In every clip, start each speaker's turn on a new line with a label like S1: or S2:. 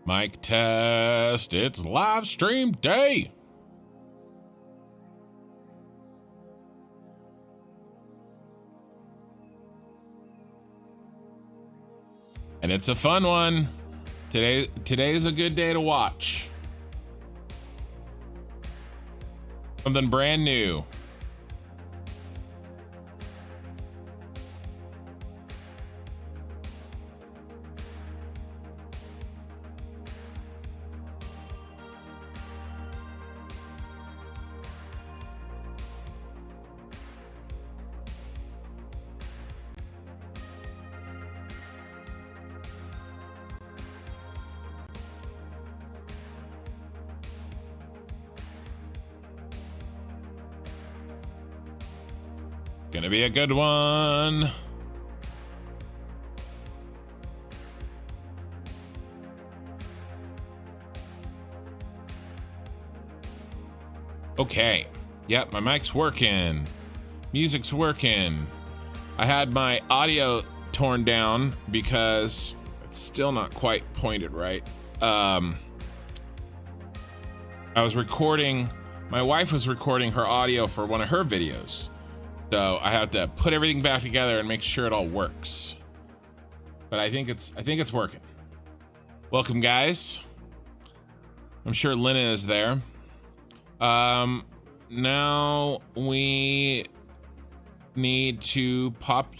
S1: Mic test, it's live stream day. And it's a fun one. Today's a good day to watch. Something brand new. Gonna be a good one. Okay. Yep, my mic's working. Music's working. I had my audio torn down because it's still not quite pointed right. I was recording, my wife was recording her audio for one of her videos. So I have to put everything back together and make sure it all works. But I think it's working. Welcome, guys. I'm sure Lena is there. Now we need to pop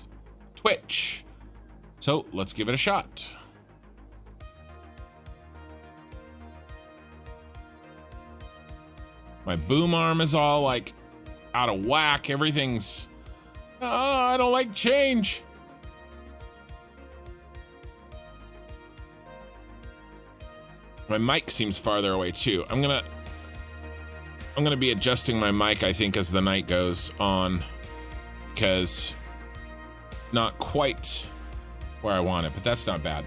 S1: Twitch. So let's give it a shot. My boom arm is all like out of whack. Everything's I don't like change. My mic seems farther away too. I'm gonna be adjusting my mic, I think, as the night goes on, because not quite where I want it, but that's not bad.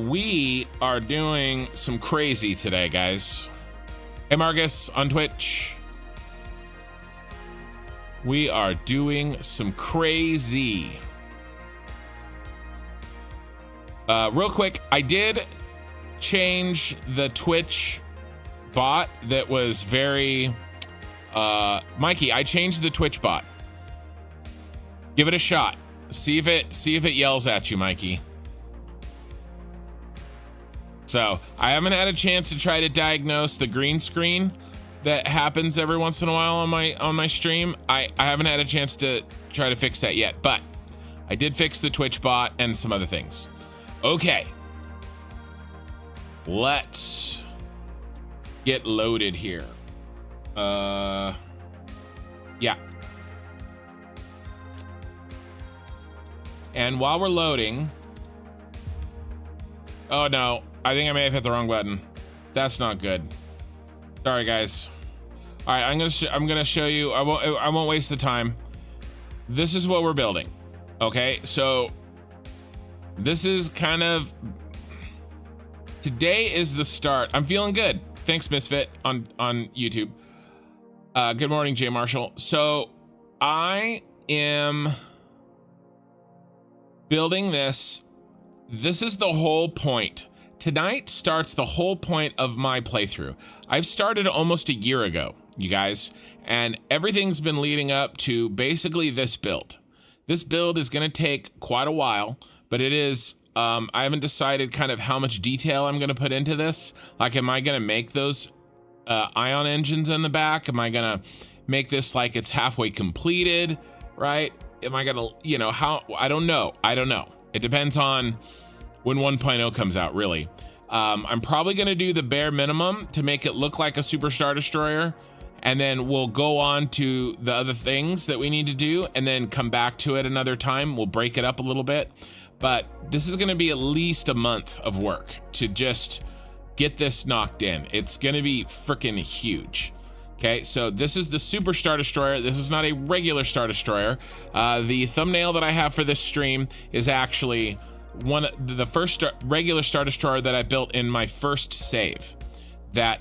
S1: We are doing some crazy today, guys. Hey, Marcus on Twitch. We are doing some crazy. Real quick, I did change the Twitch bot that was very, Mikey, I changed the Twitch bot. Give it a shot. See if it yells at you, Mikey. So I haven't had a chance to try to diagnose the green screen that happens every once in a while on my stream. I haven't had a chance to try to fix that yet, but I did fix the Twitch bot and some other things. Okay. Let's get loaded here. Yeah. And while we're loading, oh no, I think I may have hit the wrong button. That's not good. Sorry, guys. All right, I'm gonna show you. I won't waste the time. This is what we're building. Okay, so this is kind of, today is the start. I'm feeling good. Thanks, Misfit on YouTube. Good morning, Jay Marshall. So I am building this. This is the whole point. Tonight starts the whole point of my playthrough. I've started almost a year ago, you guys, and everything's been leading up to basically this build. This build is going to take quite a while, but it is, I haven't decided kind of how much detail I'm going to put into this. Like, am I going to make those ion engines in the back? Am I going to make this like it's halfway completed, right? Am I going to, you know, how, I don't know. It depends on when 1.0 comes out, really. I'm probably going to do the bare minimum to make it look like a Super Star Destroyer, and then we'll go on to the other things that we need to do and then come back to it another time. We'll break it up a little bit, but this is going to be at least a month of work to just get this knocked in. It's going to be freaking huge. Okay, so this is the Super Star Destroyer. This is not a regular Star Destroyer. The thumbnail that I have for this stream is actually the first regular Star Destroyer that I built in my first save.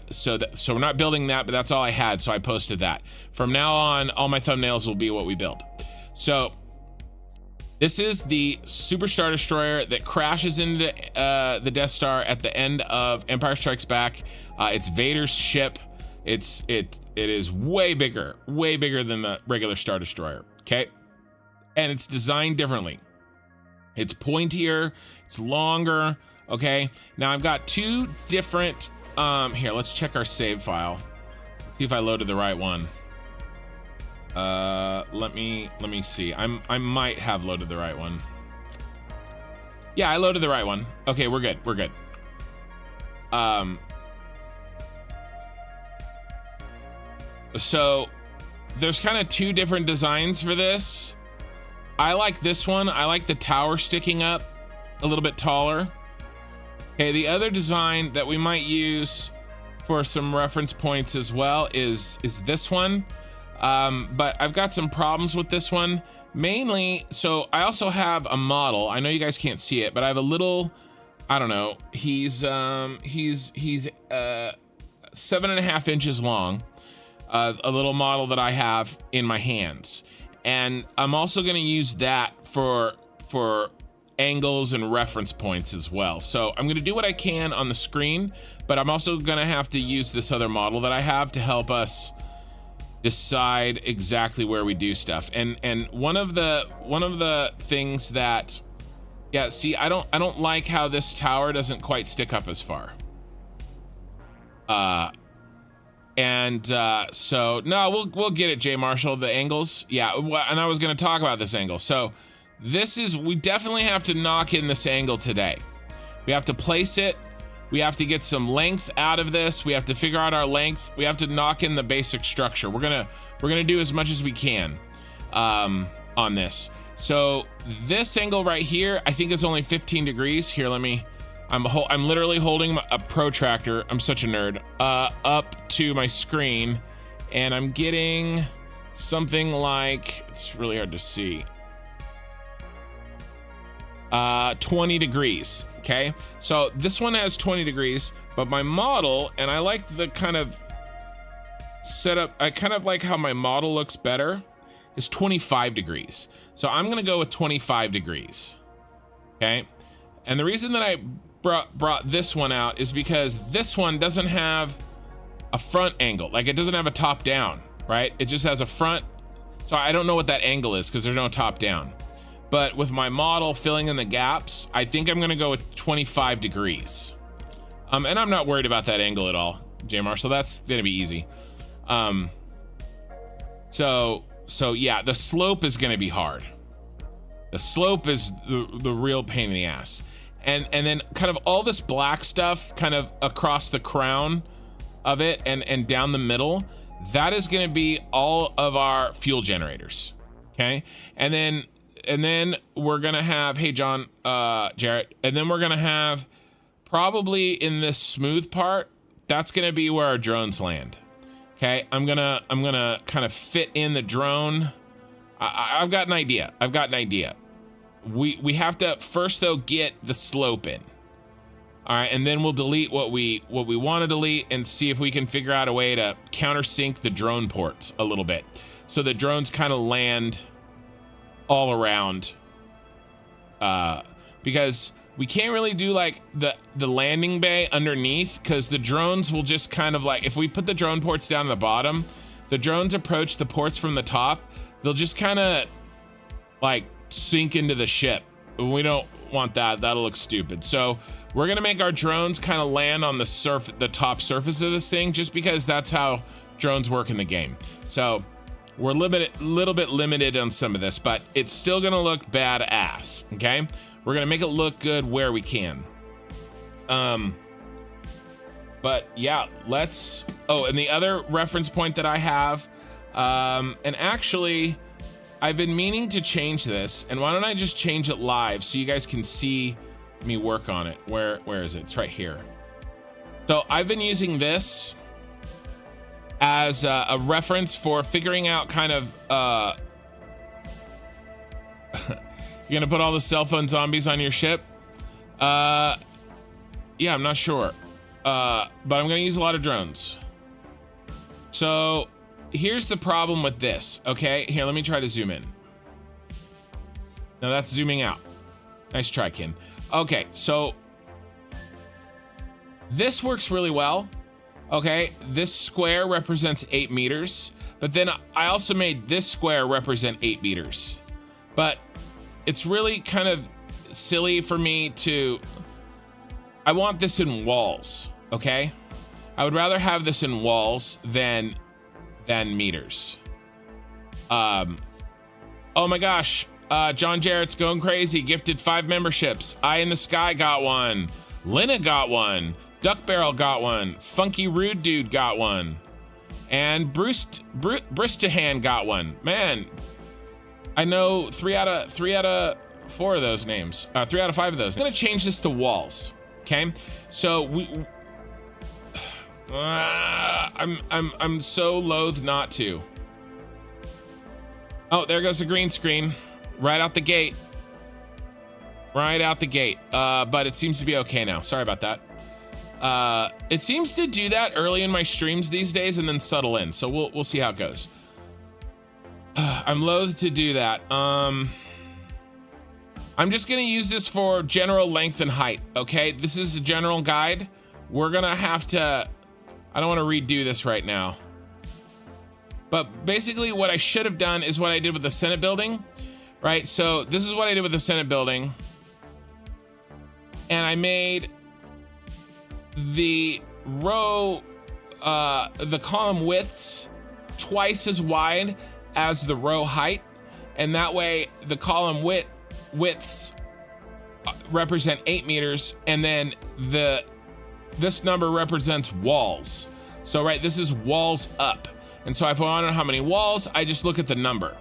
S1: So we're not building that, but that's all I had, so I posted that. From now on, all my thumbnails will be what we build. So This is the Super Star Destroyer that crashes into the Death Star at the end of Empire Strikes Back. It's Vader's ship. It is way bigger than the regular Star Destroyer. Okay, and it's designed differently. It's pointier. It's longer. Okay. Now I've got two different. Here, let's check our save file. Let's see if I loaded the right one. Let me see. I might have loaded the right one. Yeah, I loaded the right one. Okay, we're good. We're good. So there's kind of two different designs for this. I like this one. I like the tower sticking up a little bit taller. Okay, the other design that we might use for some reference points as well is this one. But I've got some problems with this one, mainly. So I also have a model. I know you guys can't see it, but I have a little, I don't know. He's 7.5 inches long. A little model that I have in my hands. And I'm also going to use that for angles and reference points as well. So I'm going to do what I can on the screen, but I'm also going to have to use this other model that I have to help us decide exactly where we do stuff. And one of the things that, yeah, see, I don't like how this tower doesn't quite stick up as far. So no, we'll get it, Jay Marshall, the angles. Yeah, and I was going to talk about this angle. So we definitely have to knock in this angle today. We have to place it. We have to get some length out of this. We have to figure out our length. We have to knock in the basic structure. We're gonna do as much as we can on this. So this angle right here, I think is only 15 degrees. Here, I'm literally holding a protractor. I'm such a nerd. Up to my screen, and I'm getting something like, it's really hard to see. 20 degrees. Okay, so this one has 20 degrees, but my model, and I like the kind of setup, I kind of like how my model looks better, is 25 degrees. So I'm gonna go with 25 degrees. Okay, and the reason that I brought this one out is because this one doesn't have a front angle. Like, it doesn't have a top down, right? It just has a front. So I don't know what that angle is because there's no top down. But with my model filling in the gaps, I think I'm gonna go with 25 degrees. And I'm not worried about that angle at all, J Marshall. That's gonna be easy. So yeah, the slope is gonna be hard. The slope is the real pain in the ass. And then kind of all this black stuff kind of across the crown of it and down the middle, that is gonna be all of our fuel generators, okay? And then we're gonna have, hey John, Jarrett, and then we're gonna have probably in this smooth part, that's gonna be where our drones land. Okay, I'm gonna kind of fit in the drone. I've got an idea. We have to first though get the slope in. All right, and then we'll delete what we want to delete and see if we can figure out a way to countersink the drone ports a little bit, so the drones kind of land all around, because we can't really do like the landing bay underneath, because the drones will just kind of like, if we put the drone ports down at the bottom, the drones approach the ports from the top, they'll just kind of like sink into the ship. We don't want that. That'll look stupid. So we're gonna make our drones kind of land on the top surface of this thing, just because that's how drones work in the game. So we're little bit limited on some of this, but it's still gonna look badass. Okay, we're gonna make it look good where we can. But yeah, let's. Oh, and the other reference point that I have, and actually, I've been meaning to change this, and why don't I just change it live so you guys can see me work on it? Where is it? It's right here. So I've been using this as a reference for figuring out kind of, you're gonna put all the cell phone zombies on your ship? Yeah, I'm not sure. But I'm gonna use a lot of drones. So here's the problem with this, okay? Here, let me try to zoom in. Now that's zooming out. Nice try, Kin. Okay, so this works really well. Okay, this square represents 8 meters, but then I also made this square represent 8 meters. But it's really kind of silly for me to, I want this in walls, okay? I would rather have this in walls than meters. Oh my gosh, John Jarrett's going crazy, gifted 5 memberships. Eye in the Sky got one. Lena got one. Duck Barrel got one. Funky Rude Dude got one. And Bristahan got one. Man, I know 3 out of 4 of those names. 3 out of 5 of those. I'm gonna change this to walls. Okay, so I'm so loath not to. Oh, there goes the green screen. Right out the gate. Right out the gate. But it seems to be okay now. Sorry about that. It seems to do that early in my streams these days and then settle in. So we'll see how it goes. I'm loath to do that. I'm just gonna use this for general length and height. Okay, this is a general guide. We're gonna have to, I don't want to redo this right now. But basically what I should have done is what I did with the Senate Building, right? So this is what I did with the Senate Building. And I made the row, the column widths twice as wide as the row height. And that way the column widths represent 8 meters. And then this number represents walls. So, right, this is walls up. And so if I want to know how many walls, I just look at the number.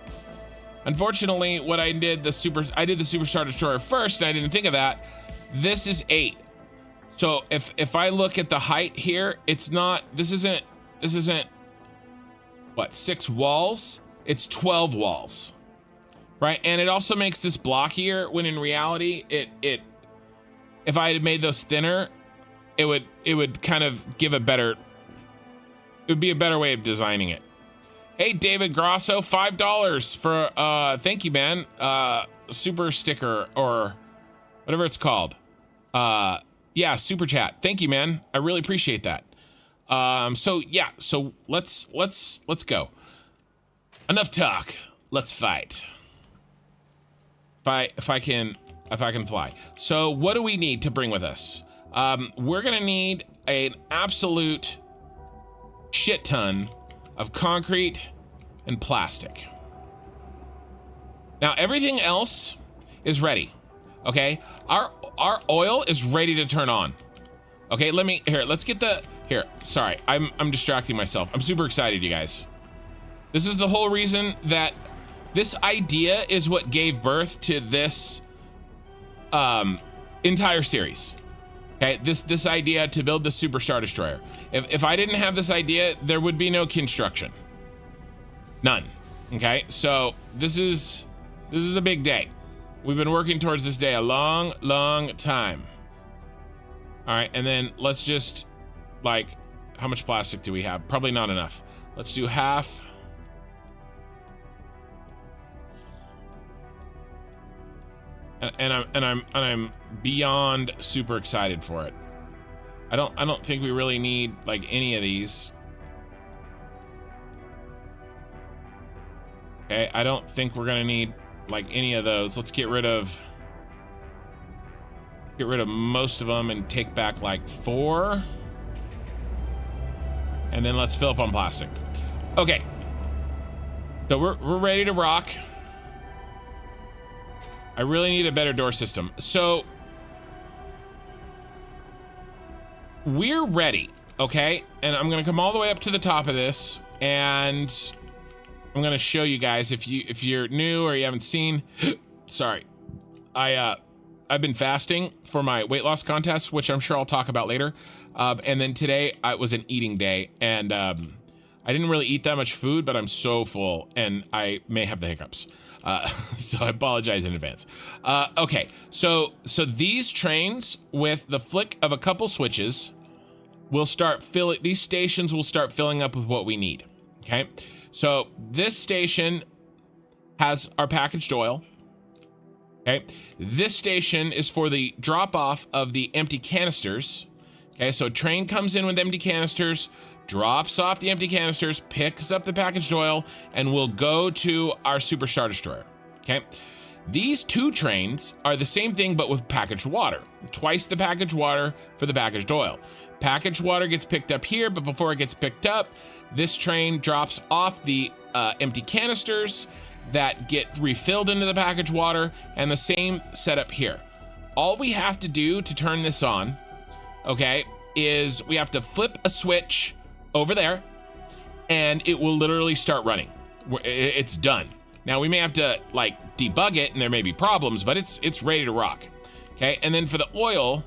S1: Unfortunately, what I did the Superstar Destroyer first, and I didn't think of that. This is 8. So if I look at the height here, it's not, this isn't what, 6 walls? It's 12 walls. Right? And it also makes this blockier when in reality if I had made those thinner, it would kind of give a better, it would be a better way of designing it. Hey, David Grosso, $5 for, thank you, man. Super sticker or whatever it's called. Yeah, super chat. Thank you, man. I really appreciate that. So yeah, so let's go. Enough talk. Let's fight. If I can fly. So what do we need to bring with us? We're gonna need an absolute shit ton of concrete and plastic. Now everything else is ready. Okay, our oil is ready to turn on. Okay, let's get the, sorry, I'm distracting myself. I'm super excited, you guys. This is the whole reason that this idea is what gave birth to this entire series. Okay, this idea to build the Superstar Destroyer. If I didn't have this idea, there would be no construction. None. Okay, so this is a big day. We've been working towards this day a long, long time. All right, and then let's just, like, how much plastic do we have? Probably not enough. Let's do half. And I'm beyond super excited for it. I don't think we really need like any of these. Okay, I don't think we're gonna need like any of those. Let's get rid of most of them and take back like 4. And then let's fill up on plastic. Okay. So we're ready to rock. I really need a better door system. So we're ready, okay? And I'm gonna come all the way up to the top of this, and I'm gonna show you guys if you're new or you haven't seen. Sorry, I've been fasting for my weight loss contest, which I'm sure I'll talk about later. And then today was an eating day, and I didn't really eat that much food, but I'm so full, and I may have the hiccups. So I apologize in advance. Okay, so these trains with the flick of a couple switches will start filling, these stations will start filling up with what we need. Okay, so this station has our packaged oil. Okay, this station is for the drop off of the empty canisters. Okay, so a train comes in with empty canisters, drops off the empty canisters, picks up the packaged oil, and will go to our Super Star Destroyer. Okay, these two trains are the same thing but with packaged water. Twice the packaged water for the packaged oil. Packaged water gets picked up here, but before it gets picked up, this train drops off the empty canisters that get refilled into the packaged water, and the same setup here. All we have to do to turn this on, okay, is we have to flip a switch over there and it will literally start running. It's done. Now we may have to like debug it and there may be problems, but it's ready to rock. Okay, and then for the oil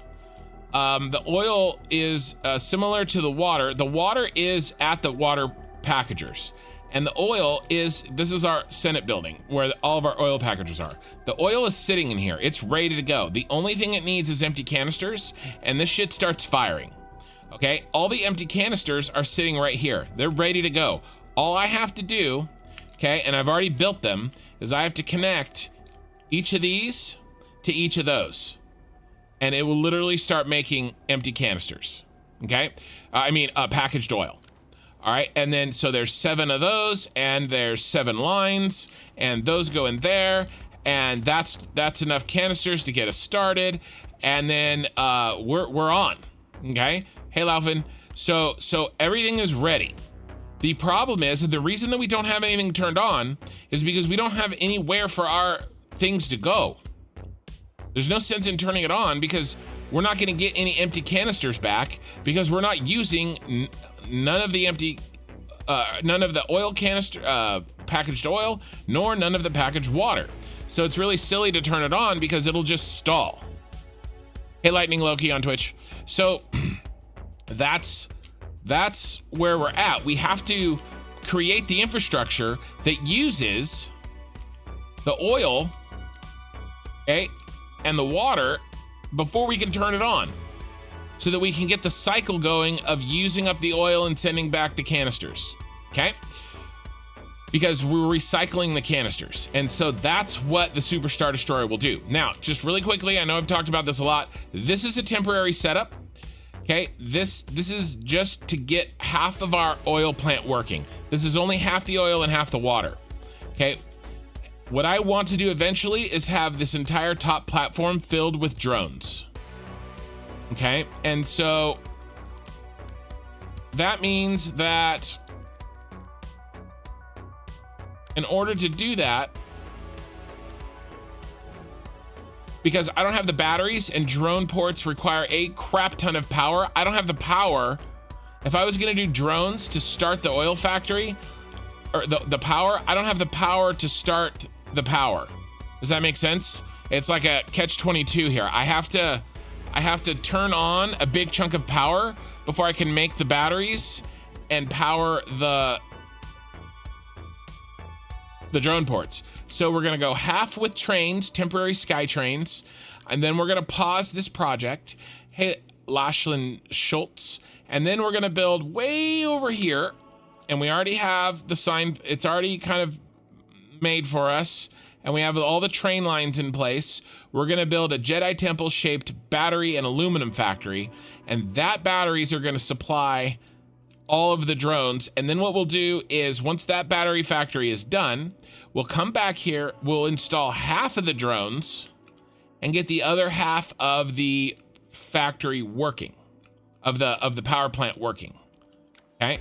S1: is similar to the water. The water is at the water packagers. And the oil is, this is our Senate building where all of our oil packagers are. The oil is sitting in here. It's ready to go. The only thing it needs is empty canisters, and this shit starts firing. Okay, all the empty canisters are sitting right here. They're ready to go. All I have to do, okay, and I've already built them, is I have to connect each of these to each of those. And it will literally start making empty canisters, okay? Packaged oil. All right, and then so there's 7 of those, and there's 7 lines, and those go in there, and that's enough canisters to get us started, and then we're on. Okay, hey Laufin, so everything is ready. The problem is that the reason that we don't have anything turned on is because we don't have anywhere for our things to go. There's no sense in turning it on because we're not going to get any empty canisters back because we're not using none of the oil canister, packaged oil, nor none of the packaged water. So it's really silly to turn it on because it'll just stall. Hey, Lightning Loki on Twitch. So that's where we're at. We have to create the infrastructure that uses the oil, okay, and the water before we can turn it on, so that we can get the cycle going of using up the oil and sending back the canisters, okay? Because we're recycling the canisters. And so that's what the Super Star Destroyer will do. Now, just really quickly, I know I've talked about this a lot. This is a temporary setup, okay? This is just to get half of our oil plant working. This is only half the oil and half the water, okay? What I want to do eventually is have this entire top platform filled with drones. Okay, and so that means that in order to do that, because I don't have the batteries and drone ports require a crap ton of power, I don't have the power. If I was gonna do drones to start the oil factory, or the power, I don't have the power to start the power. Does that make sense? It's like a catch-22 here. I have to turn on a big chunk of power before I can make the batteries and power the drone ports. So we're gonna go half with trains, temporary sky trains, and then we're gonna pause this project. Hey, Lashlin Schultz. And then we're gonna build way over here, and we already have the sign, it's already kind of made for us, and we have all the train lines in place. We're gonna build a Jedi Temple shaped battery and aluminum factory, and that batteries are gonna supply all of the drones. And then what we'll do is once that battery factory is done, we'll come back here, we'll install half of the drones and get the other half of the factory working, of the power plant working, okay?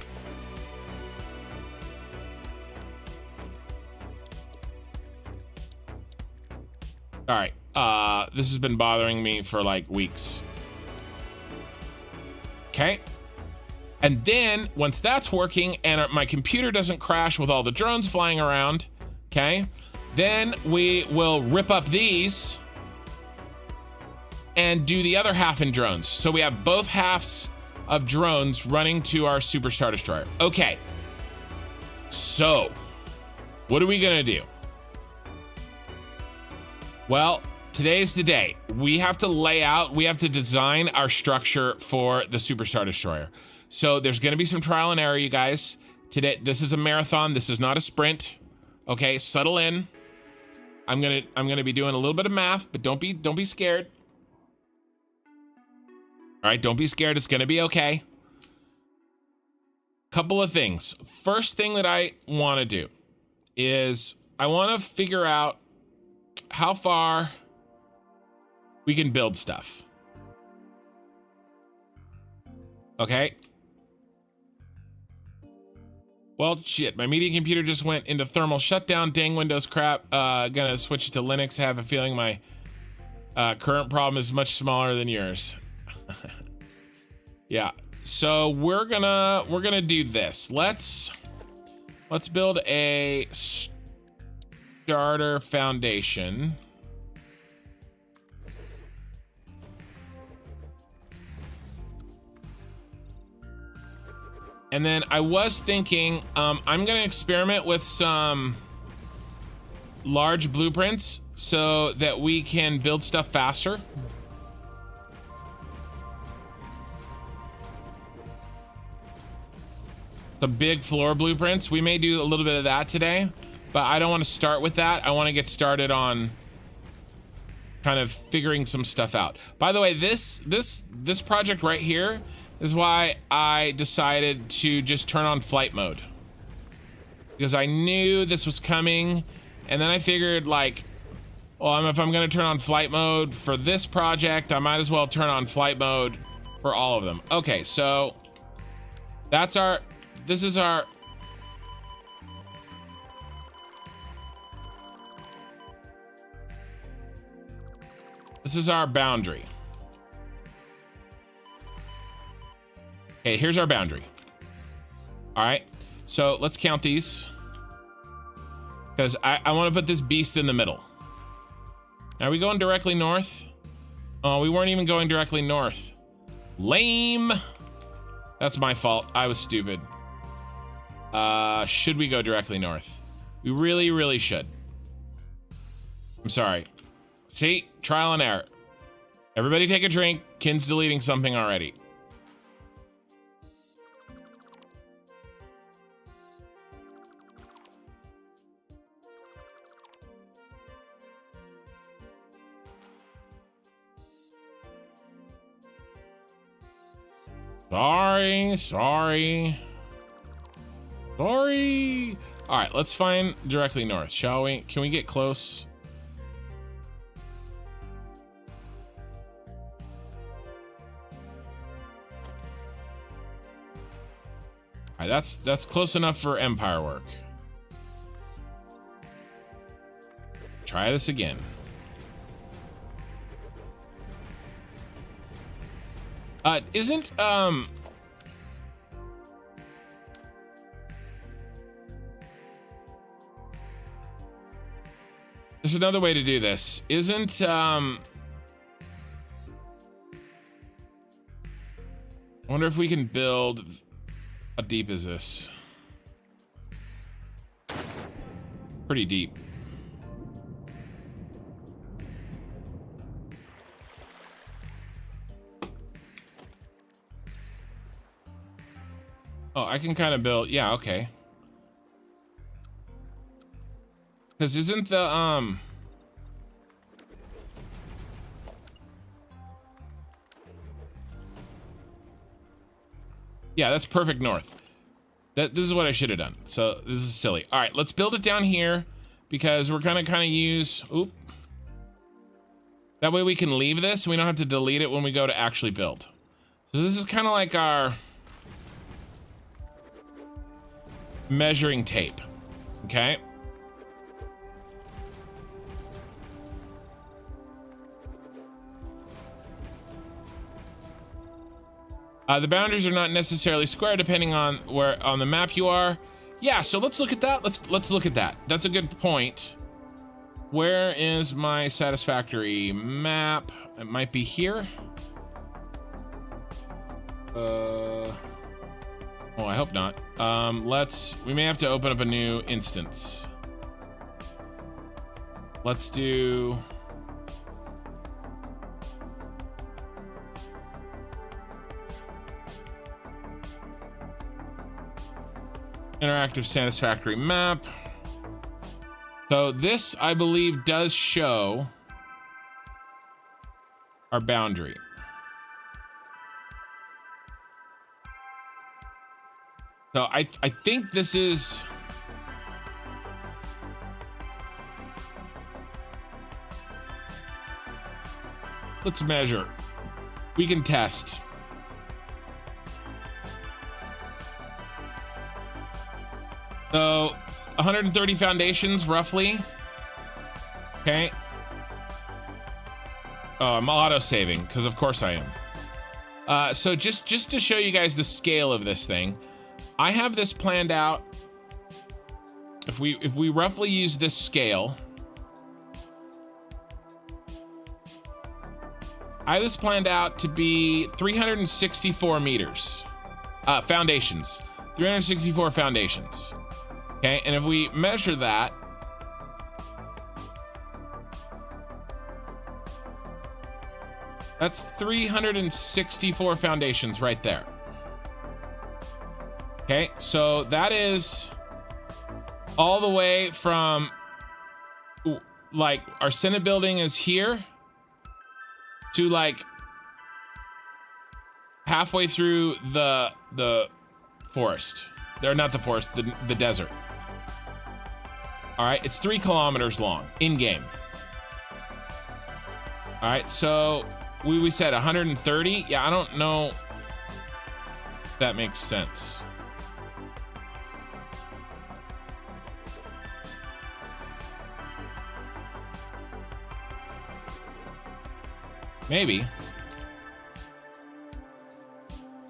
S1: All right, this has been bothering me for like weeks. Okay. And then once that's working and my computer doesn't crash with all the drones flying around, okay, then we will rip up these and do the other half in drones. So we have both halves of drones running to our Super Star Destroyer. Okay. So what are we gonna do? Well, today's the day. We have to lay out, we have to design our structure for the Super Star Destroyer. So there's gonna be some trial and error, you guys. Today, this is a marathon, this is not a sprint. Okay, settle in. I'm gonna be doing a little bit of math, but don't be scared. All right, don't be scared. It's gonna be okay. Couple of things. First thing that I want to do is I want to figure out how far we can build stuff. Okay. Well, shit, my media computer just went into thermal shutdown. Dang Windows crap. Gonna switch it to Linux. I have a feeling my current problem is much smaller than yours. Yeah. So we're gonna do this. Let's build a starter foundation. And then I was thinking, I'm gonna experiment with some large blueprints so that we can build stuff faster. The big floor blueprints. We may do a little bit of that today, but I don't want to start with that. I want to get started on kind of figuring some stuff out. By the way, this project right here is why I decided to just turn on flight mode, because I knew this was coming, and then I figured, like, well, if I'm going to turn on flight mode for this project, I might as well turn on flight mode for all of them. Okay, so that's our. This is our. This is our boundary. Okay, here's our boundary. All right, so let's count these, because I want to put this beast in the middle. Are we going directly north? Oh, we weren't even going directly north. Lame. That's my fault. I was stupid. Should we go directly north? We really should. I'm sorry. See, trial and error. Everybody take a drink. Kin's deleting something already. Sorry. All right, let's find directly north, shall we? Can we get close? All right, that's close enough for Empire work. Try this again. Isn't there's another way to do this. Isn't I wonder if we can build. How deep is this? Pretty deep. Oh, I can kind of build. Yeah, okay. Because isn't the yeah, that's perfect north. This is what I should have done. So this is silly. All right, let's build it down here, because we're gonna kind of use. Oop. That way we can leave this. We don't have to delete it when we go to actually build. So this is kind of like our measuring tape. Okay. The boundaries are not necessarily square depending on where on the map you are. Yeah, so let's look at that. Let's look at that. That's a good point. Where is my satisfactory map? It might be here. Oh, I hope not. We may have to open up a new instance. Let's do. Interactive satisfactory map. So this, I believe, does show our boundary. So I think this is... Let's measure. We can test. So 130 foundations, roughly. Okay. Oh, I'm auto-saving, because of course I am. So just to show you guys the scale of this thing, I have this planned out. If we roughly use this scale, I have this planned out to be 364 meters. Foundations. 364 foundations. Okay, and if we measure that, that's 364 foundations right there. Okay, so that is all the way from, like, our Senate building is here to like halfway through the forest. They're not the forest, the desert. All right, it's 3 kilometers long in game. All right, so we said 130. Yeah, I don't know if that makes sense. Maybe.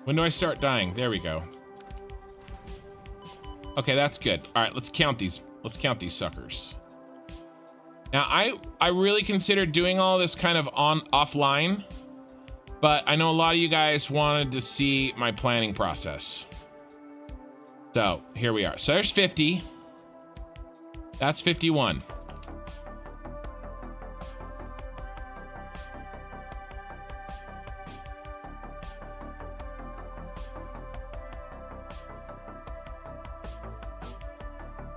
S1: When do I start dying? There we go. Okay, that's good. All right, let's count these. Let's count these suckers. Now, I really considered doing all this kind of offline, but I know a lot of you guys wanted to see my planning process. So here we are. So there's 50. That's 51.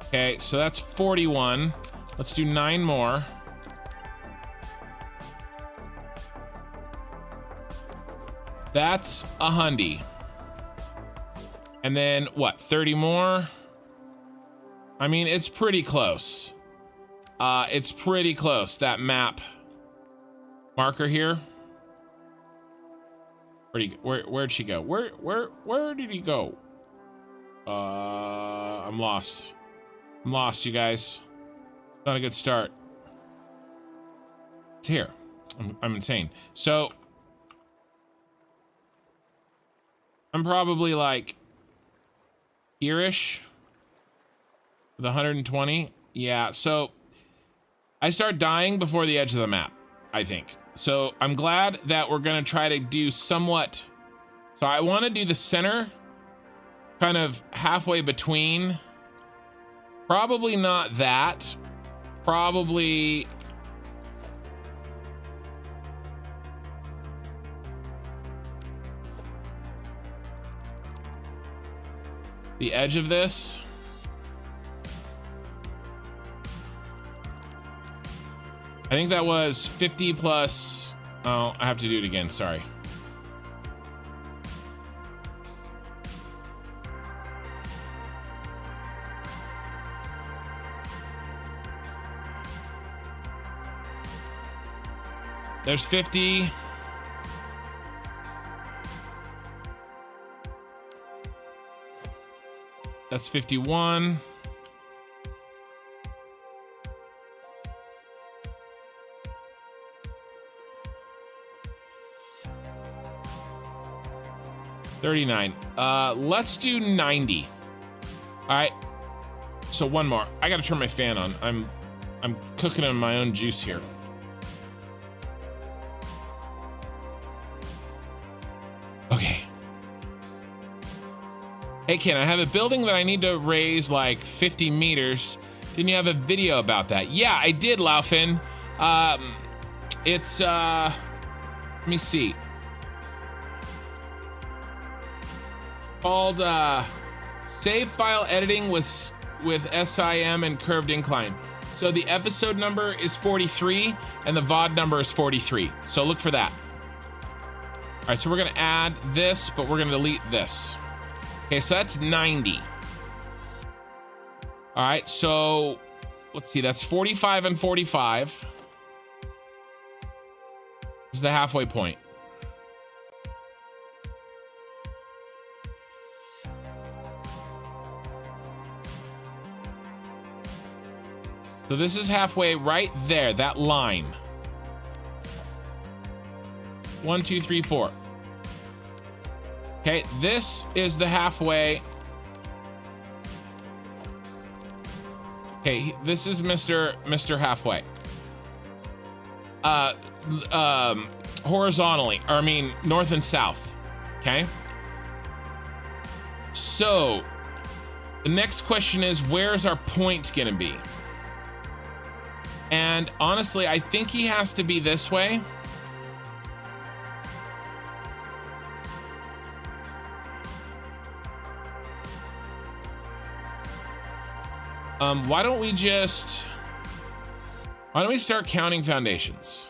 S1: Okay, so that's 41. Let's do 9 more. That's 100. And then what, 30 more? I mean, it's pretty close. It's pretty close, that map marker here. Where'd she go? Where did he go? I'm lost. I'm lost, you guys. Not a good start. It's here. I'm insane. So I'm probably like here-ish with 120. Yeah, so I start dying before the edge of the map, I think. So I'm glad that we're gonna try to do somewhat. So I want to do the center kind of halfway between. Probably not that. Probably the edge of this. I think that was 50 plus. Oh, I have to do it again. Sorry. There's 50. That's 51. Let's do 90. All right. So one more. I gotta turn my fan on. I'm cooking in my own juice here. Okay. Hey Ken, I have a building that I need to raise like 50 meters. Didn't you have a video about that? Yeah, I did, Laufin. It's let me see. Called save file editing with SIM and curved incline. So the episode number is 43 and the VOD number is 43. So look for that. All right, so we're gonna add this, but we're gonna delete this. Okay, so that's 90. All right, so let's see, that's 45 and 45. This is the halfway point. So this is halfway right there, that line. 1, 2, 3, 4. Okay, this is the halfway. Okay, this is Mr. Halfway. Horizontally, or I mean north and south. Okay. So the next question is, where's our point gonna be? And honestly, I think he has to be this way. Why don't we start counting foundations?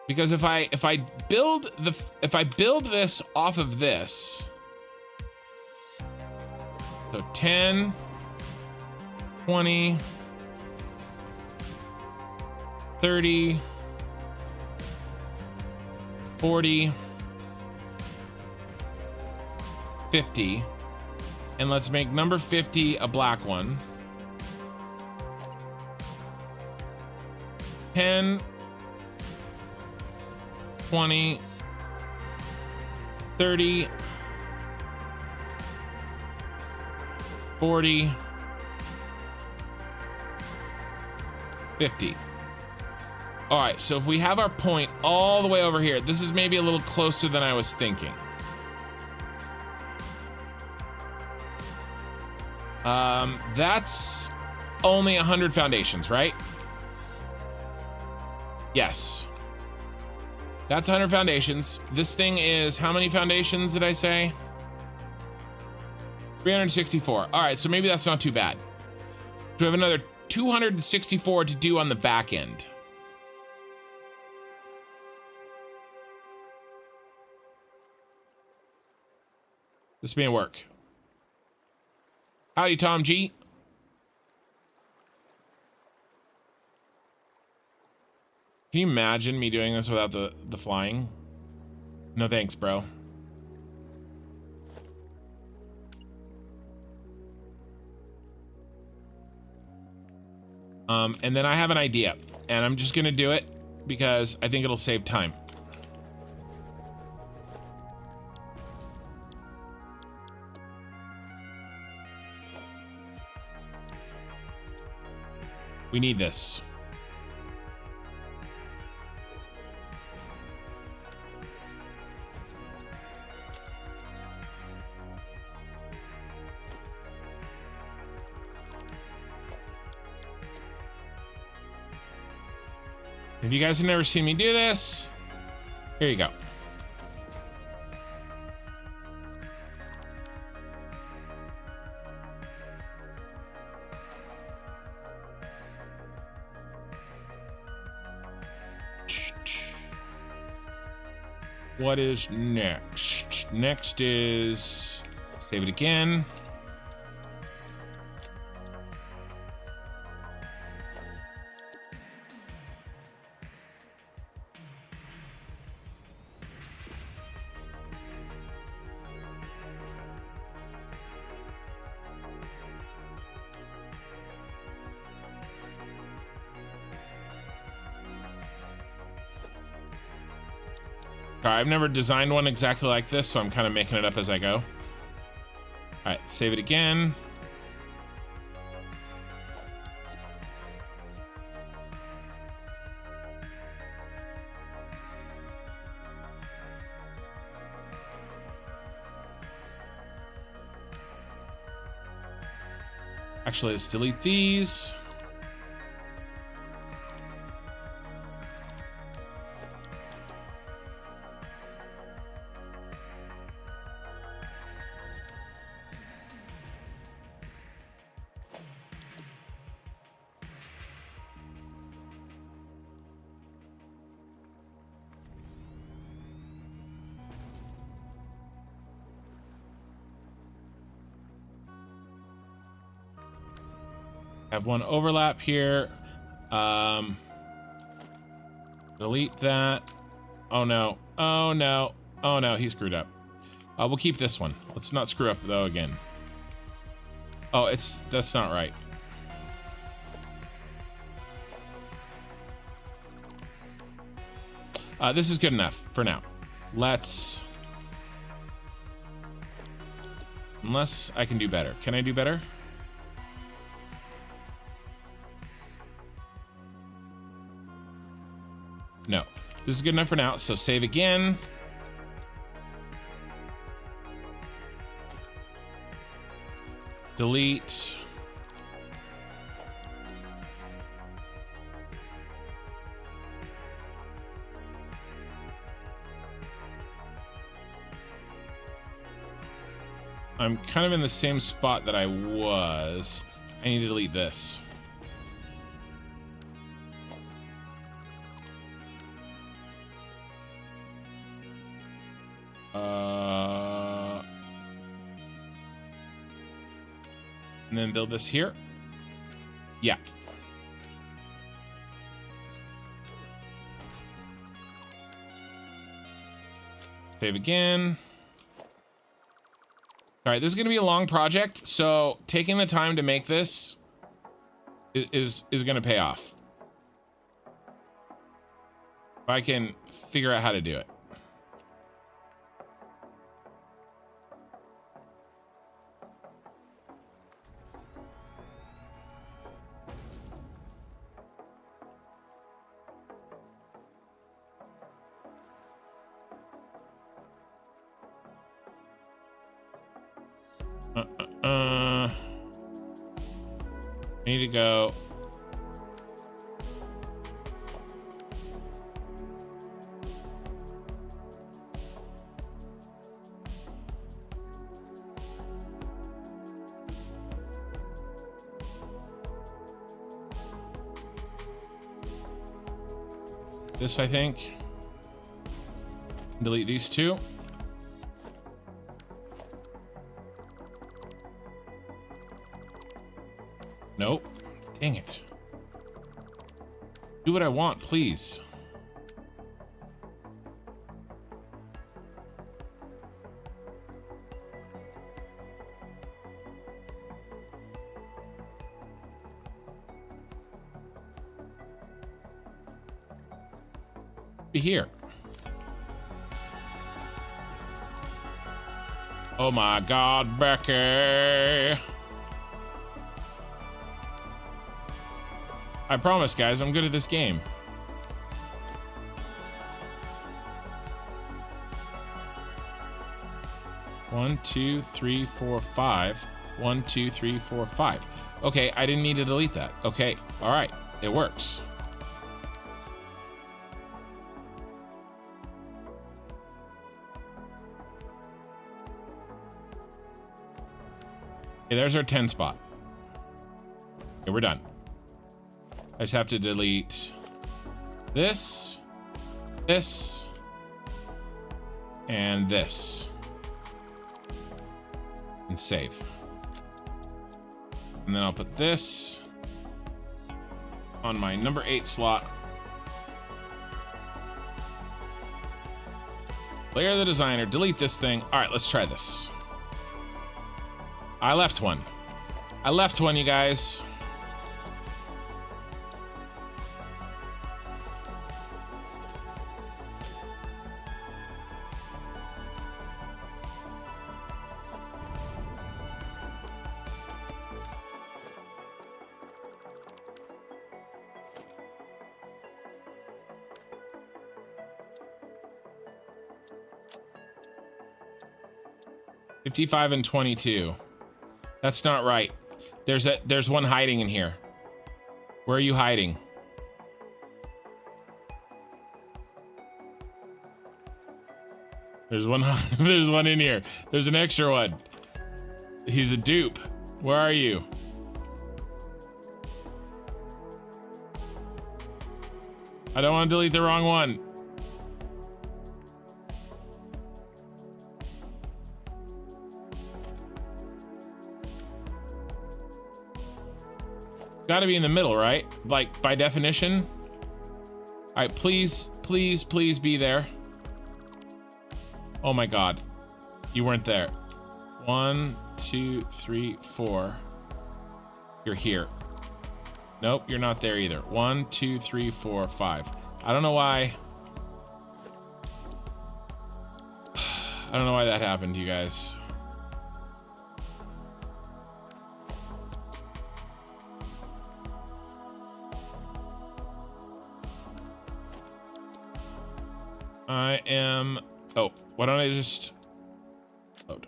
S1: Because if I build this off of this, so 10, 20, 30, 40, 50, and let's make number 50 a black one. 10, 20, 30, 40, 50. All right, so if we have our point all the way over here, this is maybe a little closer than I was thinking. That's only 100 foundations, right? Yes. That's 100 foundations. This thing is, how many foundations did I say? 364. All right, so maybe that's not too bad. We have another 264 to do on the back end. This may work. Howdy, Tom G. Can you imagine me doing this without the flying? No thanks, bro. And then I have an idea, and I'm just gonna do it because I think it'll save time. We need this. If you guys have never seen me do this, here you go. What is next? Next is, save it again. I've never designed one exactly like this, so I'm kind of making it up as I go. All right, save it again. Actually, let's delete these. Have one overlap here. Delete that. Oh no. Oh no. Oh no, he screwed up. We'll keep this one. Let's not screw up though again. Oh, that's not right. This is good enough for now. Unless I can do better. Can I do better? No. This is good enough for now, so save again. Delete. I'm kind of in the same spot that I was. I need to delete this. And then build this here. Yeah. Save again. All right, this is going to be a long project, so taking the time to make this is going to pay off. If I can figure out how to do it. I need to go. This, I think. Delete these two. Nope. Dang it. Do what I want, please. Be here. Oh my God, Becky. I promise, guys, I'm good at this game. One, two, three, four, five. 1, 2, 3, 4, 5. Okay, I didn't need to delete that. Okay, all right, it works. Okay, there's our 10 spot. Okay, we're done. I just have to delete this, this, and this. And save. And then I'll put this on my number 8 slot. Layer the designer, delete this thing. All right, let's try this. I left one. I left one, you guys. $55 and $22. That's not right. There's one hiding in here. Where are you hiding? There's one. There's one in here. There's an extra one. He's a dupe. Where are you? I don't want to delete the wrong one. Got to be in the middle, right? Like, by definition. All right, please, please, please be there. Oh my God. You weren't there. 1, 2, 3, 4. You're here. Nope, you're not there either. 1, 2, 3, 4, 5. I don't know why. I don't know why that happened, you guys. I am... Oh, why don't I just... Load.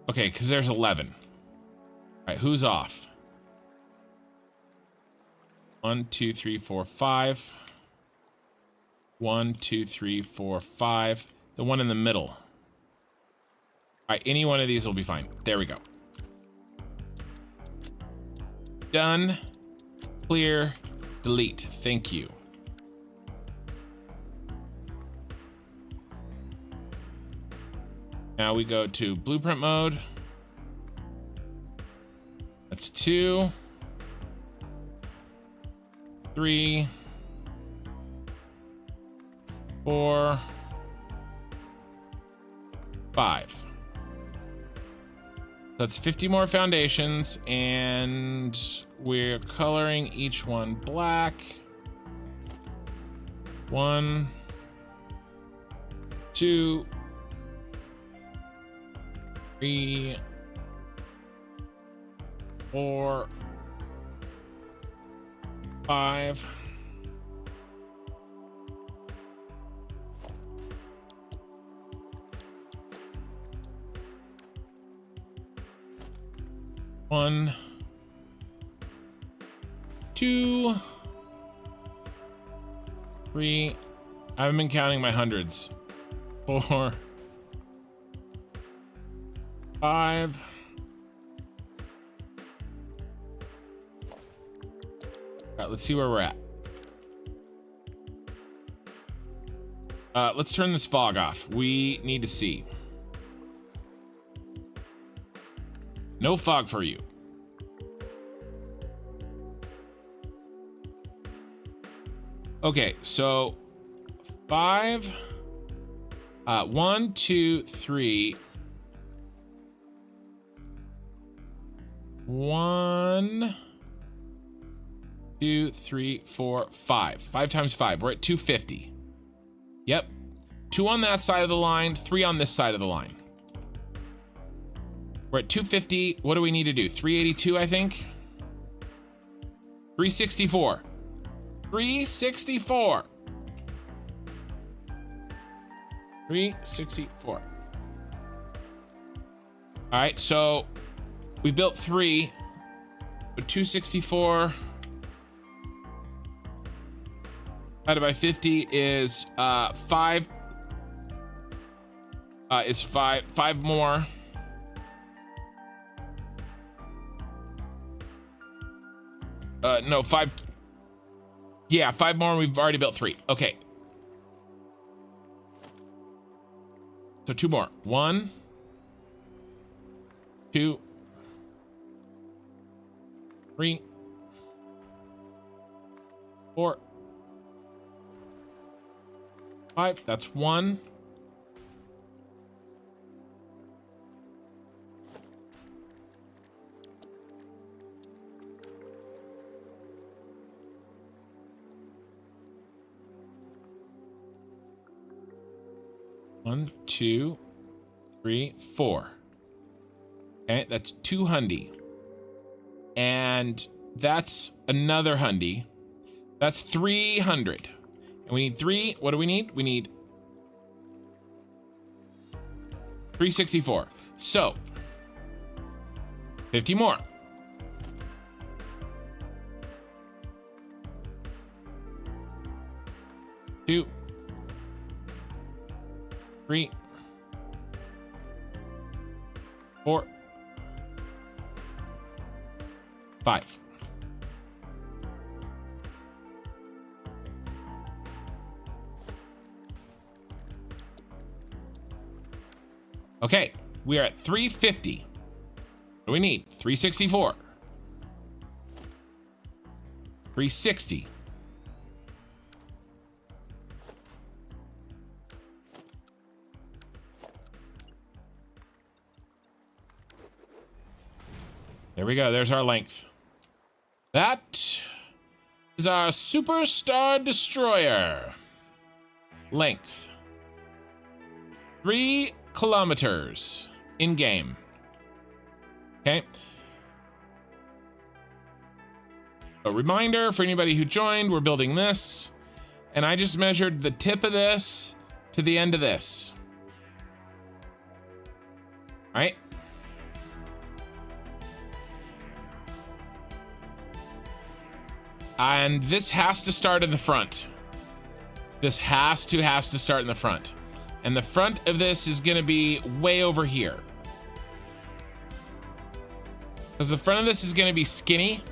S1: Okay, because there's 11. All right, who's off? 1, 2, 3, 4, 5. 1, 2, 3, 4, 5. The one in the middle. All right, any one of these will be fine. There we go. Done. Clear. Delete. Thank you. Now we go to blueprint mode. That's 2, 3, 4, 5. That's 50 more foundations, and we're coloring each one black. 1, 2, 3, 4, 5. One, 2, 3. I haven't been counting my hundreds. 4, 5. All right, let's see where we're at. Let's turn this fog off. We need to see. No fog for you. Okay, so 5. 1, 2, 3. 1, 2, 3, 4, 5. 5 times 5. We're at 250. Yep. 2 on that side of the line, 3 on this side of the line. We're at 250. What do we need to do? 382, I think. 364. 364. 364. All right, so we built 3, but 264 divided by 50 is 5. Is 5 more. No, 5. Yeah, 5 more. We've already built 3. Okay. So 2 more. 1, 2, 3, 4, 5. That's 1. One, 2, 3, 4. Okay, that's 200. And that's another 100. That's 300. And we need 3. What do we need? We need 364. So 50 more. Two, 3, 4, 5. Okay, we are at 350. What do we need? 364. 360. There we go. There's our length. That is our Superstar Destroyer. Length. 3 kilometers in game. Okay. A reminder for anybody who joined, we're building this, and I just measured the tip of this to the end of this. All right. And this has to start in the front. This has to start in the front. And the front of this is gonna be way over here. Because the front of this is gonna be skinny.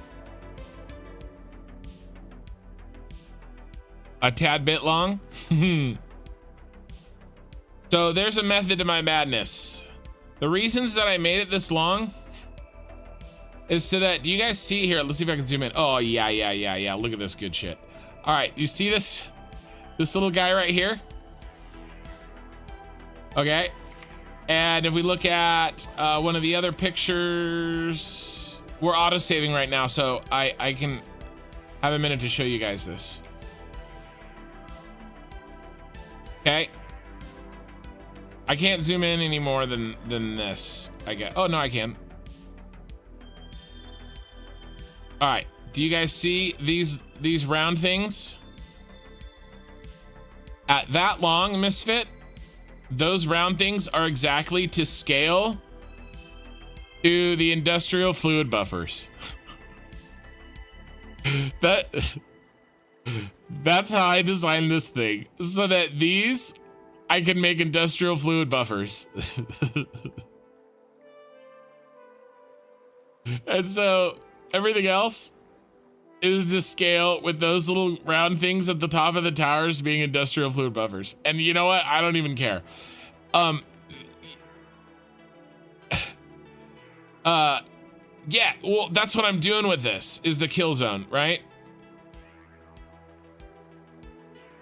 S1: A tad bit long. So there's a method to my madness. The reasons that I made it this long is so that, do you guys see here? Let's see if I can zoom in. Oh, yeah. Look at this good shit. All right, you see this little guy right here? Okay. And if we look at one of the other pictures, we're auto-saving right now, so I can have a minute to show you guys this. Okay. I can't zoom in any more than this. Oh, no, I can. All right, do you guys see these round things? At that long, Misfit, those round things are exactly to scale to the industrial fluid buffers. That's how I designed this thing, so that these, I can make industrial fluid buffers. And so everything else is to scale with those little round things at the top of the towers being industrial fluid buffers. And you know what? I don't even care. Yeah, well, that's what I'm doing with this, is the kill zone, right?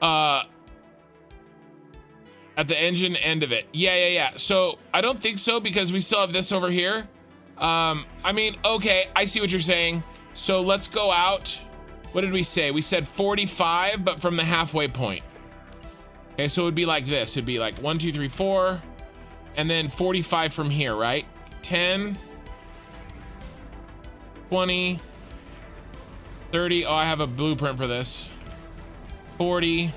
S1: At the engine end of it. Yeah. So I don't think so, because we still have this over here. I mean, okay, I see what you're saying. So let's go out. What did we say? We said 45, but from the halfway point. Okay, so it would be like this. It'd be like 1, 2, 3, 4, and then 45 from here, right? 10, 20, 30. Oh, I have a blueprint for this. 40.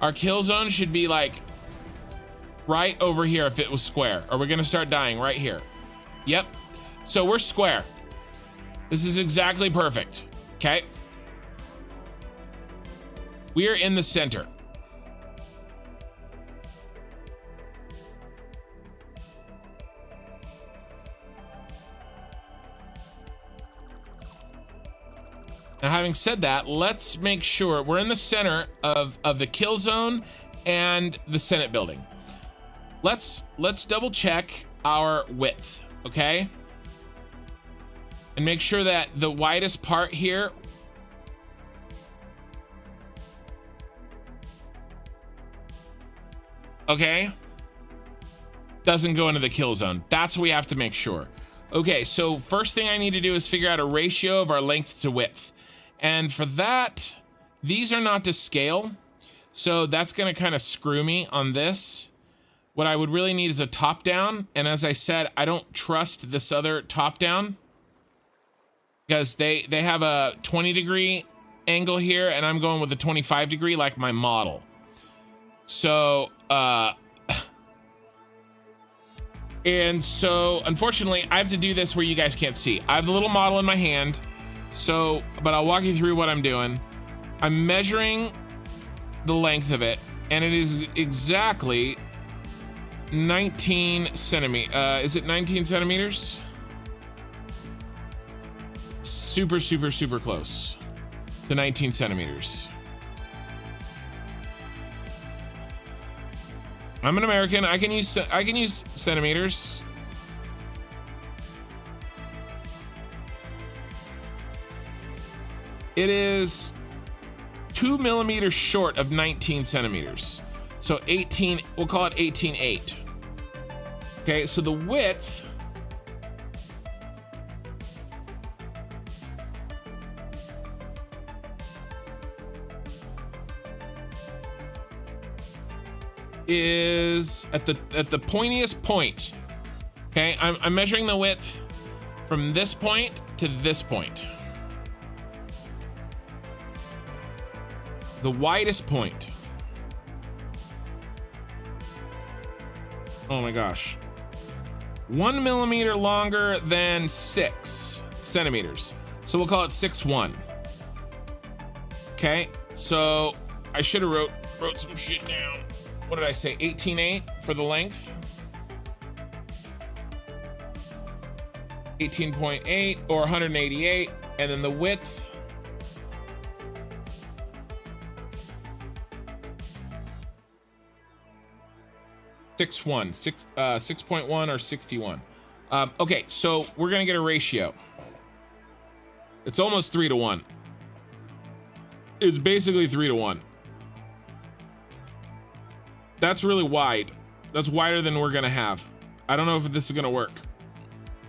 S1: Our kill zone should be like right over here if it was square. Or we're gonna start dying right here. Yep. So we're square. This is exactly perfect. Okay. We are in the center. Now, having said that, let's make sure we're in the center of the kill zone and the Senate building. Let's double check our width, okay? And make sure that the widest part here, okay, doesn't go into the kill zone. That's what we have to make sure. Okay, so first thing I need to do is figure out a ratio of our length to width. And for that, these are not to scale. So that's gonna kind of screw me on this. What I would really need is a top down. And as I said, I don't trust this other top down because they have a 20-degree angle here and I'm going with a 25-degree like my model. So, and so unfortunately I have to do this where you guys can't see. I have the little model in my hand. So, but I'll walk you through what I'm doing. I'm measuring the length of it, and it is exactly 19 centimeters. Is it 19 centimeters? Super, super, super close to 19 centimeters. I'm an American. I can use centimeters. It is 2 millimeters short of 19 centimeters. So 18, we'll call it 18.8. Okay, so the width is at the pointiest point. Okay, I'm measuring the width from this point to this point. The widest point. Oh my gosh. 1 millimeter longer than 6 centimeters. So we'll call it 6'1". Okay, so I should have wrote some shit down. What did I say? 18.8 for the length. 18.8 or 188, and then the width. Six 6.1 or 61. Okay, so we're gonna get a ratio. It's almost 3 to 1. It's basically 3 to 1. That's really wide. That's wider than we're gonna have. I don't know if this is gonna work.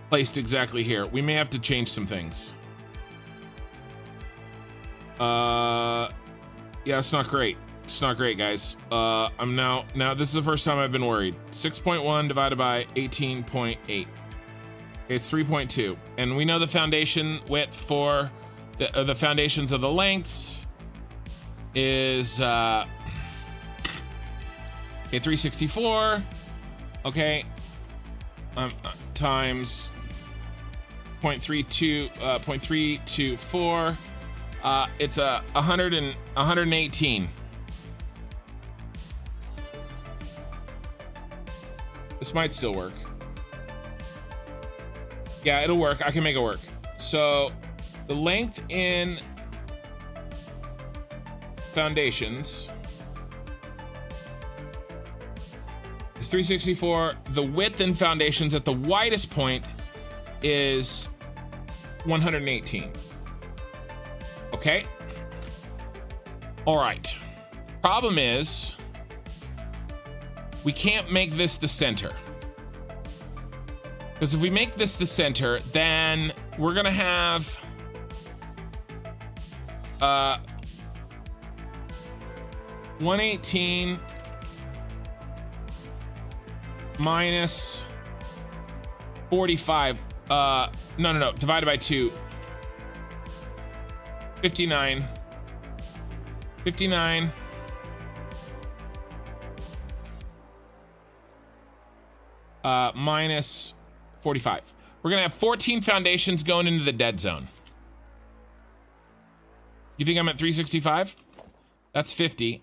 S1: Placed exactly here. We may have to change some things. Yeah, it's not great. It's not great, guys. I'm now this is the first time I've been worried. 6.1 divided by 18.8. It's 3.2. And we know the foundation width for the foundations of the lengths is 364. Okay. Times 0.324. It's 118. This might still work. Yeah, it'll work. I can make it work. So the length in foundations is 364. The width in foundations at the widest point is 118. Okay. All right. Problem is, we can't make this the center. Because if we make this the center, then we're gonna have uh 118 minus 45. No, divided by 2. 59 minus 45. We're gonna have 14 foundations going into the dead zone. You think I'm at 365? That's 50.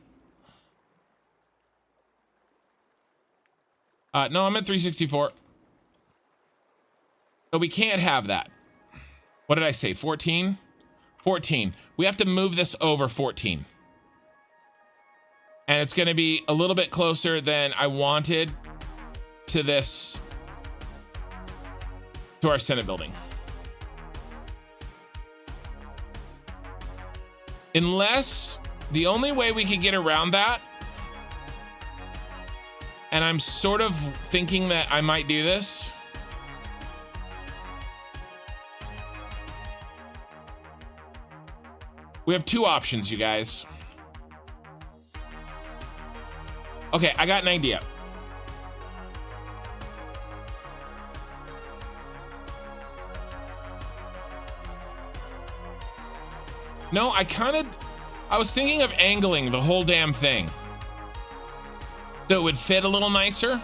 S1: No, I'm at 364. So we can't have that. What did I say? 14? 14. We have to move this over 14. And it's gonna be a little bit closer than I wanted to this, to our Senate building. Unless the only way we could get around that, and I'm sort of thinking that I might do this, we have two options, you guys. Okay, I got an idea. No, I was thinking of angling the whole damn thing so it would fit a little nicer.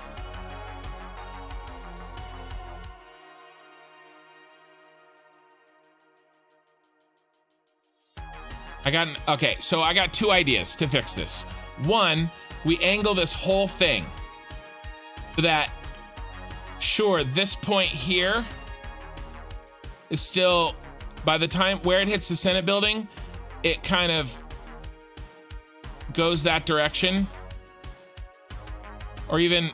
S1: Okay, so I got two ideas to fix this. One, we angle this whole thing so that, sure, this point here is still, by the time where it hits the Senate building, it kind of goes that direction. or even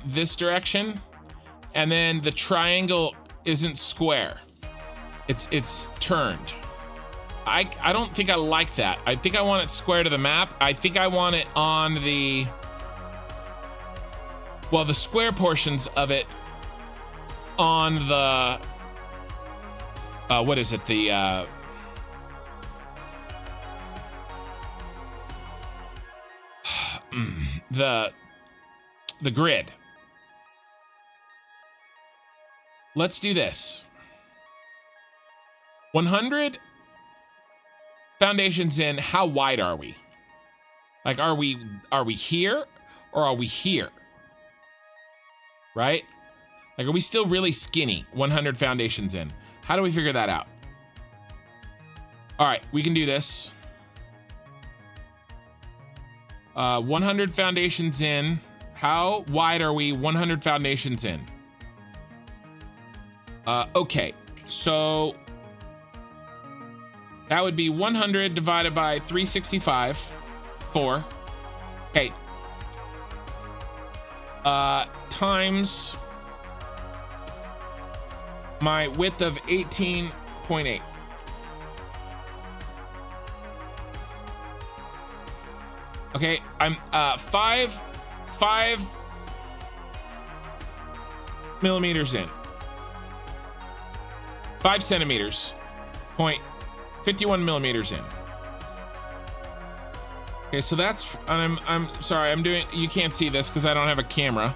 S1: this direction, and then the triangle isn't square. It's turned. I don't think I like that. I think I want it square to the map. I think I want it on the, well, the square portions of it on the what is it, the the grid. Let's do this. 100 foundations in. How wide are we? Like, are we here or are we here? Right? Like, are we still really skinny? 100 foundations in. How do we figure that out? All right, we can do this. 100 foundations in. How wide are we 100 foundations in? Okay, so that would be 100 divided by 365, 4. Okay. Times my width of 18.8. Okay, I'm 5 millimeters in. 5 centimeters, 51 millimeters in. Okay, so that's, I'm sorry, I'm doing, you can't see this because I don't have a camera.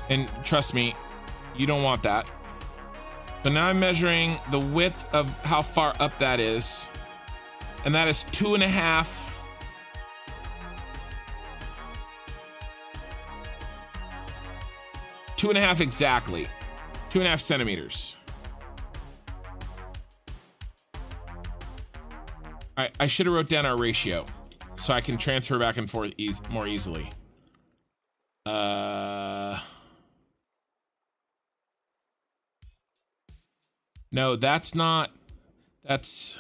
S1: And trust me, you don't want that. But now I'm measuring the width of how far up that is. And that is 2.5. 2.5 exactly. 2.5 centimeters. I should have wrote down our ratio so I can transfer back and forth more easily. No, that's not, that's,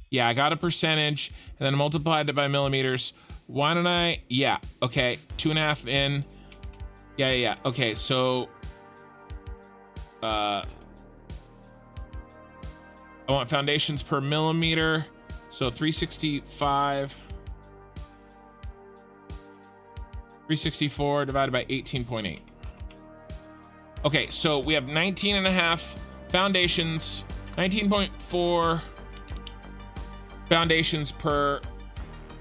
S1: yeah, I got a percentage and then multiplied it by millimeters. Why don't I, yeah, okay, 2.5 in. Yeah. Okay, so I want foundations per millimeter. So 364 divided by 18.8. Okay, so we have 19.5 foundations, 19.4 foundations per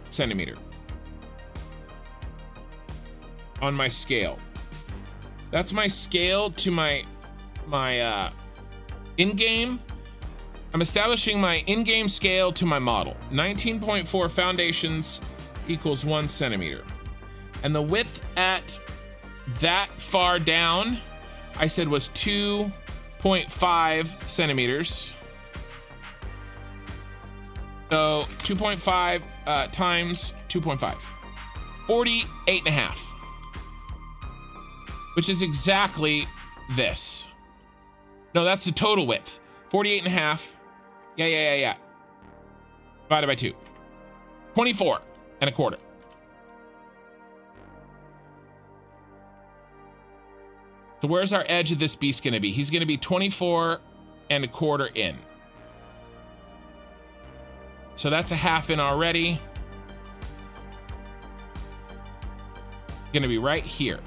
S1: centimeter on my scale. That's my scale to my in-game. I'm establishing my in-game scale to my model. 19.4 foundations equals 1 centimeter. And the width at that far down, I said, was 2.5 centimeters. So 2.5 times 2.5. 48.5. Which is exactly this. No, that's the total width. 48.5. Yeah. Divided by 2. 24.25. So where's our edge of this beast gonna be? He's gonna be 24.25 in. So that's a half in already. Gonna be right here.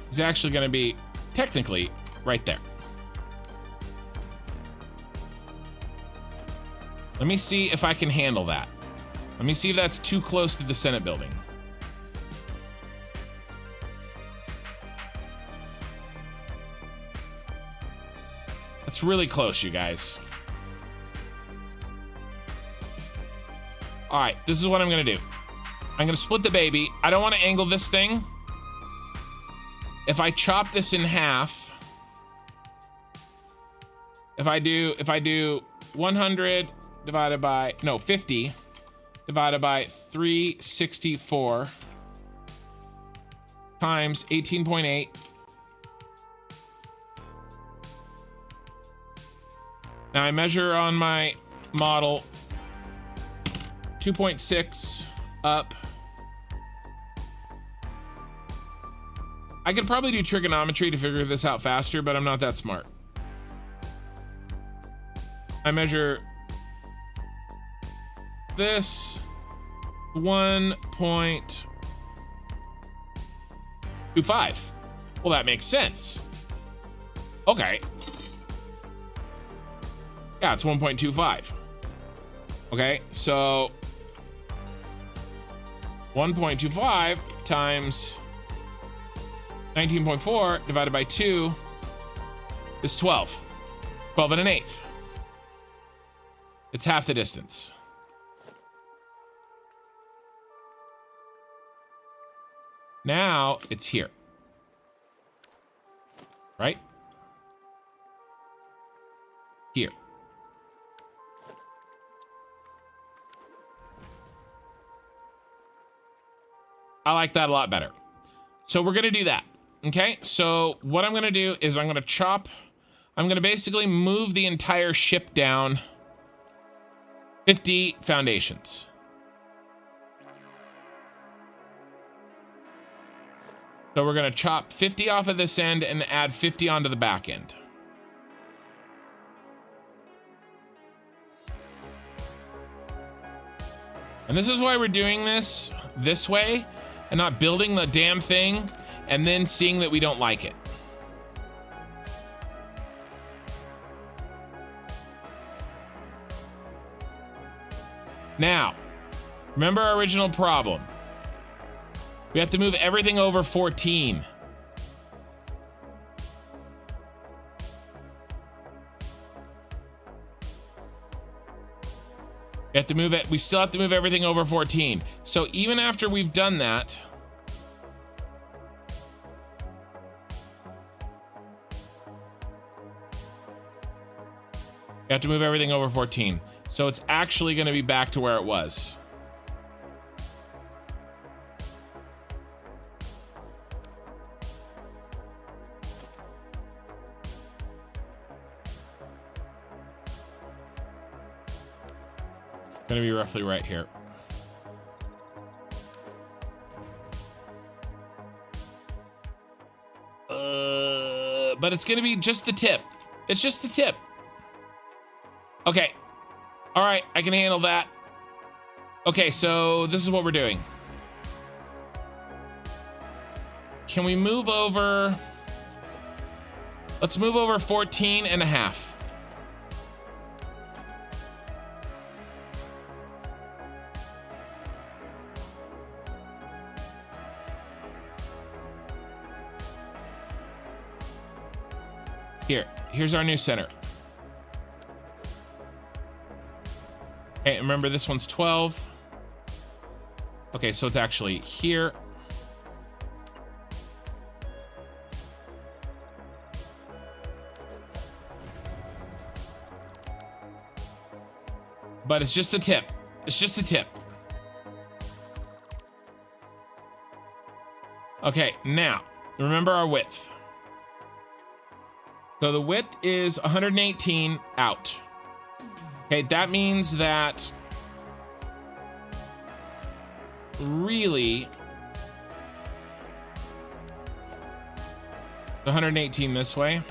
S1: He's actually gonna be technically right there. Let me see if I can handle that. Let me see if that's too close to the Senate building. That's really close, you guys. All right, this is what I'm gonna do. I'm gonna split the baby. I don't wanna angle this thing. If I chop this in half, if I do 100 divided by, no, 50 divided by 364 times 18.8. Now I measure on my model 2.6 up. I could probably do trigonometry to figure this out faster, but I'm not that smart. I measure this 1.25. Well, that makes sense. Okay. Yeah, it's 1.25. Okay, so 1.25 times 19.4 divided by 2 is 12. 12 and an eighth. It's half the distance. Now it's here. Right? Here. I like that a lot better. So we're gonna do that. Okay, so what I'm gonna do is I'm gonna basically move the entire ship down 50 foundations. So we're gonna chop 50 off of this end and add 50 onto the back end. And this is why we're doing this way and not building the damn thing and then seeing that we don't like it. Now, remember our original problem. We have to move everything over 14. We have to move it. We still have to move everything over 14. So even after we've done that, we have to move everything over 14. So it's actually going to be back to where it was. Going to be roughly right here. But it's going to be just the tip. It's just the tip. Okay. All right, I can handle that. Okay, so this is what we're doing. Can we move over? Let's move over 14 and a half. Here's our new center. Okay, remember this one's 12. Okay, so it's actually here. But it's just a tip. It's just a tip. Okay, now, remember our width. So the width is 118 out. Okay, that means that really 118 this way.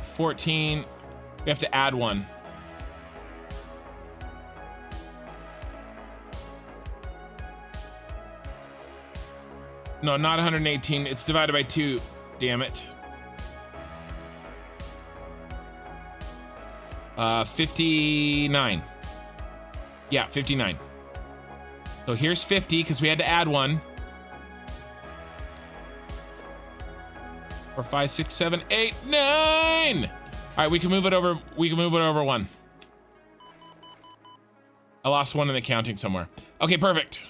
S1: 14, we have to add one. No, not 118. It's divided by 2. Damn it. 59. Yeah, 59. So here's 50 because we had to add one. 4, 5, 6, 7, 8, 9. All right, we can move it over. We can move it over 1. I lost 1 in the counting somewhere. Okay, perfect.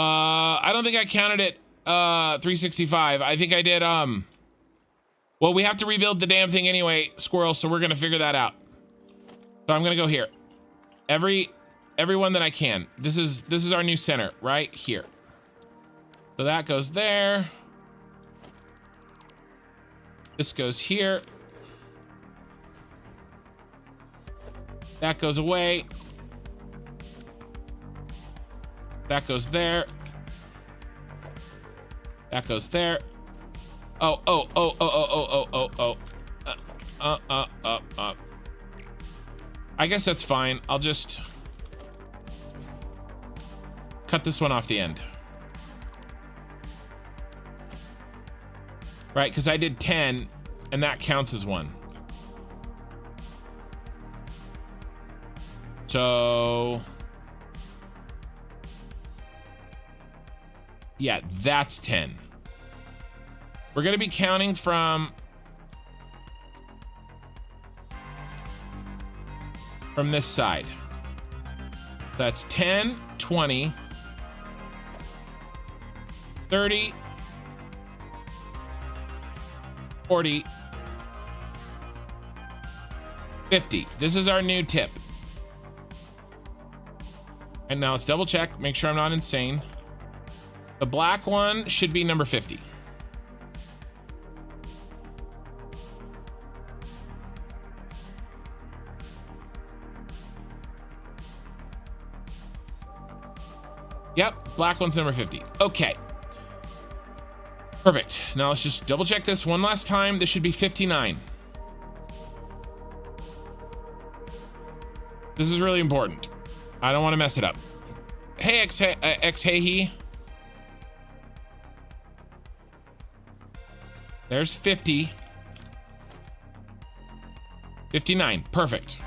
S1: I don't think I counted it 365. I think I did well, we have to rebuild the damn thing anyway, squirrel, so we're gonna figure that out. So I'm gonna go here. Every one that I can. This is our new center right here. So that goes there. This goes here. That goes away. That goes there. That goes there. Oh. I guess that's fine. I'll just cut this one off the end. Right, because I did 10, and that counts as one. So... yeah, that's 10. We're going to be counting from this side. That's 10, 20, 30, 40, 50. This is our new tip. And now let's double check, make sure I'm not insane. The black one should be number 50. Yep, black one's number 50. Okay. Perfect. Now let's just double check this one last time. This should be 59. This is really important. I don't want to mess it up. Hey, Hey-he. There's 50. 59. Perfect.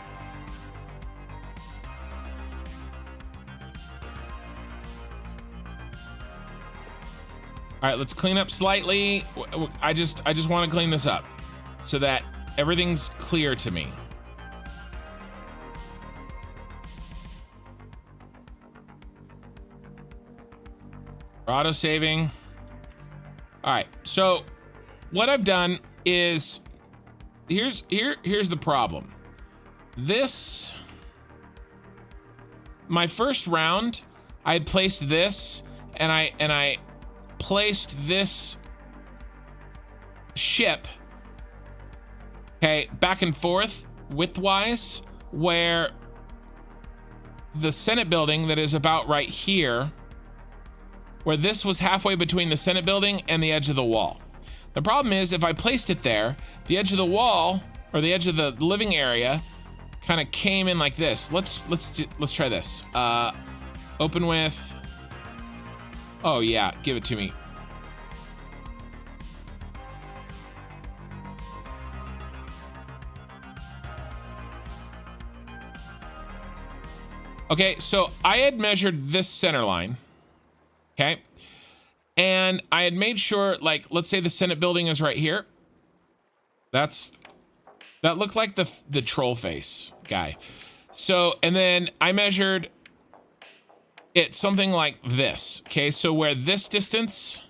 S1: All right, let's clean up slightly. I just want to clean this up so that everything's clear to me. Auto saving. All right, so what I've done is here's the problem. This, my first round, I had placed this and I placed this ship, okay, back and forth widthwise, where the Senate building that is about right here, where this was halfway between the Senate building and the edge of the wall. The problem is if I placed it there, the edge of the wall or the edge of the living area kind of came in like this. Let's try this. Open with, oh yeah, give it to me. Okay, so I had measured this center line, okay? And I had made sure, like, let's say the Senate building is right here. That looked like the troll face guy. So, and then I measured it something like this, okay? So where this distance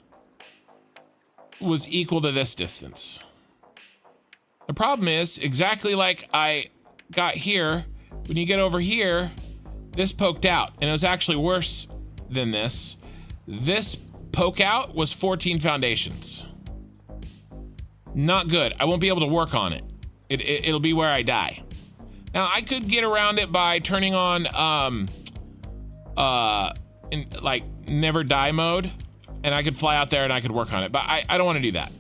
S1: was equal to this distance. The problem is, exactly like I got here, when you get over here, this poked out, and it was actually worse than this. This poke out was 14 foundations. Not good. I won't be able to work on it. It'll be where I die. Now I could get around it by turning on in like never die mode, and I could fly out there and I could work on it, but I don't want to do that.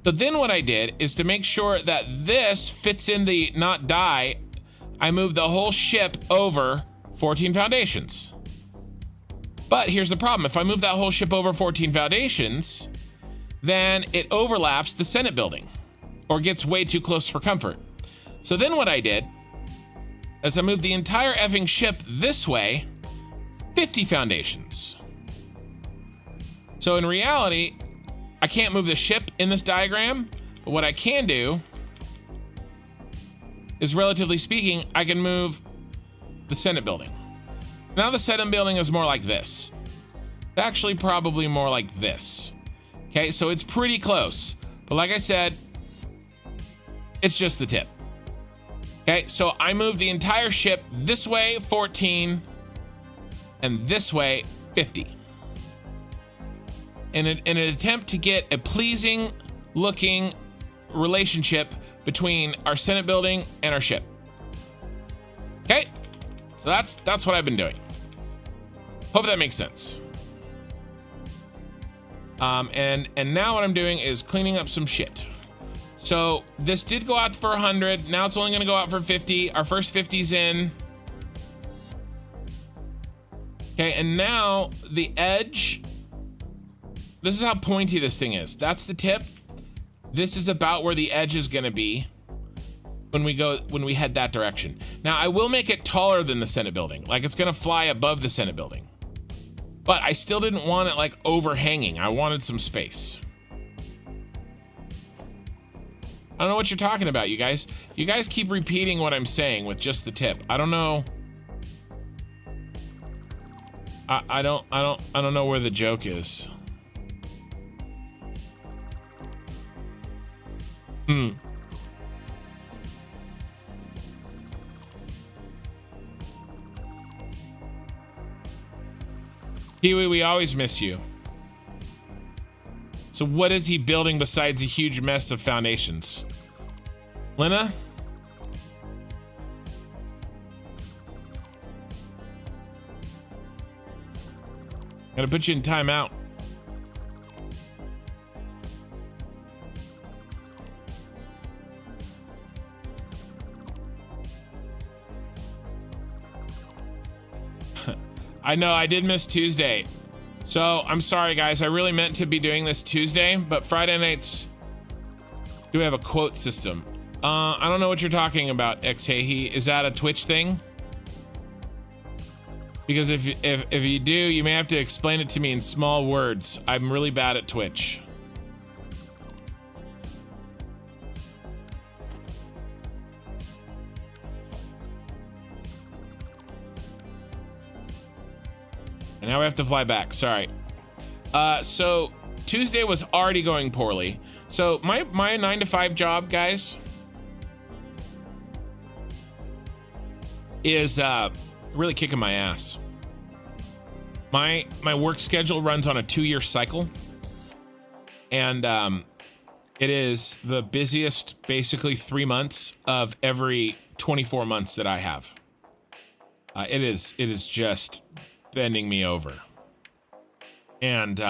S1: So then what I did is to make sure that this fits in the not die, I moved the whole ship over 14 foundations. But here's the problem. If I move that whole ship over 14 foundations, then it overlaps the Senate building or gets way too close for comfort. So then what I did is I moved the entire effing ship this way, 50 foundations. So in reality, I can't move the ship in this diagram, but what I can do is, relatively speaking, I can move the Senate building. Now the Senate building is more like this. It's actually probably more like this. Okay, so it's pretty close. But like I said, it's just the tip. Okay, so I moved the entire ship this way, 14, and this way, 50. In an attempt to get a pleasing looking relationship between our Senate building and our ship. Okay, so that's what I've been doing. Hope that makes sense. And now what I'm doing is cleaning up some shit. So this did go out for 100. Now it's only gonna go out for 50. Our first 50's in. Okay, and now the edge. This is how pointy this thing is. That's the tip. This is about where the edge is gonna be when we head that direction. Now I will make it taller than the Senate building. Like it's gonna fly above the Senate building. But I still didn't want it like overhanging. I wanted some space. I don't know what you're talking about, you guys. You guys keep repeating what I'm saying with just the tip. I don't know. I don't know where the joke is. Kiwi, we always miss you. So what is he building besides a huge mess of foundations? Lena? Gotta put you in timeout. I know I did miss Tuesday. So I'm sorry guys, I really meant to be doing this Tuesday, but Friday nights do we have a quote system? I don't know what you're talking about, Xhehi. Is that a Twitch thing? Because if you do, you may have to explain it to me in small words. I'm really bad at Twitch. And now we have to fly back, sorry. So Tuesday was already going poorly. So my 9 to 5 job, guys, is really kicking my ass. My work schedule runs on a 2-year cycle, and it is the busiest basically 3 months of every 24 months that I have. It is just bending me over. And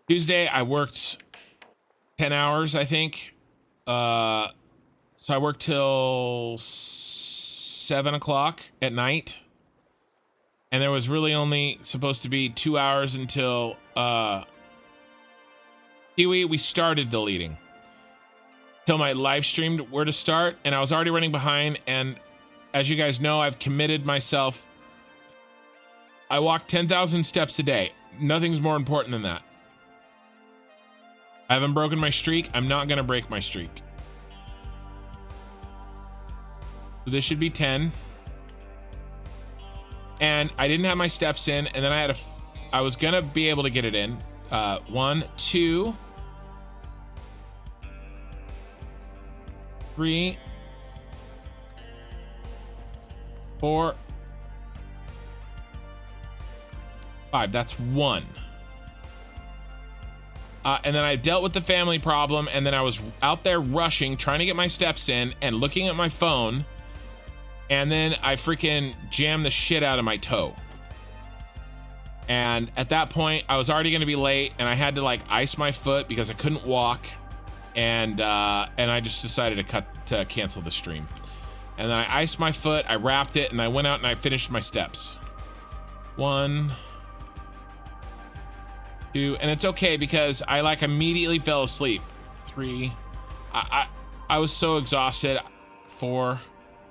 S1: Tuesday I worked 10 hours, I think. So I worked till 7 o'clock at night, and there was really only supposed to be 2 hours until we started deleting till my live stream were to start, and I was already running behind. And as you guys know, I've committed myself. I walk 10,000 steps a day. Nothing's more important than that. I haven't broken my streak. I'm not gonna break my streak. So this should be 10. And I didn't have my steps in, and then I was gonna be able to get it in. 1, 2, 3, 4, 5. That's 1. And then I dealt with the family problem, and then I was out there rushing, trying to get my steps in and looking at my phone. And then I freaking jammed the shit out of my toe. And at that point, I was already gonna be late, and I had to like ice my foot because I couldn't walk. And I just decided to cancel the stream. And then I iced my foot, I wrapped it, and I went out and I finished my steps. 1, 2, and it's okay because I like immediately fell asleep. 3, I was so exhausted. 4,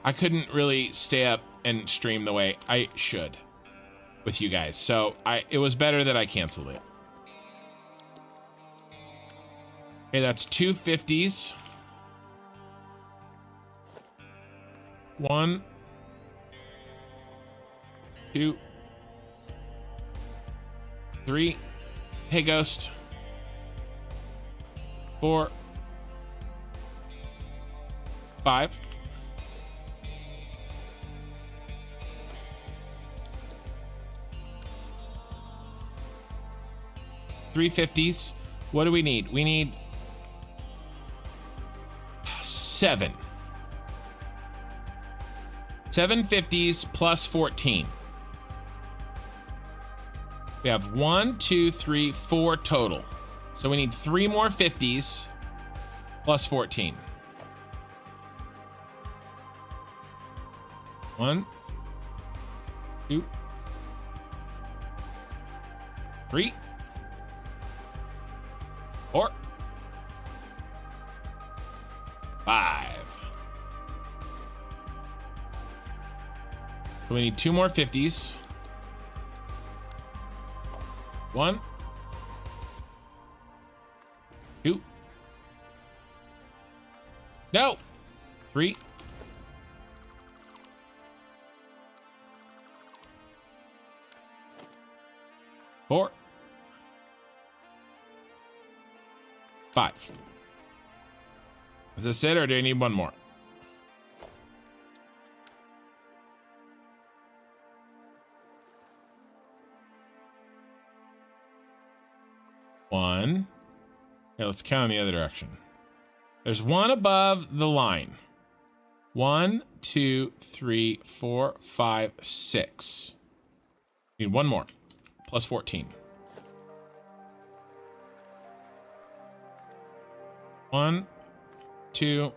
S1: I couldn't really stay up and stream the way I should with you guys. So it was better that I canceled it. Okay, that's 2 50s. 1, 2, 3. Hey, Ghost. 4, 5. 3 50s. What do we need? We need 7. 750s plus 14. We have 1, 2, 3, 4 total. So we need 3 more 50s plus 14. 1, 2, 3, 4, 5. So we need 2 more 50s. 1, 2. No. 3. 4. 5. Is this it, or do I need one more? One. Okay, let's count in the other direction. There's one above the line. 1, 2, 3, 4, 5, 6. Need one more. Plus 14. 1, 2,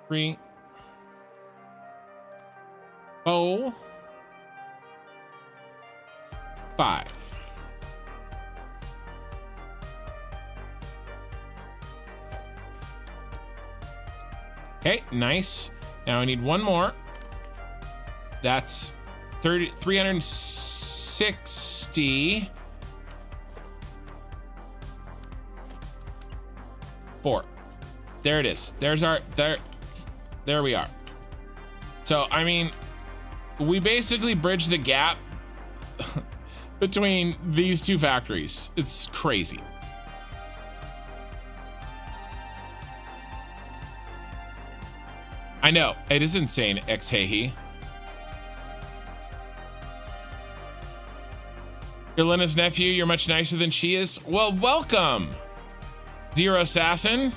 S1: 3, 4, 5. Okay, nice. Now I need one more. That's 360. 4. There it is. There's our there we are. So I mean, we basically bridge the gap between these two factories. It's crazy. I know, it is insane, ex-hey-he. Your Lena's nephew, you're much nicer than she is. Well, welcome, Zero Assassin.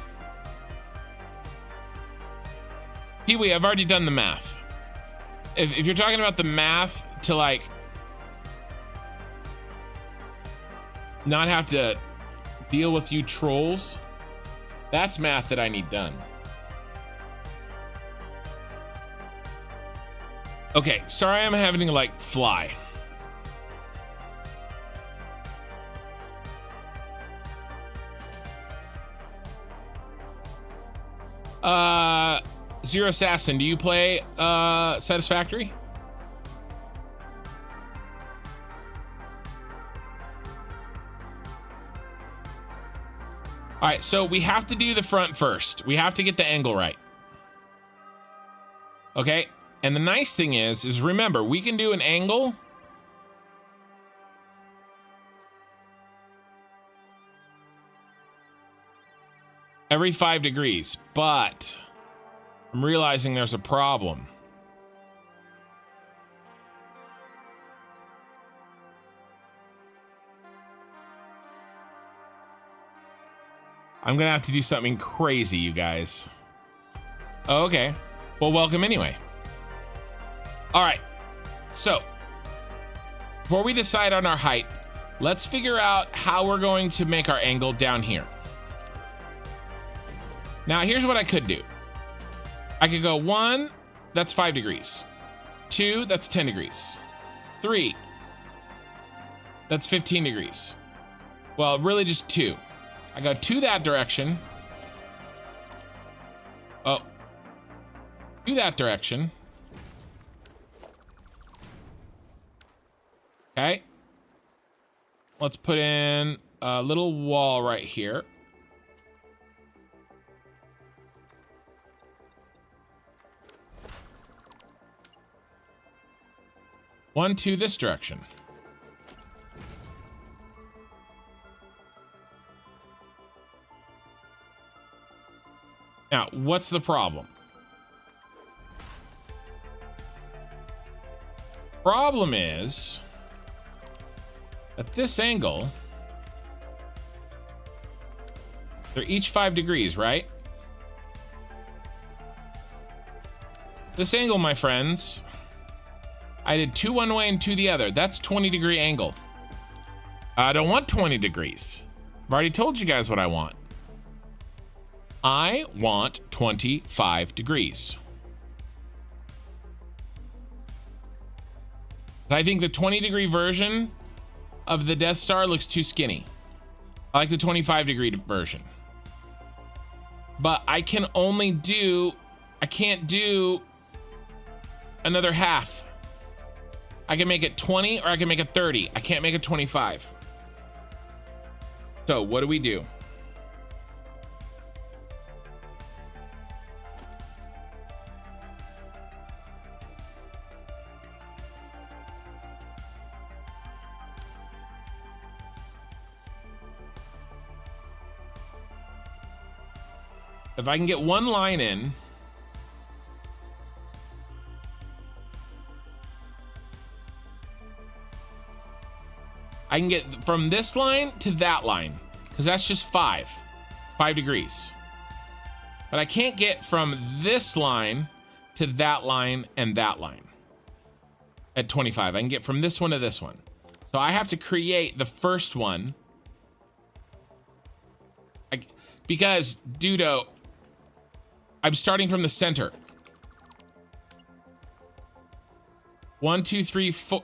S1: Pee-wee, I've already done the math. If you're talking about the math to like not have to deal with you trolls, that's math that I need done. Okay, sorry I'm having to like fly. Zero Assassin, do you play Satisfactory? All right, so we have to do the front first. We have to get the angle right. Okay, and the nice thing is remember, we can do an angle every 5 degrees, but I'm realizing there's a problem. I'm gonna have to do something crazy, you guys. Oh, okay. Well, welcome anyway. All right, so before we decide on our height, let's figure out how we're going to make our angle down here. Now, here's what I could do. I could go 1, that's 5 degrees. 2, that's 10 degrees. 3, that's 15 degrees. Well, really just 2. I go 2 that direction. Oh, 2 that direction. Okay. Let's put in a little wall right here. One, 2 this direction. Now, what's the problem? Problem is at this angle, they're each 5 degrees, right? This angle, my friends. I did 2 one way and 2 the other. That's 20-degree angle. I don't want 20 degrees. I've already told you guys what I want. I want 25 degrees. I think the 20-degree version of the Death Star looks too skinny. I like the 25-degree version. But I can only do, I can't do another half. I can make it 20 or I can make it 30. I can't make it 25. So what do we do? If I can get one line in, I can get from this line to that line, because that's just 5 degrees. But I can't get from this line to that line and that line at 25. I can get from this one to this one. So I have to create the first one. Because, Dudo, I'm starting from the center. 1, 2, 3, 4.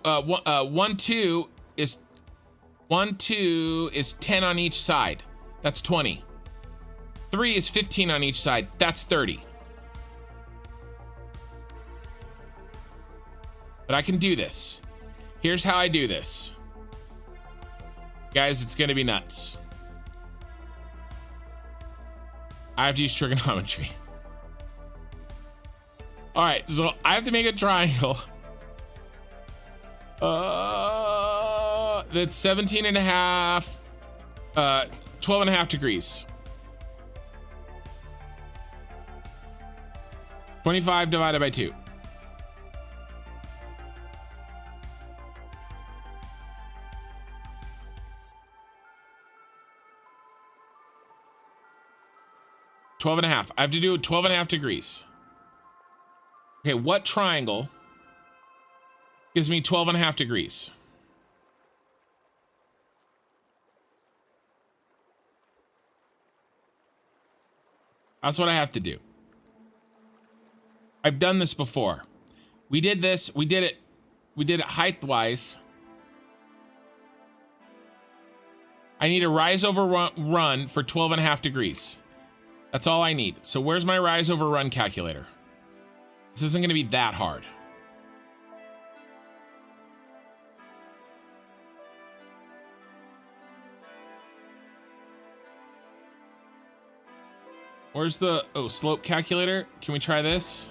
S1: 1, 2 is 10 on each side. That's 20. 3 is 15 on each side. That's 30. But I can do this. Here's how I do this. Guys, it's gonna be nuts. I have to use trigonometry. All right, so I have to make a triangle. That's 17 and a half, 12 and a half degrees. 25 divided by 2. Twelve and a half. I have to do 12 and a half degrees. Okay, what triangle gives me 12 and a half degrees? That's what I have to do. I've done this before. We did this, we did it height-wise. I need a rise over run for 12 and a half degrees. That's all I need. So where's my rise over run calculator? This isn't gonna be that hard. Where's the, oh, slope calculator? Can we try this?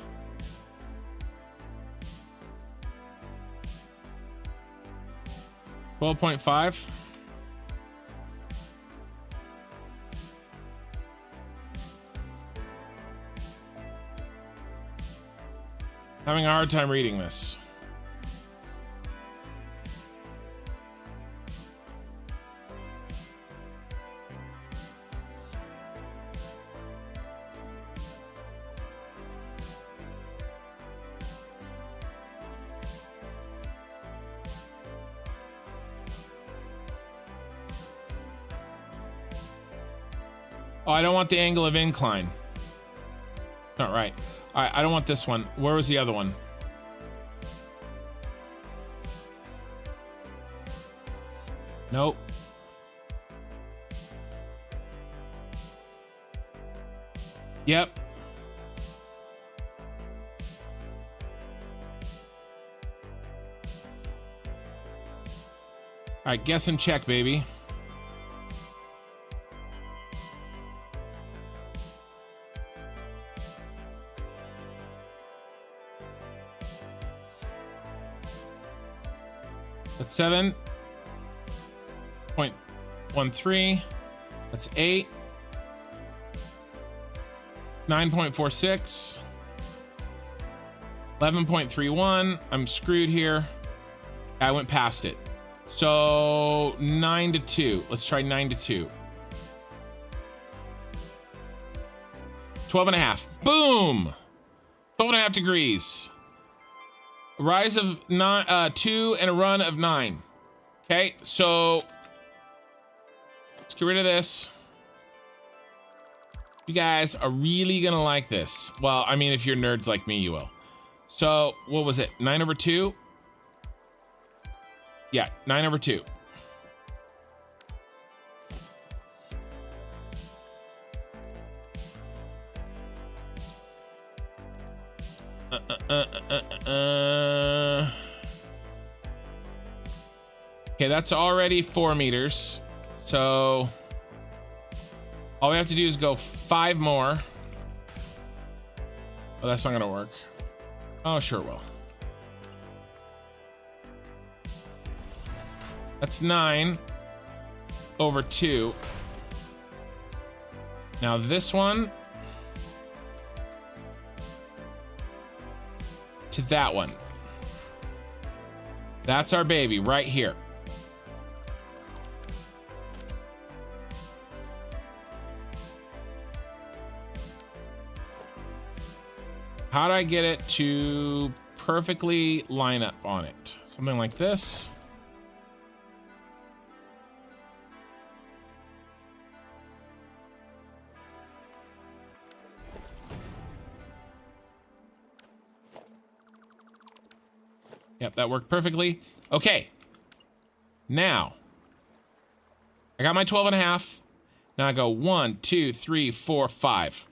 S1: $12.5. Having a hard time reading this. Oh, I don't want the angle of incline. Not right. All right, I don't want this one. Where was the other one? Nope. Yep. All right, guess and check, baby. That's 7.13. That's 8. 9.46. 11.31. I'm screwed here. I went past it. So 9 to 2. Let's try 9 to 2. 12 and a half. Boom. 12.5 degrees. A rise of 2 and a run of 9. Okay, so let's get rid of this. You guys are really gonna like this. Well, I mean, if you're nerds like me, you will. So what was it? 9/2? Yeah, 9/2. Okay, that's already 4 meters. So all we have to do is go 5 more. Oh, that's not gonna work. Oh, sure it will. That's 9/2. Now this one to that one. That's our baby right here. How do I get it to perfectly line up on it? Something like this. Yep, that worked perfectly. Okay. Now, I got my 12.5. Now I go 1, 2, 3, 4, 5.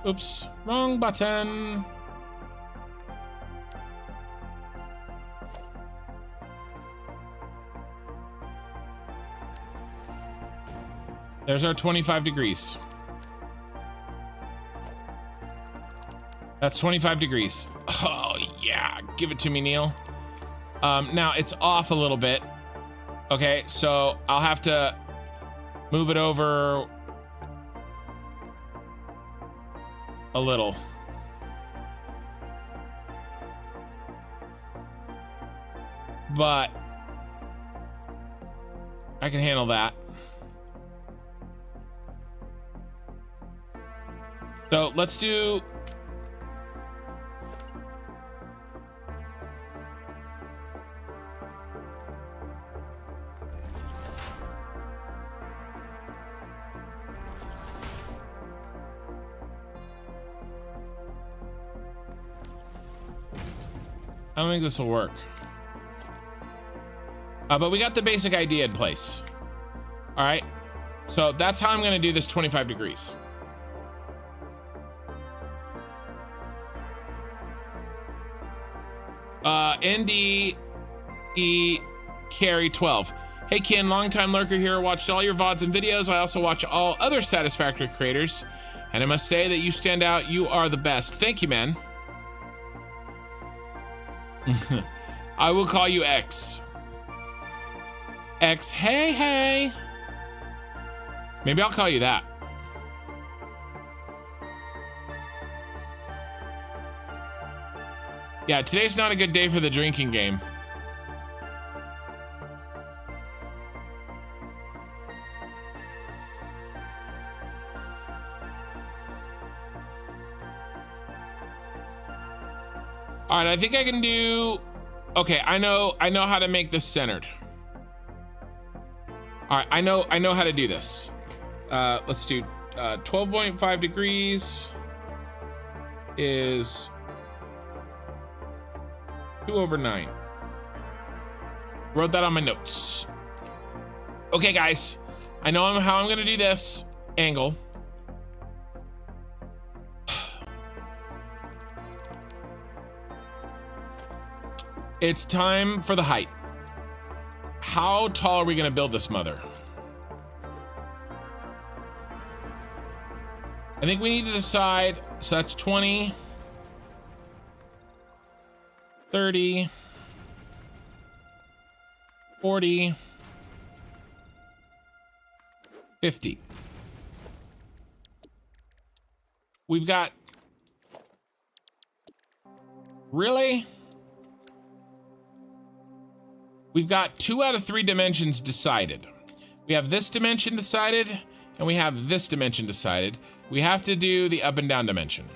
S1: Oops, wrong button. There's our 25 degrees. That's 25 degrees. Oh yeah, give it to me, Neil. Now it's off a little bit. Okay, so I'll have to move it over a little. But I can handle that. So let's do I don't think this will work. But we got the basic idea in place. All right. So that's how I'm going to do this 25 degrees. NDE Carry 12. Hey Ken, longtime lurker here. Watched all your VODs and videos. I also watch all other Satisfactory creators, and I must say that you stand out. You are the best. Thank you, man. I will call you X. X, hey, hey. Maybe I'll call you that. Yeah, today's not a good day for the drinking game. All right, I think I can do. Okay, I know how to make this centered. All right, I know how to do this. Let's do 12.5 degrees is 2/9. Wrote that on my notes. Okay, guys, I know how I'm gonna do this angle. It's time for the height. How tall are we gonna build this mother? I think we need to decide. So that's 20, 30, 40, 50. We've got Really? We've got 2 out of 3 dimensions decided. We have this dimension decided, and we have this dimension decided. We have to do the up and down dimension.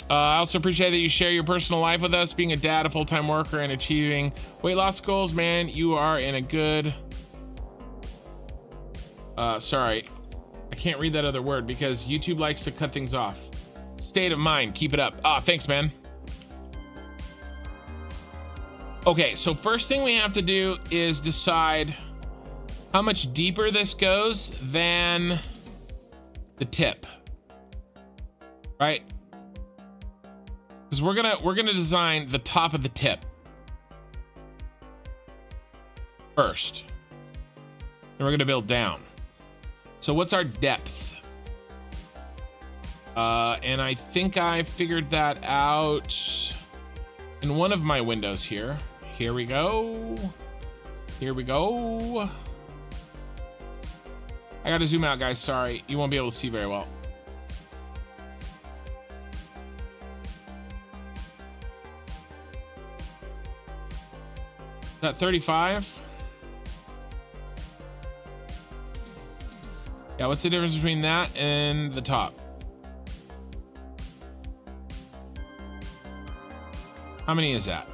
S1: I also appreciate that you share your personal life with us, being a dad, a full-time worker, and achieving weight loss goals. Man, you are in a good... sorry. I can't read that other word because YouTube likes to cut things off. State of mind, keep it up. Thanks, man. Okay, so first thing we have to do is decide how much deeper this goes than the tip, right? Because we're gonna design the top of the tip first, and we're gonna build down. So what's our depth? And I think I figured that out in one of my windows here. Here we go. Here we go. I gotta zoom out, guys. Sorry, you won't be able to see very well. Is that 35? Yeah, what's the difference between that and the top? How many is that?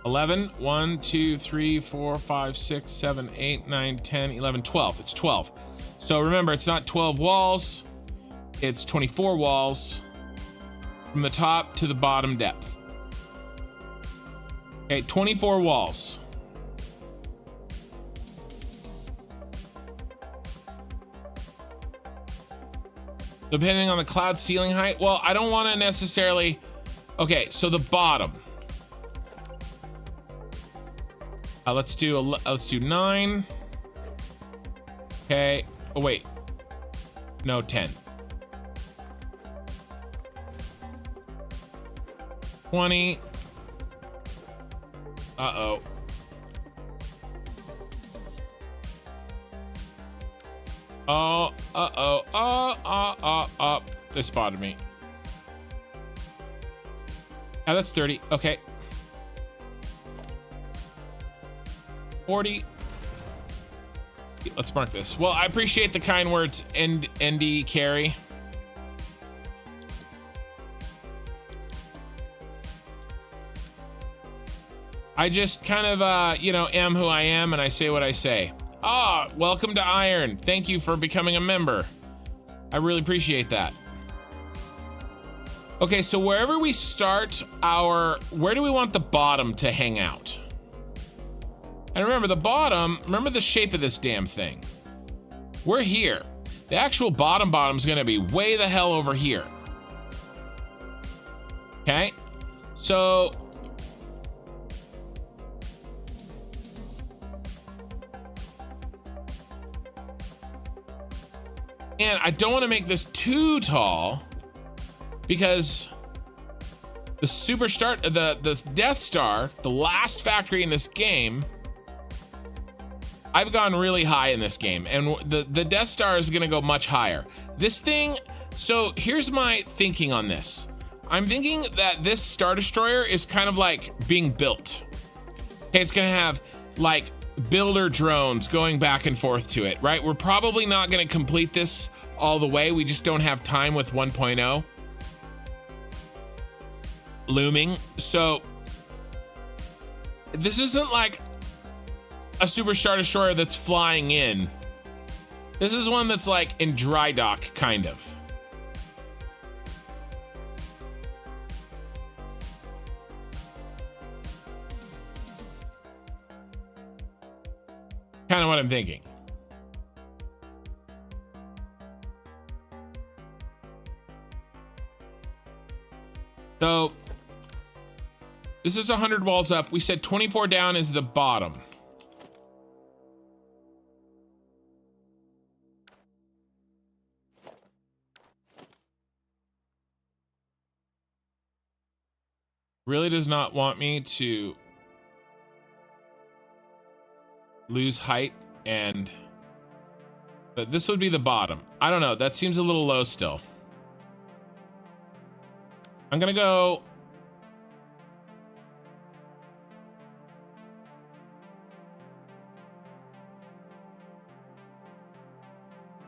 S1: 11, 1, 2, 3, 4, 5, 6, 7, 8, 9, 10, 11, 12. It's 12. So remember, it's not 12 walls, it's 24 walls from the top to the bottom depth. Okay, 24 walls. Depending on the cloud ceiling height. Well, I don't want to necessarily... Okay, so the bottom. Let's do 9. Okay. Oh wait. No, 10. 20. Uh-oh. Oh, uh-oh. They spotted me. Oh, that's 30. Okay. 40. Let's mark this. Well, I appreciate the kind words, ND Carry. I just kind of, you know, am who I am and I say what I say. Welcome to Iron. Thank you for becoming a member. I really appreciate that. Okay, so wherever we start where do we want the bottom to hang out? And remember the bottom, remember the shape of this damn thing. We're here. The actual bottom is gonna be way the hell over here. Okay, so and I don't want to make this too tall because the Death Star, the last factory in this game, I've gone really high in this game, and the Death Star is gonna go much higher. This thing, so here's my thinking on this. I'm thinking that this Star Destroyer is kind of like being built. Okay, it's gonna have like builder drones going back and forth to it, right? We're probably not gonna complete this all the way. We just don't have time with 1.0 looming. So this isn't like a Super Star Destroyer that's flying in. This is one that's like in dry dock, kind of. Kind of what I'm thinking. So this is 100 walls up. We said 24 down is the bottom. Really does not want me to lose height and But this would be the bottom. I don't know. That seems a little low still. I'm gonna go.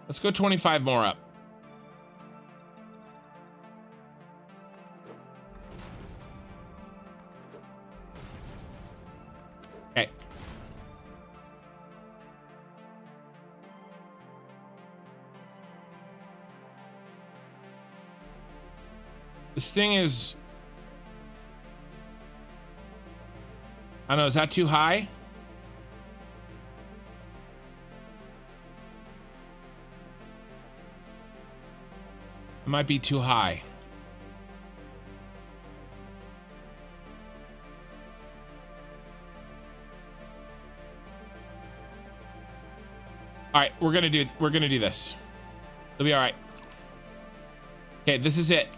S1: Let's go 25 more up. Okay. This thing is, I don't know, is that too high? It might be too high. All right, we're gonna do this. It'll be all right. Okay, this is it.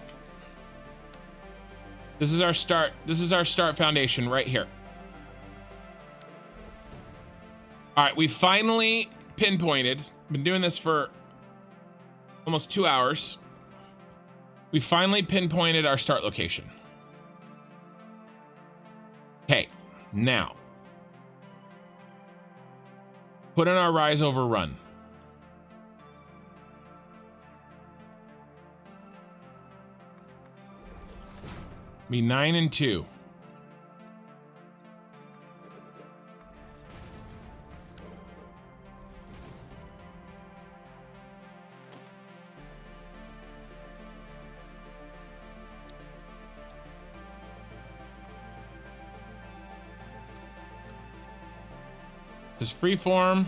S1: This is our start. This is our start foundation right here. All right, we finally pinpointed. Been doing this for almost 2 hours. We finally pinpointed our start location. Okay, now put in our rise over run. Be 9 and 2. This is freeform.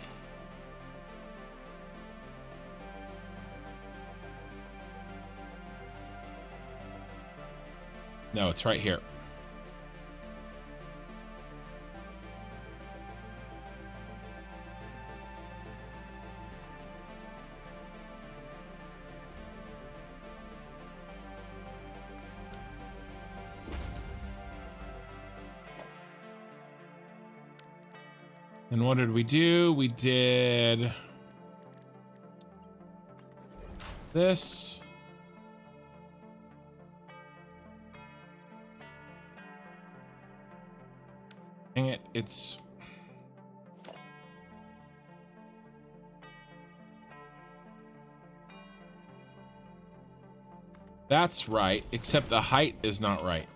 S1: No, it's right here. And what did we do? We did this. Dang it, it's... That's right, except the height is not right.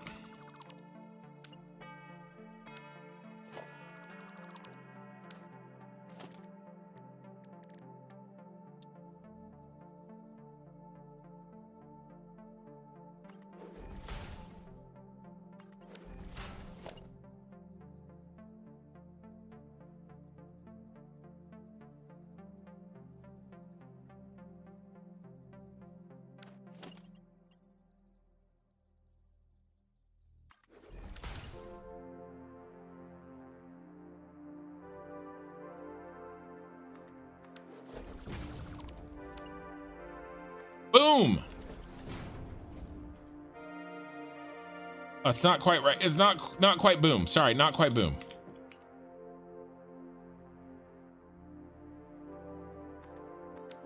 S1: Boom! Oh, it's not quite right. It's not quite boom. Sorry, not quite boom.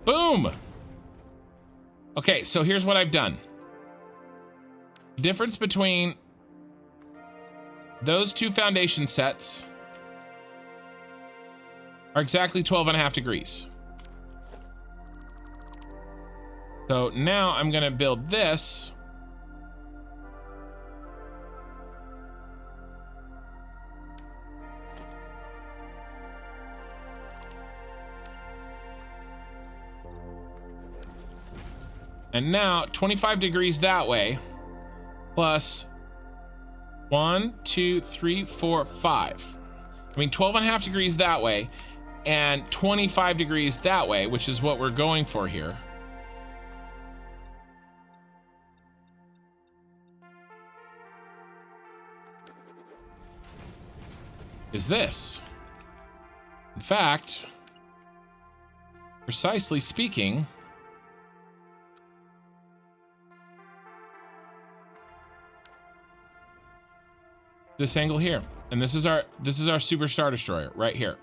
S1: Boom! Okay, so here's what I've done. The difference between those two foundation sets are exactly 12.5 degrees. So now I'm gonna build this. And now 25 degrees that way, plus 1, 2, 3, 4, 5. I mean 12.5 degrees that way and 25 degrees that way, which is what we're going for here. Is this. In fact, precisely speaking, this angle here. And this is our Super Star Destroyer right here.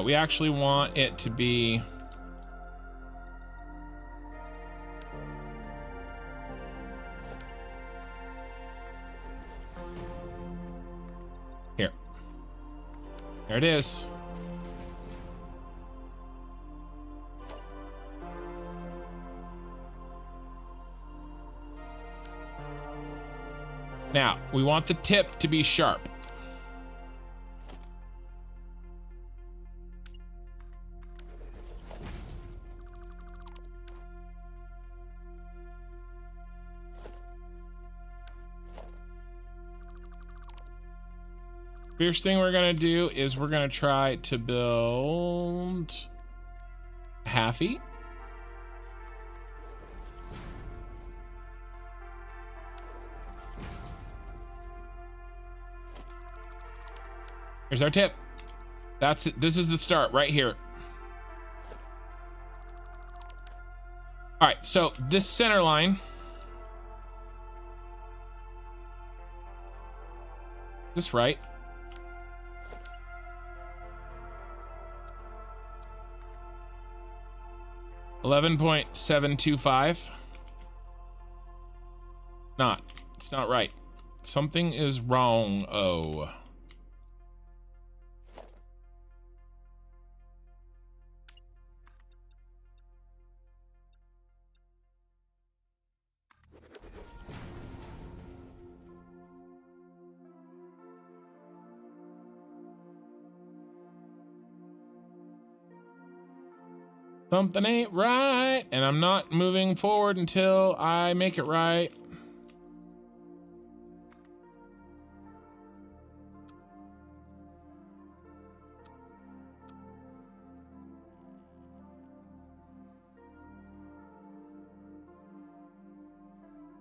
S1: We actually want it to be... Here. There it is. Now, we want the tip to be sharp. First thing we're gonna do is we're gonna try to build halfy. Here's our tip. That's it. This is the start right here. All right, so this center line. Is this right? 11.725. It's not right. Something is wrong. Oh. Something ain't right, and I'm not moving forward until I make it right.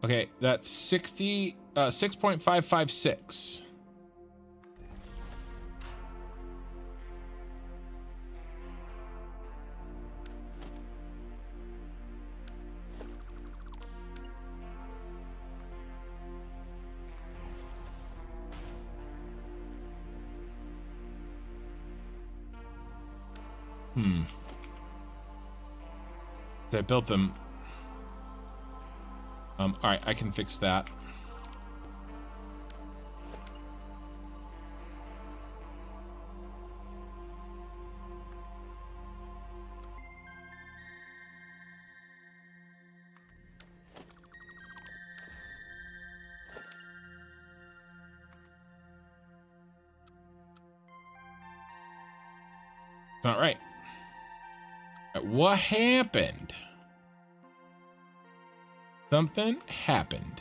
S1: Okay, that's 6.556. I built them. All right, I can fix that. Not right. What happened? Something happened.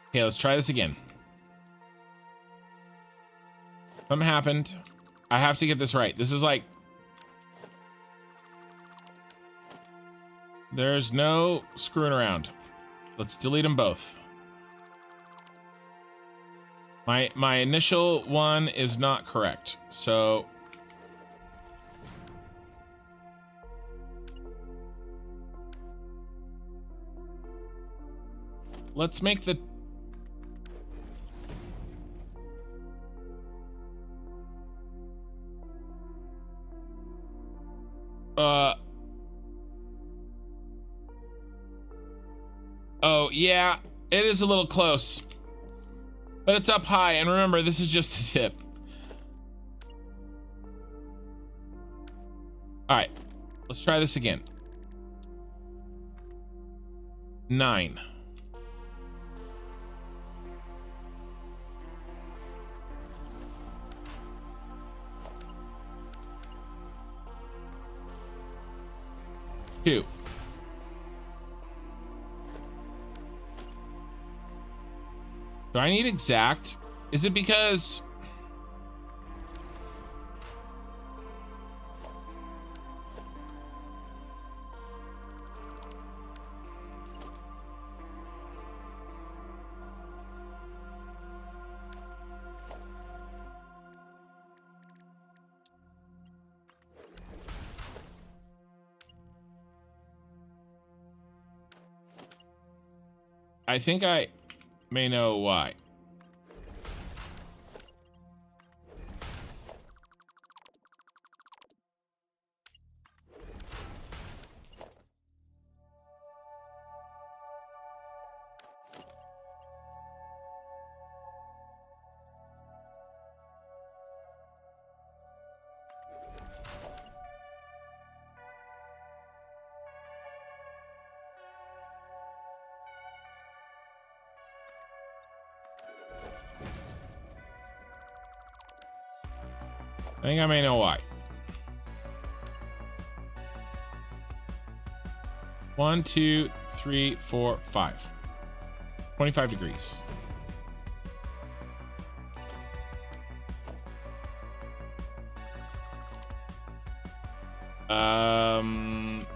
S1: Okay, let's try this again. Something happened. I have to get this right. This is like... There's no screwing around. Let's delete them both. My initial one is not correct, so let's make the oh yeah, it is a little close. But it's up high, and remember, this is just the tip. All right, let's try this again. 9. Two. Do I need exact? Is it because... I think I may know why. I think I may know why. 1, 2, 3, 4, 5. 25 degrees.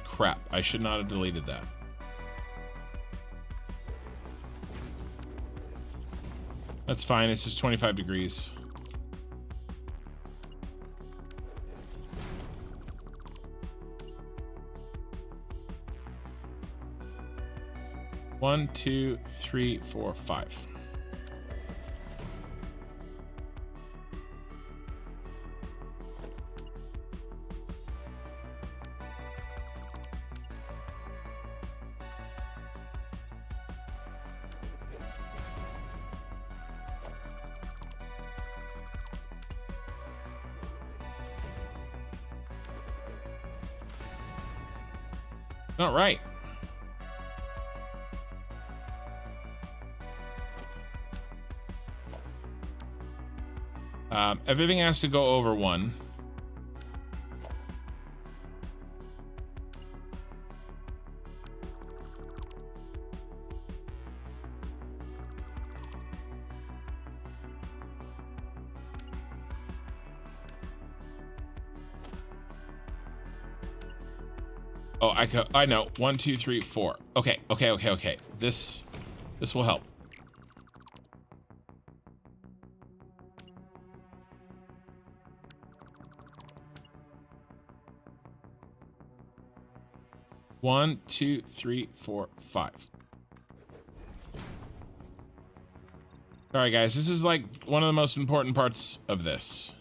S1: Crap. I should not have deleted that. That's fine. It's just 25 degrees. One, 2, 3, 4, 5. Not right. Everything has to go over 1. Oh, I know. 1, 2, 3, 4. Okay. This will help. One, 2, 3, 4, 5. All right, guys, this is like one of the most important parts of this.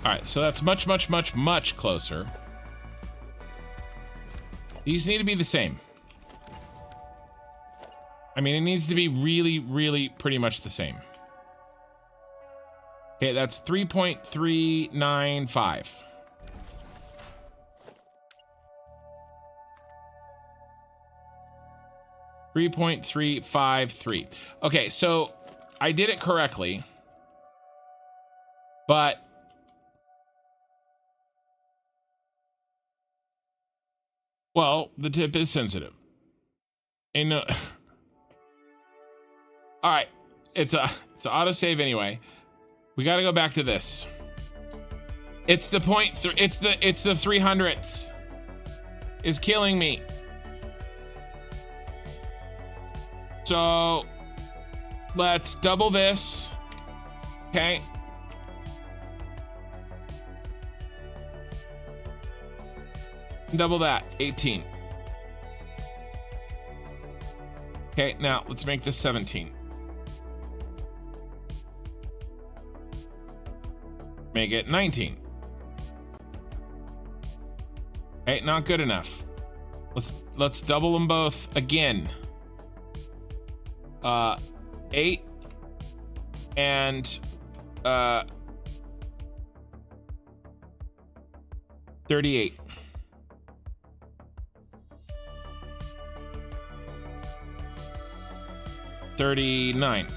S1: All right, so that's much closer. These need to be the same. I mean, it needs to be really pretty much the same. Okay, that's 3.395. .353. Okay, so I did it correctly, but well, the tip is sensitive. Ain't no. All right, it's an autosave anyway. We got to go back to this. It's the point. It's the 300ths. Is killing me. So let's double this. Okay. Double that, 18. Okay, now let's make this 17. Make it 19. Okay, not good enough. Let's double them both again. 8 and 38. 39.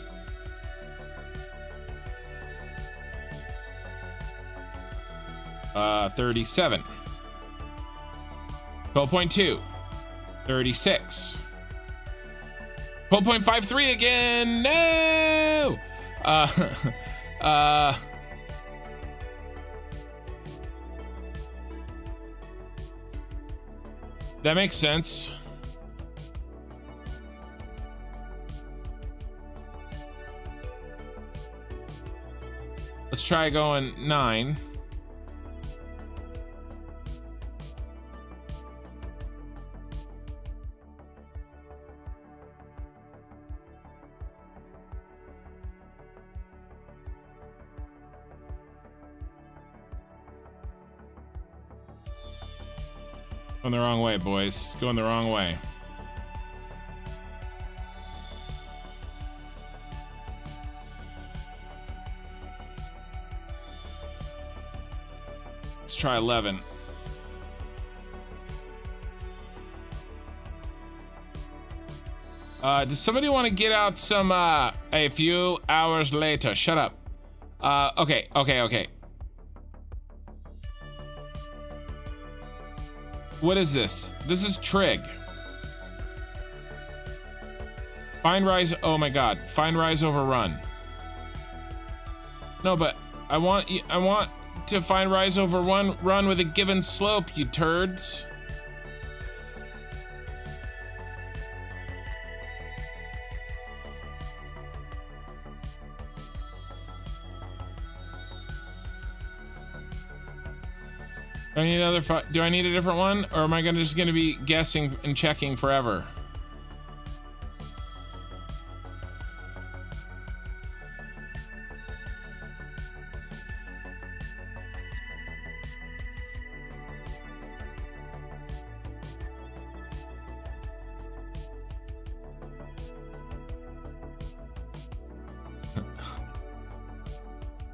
S1: 37. 12.2. 36. 12.53 again. No. That makes sense. Let's try going 9. Going the wrong way, boys. Going the wrong way. Let's try 11. Does somebody want to get out some, a few hours later? Shut up. Okay. What is this? This is Trig. Find rise. Oh my God. Find rise over run. No, but I want to find rise over run with a given slope, you turds. Do I need another? Do I need a different one, or am I just gonna be guessing and checking forever?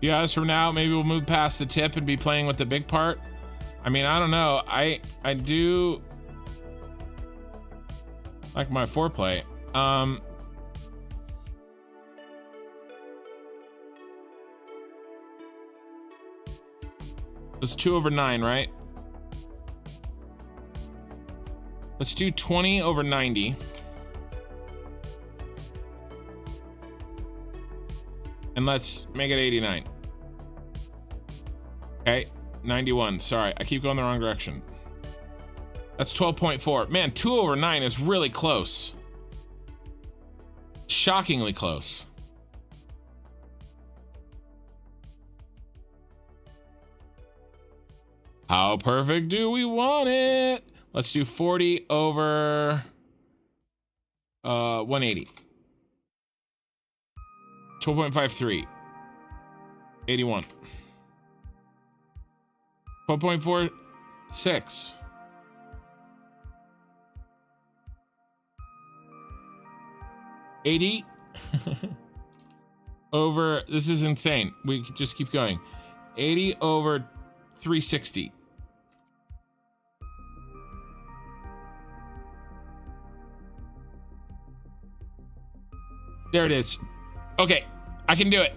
S1: Yeah, as from now, maybe we'll move past the tip and be playing with the big part. I mean, I don't know. I do like my foreplay. It's 2/9, right? Let's do 20/90. And let's make it 89. Okay. 91. Sorry, I keep going the wrong direction. That's 12.4. Man, 2/9 is really close. Shockingly close. How perfect do we want it? Let's do 40 over 180. 12.53. 81. 12.46. $80 over, this is insane. We could just keep going. 80 over 360. There it is. Okay, I can do it.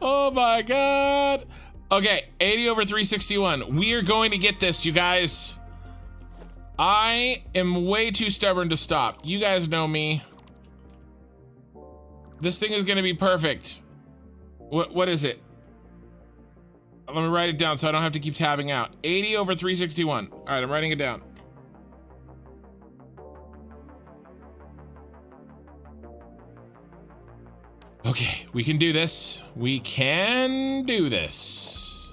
S1: Oh my God. Okay, 80 over 361. We are going to get this, you guys. I am way too stubborn to stop. You guys know me. This thing is going to be perfect. What is it? Let me write it down so I don't have to keep tabbing out. 80 over 361. All right, I'm writing it down. Okay, we can do this. We can do this.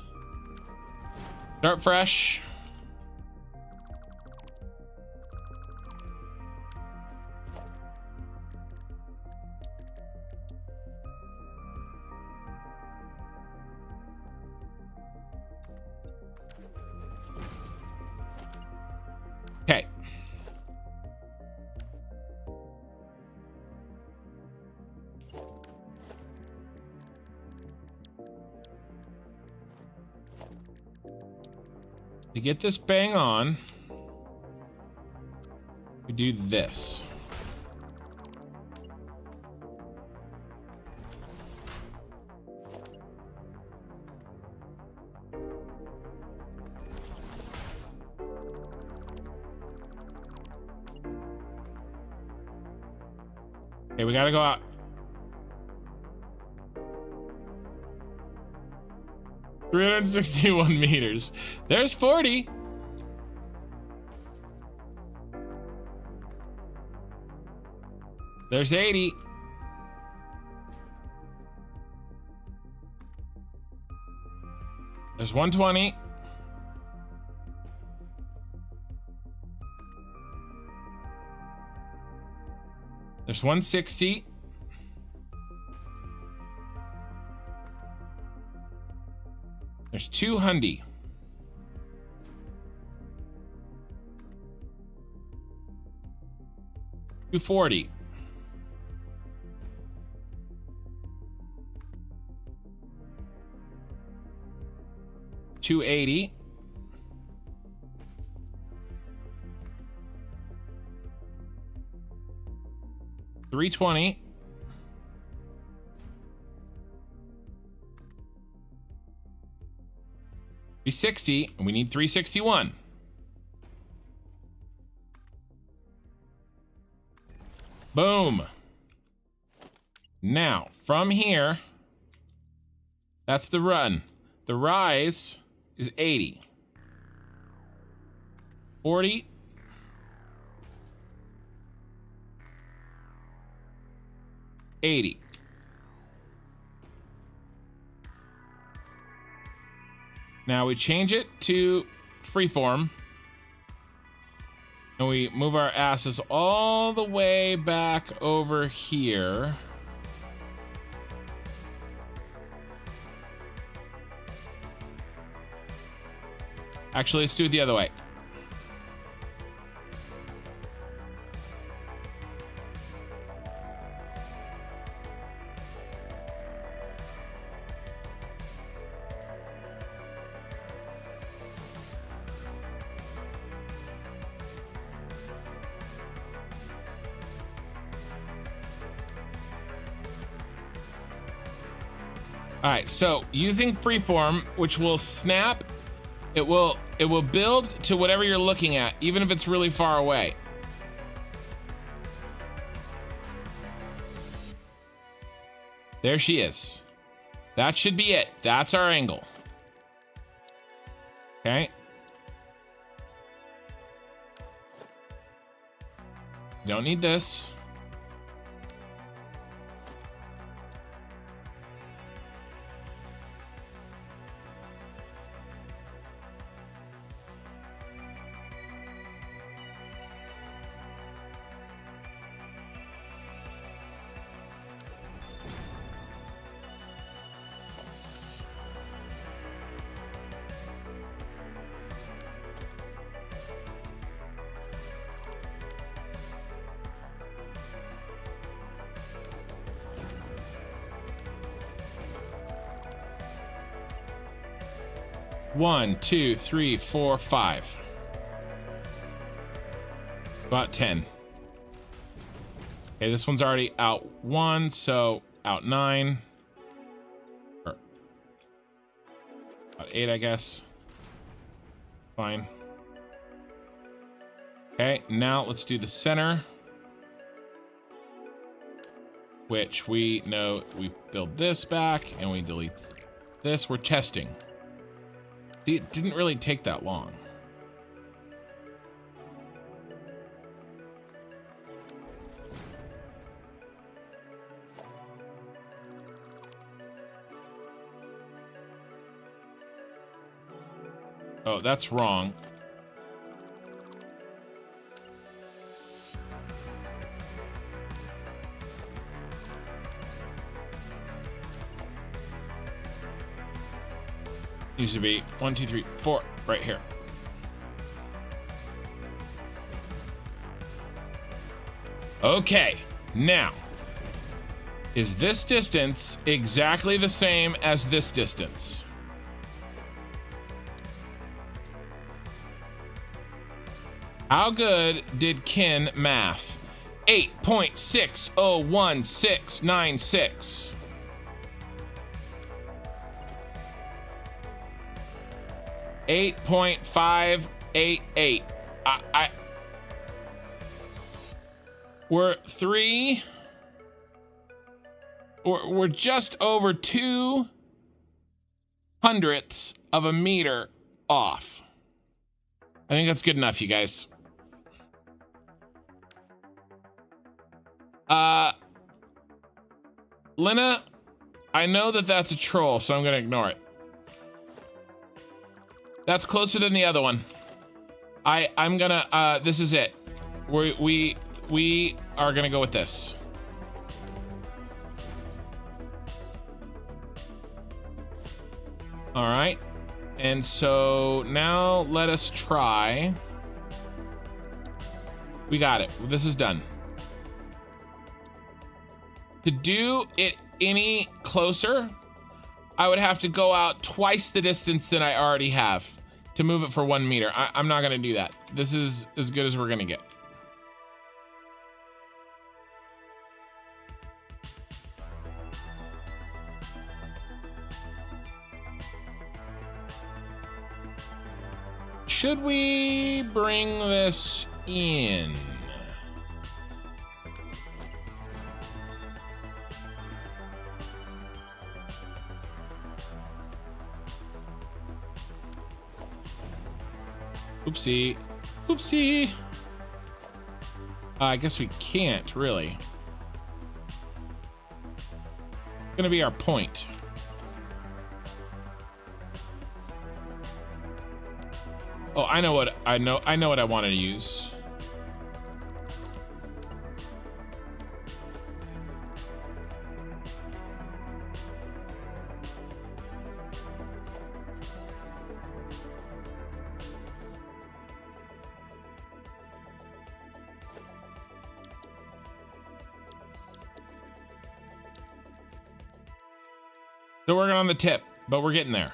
S1: Start fresh. Okay. To get this bang on, we do this. Okay, we gotta go out. $361 meters. There's 40. There's 80. There's 120. There's 160. There's 200. $240. $280. $320. $360, and we need $361. Boom. Now, from here, that's the run. The rise is 80. 40. 80. Now we change it to freeform. And we move our asses all the way back over here. Actually, let's do it the other way. All right, so using freeform, which will snap, it will build to whatever you're looking at, even if it's really far away. There she is. That should be it. That's our angle. Okay. Don't need this. One, two, three, four, five. About 10. Okay, this one's already out 1, so out 9. Or about 8, I guess. Fine. Okay, now let's do the center. Which we know we build this back and we delete this. We're testing. See, it didn't really take that long. Oh, that's wrong. Used to be 1, 2, 3, 4 right here. Okay, now, is this distance exactly the same as this distance? How good did Kin math? 8.60196. 8.588. We're 3 we're just over 2/100ths of a meter off. I think that's good enough, you guys. Lena, I know that that's a troll, so I'm gonna ignore it. That's closer than the other one. I'm gonna, this is it. We are gonna go with this. All right. And so now let us try. We got it. This is done. To do it any closer, I would have to go out twice the distance than I already have to move it for 1 meter. I'm not gonna do that. This is as good as we're gonna get. Should we bring this in? Oopsie. Oopsie. I guess we can't, really. Gonna be our point. Oh, I know what I want to use. Still working on the tip, but we're getting there.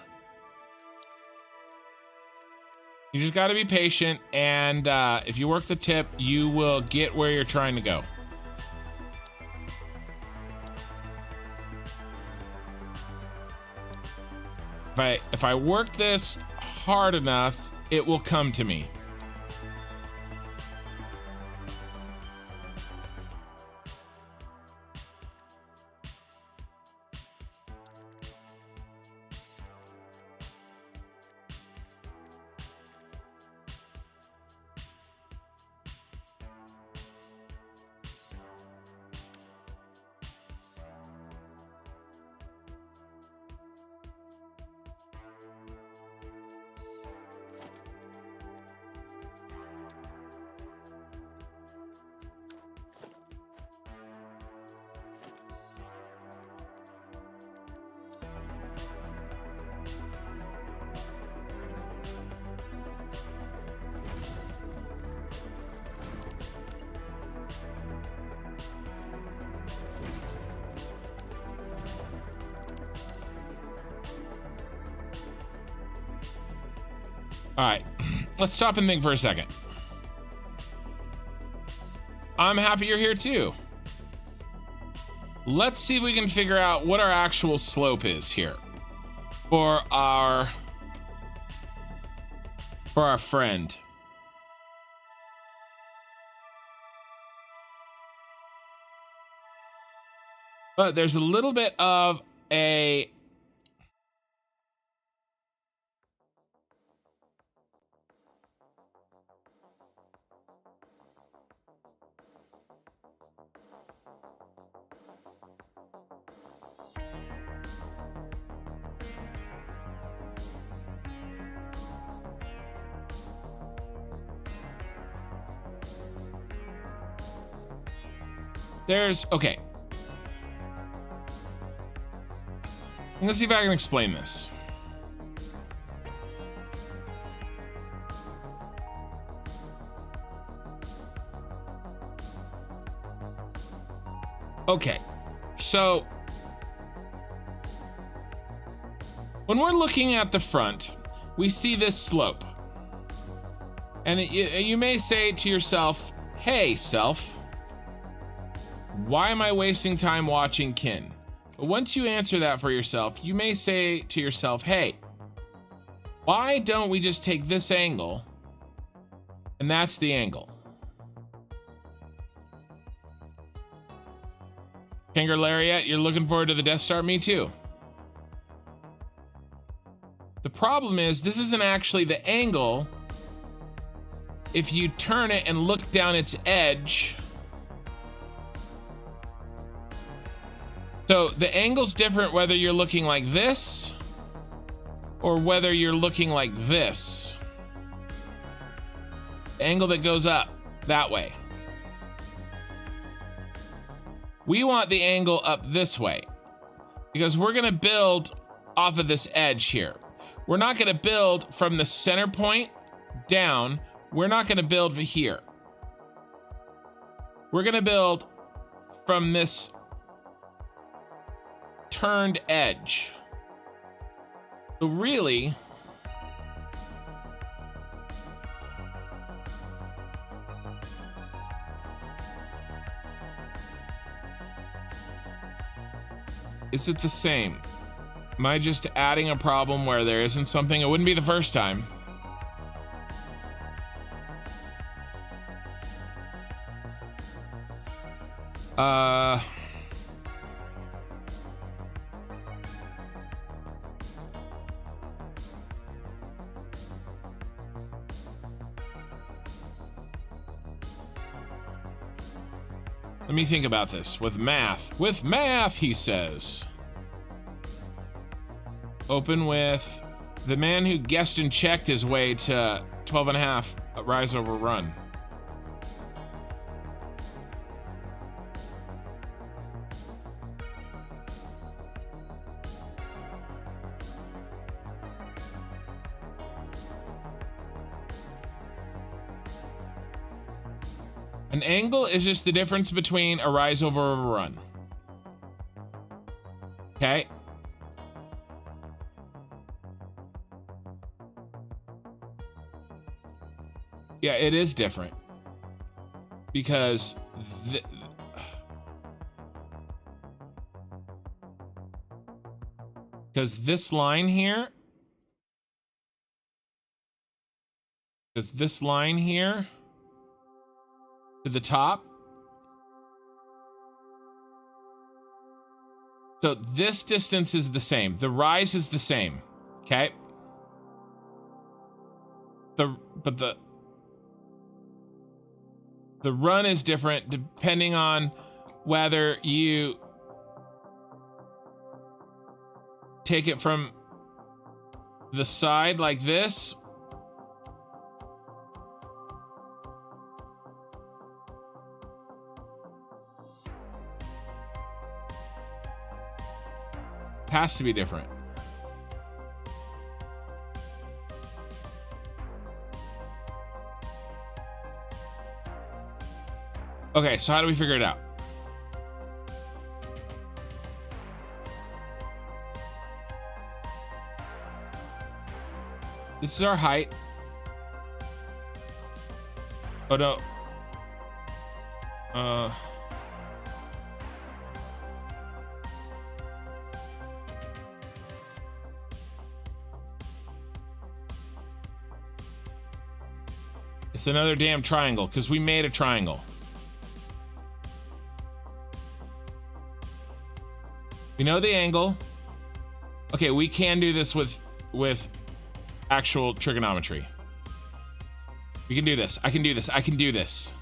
S1: You just got to be patient, and if you work the tip, you will get where you're trying to go. If I work this hard enough, it will come to me. All right, let's stop and think for a second. I'm happy you're here too. Let's see if we can figure out what our actual slope is here for our friend. But there's a little bit of a okay. Let's see if I can explain this. Okay, so when we're looking at the front, we see this slope. And you may say to yourself, hey, self, why am I wasting time watching Kin? But once you answer that for yourself, you may say to yourself, hey, why don't we just take this angle and that's the angle? Finger Lariat, you're looking forward to the Death Star? Me too. The problem is this isn't actually the angle. If you turn it and look down its edge. So the angle's different whether you're looking like this or whether you're looking like this. The angle that goes up that way. We want the angle up this way because we're gonna build off of this edge here. We're not gonna build from the center point down. We're not gonna build here. We're gonna build from this turned edge. So really, is it the same? Am I just adding a problem where there isn't something? It wouldn't be the first time. Let me think about this. With math. With math, he says. Open with the man who guessed and checked his way to 12.5 rise over run. An angle is just the difference between a rise over a run. Okay. Yeah, it is different because this line here, to the top. So this distance is the same. The rise is the same. Okay. But the run is different depending on whether you take it from the side like this has to be different. Okay, so how do we figure it out? This is our height. Oh no. It's another damn triangle because we made a triangle. We know the angle. Okay, we can do this with actual trigonometry. We can do this. I can do this. I can do this.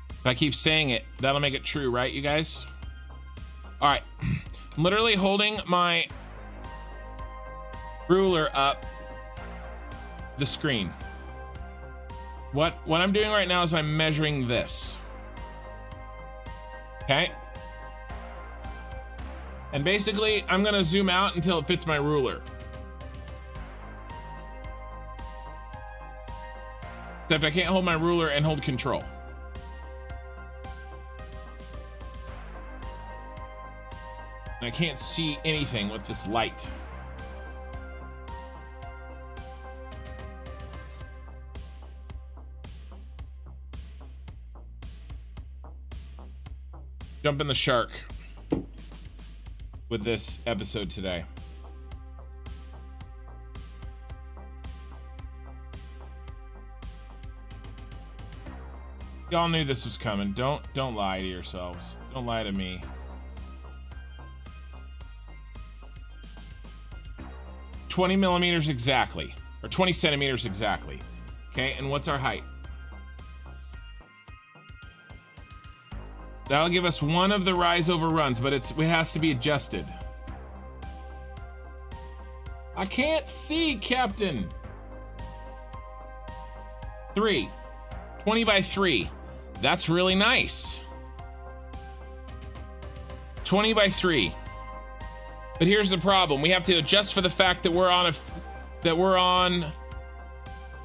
S1: If I keep saying it, that'll make it true, right, you guys? All right. I'm literally holding my ruler up the screen. What I'm doing right now is I'm measuring this. Okay. And basically, I'm gonna zoom out until it fits my ruler. Except I can't hold my ruler and hold control. And I can't see anything with this light. Jumping the shark with this episode today. Y'all knew this was coming. Don't lie to yourselves. Don't lie to me. $20 millimeters exactly, or 20 centimeters exactly. Okay, and what's our height? That'll give us one of the rise over runs, but it has to be adjusted. I can't see, Captain. 3. 20 by 3. That's really nice. 20 by 3. But here's the problem. We have to adjust for the fact that we're on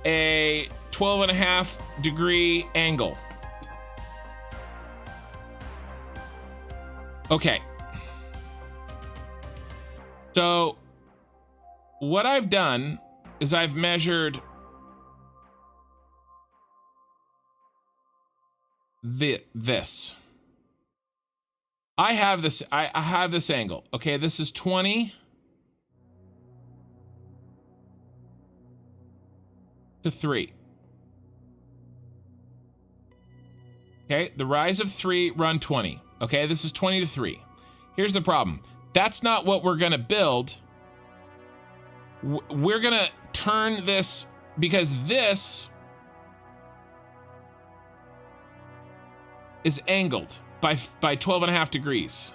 S1: a 12.5 degree angle. Okay. So what I've done is I've measured this. I have this angle. Okay, this is 20 to 3. Okay, the rise of 3, run 20. Okay, this is 20 to 3. Here's the problem. That's not what we're gonna build. We're gonna turn this, because this is angled by 12.5 degrees.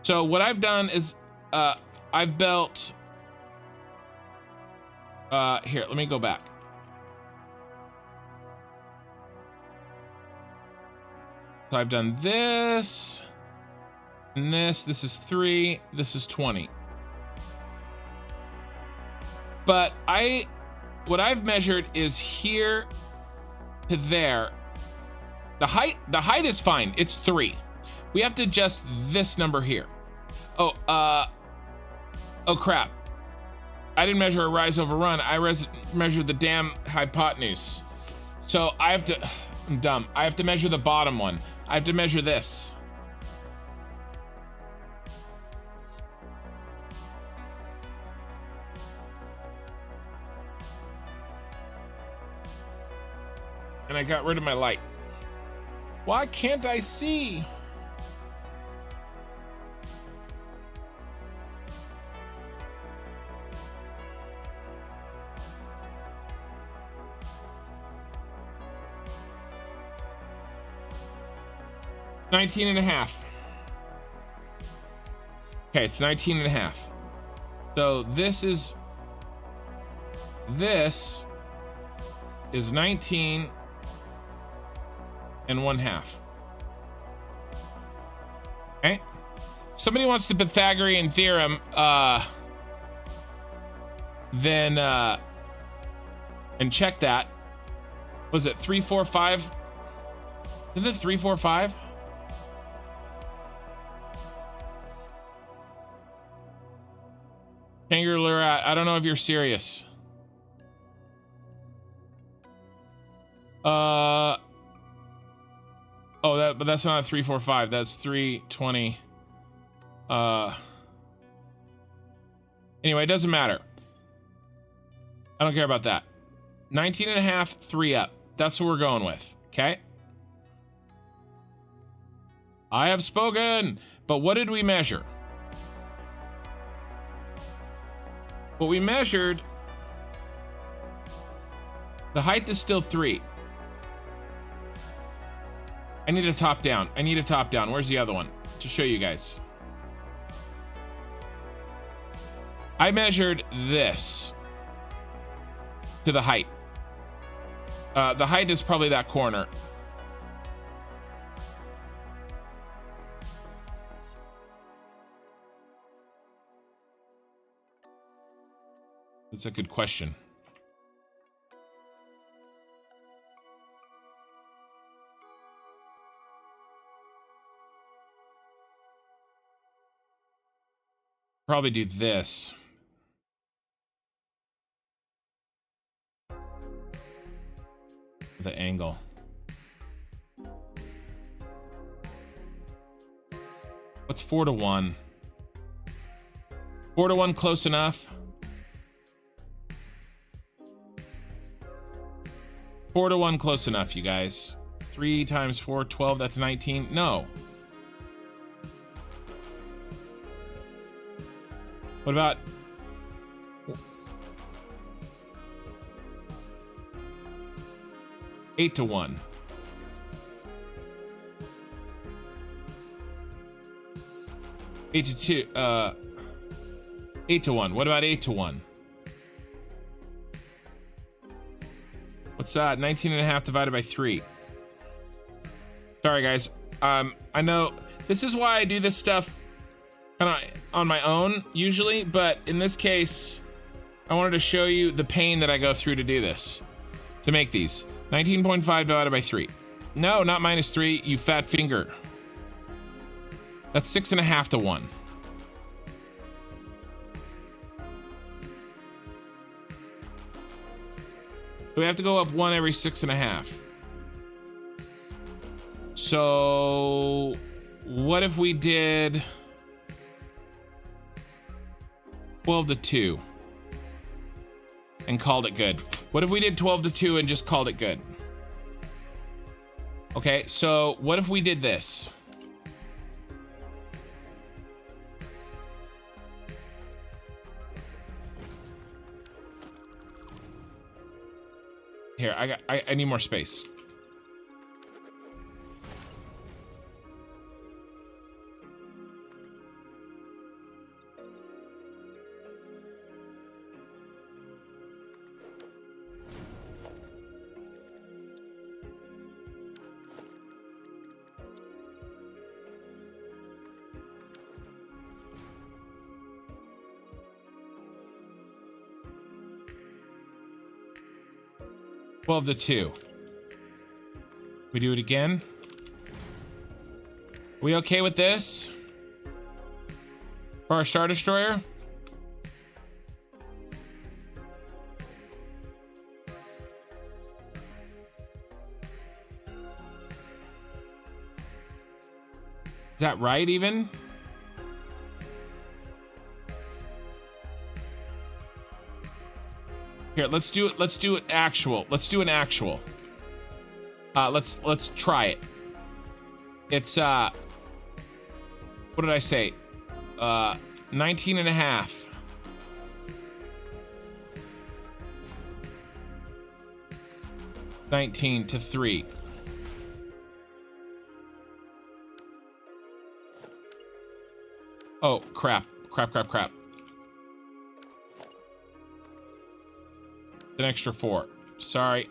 S1: So what I've done is I've built here, let me go back. So I've done this and this is 3, this is 20. But what I've measured is here to there. The height is fine. It's 3. We have to adjust this number here. Oh crap. I didn't measure a rise over run. I measured the damn hypotenuse. So I have to, I'm dumb. I have to measure the bottom one. I have to measure this. And I got rid of my light. Why can't I see? $19 and a half. Okay, it's 19 and a half. So this is 19 and 1/2. Okay. If somebody wants the Pythagorean theorem, then and check that. Was it 3, 4, 5? Isn't it 3, 4, 5? Kangaroo Lurat, I don't know if you're serious. Oh, but that's not a 3, 4, 5. That's 3, 20. Anyway, it doesn't matter. I don't care about that. 19 and a half, 3 up. That's what we're going with. Okay. I have spoken. But what did we measure? What we measured, the height is still 3. I need a top down. I need a top down. Where's the other one? To show you guys. I measured this to the height. The height is probably that corner. That's a good question. Probably do this. The angle. What's 4 to 1? 4 to 1 close enough? 4 to 1 close enough, you guys. 3 times 4, 12, that's 19. No. What about... Eight to 1. Eight to 2. 8 to 1. What about 8 to 1? What's that? 19 and a half divided by 3. Sorry, guys. I know this is why I do this stuff kind of on my own usually, but in this case, I wanted to show you the pain that I go through to do this, to make these. 19.5 divided by 3. No, not minus 3, you fat finger. That's 6.5 to 1. So we have to go up 1 every 6.5. So what if we did 12 to 2 and called it good? What if we did 12 to 2 and just called it good? Okay, so what if we did this? Here, I need more space. Twelve to 2. We do it again. We okay with this? For our Star Destroyer? Is that right even? Here, let's do it. Let's do it actual. Let's do an actual. Let's try it. It's what did I say? 19 and a half. $19 to 3. Oh, crap. Crap. An extra 4. Sorry.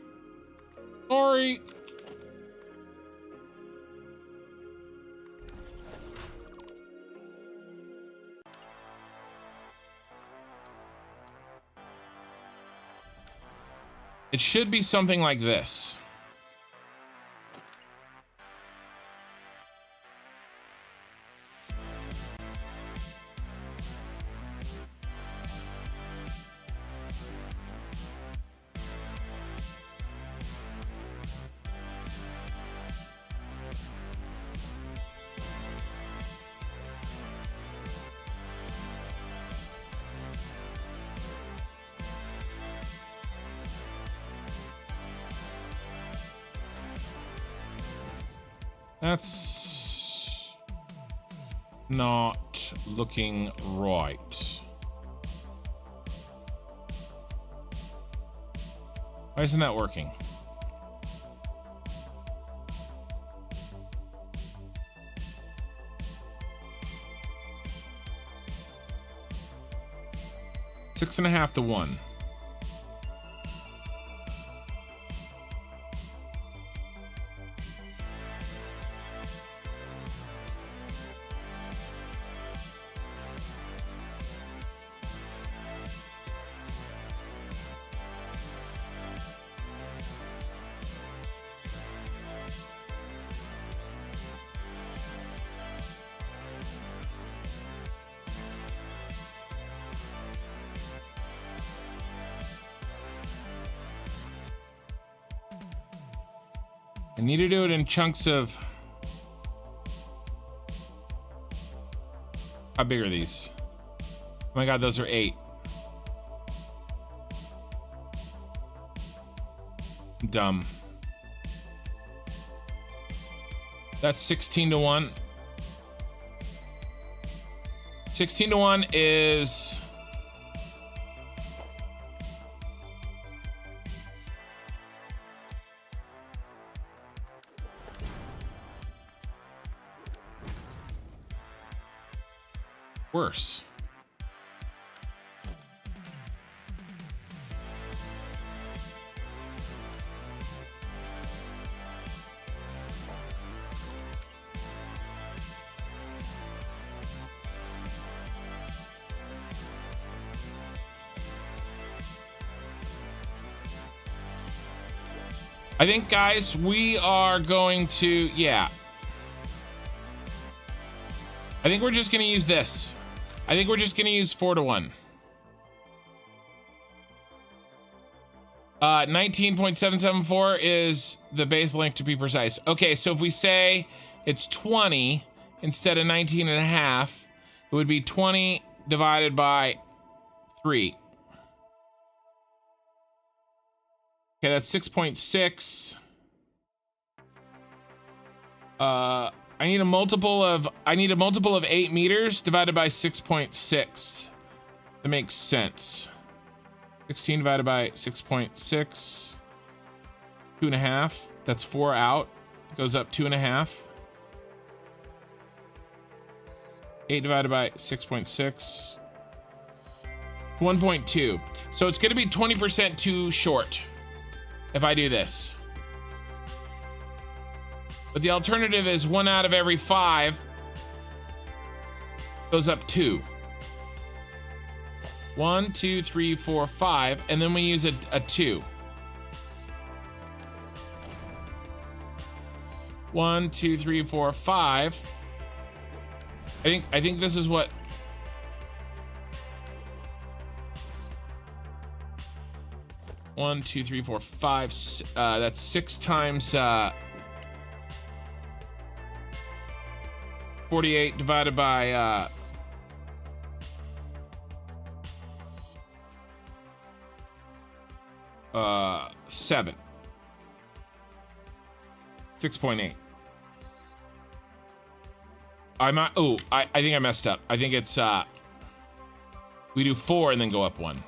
S1: It should be something like this. That's not looking right. Why isn't that working? Six and a half to 1. I need to do it in chunks of... How big are these? Oh my god, those are 8. Dumb. That's 16 to 1. 16 to 1 is... worse. I think, guys, we are going to, yeah. I think we're just going to use this. I think we're just going to use 4 to 1. 19.774 is the base length, to be precise. Okay, so if we say it's 20 instead of 19 and a half, it would be 20 divided by 3. Okay, that's 6.6. I need a multiple of 8 meters divided by 6.6. That makes sense. 16 divided by 6.6. 2.5. That's 4 out. It goes up 2.5. 8 divided by 6.6. 1.2. So it's going to be 20% too short if I do this. But the alternative is 1 out of every 5 goes up 2. 1, 2, 3, 4, 5, and then we use a 2. 1, 2, 3, 4, 5. I think this is what. One, 2, 3, 4, 5. That's 6 times 48 divided by 7. 6.8. I think I messed up. I think it's we do 4 and then go up 1.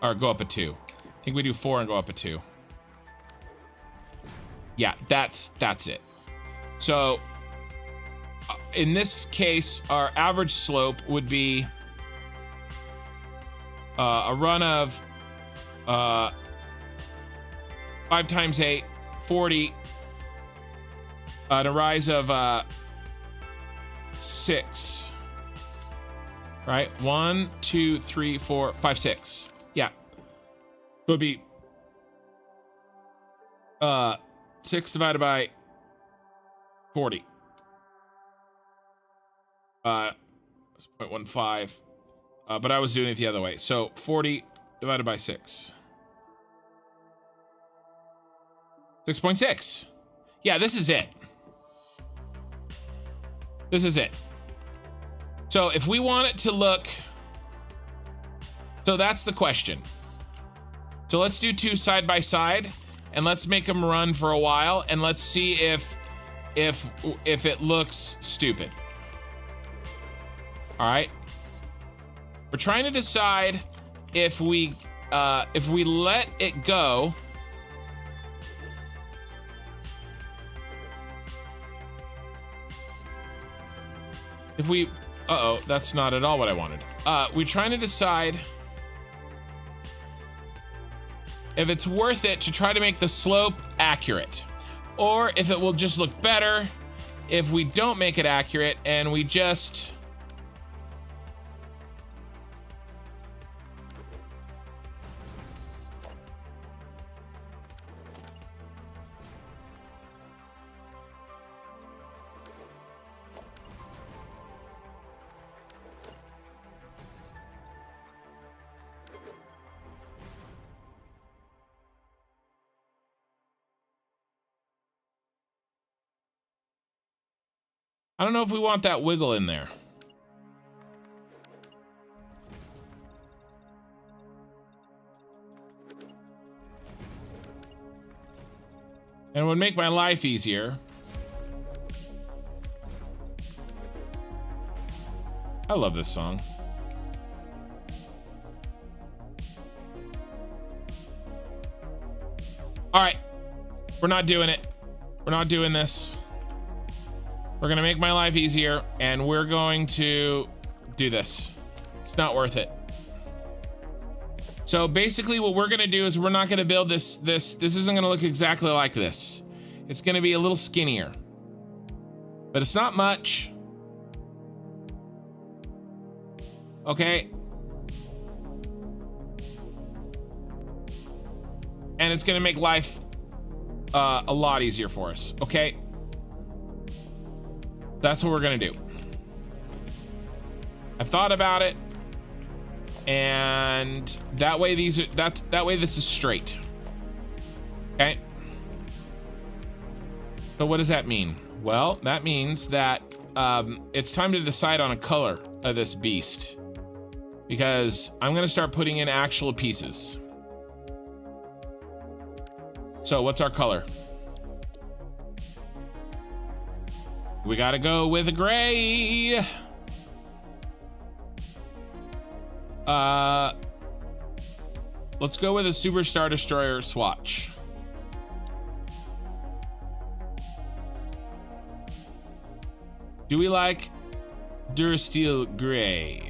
S1: Or go up a 2. I think we do 4 and go up a 2. Yeah, that's it. So in this case, our average slope would be a run of 5 times 8, 40, and a rise of 6. Right? 1, 2, 3, 4, 5, 6. Yeah. So it'd be 6 divided by 40. 0.15. But I was doing it the other way. So 40 divided by 6. 6.6. Yeah, this is it. This is it. So if we want it to look... So that's the question. So let's do 2 side by side, and let's make them run for a while, and let's see if it looks stupid. All right. We're trying to decide if we let it go. If we, that's not at all what I wanted. We're trying to decide if it's worth it to try to make the slope accurate, or if it will just look better if we don't make it accurate and we just... I don't know if we want that wiggle in there. And it would make my life easier. I love this song. All right, we're not doing it. We're not doing this. We're gonna make my life easier, and we're going to do this. It's not worth it. So basically what we're gonna do is we're not gonna build this isn't gonna look exactly like this. It's gonna be a little skinnier, but it's not much. Okay. And it's gonna make life a lot easier for us, okay? That's what we're gonna do. I've thought about it, and that way that way this is straight. Okay. So what does that mean? Well, that means that it's time to decide on a color of this beast, because I'm gonna start putting in actual pieces. So what's our color? We gotta go with a gray. Let's go with a Super Star Destroyer swatch. Do we like Durasteel gray?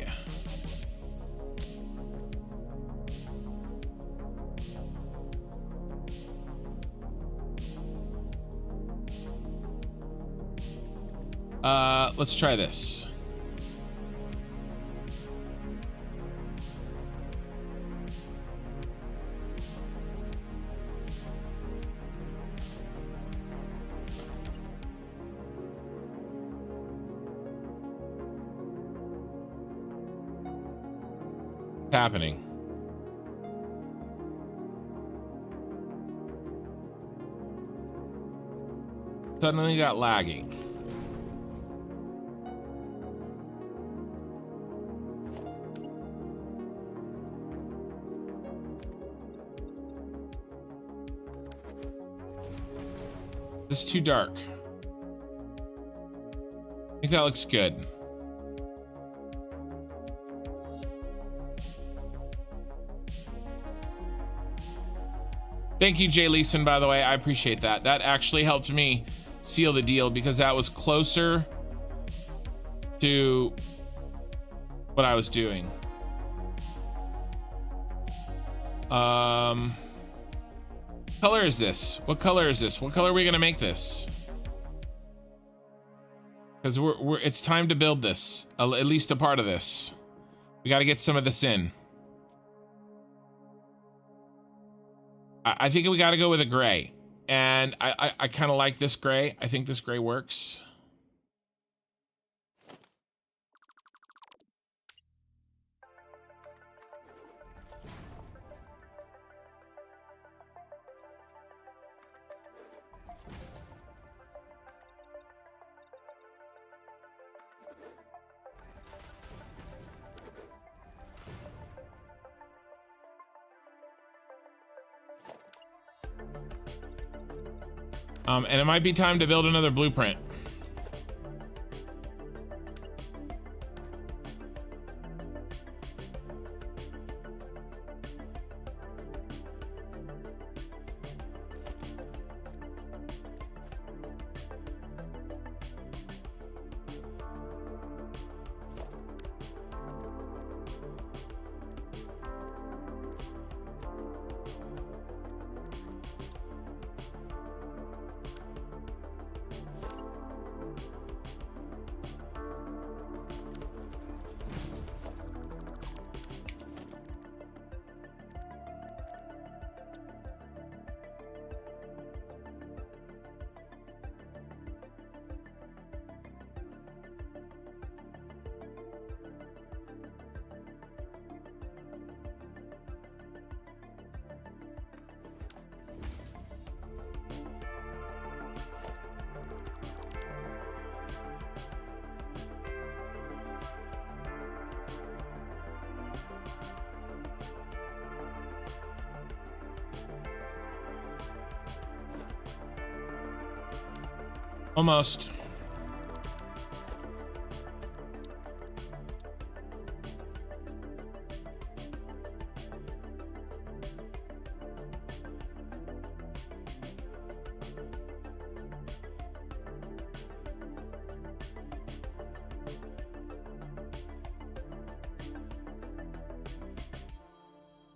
S1: Let's try this. What's happening? Suddenly got laggy. This is too dark. I think that looks good. Thank you, Jay Leeson, by the way. I appreciate that. That actually helped me seal the deal, because that was closer to what I was doing. Color is this? What color is this? What color are we gonna make this? Because it's time to build this, at least a part of this. We got to get some of this in. I think we got to go with a gray, and I kind of like this gray. I think this gray works. And it might be time to build another blueprint. Almost.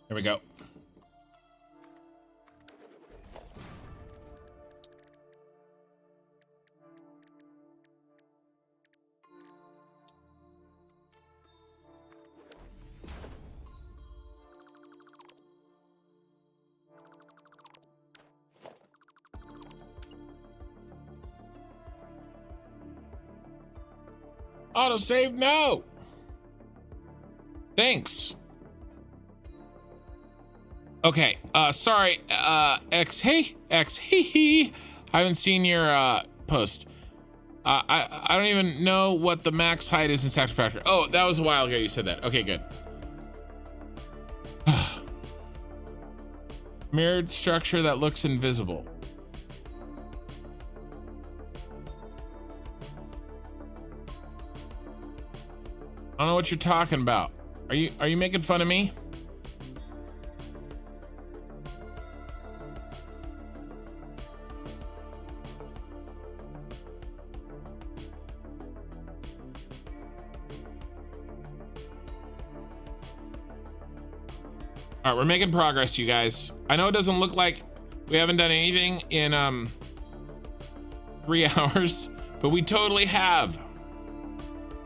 S1: There we go. Autosave, no. Thanks. Okay, sorry, X, I haven't seen your, post. I don't even know what the max height is in Satisfactory. Oh, that was a while ago you said that. Okay, good. Mirrored structure that looks invisible. I don't know what you're talking about. Are you making fun of me? All right, we're making progress, you guys. I know it doesn't look like we haven't done anything in 3 hours, but we totally have.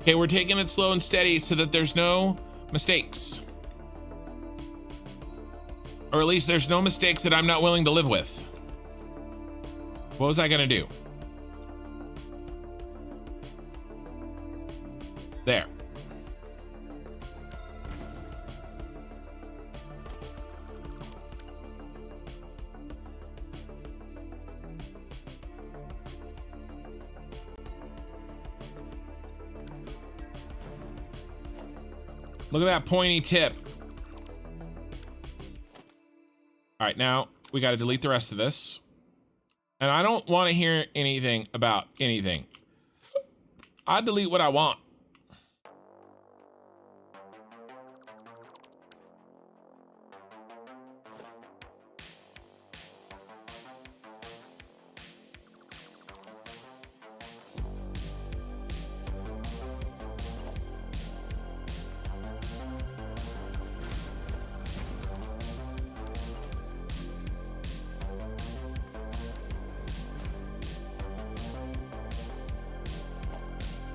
S1: Okay, we're taking it slow and steady so that there's no mistakes. Or at least there's no mistakes that I'm not willing to live with. What was I gonna do? There. Look at that pointy tip. All right, now we got to delete the rest of this. And I don't want to hear anything about anything. I delete what I want.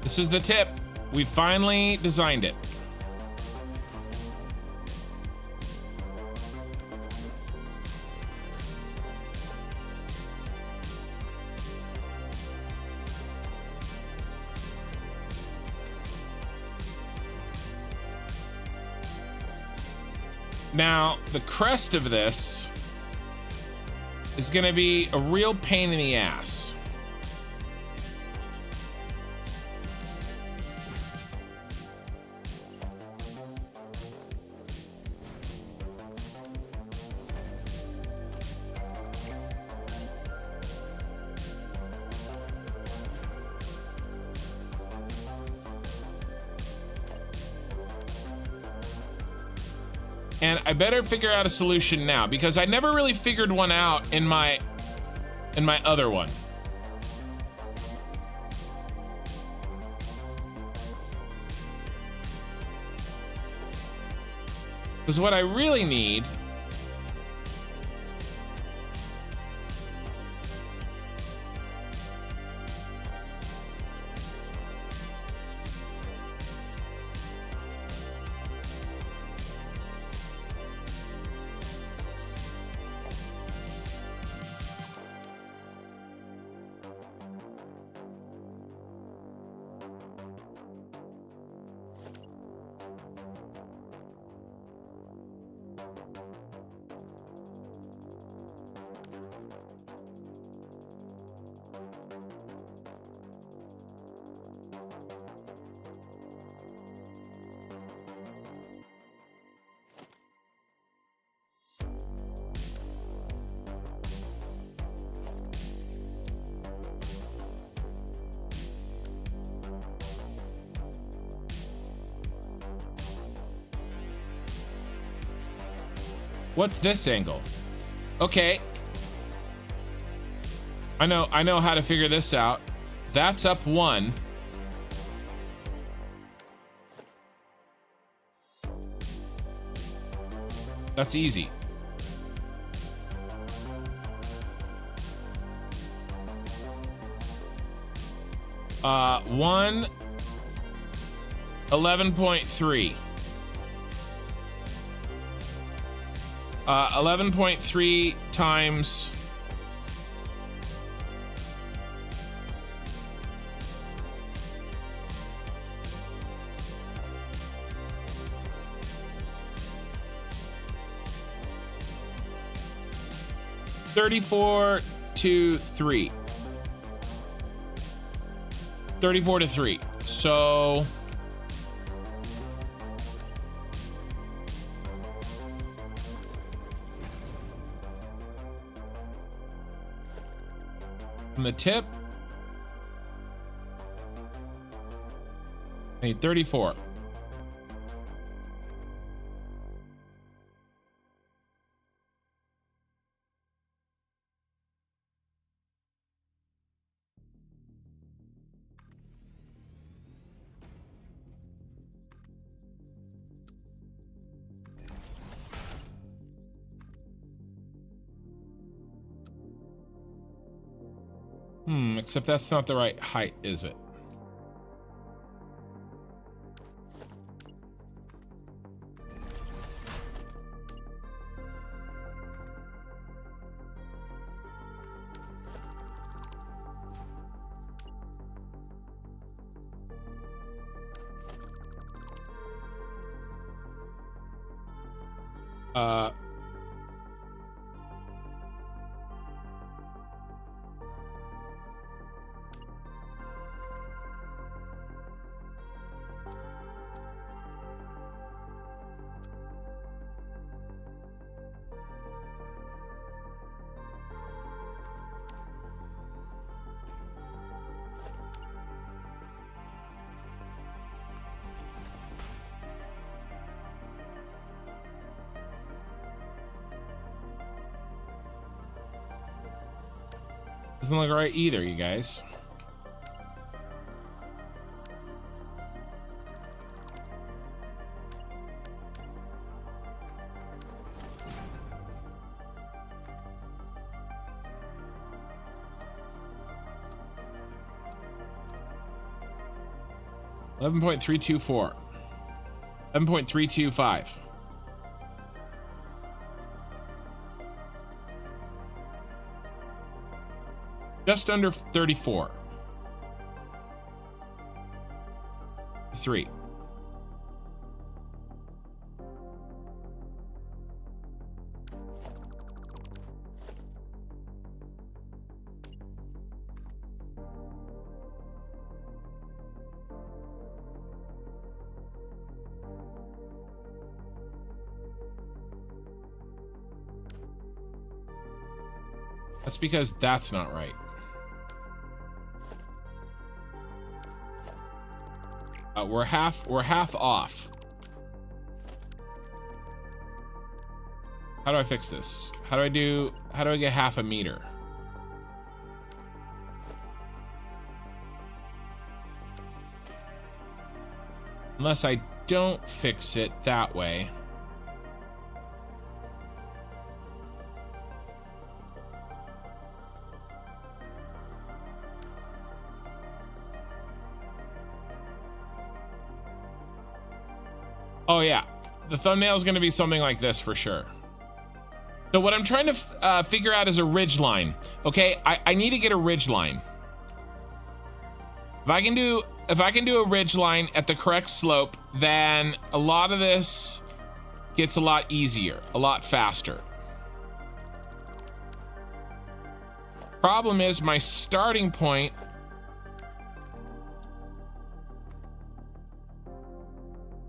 S1: This is the tip. We finally designed it. Now, the crest of this is gonna be a real pain in the ass. And I better figure out a solution now because I never really figured one out in my other one. Because what I really need What's this angle? Okay. I know how to figure this out. That's up 1. That's easy. One 11.3. 11.3 times 34 to 3. 34 to 3. So from the tip, I need 34. Except that's not the right height, is it? Doesn't look right either, you guys. $11.324. $11.325. Just under 34. 3. That's because that's not right. We're half off. How do I fix this? How do I get half a meter? Unless I don't fix it that way. Oh yeah, the thumbnail is going to be something like this for sure. So what I'm trying to figure out is a ridge line. Okay, I need to get a ridge line. If I can do a ridge line at the correct slope, then a lot of this gets a lot easier, a lot faster. Problem is my starting point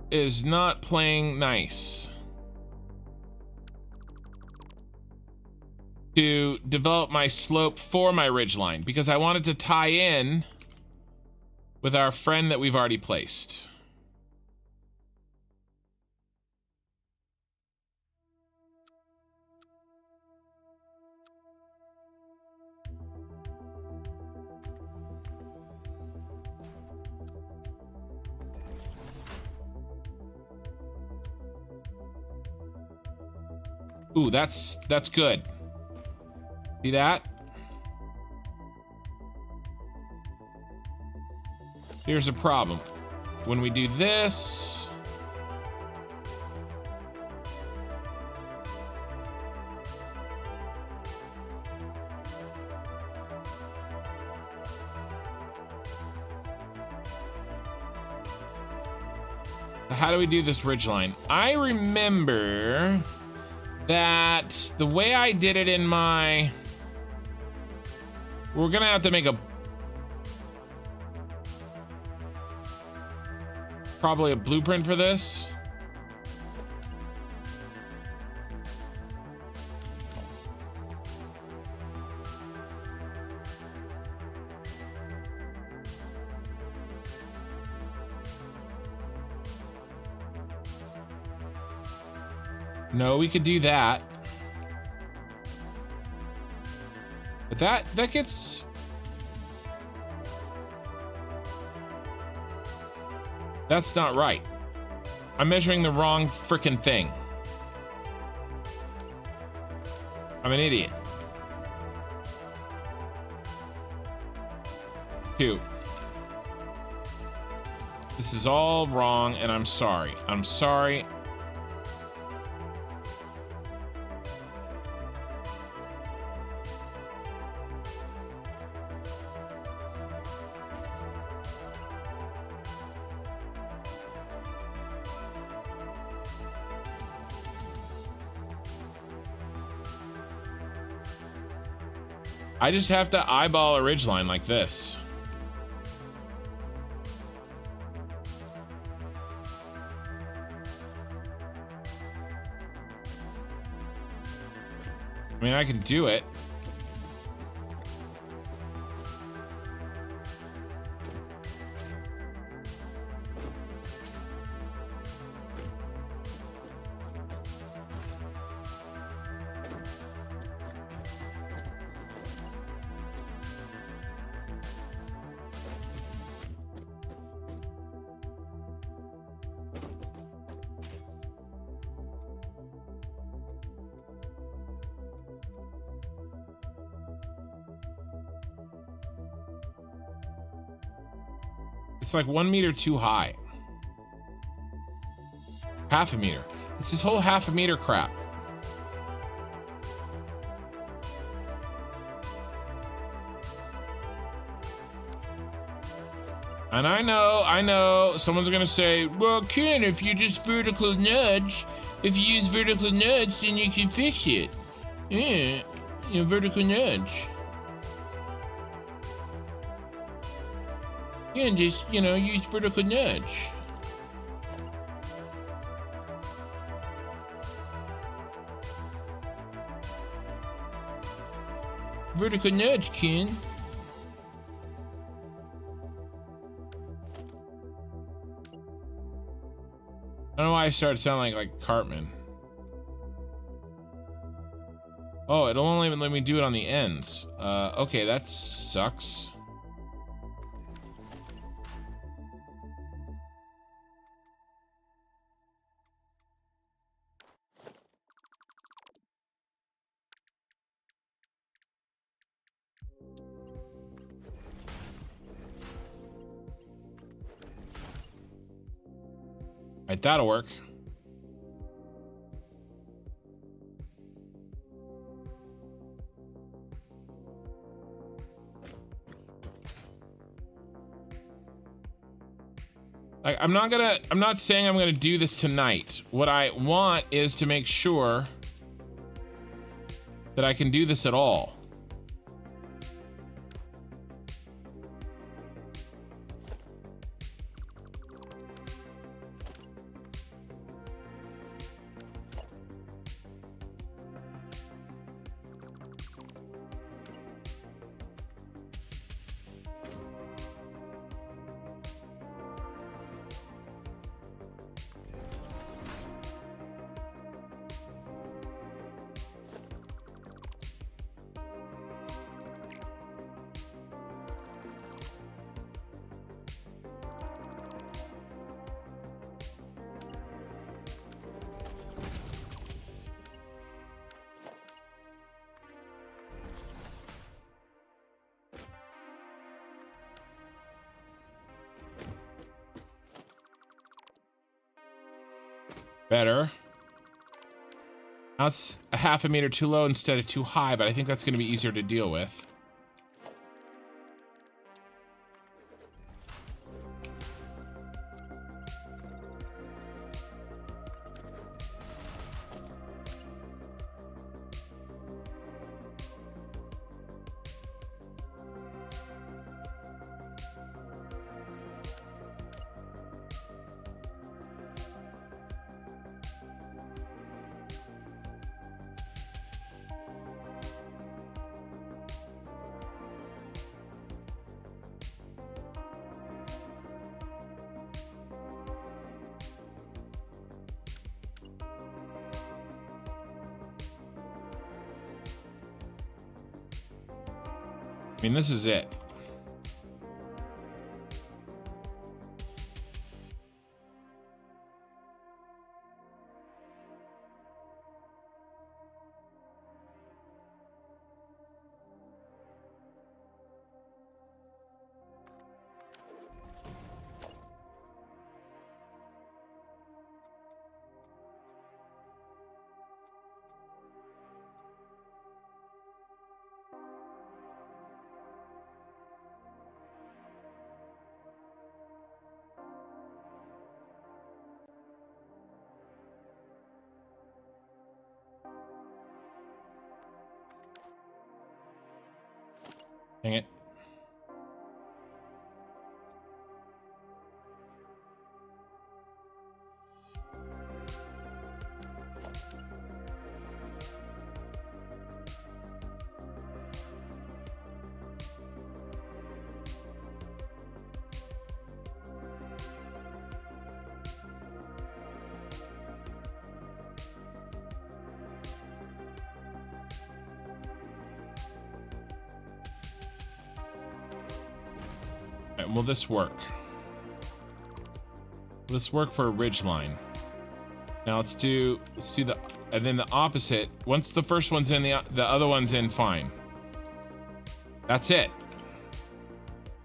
S1: is not playing nice to develop my slope for my ridgeline, because I wanted to tie in with our friend that we've already placed. Ooh, that's good. See that? Here's a problem. When we do this, how do we do this ridgeline? I remember that the way I did it in my, we're gonna have to make a probably a blueprint for this. No, we could do that. But that gets, that's not right. I'm measuring the wrong frickin' thing. I'm an idiot. 2. This is all wrong, and I'm sorry. I'm sorry. I just have to eyeball a ridgeline like this. I mean, I can do it. It's like 1 meter too high. Half a meter. It's this whole half a meter crap. And I know, someone's gonna say, well, Ken, if you just vertical nudge, if you use vertical nudge, then you can fix it. Yeah, you know, vertical nudge. You can just, you know, use vertical nudge. Vertical nudge, Ken. I don't know why I started sounding like Cartman. Oh, it'll only let me do it on the ends. Okay, that sucks. Right, that'll work. Like, I'm not saying I'm gonna do this tonight. What I want is to make sure that I can do this at all. Better. Now it's a half a meter too low instead of too high, but I think that's going to be easier to deal with. I mean, this is it. Dang it. Will this work? Will this work for a ridge line? Now let's do the, and then the opposite. Once the first one's in, the other one's in fine. That's it.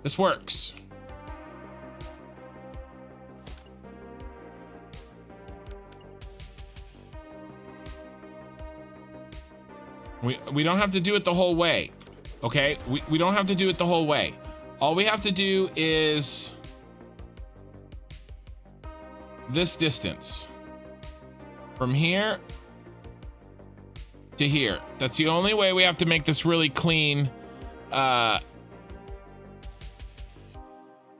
S1: This works. We don't have to do it the whole way. Okay? We don't have to do it the whole way. All we have to do is this distance from here to here. That's the only way we have to make this really clean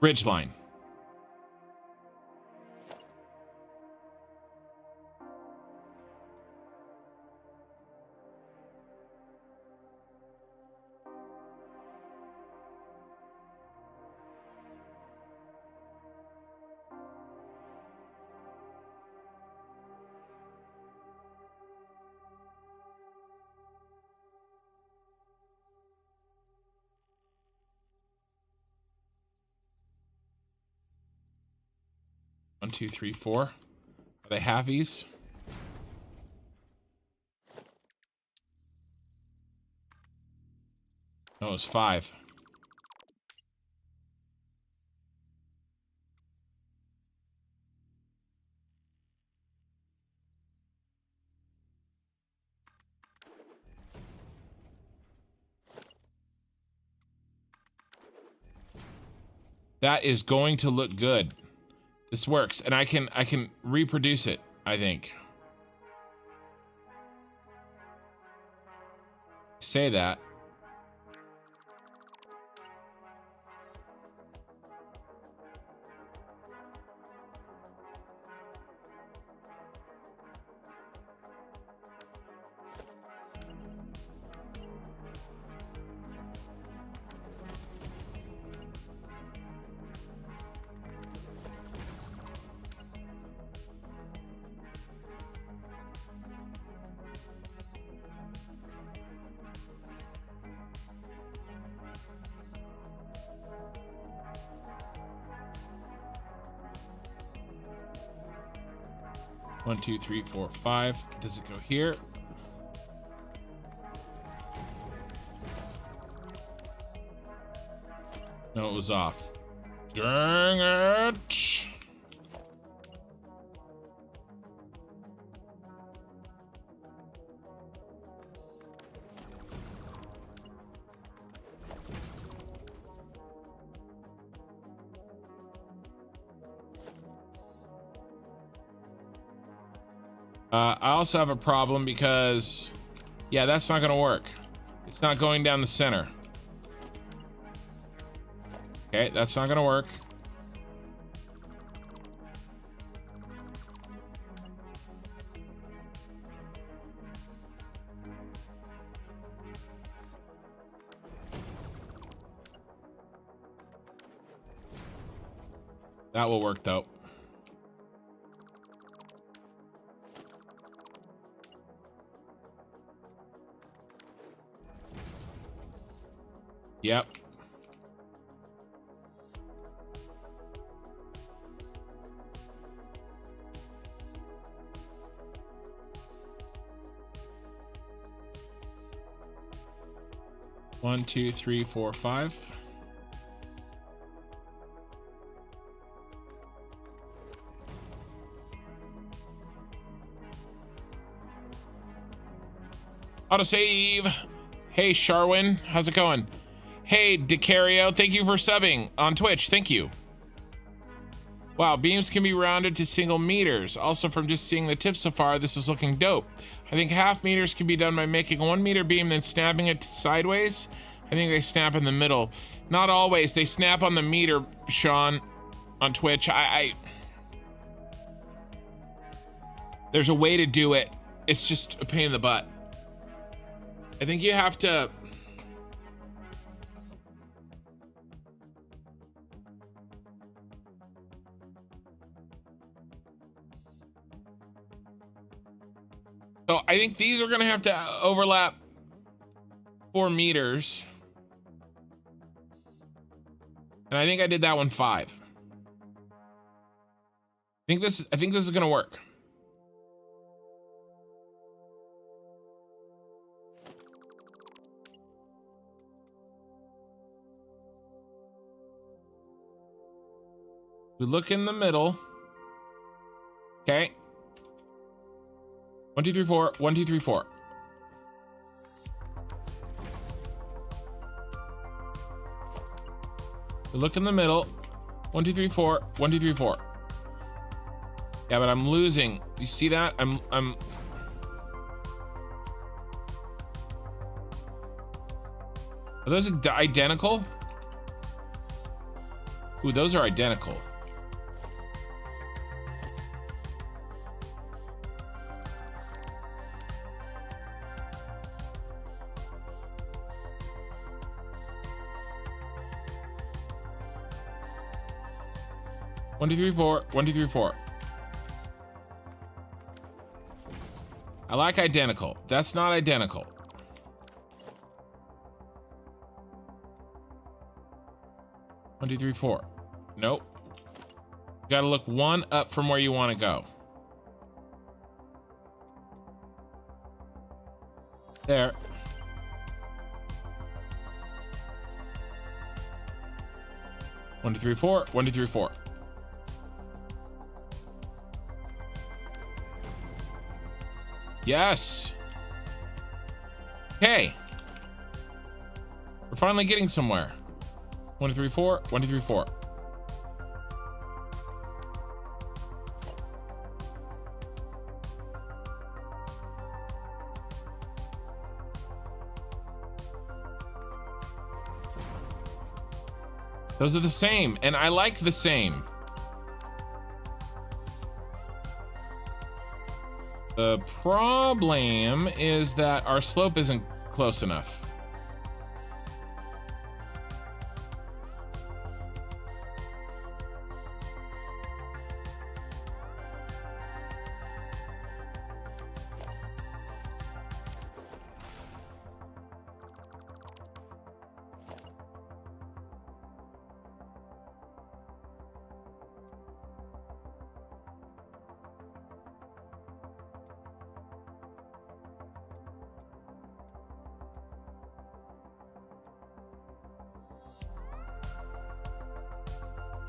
S1: ridge line. One, two, three, four. Are they halfies? No, it's 5. That is going to look good. This works, and I can reproduce it, I think. Say that. One, two, three, four, 5. Does it go here? No, it was off. Dang it! I also have a problem because, yeah, that's not gonna work. It's not going down the center. Okay, that's not gonna work. That will work though. Yep. One, two, three, four, five. Autosave. Hey, Sharwin, how's it going? Hey, Decario, thank you for subbing on Twitch. Thank you. Wow, beams can be rounded to single meters. Also, from just seeing the tip so far, this is looking dope. I think half meters can be done by making a 1 meter beam, then snapping it sideways. I think they snap in the middle. Not always. They snap on the meter, Sean, on Twitch. There's a way to do it. It's just a pain in the butt. I think you have to... So I think these are gonna have to overlap 4 meters. And I think I did that one 5. I think this is gonna work. We look in the middle. Okay. 1, 2, 3, 4. 1, 2, 3, 4. We look in the middle. 1, 2, 3, 4. 1, 2, 3, 4. Yeah, but I'm losing. You see that? I'm. Are those identical? Ooh, those are identical. One, two, three, four. 1, 2, 3, 4. I like identical. That's not identical. One, 2, 3, 4. Nope. You gotta look 1 up from where you want to go. There. One, 2, 3, 4. 1, 2, 3, 4. Yes. Okay. We're finally getting somewhere. 1, 2, 3, 4. 1, 2, 3, 4. Those are the same, and I like the same. The problem is that our slope isn't close enough.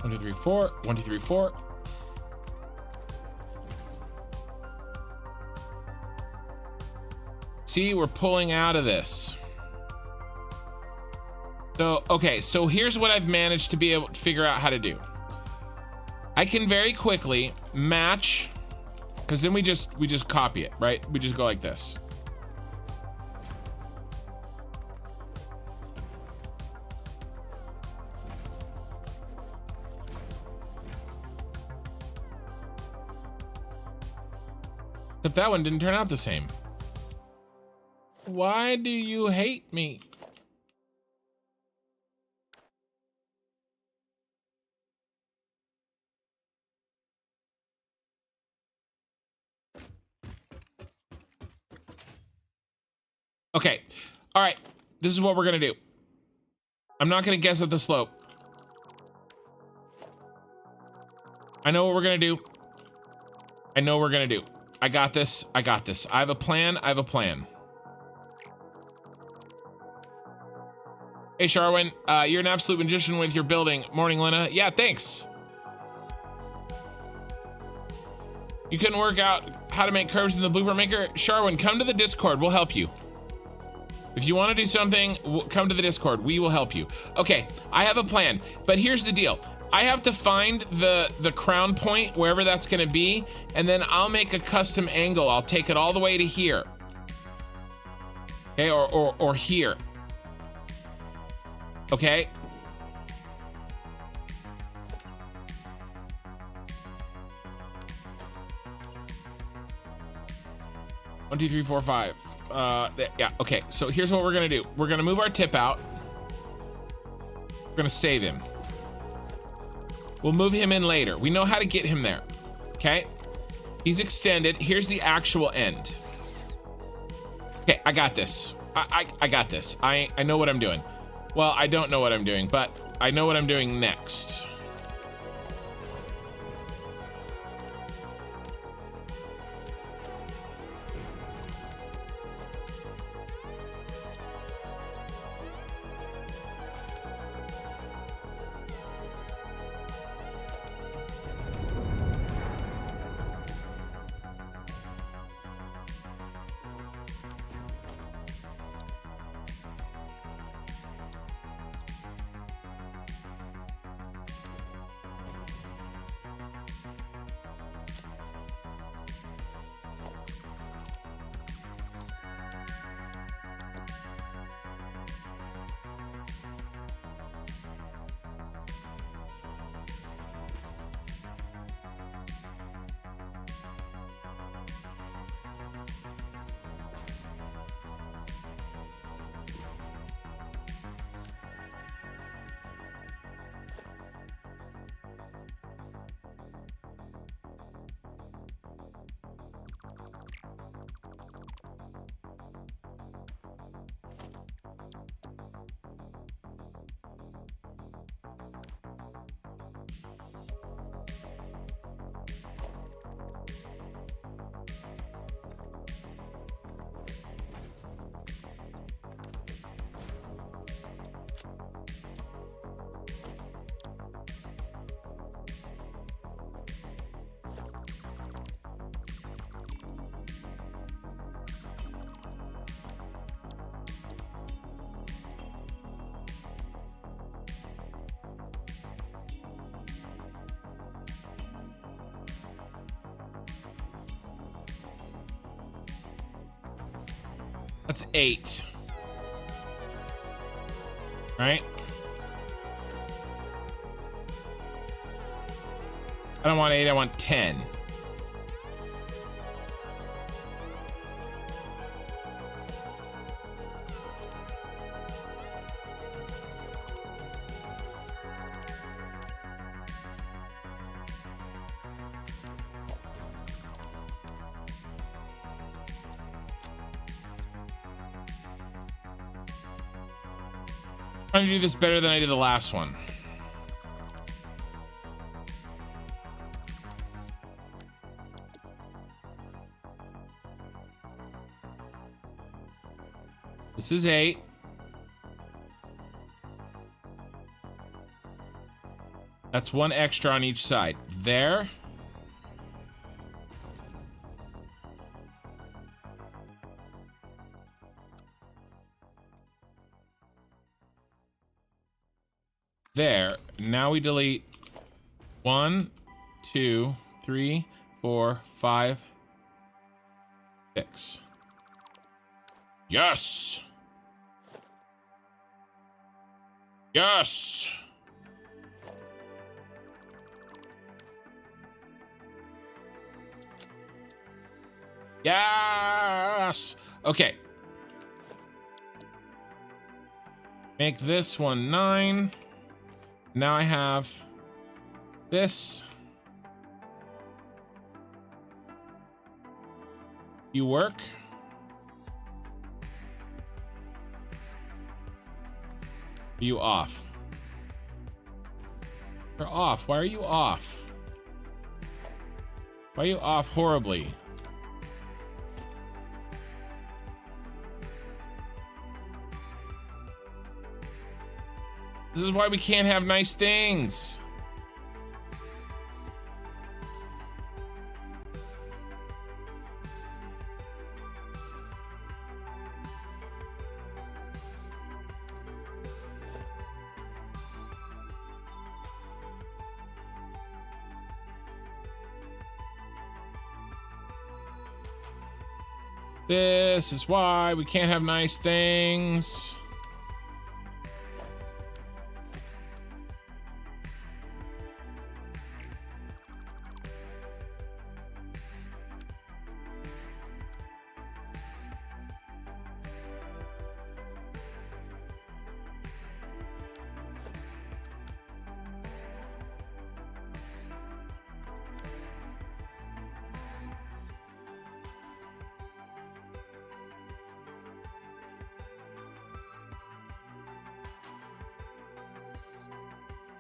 S1: One, 2, 3, 4. 1, 2, 3, 4. See, we're pulling out of this. So, okay, so here's what I've managed to be able to figure out how to do. I can very quickly match Because then we just copy it, right? We just go like this. Except that one didn't turn out the same. Why do you hate me? Okay. All right. This is what we're going to do. I'm not going to guess at the slope. I know what we're going to do. I know what we're going to do. I got this. I got this. I have a plan. I have a plan. Hey, Sharwin. You're an absolute magician with your building. Morning, Lena. Yeah, thanks. You couldn't work out how to make curves in the Blueprint Maker? Sharwin, come to the Discord. We'll help you. If you want to do something, come to the Discord. We will help you. Okay, I have a plan, but here's the deal. I have to find the crown point, wherever that's gonna be, and then I'll make a custom angle. I'll take it all the way to here. Okay, or here. Okay? One, two, three, four, five. Yeah, okay, so here's what we're gonna do. We're gonna move our tip out. We're gonna save him. We'll move him in later. We know how to get him there, okay? He's extended. Here's the actual end. Okay, I got this. I got this. I know what I'm doing. Well, I don't know what I'm doing, but I know what I'm doing next. That's 8. Right? I don't want 8, I want 10. Trying to do this better than I did the last one. This is 8. That's 1 extra on each side. There. There. Now we delete 1, 2, 3, 4, 5, 6. Yes. Yes. Yes. Okay. Make this one 9. Now I have this. You work. Are you off? You're off. Why are you off? Why are you off horribly? This is why we can't have nice things. This is why we can't have nice things.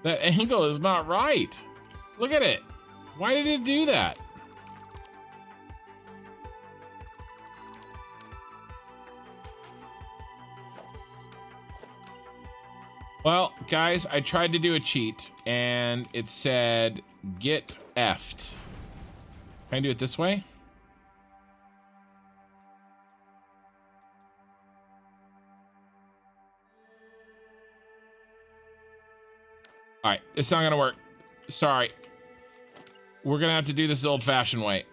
S1: That angle is not right. Look at it. Why did it do that? Well, guys, I tried to do a cheat and it said get effed. Can I do it this way? All right, it's not gonna work. Sorry. We're gonna have to do this the old-fashioned way.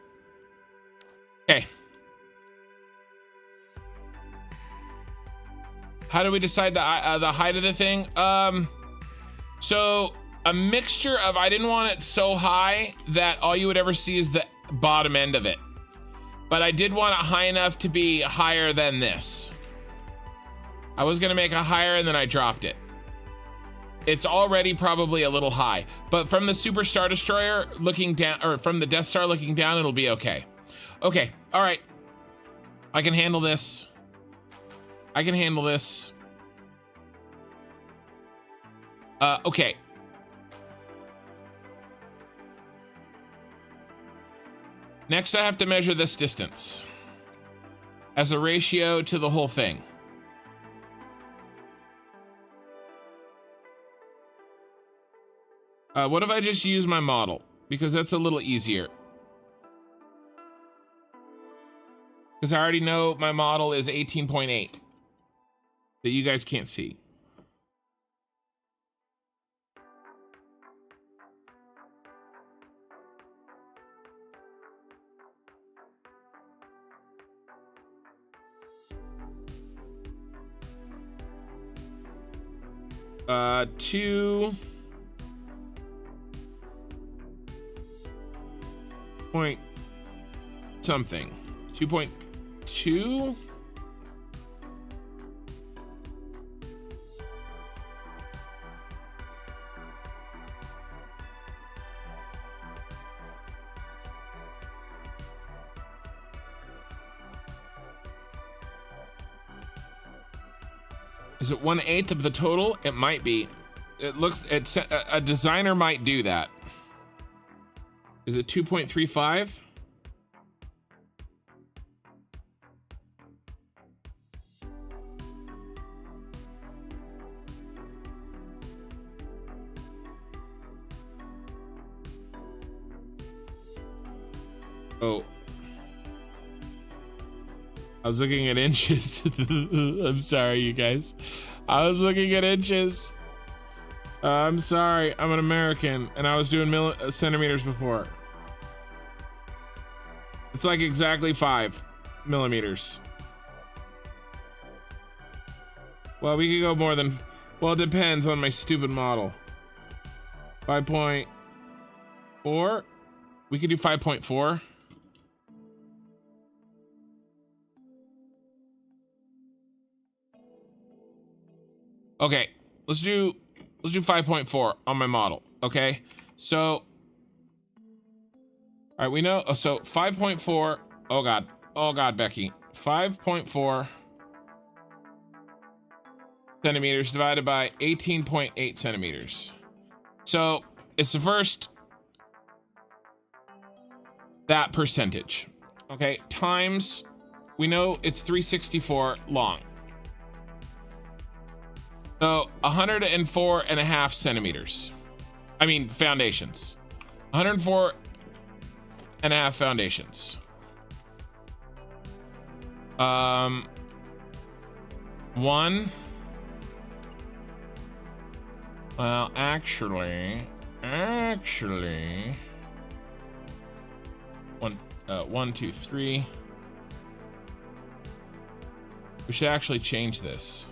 S1: Okay. How do we decide the height of the thing? So a mixture of, I didn't want it so high that all you would ever see is the bottom end of it. But I did want it high enough to be higher than this. I was gonna make it higher and then I dropped it. It's already probably a little high, but from the Super Star Destroyer looking down, or from the Death Star looking down, it'll be okay. Okay, all right. I can handle this. I can handle this. Okay. Next, I have to measure this distance as a ratio to the whole thing. What if I just use my model? Because that's a little easier. Because I already know my model is 18.8 that you guys can't see. Two point something. 2.2. Is it 1/8 of the total? It might be. It looks, it's a designer might do that. Is it 2.35? Oh. I was looking at inches. I'm sorry, you guys. I was looking at inches. I'm sorry, I'm an American, and I was doing centimeters before. It's like exactly 5. millimeters. Well, we could go more than, well, it depends on my stupid model. 5.4. We could do 5.4. Okay, let's do 5.4 on my model. Okay, so all right, we know. So 5.4. Oh god, Becky. 5.4 centimeters divided by 18.8 centimeters. So it's the first that percentage. Okay, times, we know it's 364 long. So 104 and a half centimeters. I mean, foundations. 104 and a half foundations. One. Well, actually, 1, 2, 3. We should actually change this.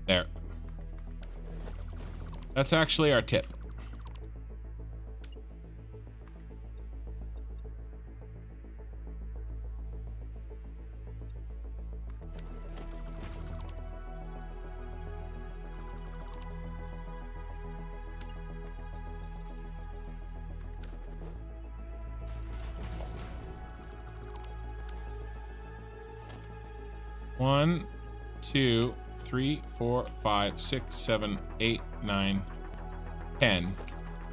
S1: There. That's actually our tip. One, 2, 3, 4, 5, 6, 7, 8, 9, 10.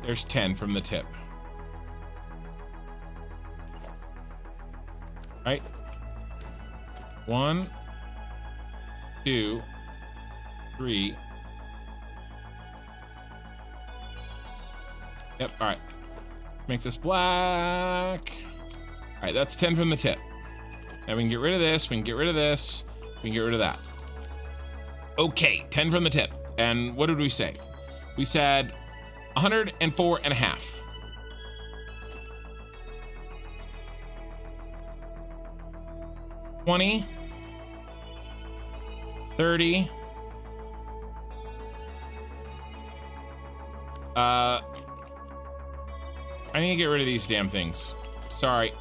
S1: There's 10 from the tip. Right? 1, 2, 3. Yep, all right. Make this black. All right, that's 10 from the tip. Now we can get rid of this, we can get rid of this, we can get rid of that. Okay, 10 from the tip. And what did we say? We said 104 and a half. $20, 30. I need to get rid of these damn things. Sorry.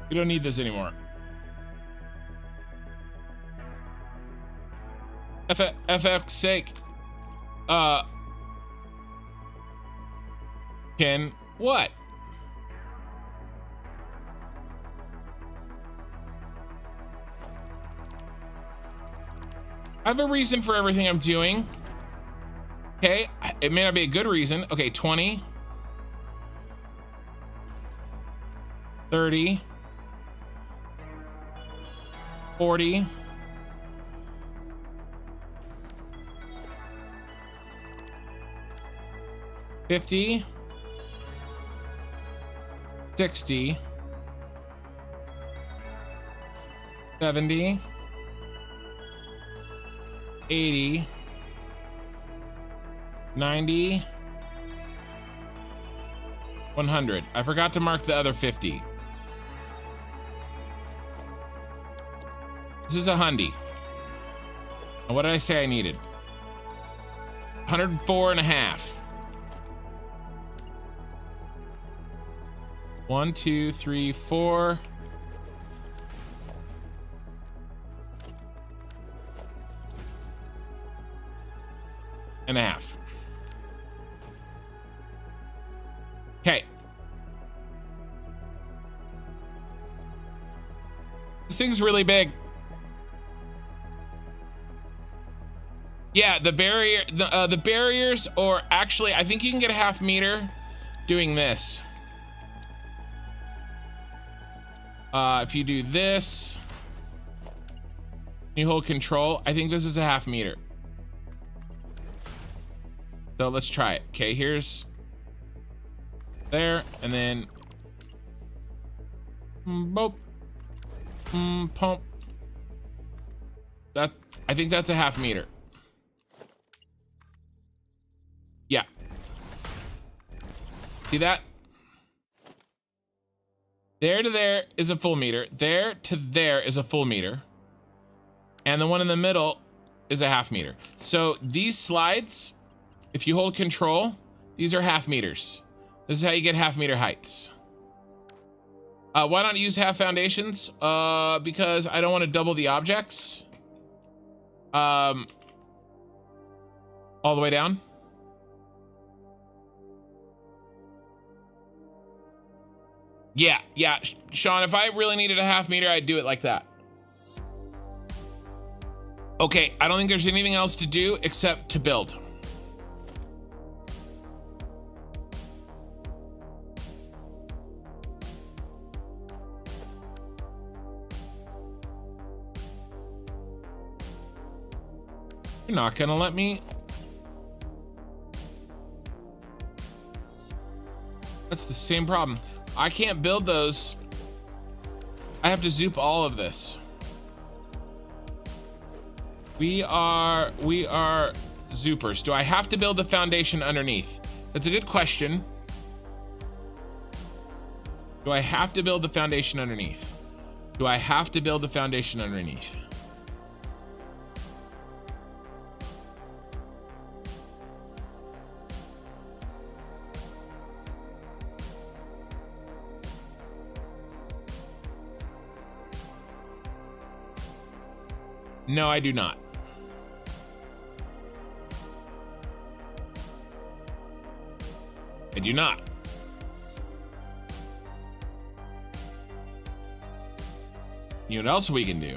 S1: We don't need this anymore. FF's sake. Ken, what? I have a reason for everything I'm doing. Okay, it may not be a good reason. Okay, 20. 30. 40. 50. 60. 70. 80. 90. 100. I forgot to mark the other 50. This is a hundy. What did I say I needed? 104 and a half. 1, 2, 3, 4. and a half. Okay. This thing's really big. Yeah, the barrier, the barriers, or actually, I think you can get a half meter doing this. If you do this, you hold control. I think this is a half meter. So let's try it. Okay, here's there, and then boop, pump. That, I think that's a half meter. Yeah. See that? There to there is a full meter. There to there is a full meter. And the one in the middle is a half meter. So these slides, if you hold control, these are half meters. This is how you get half meter heights. Why not use half foundations? Because I don't want to double the objects. All the way down. Yeah, Sean, if I really needed a half meter, I'd do it like that. Okay, I don't think there's anything else to do except to build. You're not gonna let me. That's the same problem. I can't build those. I have to zoop all of this. We are zoopers. Do I have to build the foundation underneath? That's a good question. Do I have to build the foundation underneath? Do I have to build the foundation underneath? No, I do not. I do not. You know what else we can do?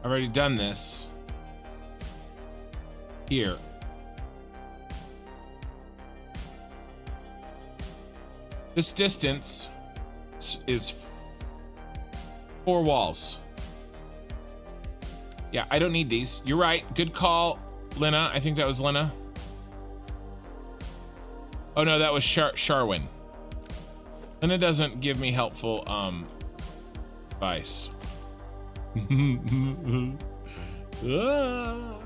S1: I've already done this here. This distance is 4 walls. Yeah, I don't need these. You're right. Good call, Lena. I think that was Lena. Oh no, that was Sharwin. Lena doesn't give me helpful advice. Ah.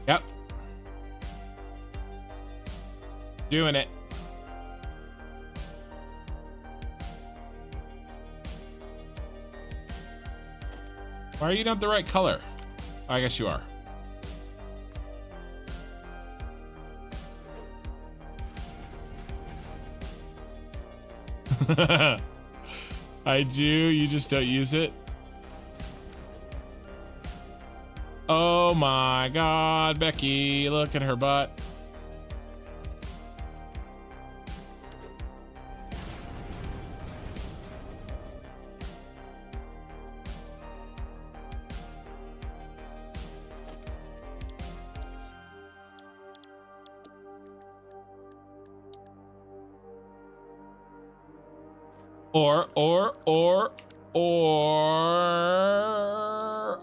S1: Yep. Doing it. Why are you not the right color? I guess you are. I do, you just don't use it. Oh my God, Becky, look at her butt. Or,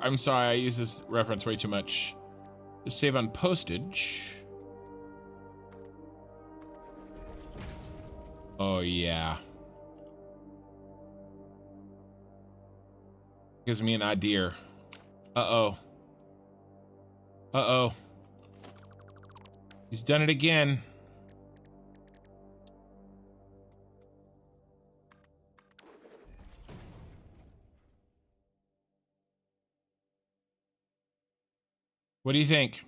S1: I'm sorry, I use this reference way too much. Just save on postage. Oh, yeah. Gives me an idea. Uh-oh. Uh-oh. He's done it again. What do you think?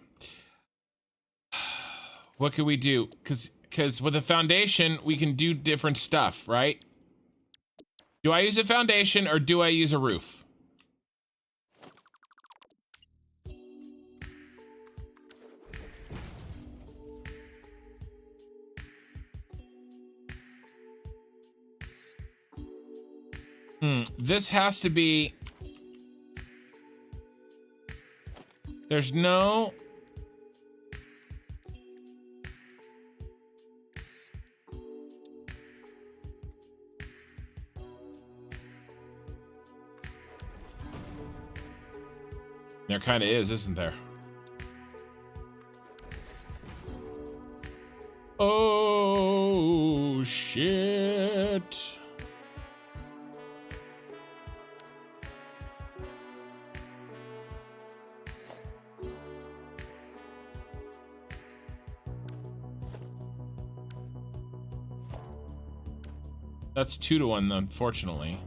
S1: What could we do? Because with a foundation, we can do different stuff, right? Do I use a foundation or do I use a roof? This has to be... There's no... There kind of is, isn't there? Oh, shit. That's 2-to-1, unfortunately.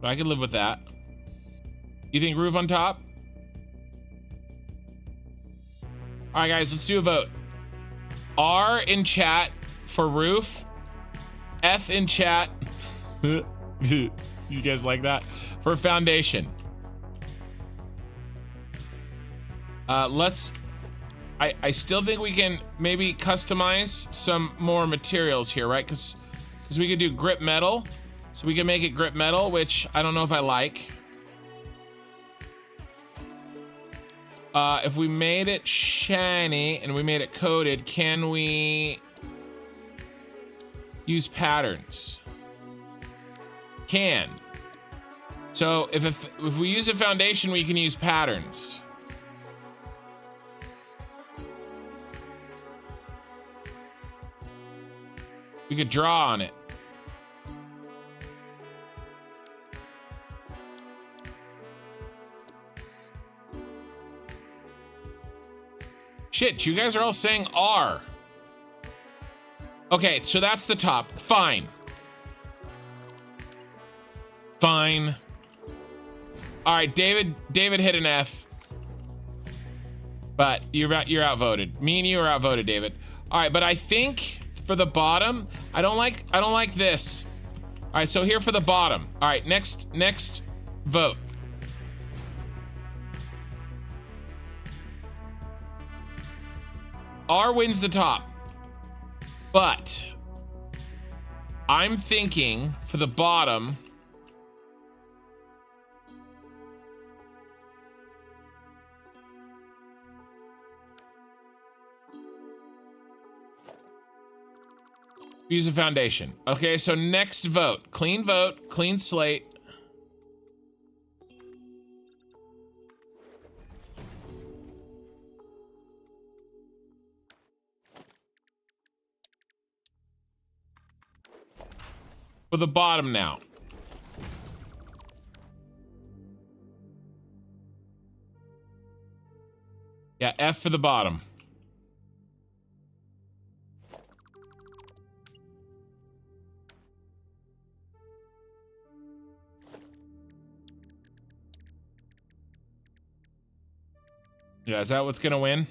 S1: But I can live with that. You think roof on top? All right, guys, let's do a vote. R in chat for roof. F in chat. You guys like that? For foundation. I still think we can maybe customize some more materials here, right? Because we could do grip metal. So we can make it grip metal, which I don't know if I like. If we made it shiny and we made it coated, can we use patterns? Can. So if we use a foundation, we can use patterns. We could draw on it. Shit, you guys are all saying R. Okay, so that's the top. Fine. Fine. All right, David hit an F. But you're outvoted. Me and you are outvoted, David. All right, but I think for the bottom, I don't like this. All right, so here for the bottom. All right, next vote. R wins the top. But I'm thinking for the bottom, use a foundation. Okay, so next vote, clean slate. For the bottom now. Yeah, F for the bottom. Yeah, is that what's gonna win?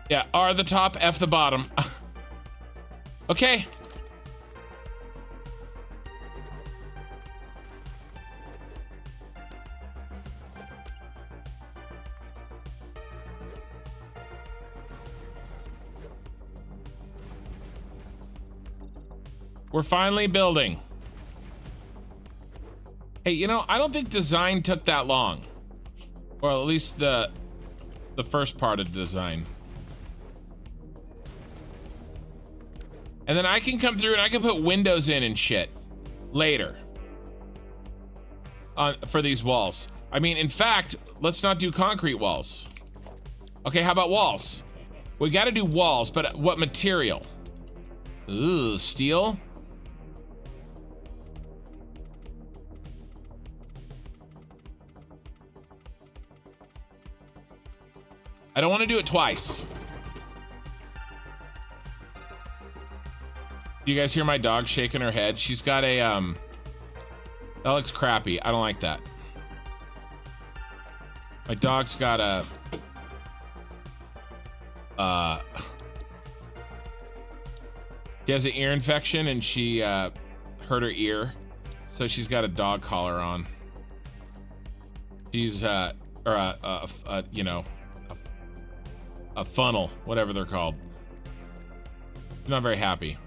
S1: Yeah, R the top, F the bottom. Okay. We're finally building. Hey, you know, I don't think design took that long. Or at least the first part of the design. And then I can come through and I can put windows in and shit later for these walls. I mean, in fact, let's not do concrete walls. Okay, how about walls? We got to do walls, but what material? Ooh, steel? I don't want to do it twice. Do you guys hear my dog shaking her head? She's got a, that looks crappy. I don't like that. My dog's got a, she has an ear infection and she, hurt her ear. So she's got a dog collar on. She's, you know, a funnel, whatever they're called. I'm not very happy.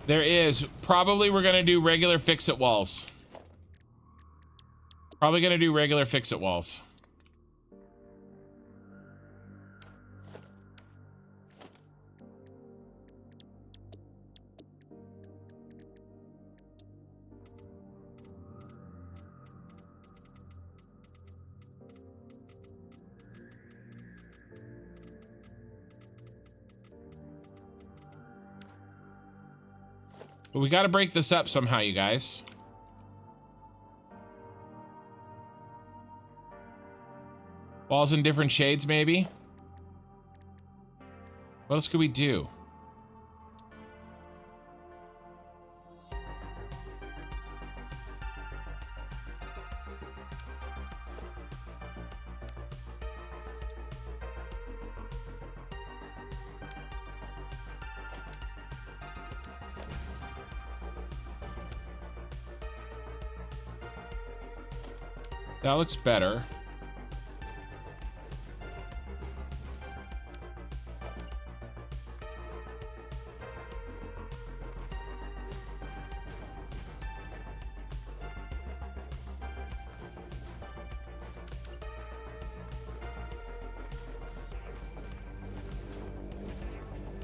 S1: There is. Probably we're gonna do regular fix-it walls. Probably gonna do regular fix-it walls. But we got to break this up somehow, you guys. Walls in different shades, maybe? What else could we do? That looks better.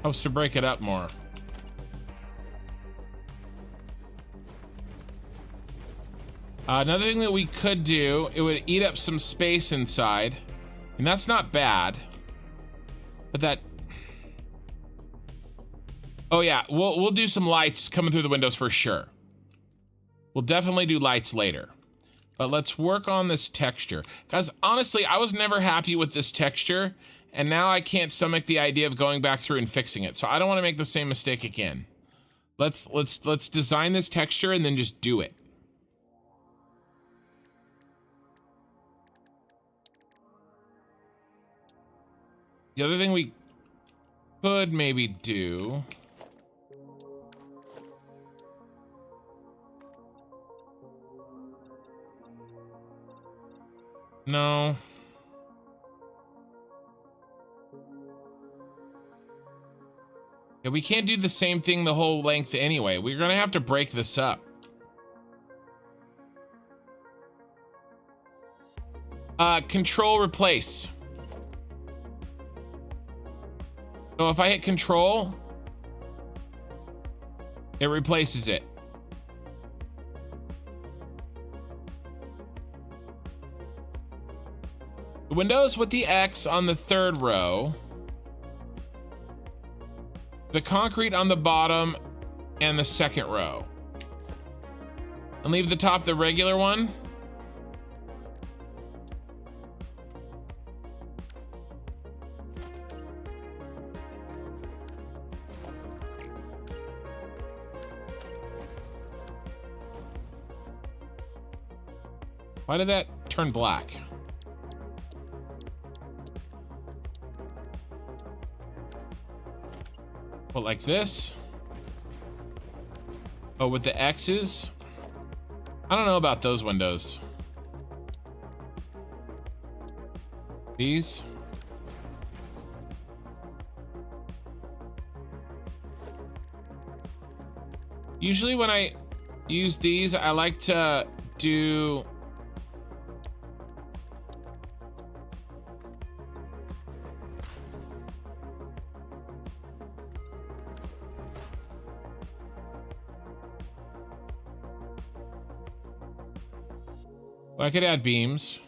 S1: Helps to break it up more. Another thing that we could do, it would eat up some space inside, and that's not bad. But that, oh yeah, we'll do some lights coming through the windows for sure. We'll definitely do lights later. But let's work on this texture. Guys, honestly, I was never happy with this texture, and now I can't stomach the idea of going back through and fixing it. So I don't want to make the same mistake again. Let's design this texture and then just do it. The other thing we could maybe do, no. Yeah, we can't do the same thing the whole length anyway. We're gonna have to break this up. Control replace. So if I hit control, it replaces it. The windows with the X on the third row, the concrete on the bottom and the second row. And leave the top the regular one. Why did that turn black? Well, like this. Oh, with the X's? I don't know about those windows. These? Usually when I use these, I like to do... Well, I could add beams.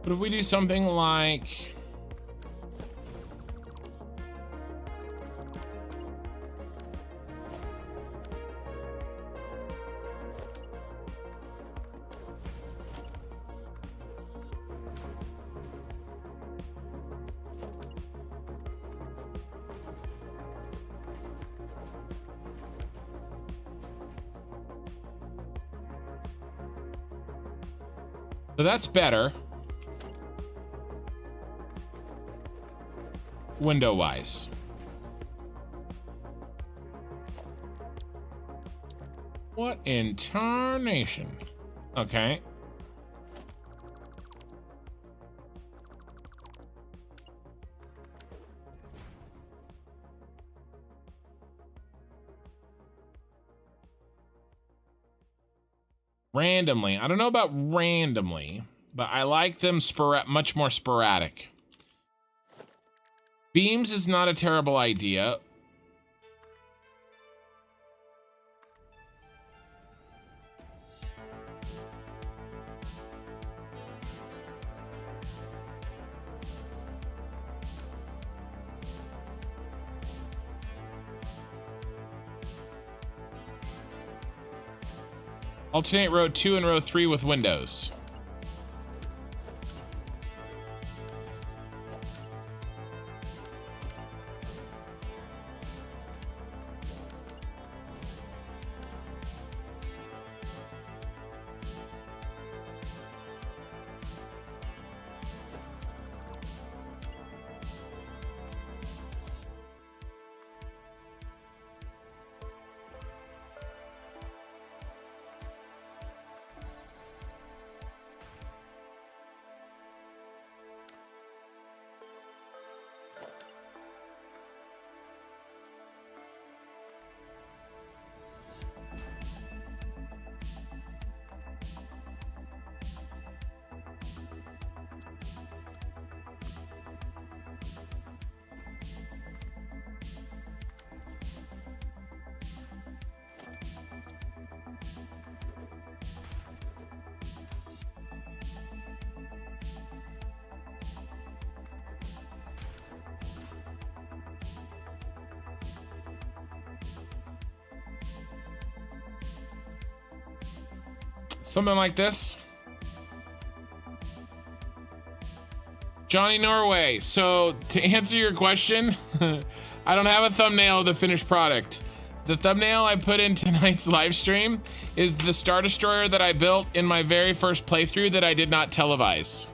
S1: But if we do something like... So that's better. Window-wise. What in tarnation? Okay. Randomly. I don't know about randomly, but I like them much more sporadic. Beams is not a terrible idea. Alternate row 2 and row 3 with windows. Something like this. Johnny Norway. So to answer your question, I don't have a thumbnail of the finished product. The thumbnail I put in tonight's live stream is the Star Destroyer that I built in my very first playthrough that I did not televise.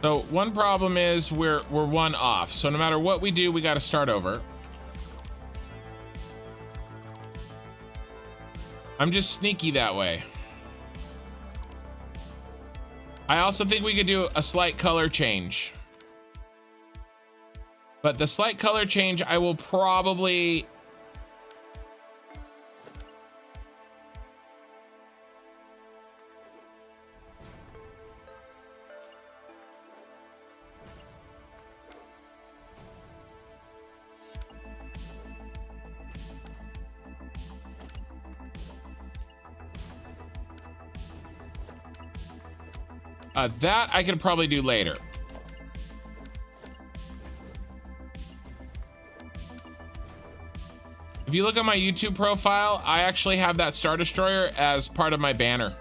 S1: So one problem is we're one off. So no matter what we do, we got to start over. I'm just sneaky that way. I also think we could do a slight color change. But the slight color change, I will probably... that I could probably do later. If you look at my YouTube profile, I actually have that Star Destroyer as part of my banner.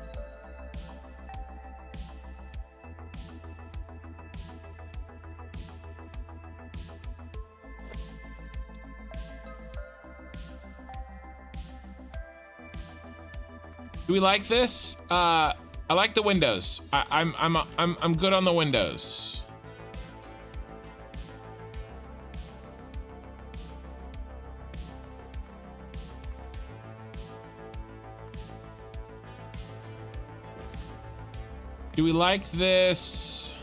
S1: Do we like this? I like the windows. I'm good on the windows. Do we like this?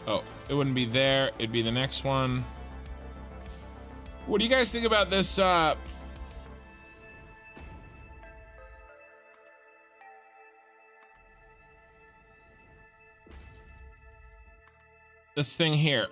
S1: Oh, it wouldn't be there. It'd be the next one. What do you guys think about this? This thing here.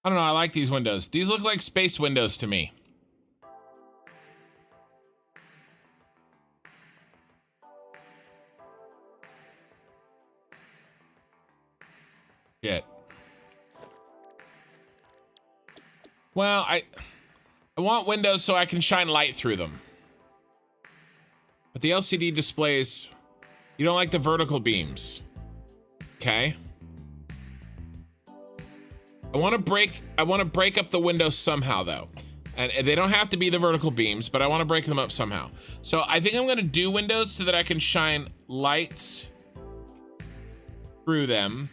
S1: I don't know, I like these windows. These look like space windows to me. Shit. Well, I want windows so I can shine light through them. But the LCD displays, you don't like the vertical beams. Okay. I want to break up the windows somehow though. And they don't have to be the vertical beams, but I want to break them up somehow. So I think I'm going to do windows so that I can shine lights through them.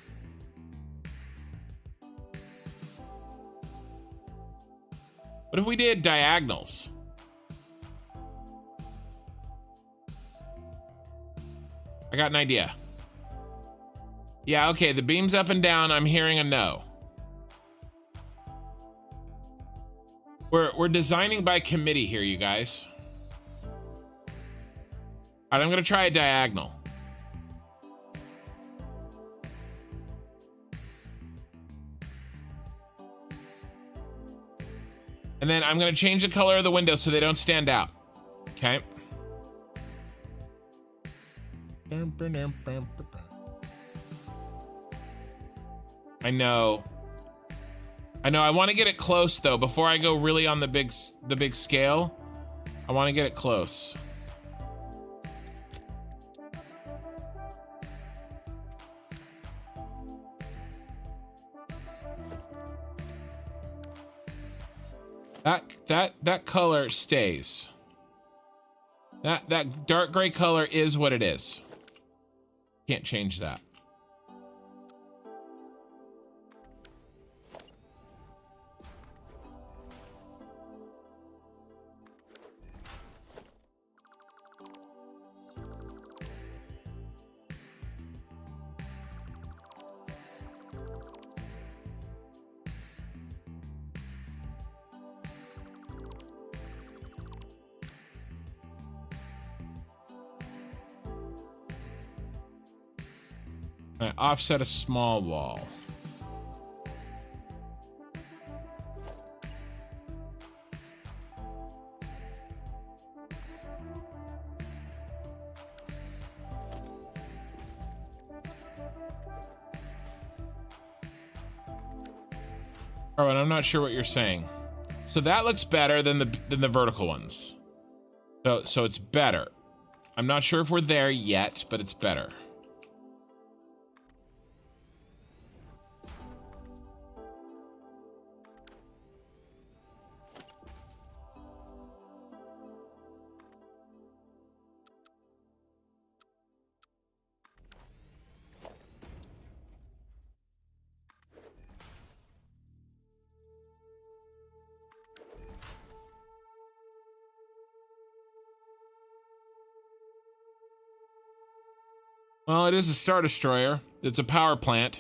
S1: What if we did diagonals? I got an idea. Yeah, okay, the beams up and down, I'm hearing a no. We're designing by committee here, you guys. All right, I'm gonna try a diagonal. And then I'm gonna change the color of the windows so they don't stand out. Okay. I know. I want to get it close though. Before I go really on the big scale, I want to get it close. That color stays. That dark gray color is what it is. Can't change that. I offset a small wall. Oh, and I'm not sure what you're saying. So that looks better than the vertical ones. So it's better. I'm not sure if we're there yet, but it's better. Well, it is a Star Destroyer. It's a power plant.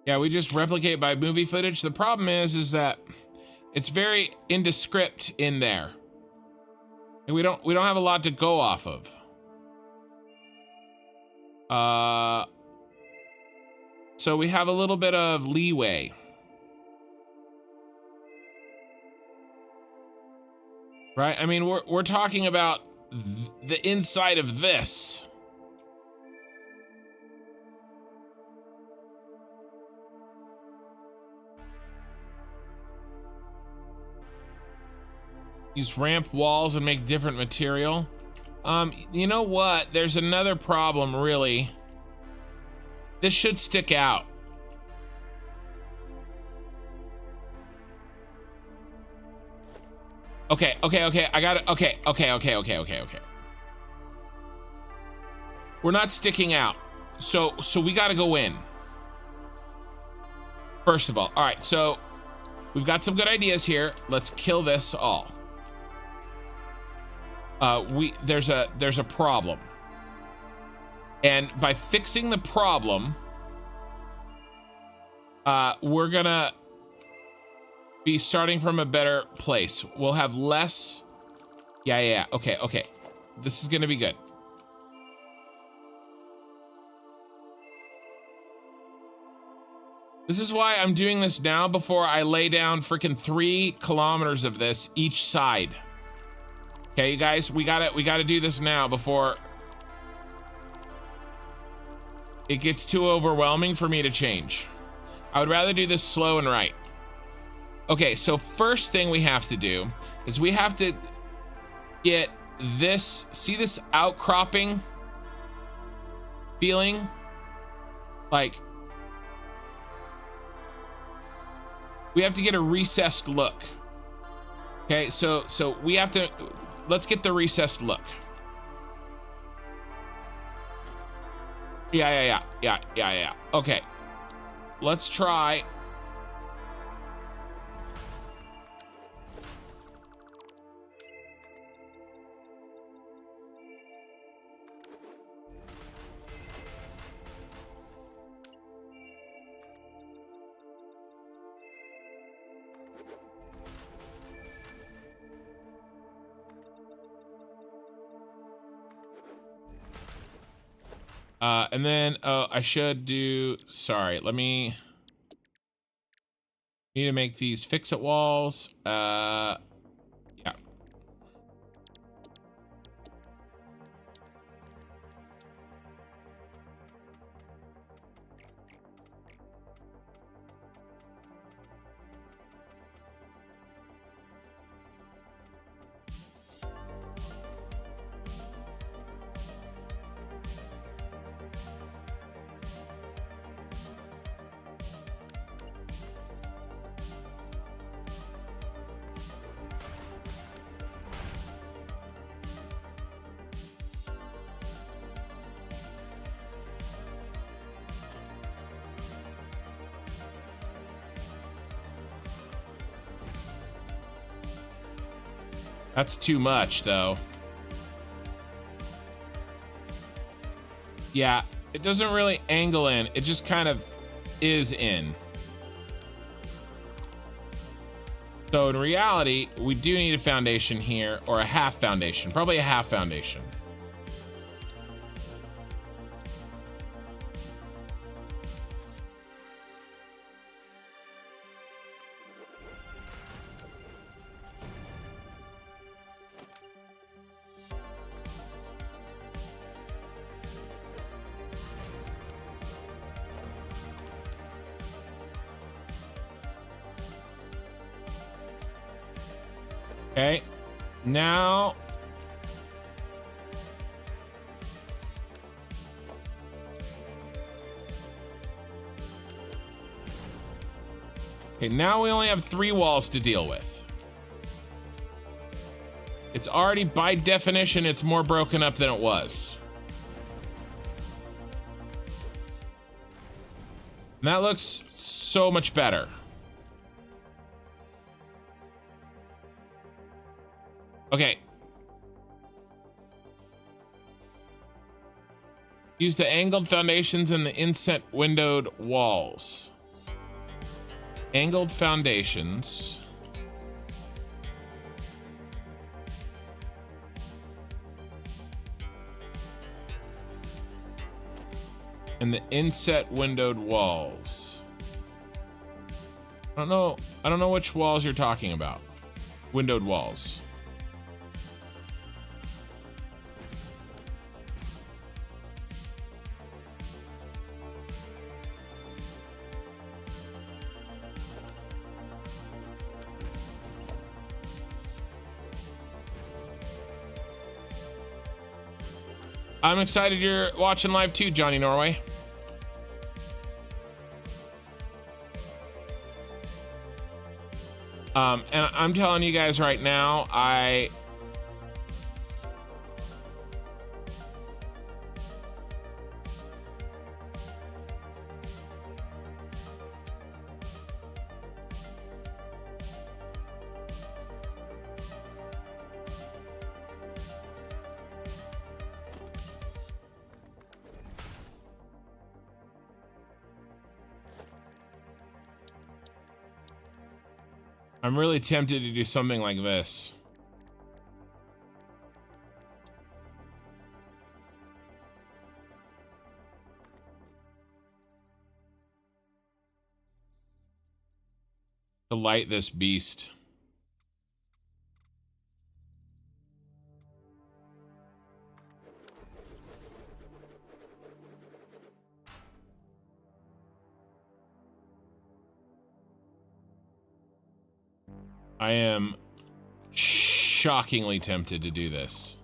S1: Yeah, we just replicate by movie footage. The problem is that it's very indescript in there. And we don't have a lot to go off of. So we have a little bit of leeway. Right? I mean, we're talking about the inside of this. Use ramp walls and make different material. You know what? There's another problem, really. This should stick out. Okay. I got it. Okay. We're not sticking out. So we got to go in. First of all. All right. So we've got some good ideas here. Let's kill this all. There's a problem. And by fixing the problem, we're gonna be starting from a better place. We'll have less. Yeah. Okay. This is gonna be good. This is why I'm doing this now before I lay down freaking 3 kilometers of this each side. Okay, you guys, we gotta do this now before it gets too overwhelming for me to change. I would rather do this slow and right. Okay, so first thing we have to do is we have to get this, see this outcropping feeling? Like, we have to get a recessed look. Okay, so we have to, let's get the recessed look. Yeah. Okay. Let's try. And then, I should do, sorry, need to make these fix-it walls. Yeah. That's too much, though. Yeah, it doesn't really angle in. It just kind of is in. So in reality, we do need a foundation here, or a half foundation. Probably a half foundation. Okay, now now we only have 3 walls to deal with. It's already, by definition, it's more broken up than it was. And that looks so much better. Okay. Use the angled foundations and the inset windowed walls. Angled foundations. And the inset windowed walls. I don't know which walls you're talking about. Windowed walls. I'm excited you're watching live too, Johnny Norway. And I'm telling you guys right now, I'm really tempted to do something like this. To light this beast. I am shockingly tempted to do this.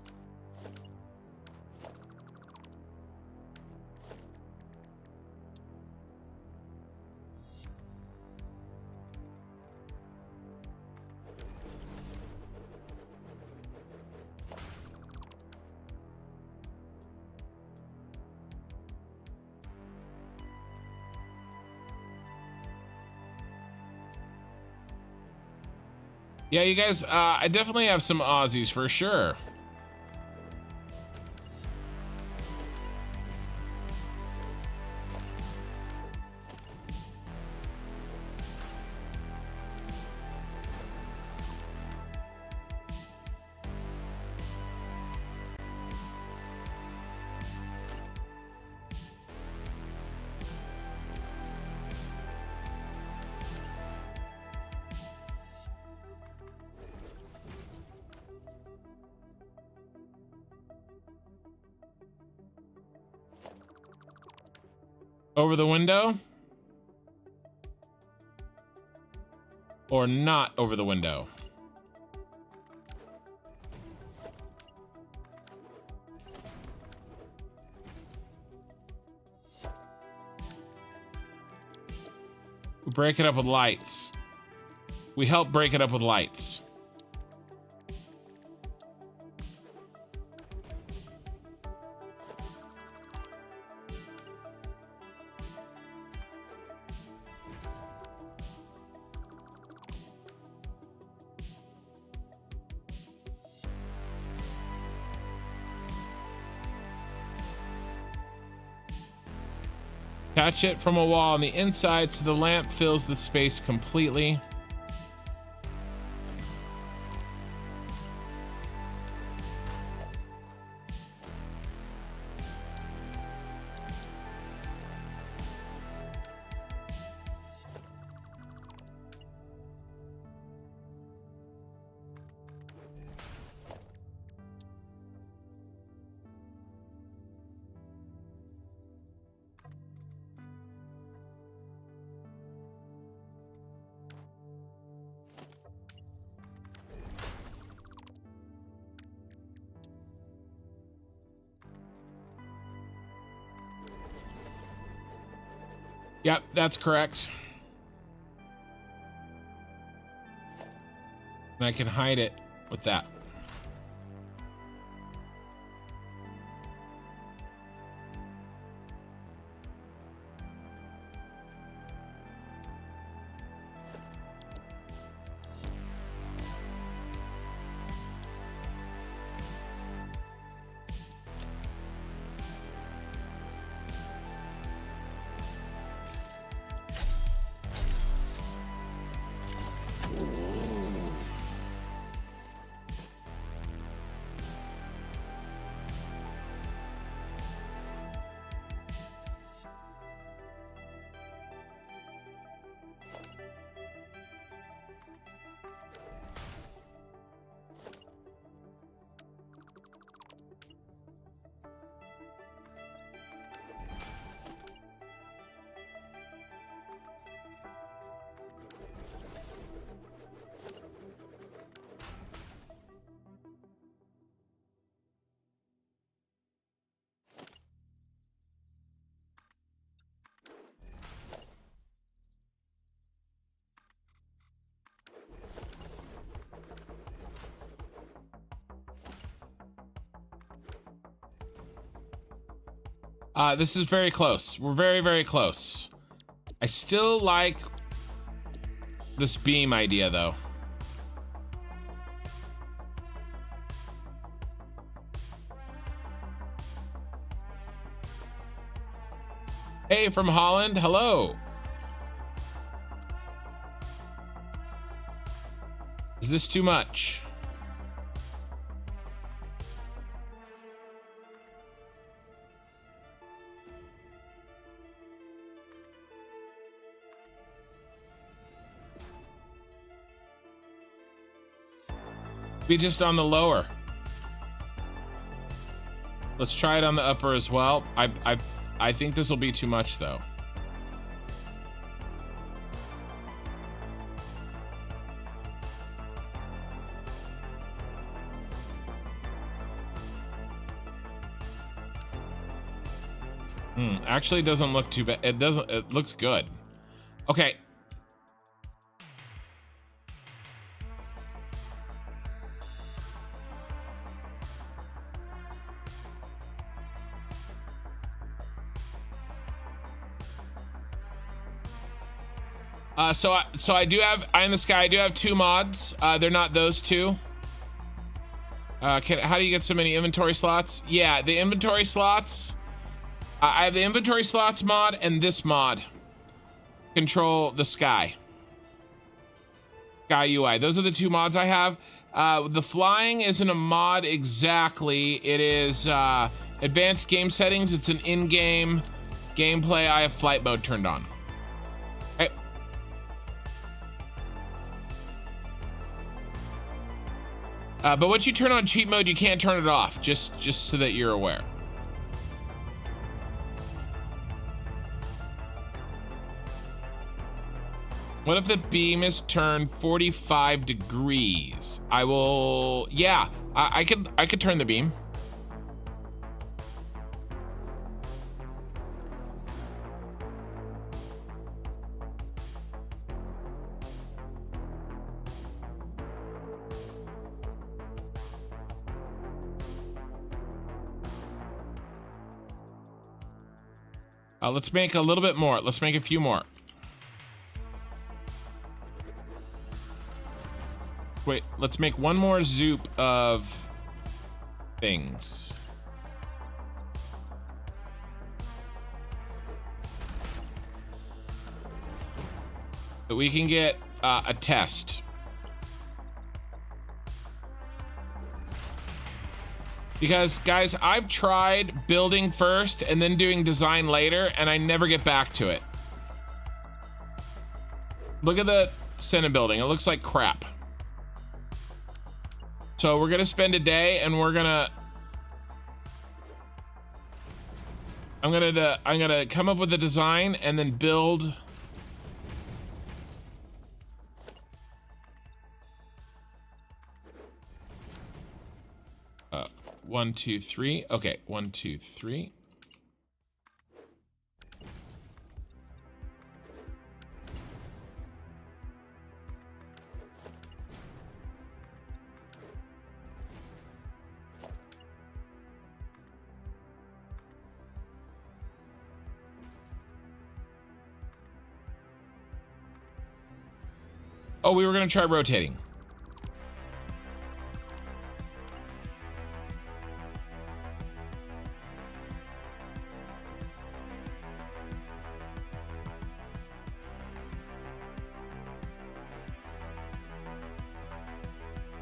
S1: Yeah, you guys, I definitely have some Aussies for sure. Over the window? Or not over the window? We break it up with lights. We help break it up with lights. Attach it from a wall on the inside so the lamp fills the space completely. Yep, that's correct. And I can hide it with that. This is very close. We're very, very close. I still like this beam idea, though. Hey, from Holland. Hello. Is this too much? Be just on the lower. Let's try it on the upper as well. I think this will be too much though. Actually it doesn't look too bad. It looks good. Okay. So I do have Eye in the Sky. I do have 2 mods. They're not those 2. How do you get so many inventory slots? Yeah, the inventory slots. I have the inventory slots mod and this mod. Control the sky. Sky UI. Those are the 2 mods I have. The flying isn't a mod exactly. It is advanced game settings. It's an in-game gameplay. I have flight mode turned on. Okay. But once you turn on cheat mode, you can't turn it off, just so that you're aware. What if the beam is turned 45 degrees? I will, yeah, I could turn the beam. Let's make a little bit more. Let's make a few more. Wait, let's make one more zoop of things. So we can get a test. Because, guys, I've tried building first and then doing design later, and I never get back to it. Look at the Senate building. It looks like crap. So we're gonna spend a day, and we're gonna... I'm gonna come up with a design and then build... 1, 2, 3. Okay, 1, 2, 3. Oh, we were gonna try rotating.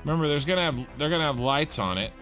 S1: Remember, they're gonna have lights on it.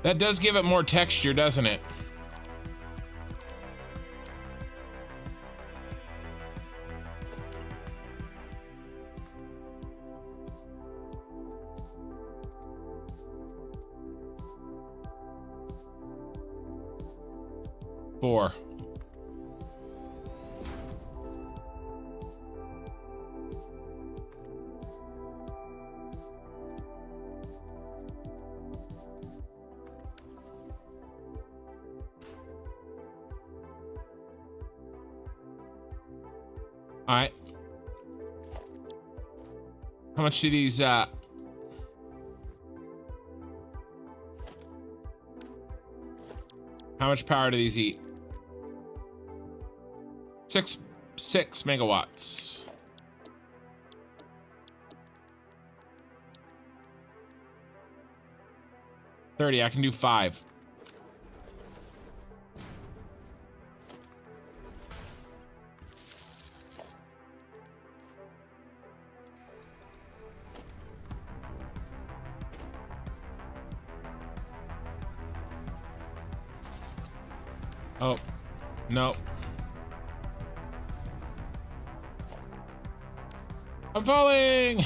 S1: That does give it more texture, doesn't it? Four. All right. How much do these, how much power do these eat? 6 megawatts. 30, I can do 5. Oh, no. I'm falling!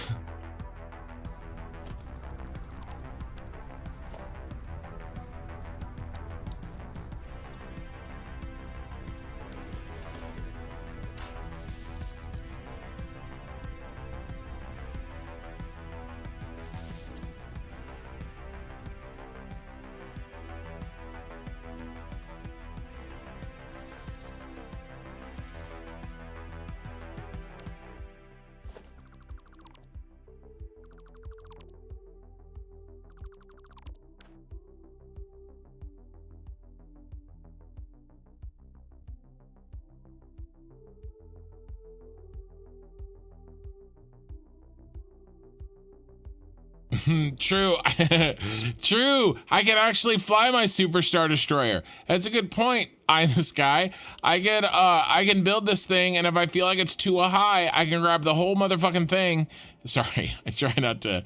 S1: True. True. I can actually fly my Superstar Destroyer. That's a good point. Eye in the sky. I can build this thing, and if I feel like it's too high, I can grab the whole motherfucking thing. Sorry, I try not to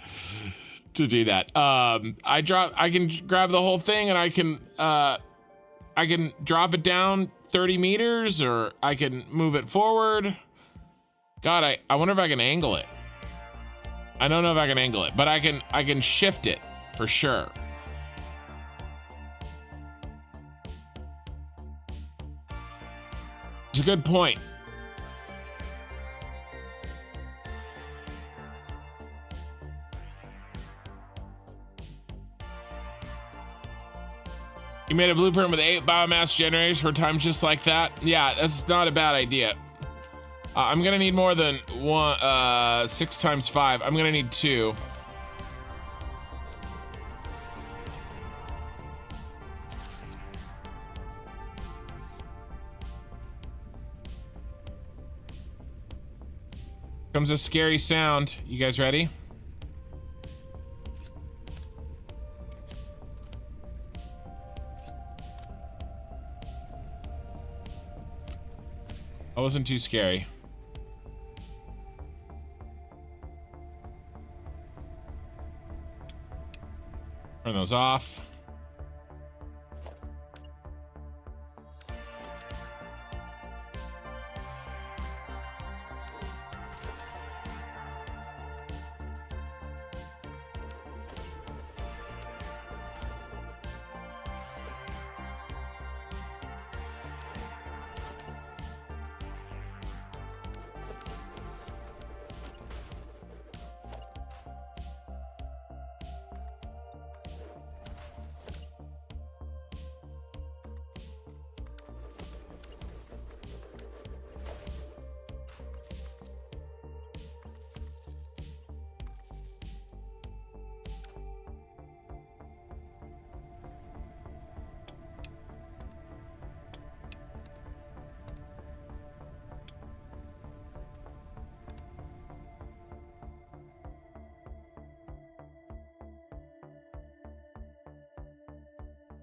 S1: do that. I can grab the whole thing, and I can drop it down 30 meters, or I can move it forward. God, I wonder if I can angle it. I don't know if I can angle it, but I can shift it for sure. It's a good point. You made a blueprint with 8 biomass generators for times just like that? Yeah, that's not a bad idea. I'm gonna need more than 6 times 5. I'm gonna need 2. Comes a scary sound. You guys ready? That wasn't too scary. Turn those off.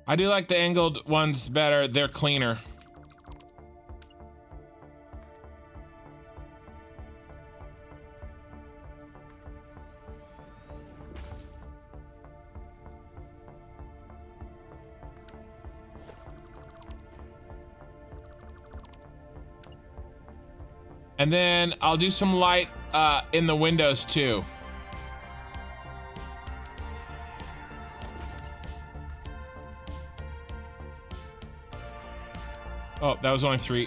S1: I do like the angled ones better. They're cleaner. And then I'll do some light in the windows too. Oh, that was only 3.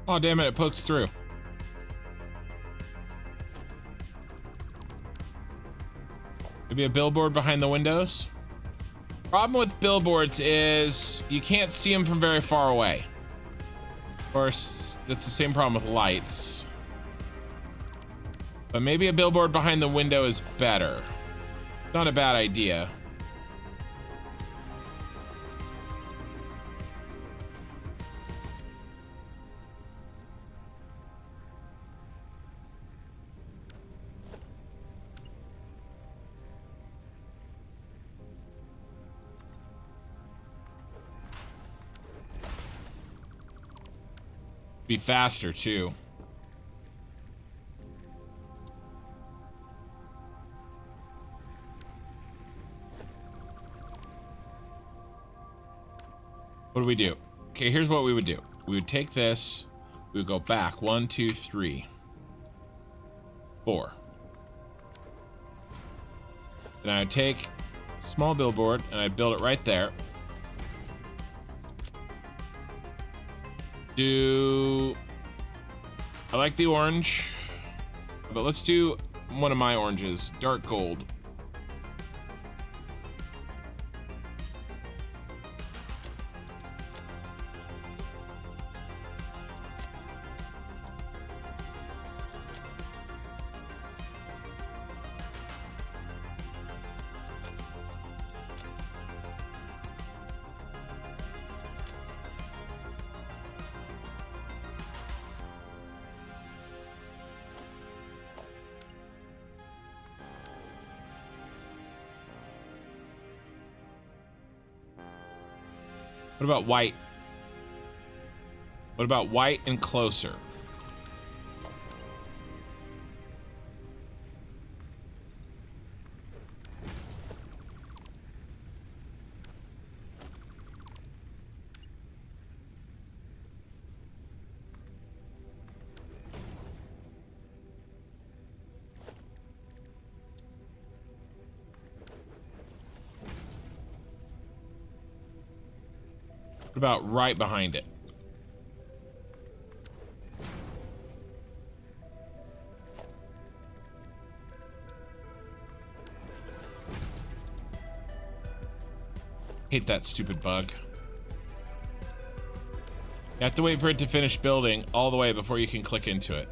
S1: Oh, damn it, it pokes through. Maybe a billboard behind the windows? Problem with billboards is you can't see them from very far away. Of course, that's the same problem with lights. But maybe a billboard behind the window is better. Not a bad idea. Be faster too. What do we do? Okay, here's what we would do. We would take this, we would go back 1, 2, 3, 4. Then I would take a small billboard and I'd build it right there. I like the orange, but let's do one of my oranges, dark gold. What about white? What about white and closer? What about right behind it? Hate that stupid bug. You have to wait for it to finish building all the way before you can click into it.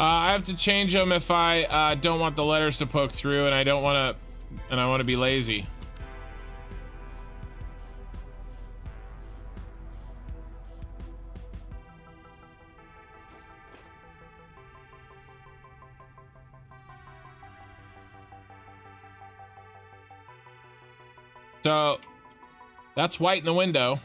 S1: I have to change them if I don't want the letters to poke through, and I want to be lazy. So that's white in the window.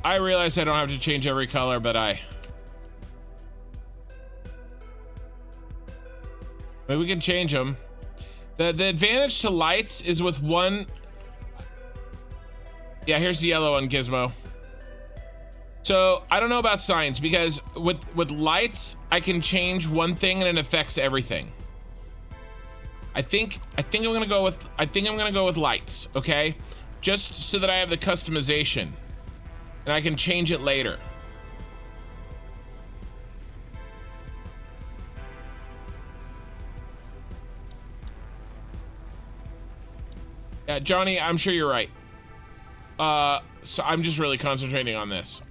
S1: I realize I don't have to change every color, but maybe we can change them. The advantage to lights is with one. Yeah, here's the yellow one, Gizmo. So I don't know about signs, because with lights I can change one thing and it affects everything. I think I'm gonna go with lights, okay? Just so that I have the customization. And I can change it later. Yeah, Johnny, I'm sure you're right. So I'm just really concentrating on this.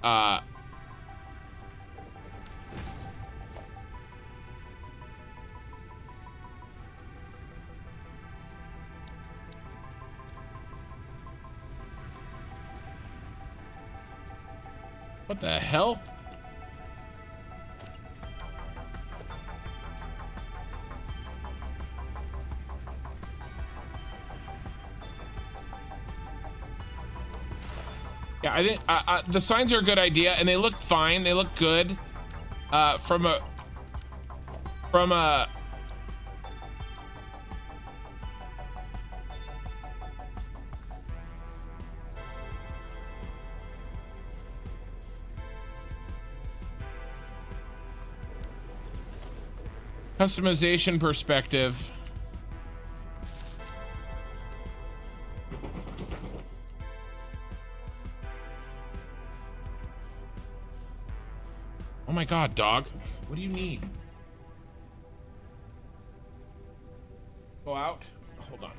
S1: What the hell? Yeah, I think the signs are a good idea, and they look fine. They look good from a customization perspective. Oh my god, dog. What do you need? Go out? Hold on.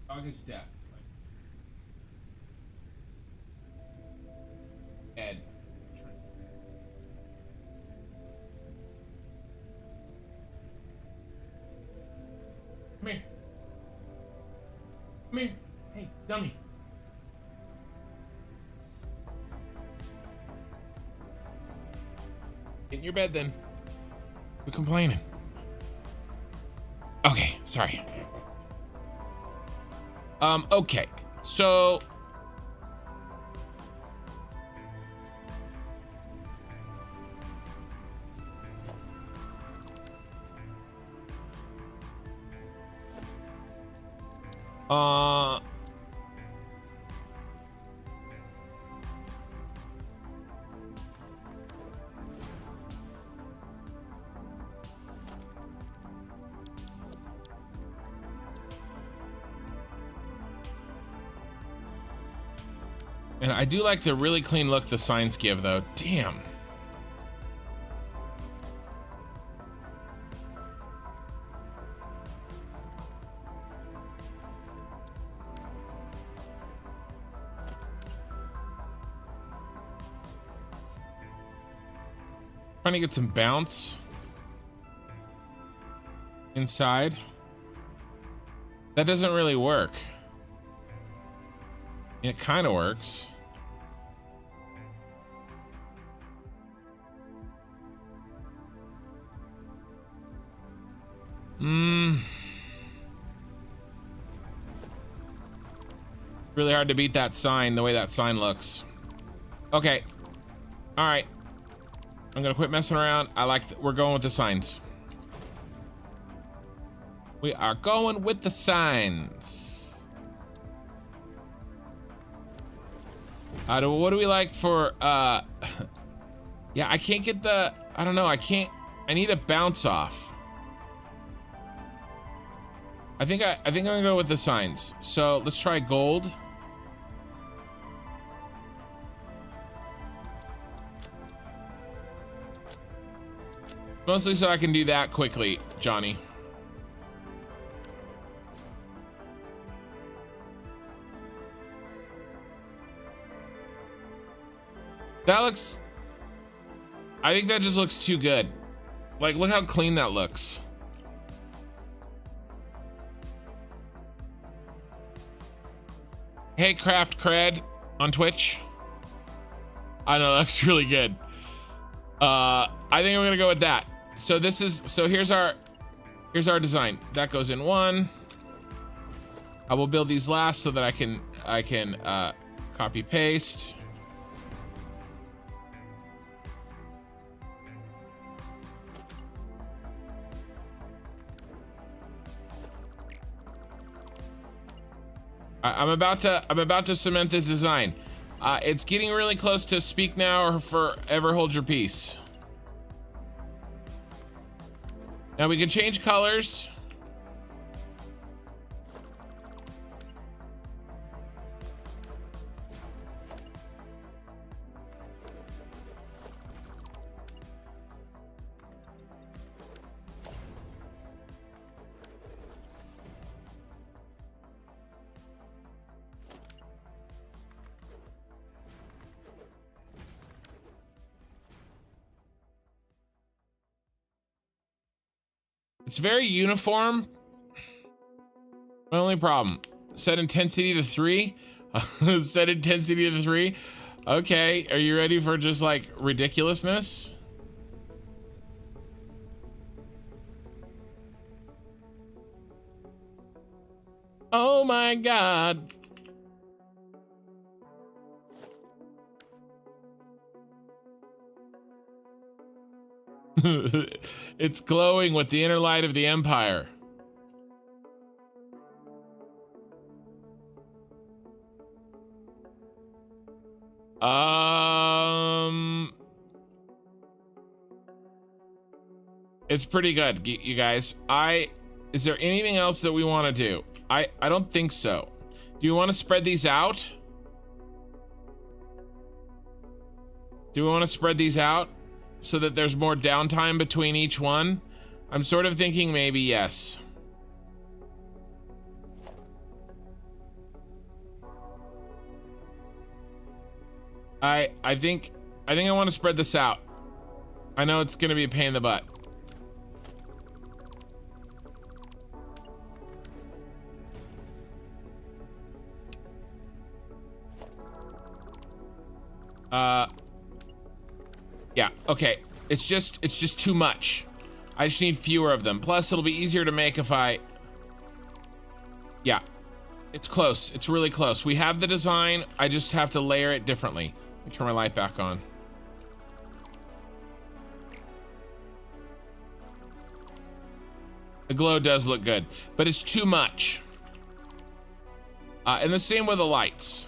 S1: Dog is deaf. Ed. Come here. Come here. Hey, dummy. Get in your bed then. Quit complaining. Okay, sorry. Okay. So And I do like the really clean look the signs give, though. Damn. Trying to get some bounce inside. That doesn't really work. It kind of works. Really hard to beat that sign, the way that sign looks. Okay. All right. I'm gonna quit messing around. We're going with the signs. We are going with the signs. What do we like for, yeah, I can't get the, I don't know, I need a bounce off. I think I'm gonna go with the signs. So let's try gold. Mostly so I can do that quickly, Johnny. That looks, I think that just looks too good. Like, look how clean that looks. Hey, Craft Cred on Twitch. I know, that looks really good. I think I'm gonna go with that. So here's our design. That goes in one. I will build these last so that I can copy paste. I'm about to cement this design. It's getting really close to speak now or forever hold your peace. Now we can change colors. It's very uniform. My only problem, set intensity to 3. Set intensity to 3. Okay, are you ready for just like ridiculousness? Oh my God. It's glowing with the inner light of the Empire. It's pretty good, you guys. Is there anything else that we want to do? I don't think so. Do you want to spread these out? Do we want to spread these out so that there's more downtime between each one? I'm sort of thinking maybe yes. I think I want to spread this out. I know it's gonna be a pain in the butt. Yeah, okay. It's just too much. I just need fewer of them. Plus, it'll be easier to make if I... Yeah, it's close. It's really close. We have the design. I just have to layer it differently. Let me turn my light back on. The glow does look good, but it's too much. And the same with the lights.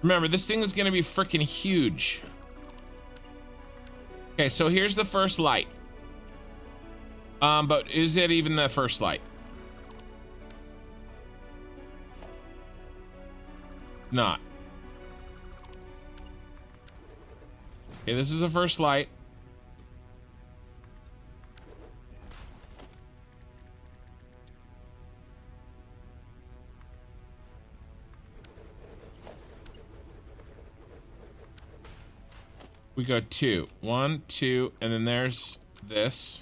S1: Remember, this thing is gonna be freaking huge. Okay, so here's the first light. But is it even the first light? Not. Okay, this is the first light. We go 2. 1, 2, and then there's this.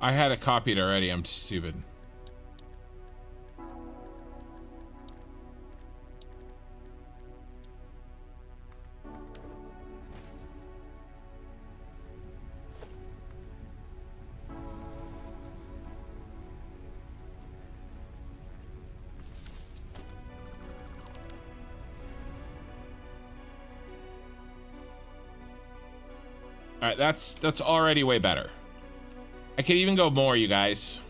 S1: I had it copied already, I'm stupid. All right, that's already way better. I could even go more, you guys.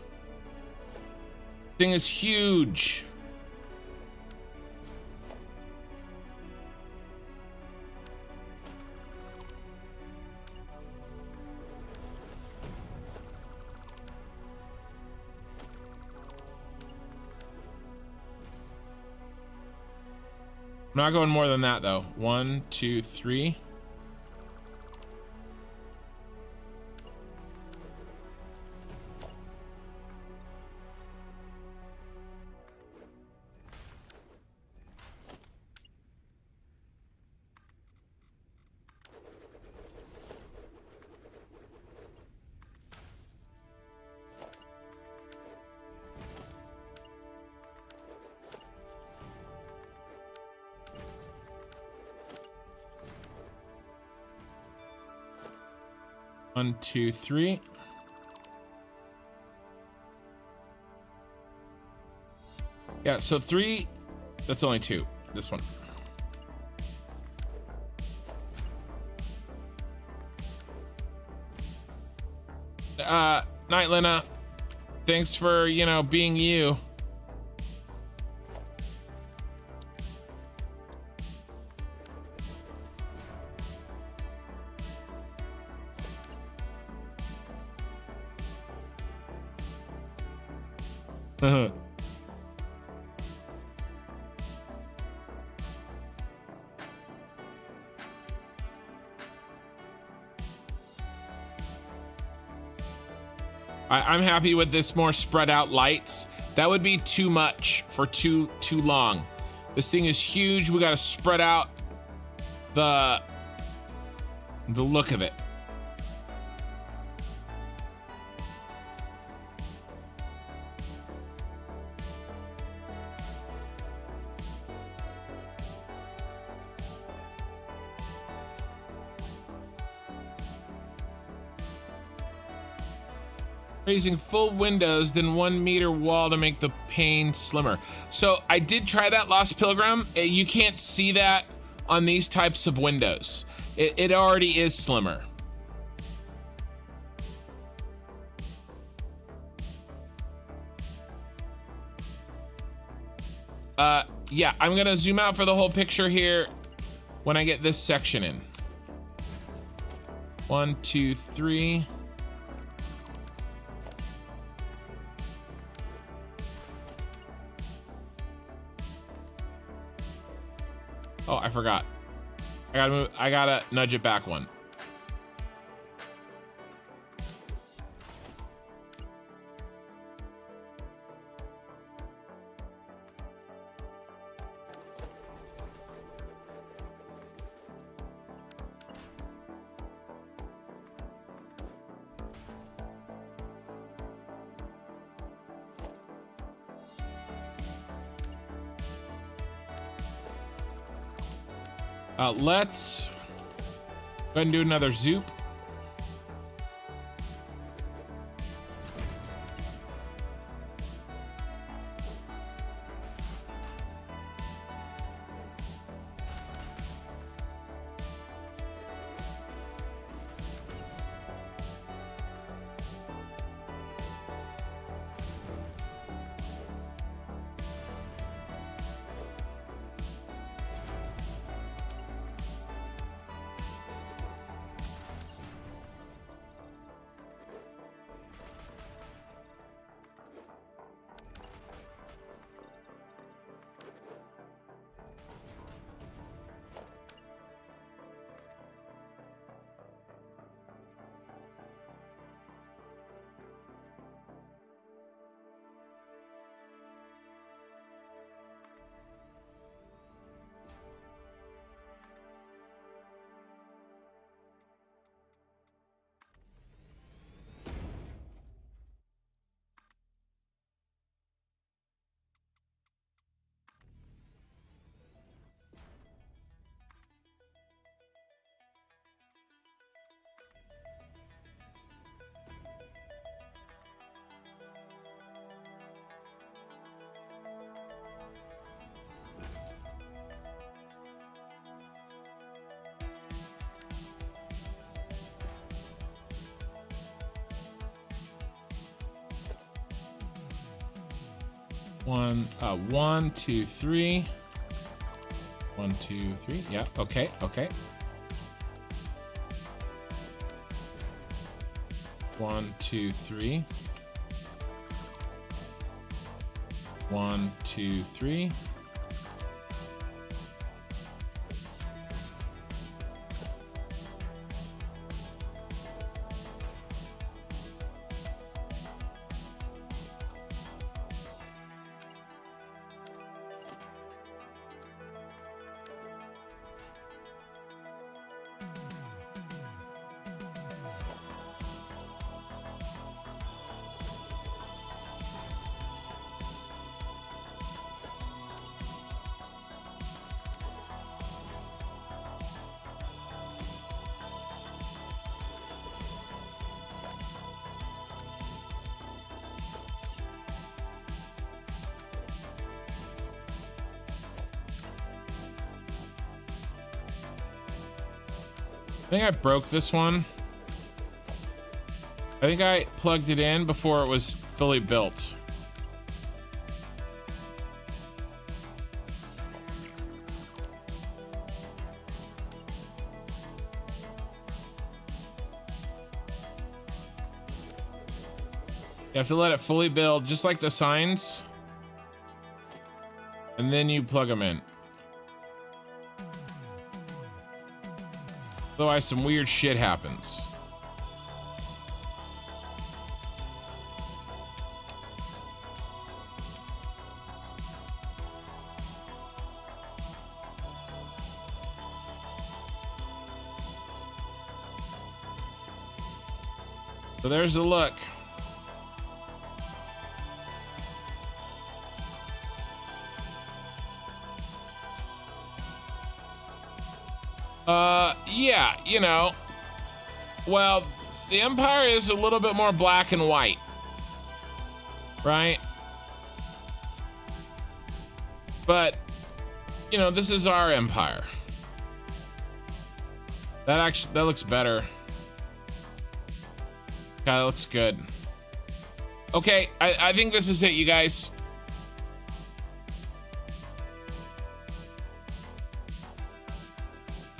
S1: Thing is huge. I'm not going more than that though. 1, 2, 3. One, two, three. Yeah, so 3, that's only 2. This one. Night, Lena. Thanks for, you know, being you. I'm happy with this more spread out lights. That would be too much for too long. This thing is huge. We gotta spread out the look of it. Raising full windows, then 1 meter wall to make the pane slimmer. So I did try that, Lost Pilgrim. You can't see that on these types of windows. It already is slimmer. Yeah, I'm gonna zoom out for the whole picture here when I get this section in. 1, 2, 3. Oh, I forgot. I gotta nudge it back 1. Let's go ahead and do another zoop. One, two, three. 1, 2, 3. Yeah, okay, okay. 1, 2, 3. 1, 2, 3. I think I broke this one. I think I plugged it in before it was fully built. You have to let it fully build, just like the signs. And then you plug them in. Otherwise, some weird shit happens. So there's a look. Yeah, you know, well, the Empire is a little bit more black and white, right? But, you know, this is our Empire. That looks better. Okay, that looks good. Okay, I think this is it, you guys.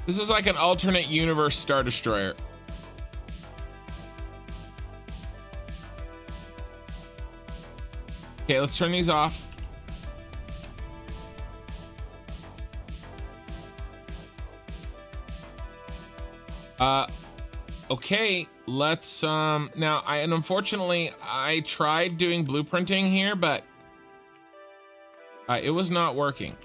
S1: This is like an alternate universe Star Destroyer. Okay, let's turn these off. Okay, let's now and unfortunately I tried doing blueprinting here, but it was not working.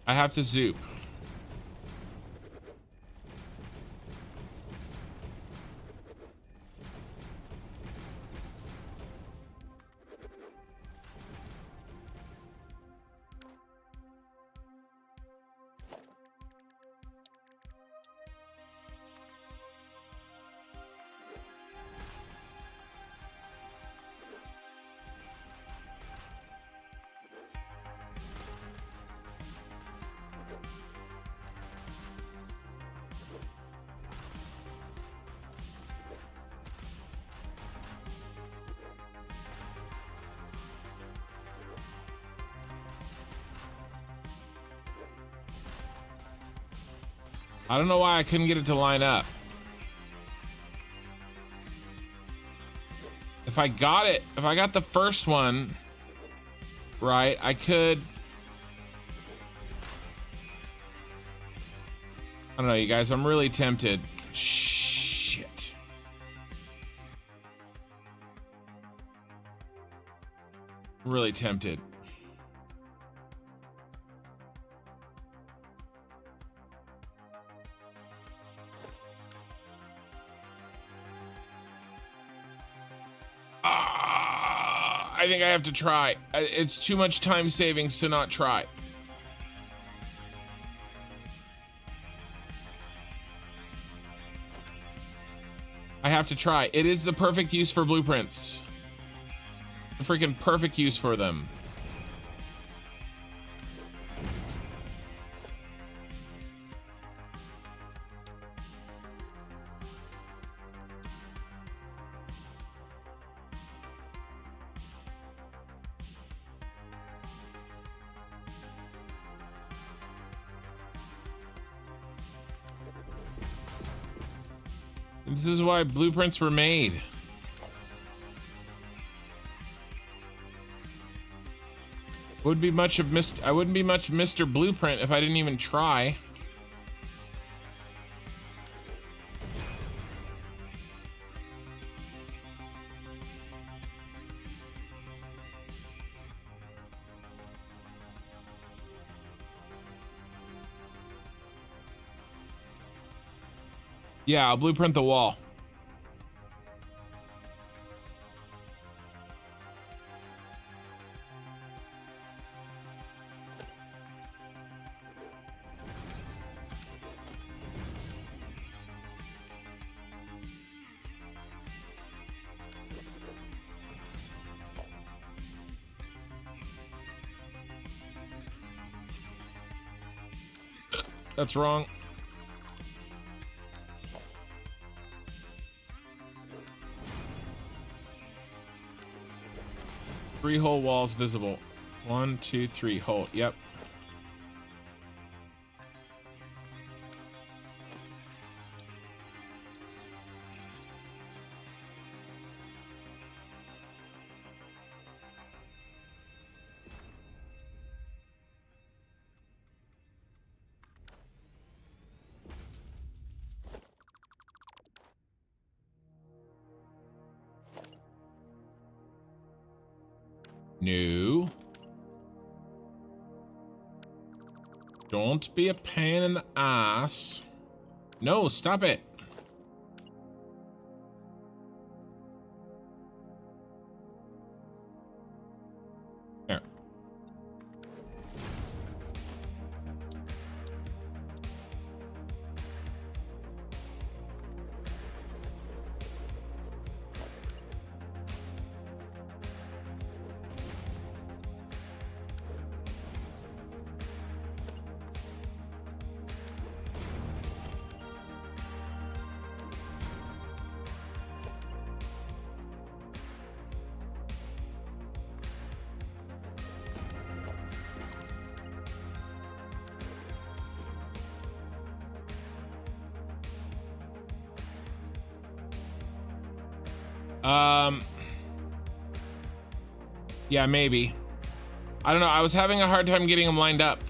S1: I have to zoop. I don't know why I couldn't get it to line up. If I got it, if I got the first one right, I could. I don't know, you guys, I'm really tempted. Shit. I'm really tempted. I think I have to try. It's too much time savings to not try. I have to try. It is the perfect use for blueprints. The freaking perfect use for them. This is why blueprints were made. I wouldn't be much Mr. Blueprint if I didn't even try. Yeah, I'll blueprint the wall. That's wrong. Three whole walls visible. 1, 2, 3 whole. Yep. No. Don't be a pain in the ass. No, stop it. There. Yeah, maybe. I don't know. I was having a hard time getting them lined up.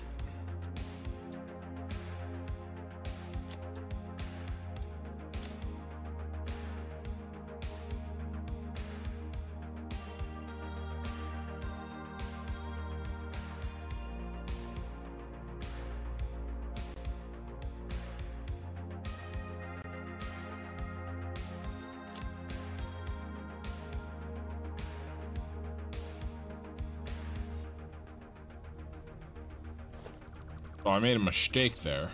S1: Oh, I made a mistake there.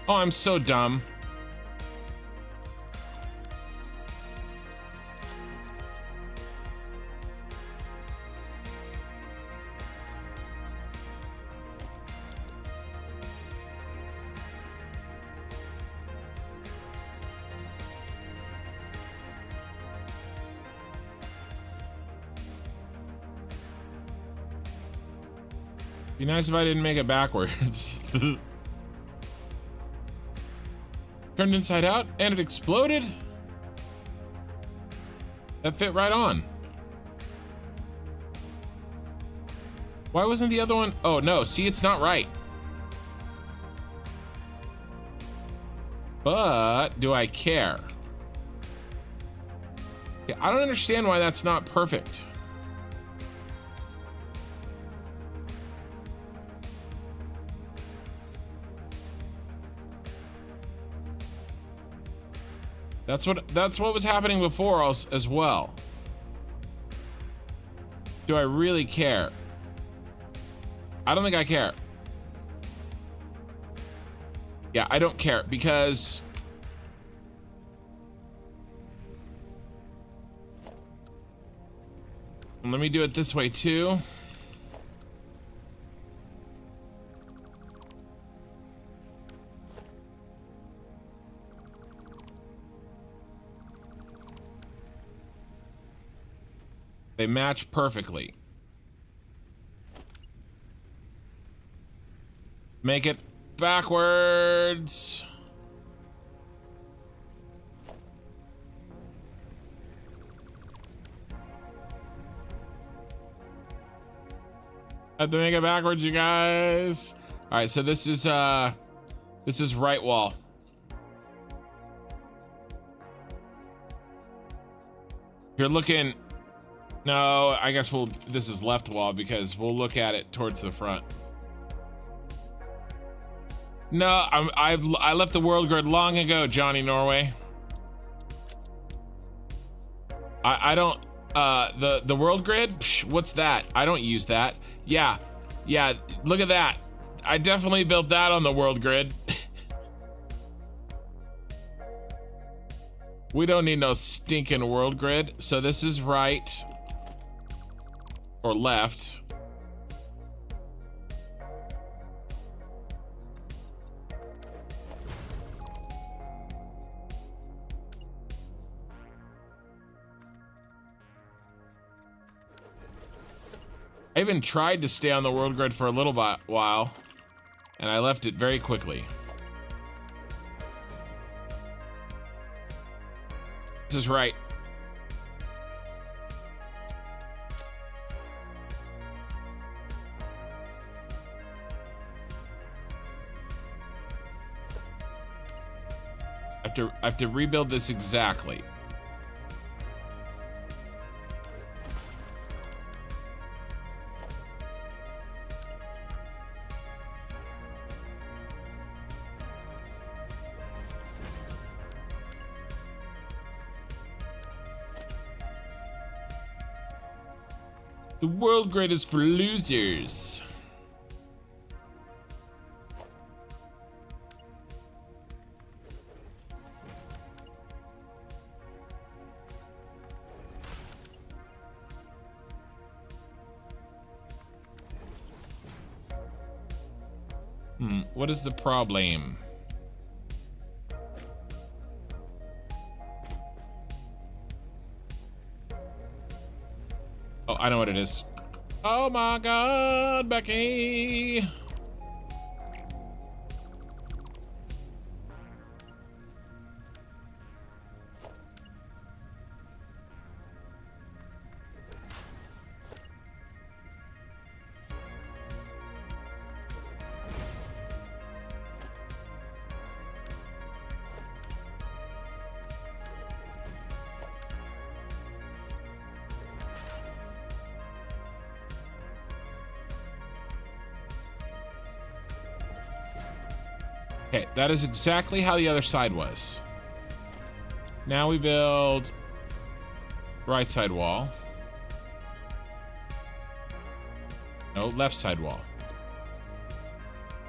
S1: Oh, I'm so dumb. Be nice if I didn't make it backwards. Turned inside out and it exploded? That fit right on. Why wasn't the other one? Oh no, see, it's not right. But do I care? Yeah, I don't understand why that's not perfect. That's what was happening before as well. Do I really care? I don't think I care. Yeah, I don't care because let me do it this way too. They match perfectly. Make it backwards. I have to make it backwards, you guys. All right, so this is right wall. You're looking. No, I guess this is left wall because we'll look at it towards the front. No, I left the world grid long ago, Johnny Norway. I don't, the world grid? Psh, what's that? I don't use that. Yeah, look at that. I definitely built that on the world grid. We don't need no stinking world grid. So this is right. Or left. I even tried to stay on the world grid for a little while, and I left it very quickly. This is right. I have to rebuild this exactly. The world grid is for losers. What is the problem? Oh, I know what it is. Oh my God, Becky. Okay, that is exactly how the other side was. Now we build right side wall. No, left side wall.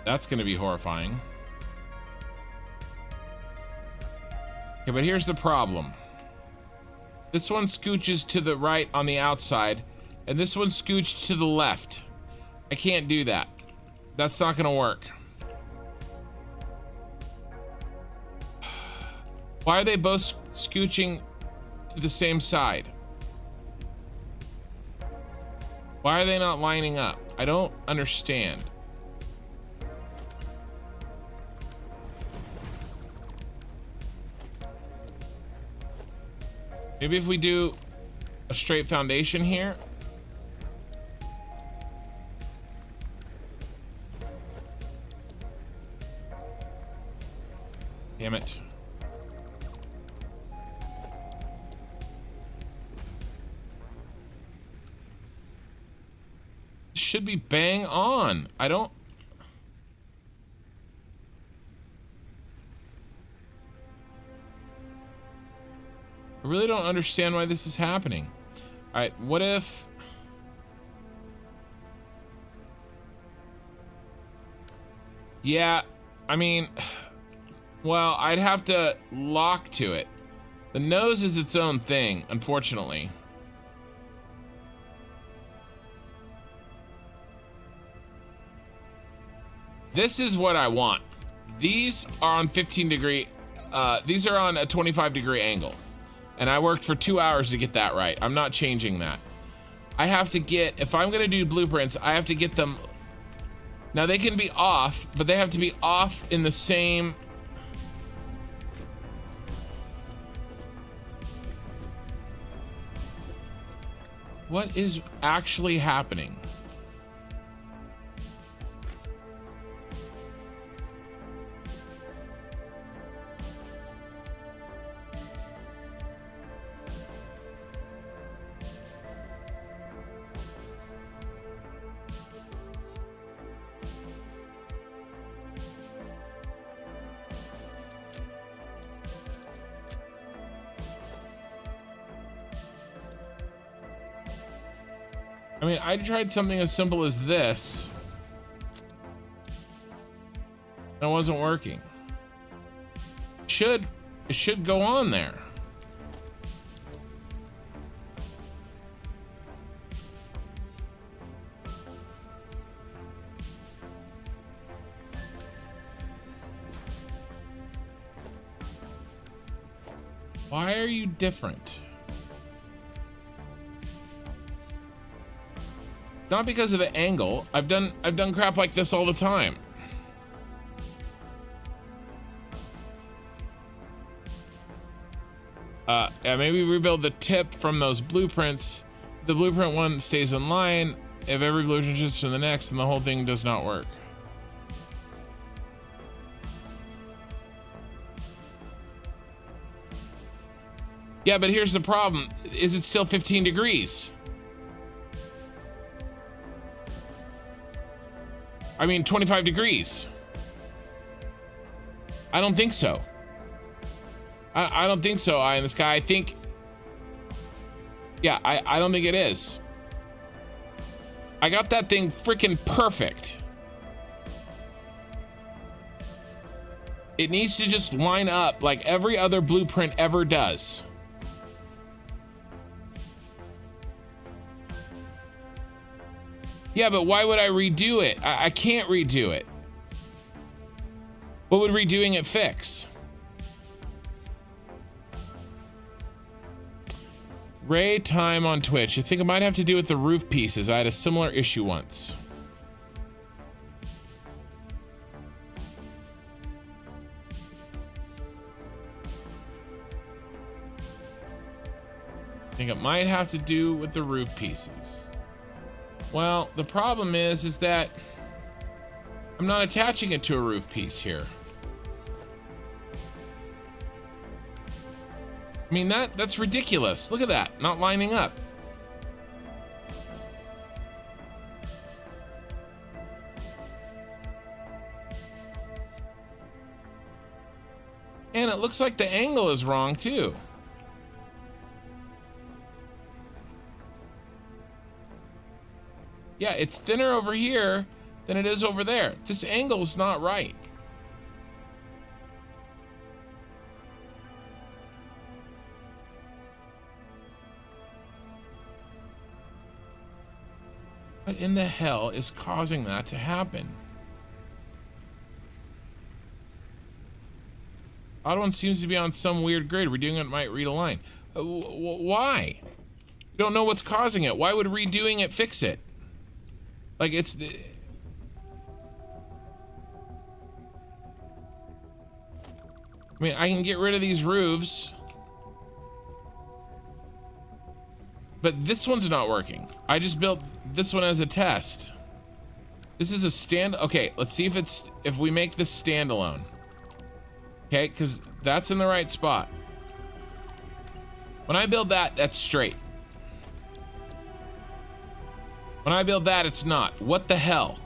S1: That's gonna be horrifying. Okay, but here's the problem. This one scooches to the right on the outside, and this one scooched to the left. I can't do that. That's not gonna work. Why are they both scooching to the same side? Why are they not lining up? I don't understand. Maybe if we do a straight foundation here. Damn it. Should be bang on. I really don't understand why this is happening. All right, what if... Yeah, I mean, well, I'd have to lock to it. The nose is its own thing, unfortunately. This is what I want. These are on 15 degree, these are on a 25 degree angle. And I worked for 2 hours to get that right. I'm not changing that. I have to get, if I'm gonna do blueprints, I have to get them. Now they can be off, but they have to be off in the same. What is actually happening? I mean, I tried something as simple as this. And it wasn't working. It should go on there. Why are you different? Not because of the angle. I've done crap like this all the time. Yeah, maybe rebuild the tip from those blueprints. The blueprint one stays in line. If every blueprint shifts to the next, then the whole thing does not work. Yeah, but here's the problem. Is it still 15 degrees? I mean, 25 degrees. I don't think so. I don't think so, Eye in the Sky. I think... Yeah, I don't think it is. I got that thing freaking perfect. It needs to just line up like every other blueprint ever does. Yeah, but why would I redo it? I can't redo it. What would redoing it fix? Ray Time on Twitch. I think it might have to do with the roof pieces. I had a similar issue once. I think it might have to do with the roof pieces. Well, the problem is that I'm not attaching it to a roof piece here. I mean, that's ridiculous. Look at that, not lining up. And it looks like the angle is wrong too. Yeah, it's thinner over here than it is over there. This angle's not right. What in the hell is causing that to happen? Odd one seems to be on some weird grid. Redoing it might realign. Why? We don't know what's causing it. Why would redoing it fix it? Like, it's... I mean, I can get rid of these roofs. But this one's not working. I just built this one as a test. This is a stand... Okay, let's see if we make this standalone. Okay, because that's in the right spot. When I build that, that's straight. When I build that, it's not. What the hell?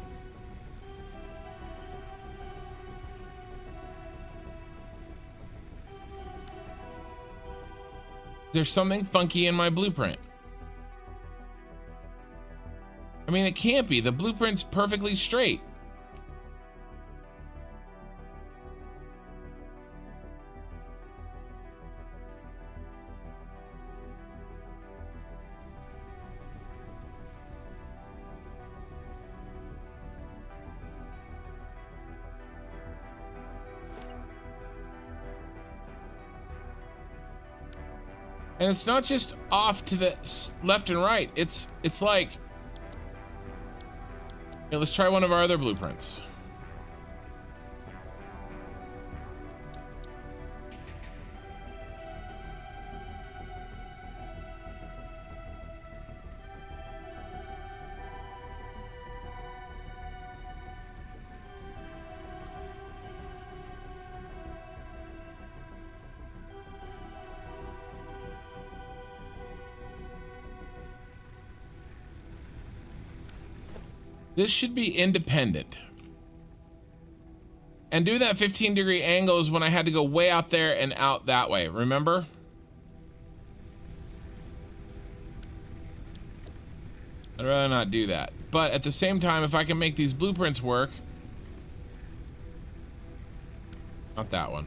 S1: There's something funky in my blueprint. I mean, it can't be. The blueprint's perfectly straight. And it's not just off to the left and right. It's like... Here, let's try one of our other blueprints. This should be independent. And doing that 15-degree angle is when I had to go way out there and out that way, remember? I'd rather not do that. But at the same time, if I can make these blueprints work... Not that one.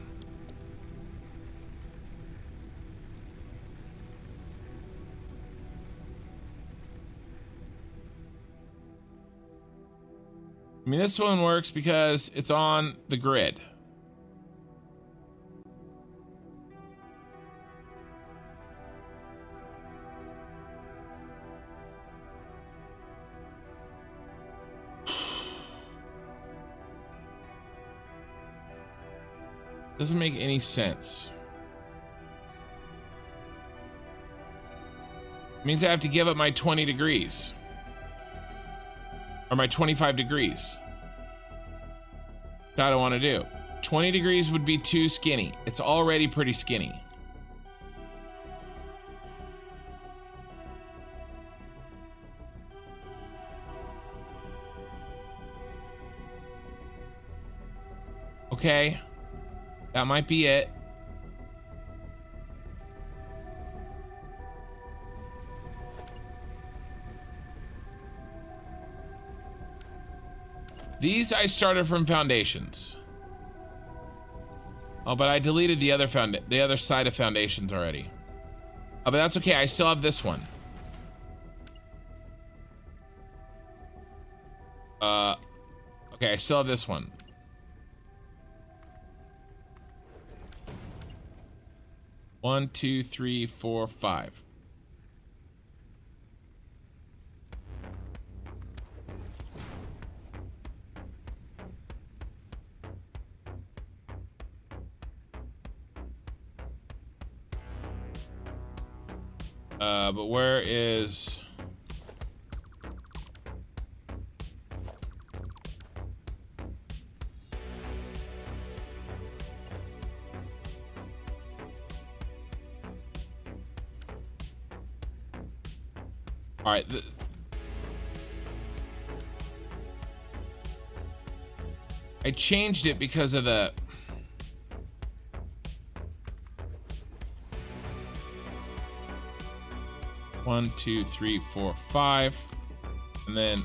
S1: I mean, this one works because it's on the grid. Doesn't make any sense. It means I have to give up my 20 degrees. Or my 25 degrees. That I don't want to do. 20 degrees would be too skinny. It's already pretty skinny. Okay. That might be it. These I started from foundations. Oh, but I deleted the other side of foundations already. Oh, but that's okay. I still have this one. Okay, I still have this one. One, two, three, four, five. But where is... All right. I changed it because of the... One, two, three, four, five, and then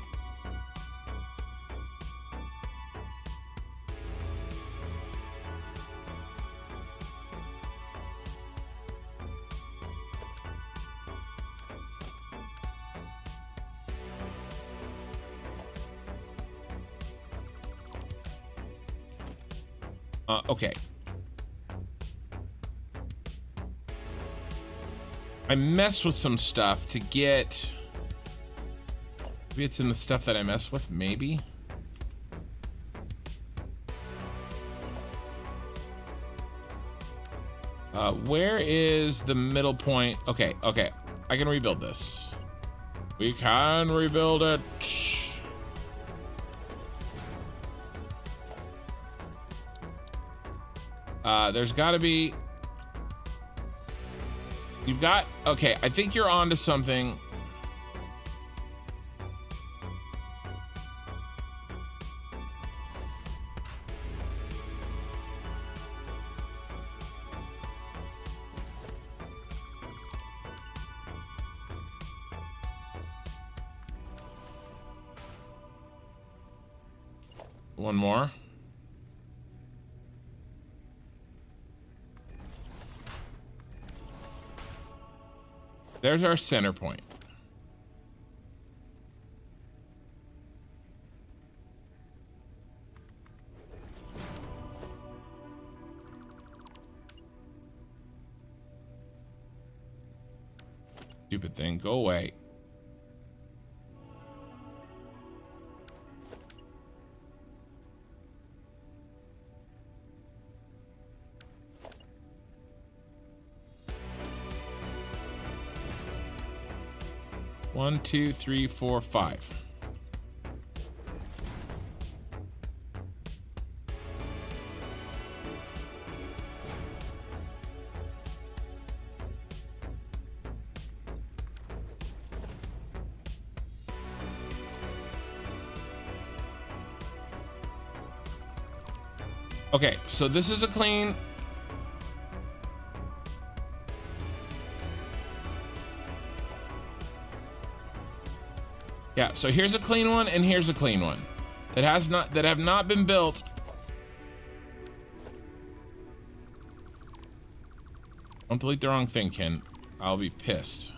S1: Okay. I messed with some stuff to get... Maybe it's in the stuff that I messed with, maybe? Where is the middle point? Okay, okay. I can rebuild this. We can rebuild it. There's gotta be... You've got... Okay, I think you're onto something. One more. There's our center point. Stupid thing, go away. One, two, three, four, five. Okay, so this is a clean... Yeah, so here's a clean one and here's a clean one that have not been built. Don't delete the wrong thing, Ken. I'll be pissed.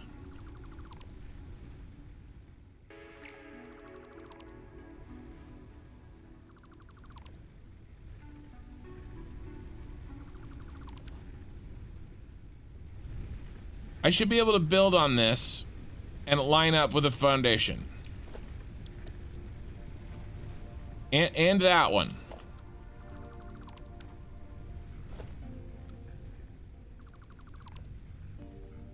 S1: I should be able to build on this and line up with a foundation. And that one.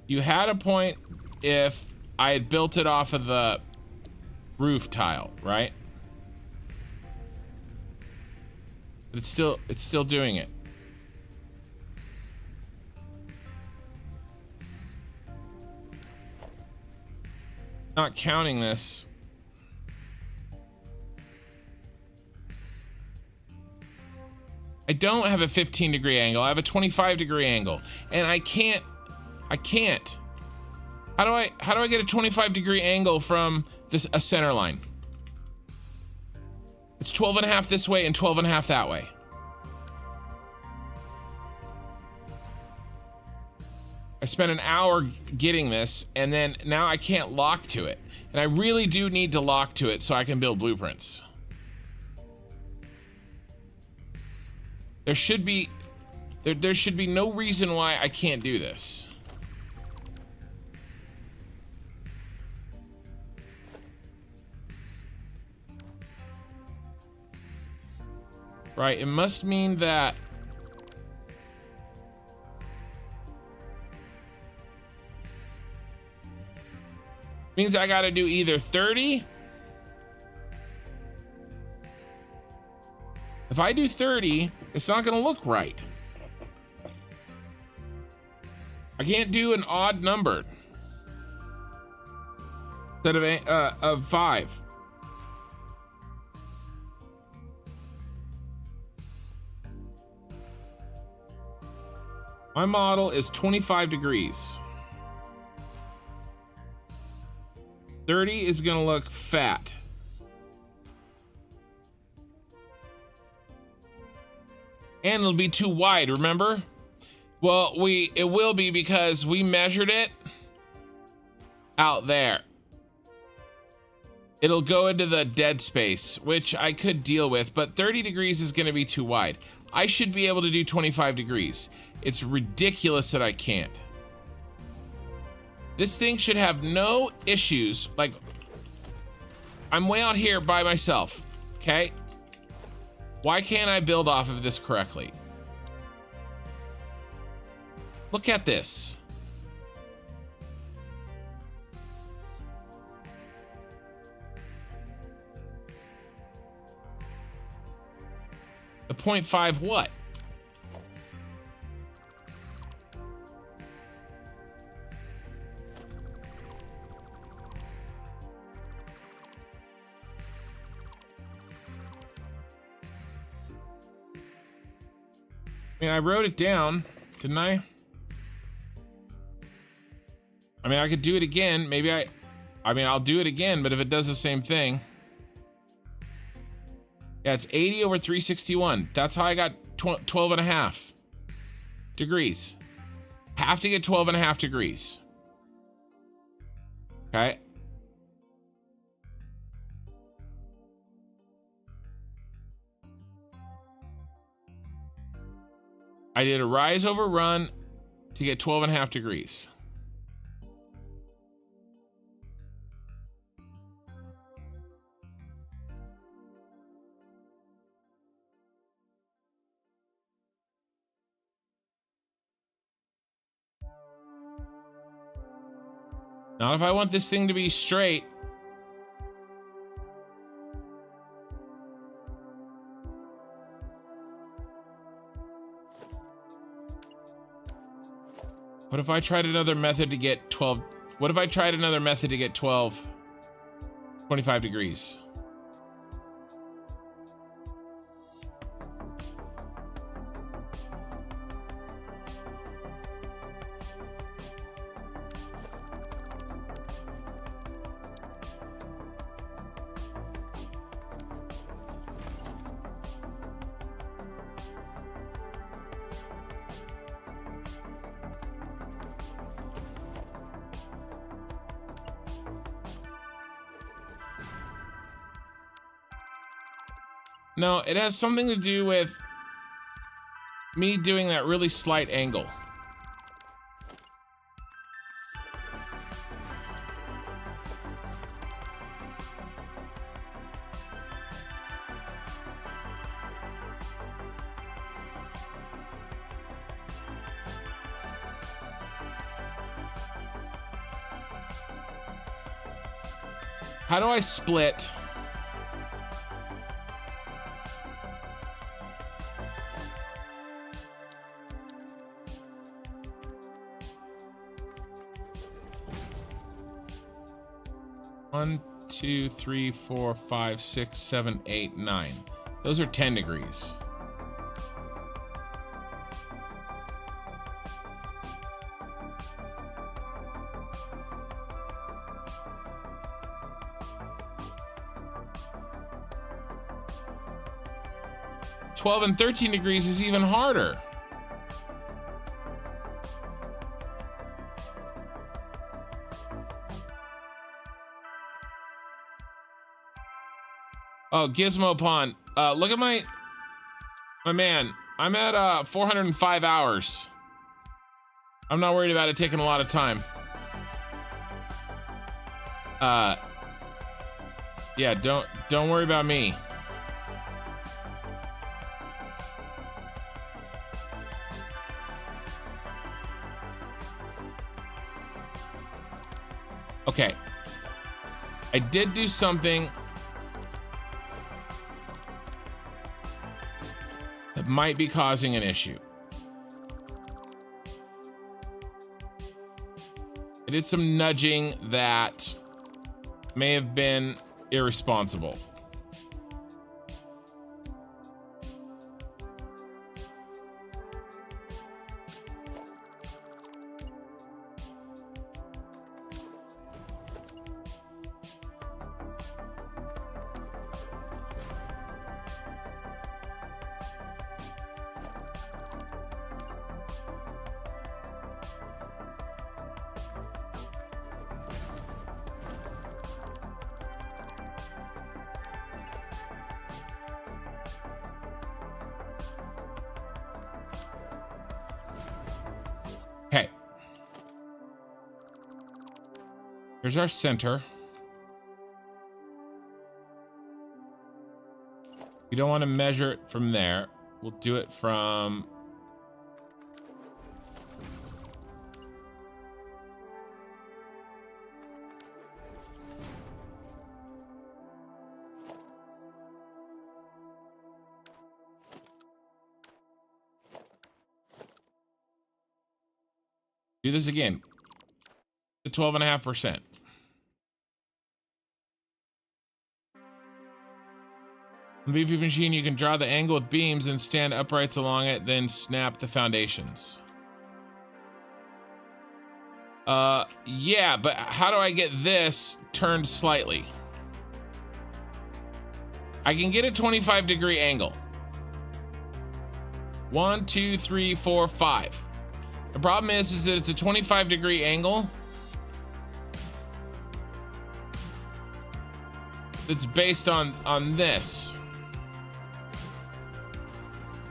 S1: You had a point if I had built it off of the roof tile, right? But it's still doing it. Not counting this. I don't have a 15-degree angle. I have a 25-degree angle, and I can't. How do I get a 25-degree angle from a center line? It's 12.5 this way and 12.5 that way. I spent an hour getting this, and then now I can't lock to it. And I really do need to lock to it so I can build blueprints. There should be no reason why I can't do this. Right, it must mean that means I gotta do either 30. If I do 30, it's not gonna look right. I can't do an odd number instead of 5. My model is 25 degrees. 30 is gonna look fat. And it'll be too wide, remember? Well, it will be because we measured it out there. It'll go into the dead space, which I could deal with, but 30 degrees is gonna be too wide. I should be able to do 25 degrees. It's ridiculous that I can't. This thing should have no issues. Like, I'm way out here by myself, okay? Why can't I build off of this correctly? Look at this. The 0.5 what? I mean, I wrote it down, didn't I? I mean, I could do it again. Maybe I mean, I'll do it again, but if it does the same thing. Yeah, it's 80 over 361. That's how I got 12 and a half degrees. Have to get 12 and a half degrees. Okay. I did a rise over run to get 12 and a half degrees. Not if I want this thing to be straight. What if I tried another method to get 12? What if I tried another method to get 25 degrees? No, it has something to do with me doing that really slight angle. How do I split? One, 2, 3, 4, 5, 6, 7, 8, 9. Those are 10 degrees. $12 and 13 degrees is even harder. Oh, Gizmo Pond. Look at my man. I'm at 405 hours. I'm not worried about it taking a lot of time. Yeah, don't worry about me. Okay. I did do something that might be causing an issue. I did some nudging that may have been irresponsible. Here's our center. We don't want to measure it from there. We'll do it from... Do this again. The 12.5%. On the BP machine, you can draw the angle with beams and stand uprights along it, then snap the foundations. Yeah, but how do I get this turned slightly? I can get a 25-degree angle. 1, 2, 3, 4, 5. The problem is that it's a 25-degree angle. It's based on this.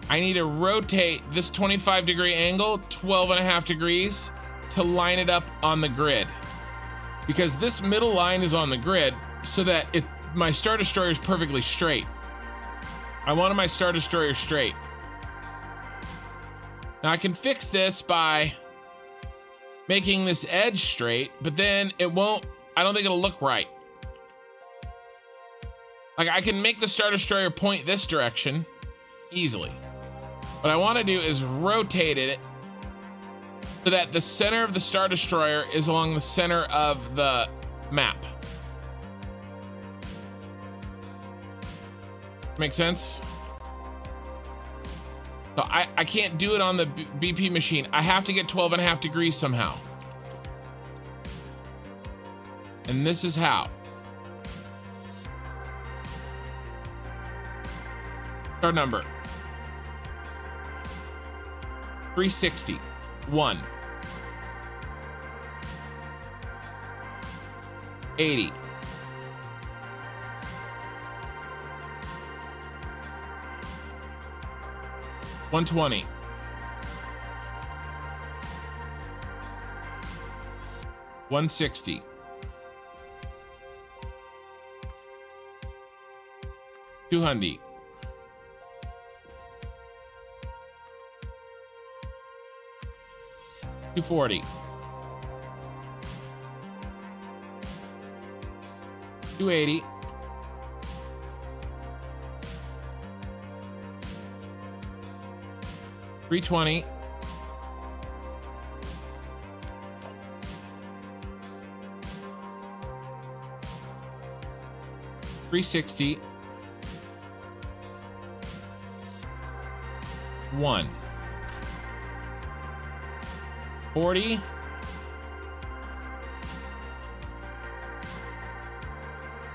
S1: I need to rotate this 25-degree angle 12.5 degrees to line it up on the grid, because this middle line is on the grid so that my Star Destroyer is perfectly straight. I wanted my Star Destroyer straight. Now I can fix this by making this edge straight, but then it won't, I don't think it'll look right. Like, I can make the Star Destroyer point this direction easily. What I want to do is rotate it so that the center of the Star Destroyer is along the center of the map. Make sense? So I can't do it on the BP machine. I have to get 12.5 degrees somehow. And this is how. Our number. 360. 1. 80. 120. 160. 200. 240. 280. 320. 360. 1. 40.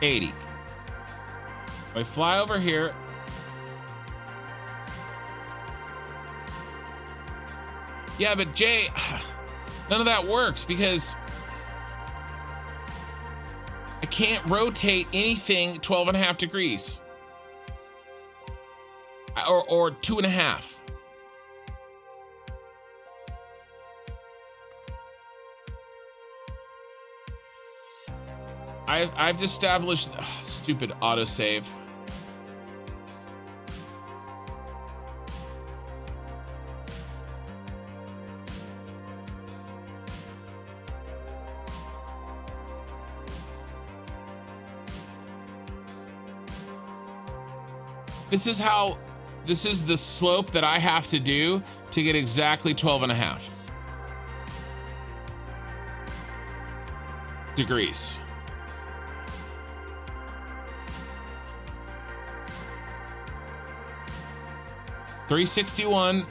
S1: 80. If I fly over here, yeah, but Jay, none of that works because I can't rotate anything 12.5 degrees or 2.5. I've established stupid autosave. This is the slope that I have to do to get exactly 12.5 degrees. $361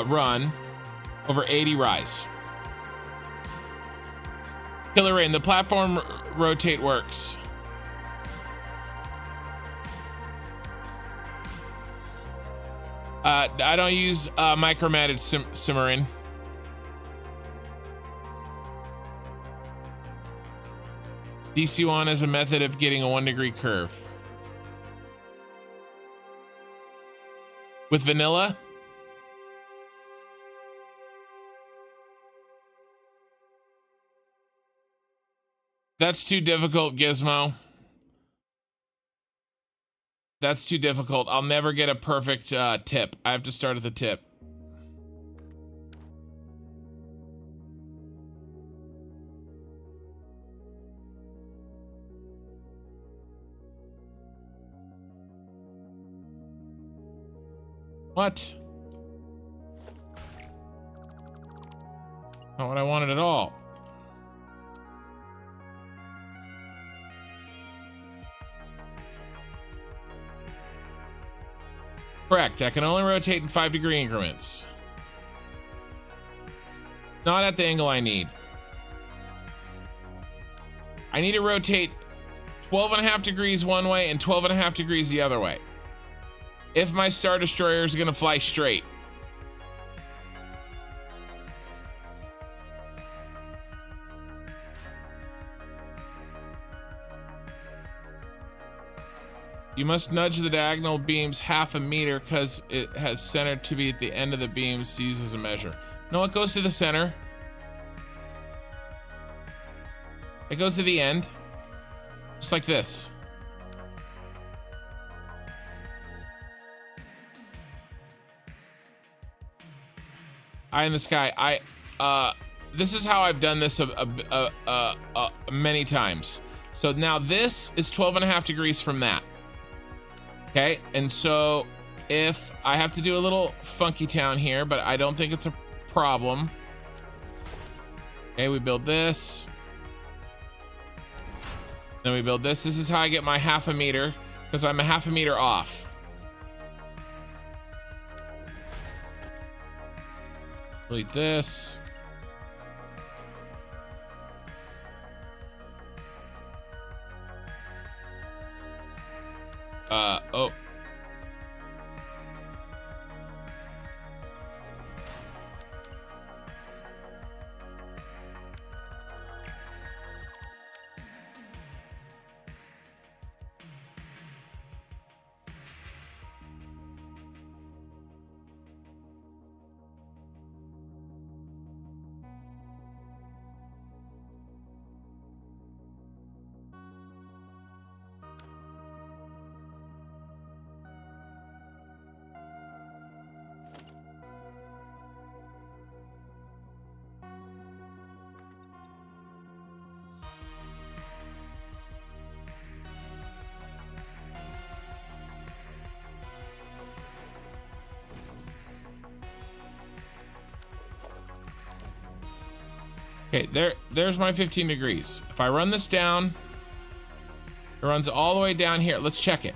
S1: run over 80 rise. Killer Rain, the platform rotate works. I don't use micromatted simmering. DC1 is a method of getting a 1 degree curve. With vanilla? That's too difficult, Gizmo. That's too difficult. I'll never get a perfect tip. I have to start at the tip. What? Not what I wanted at all. Correct. I can only rotate in 5-degree increments. Not at the angle I need. I need to rotate 12.5 degrees one way and 12.5 degrees the other way. If my Star Destroyer is going to fly straight. You must nudge the diagonal beams 1/2 meter because it has center to be at the end of the beams used as a measure. No, it goes to the center. It goes to the end. Just like this. Eye in the sky. This is how I've done this many times. So now this is 12.5 degrees from that. Okay, and so if I have to do a little funky town here, but I don't think it's a problem. Okay, we build this. Then we build this. This is how I get my 1/2 meter, because I'm a 1/2 meter off. Delete this. Oh. Okay, there's my 15 degrees. If I run this down, it runs all the way down here. Let's check it.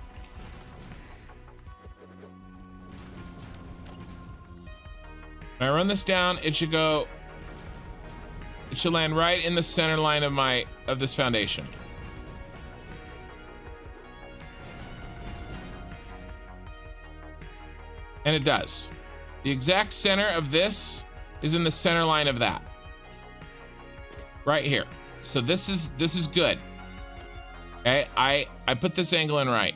S1: When I run this down, it should land right in the center line of this foundation. And it does. The exact center of this is in the center line of that. Right here. So this is good. Okay, I put this angle in right.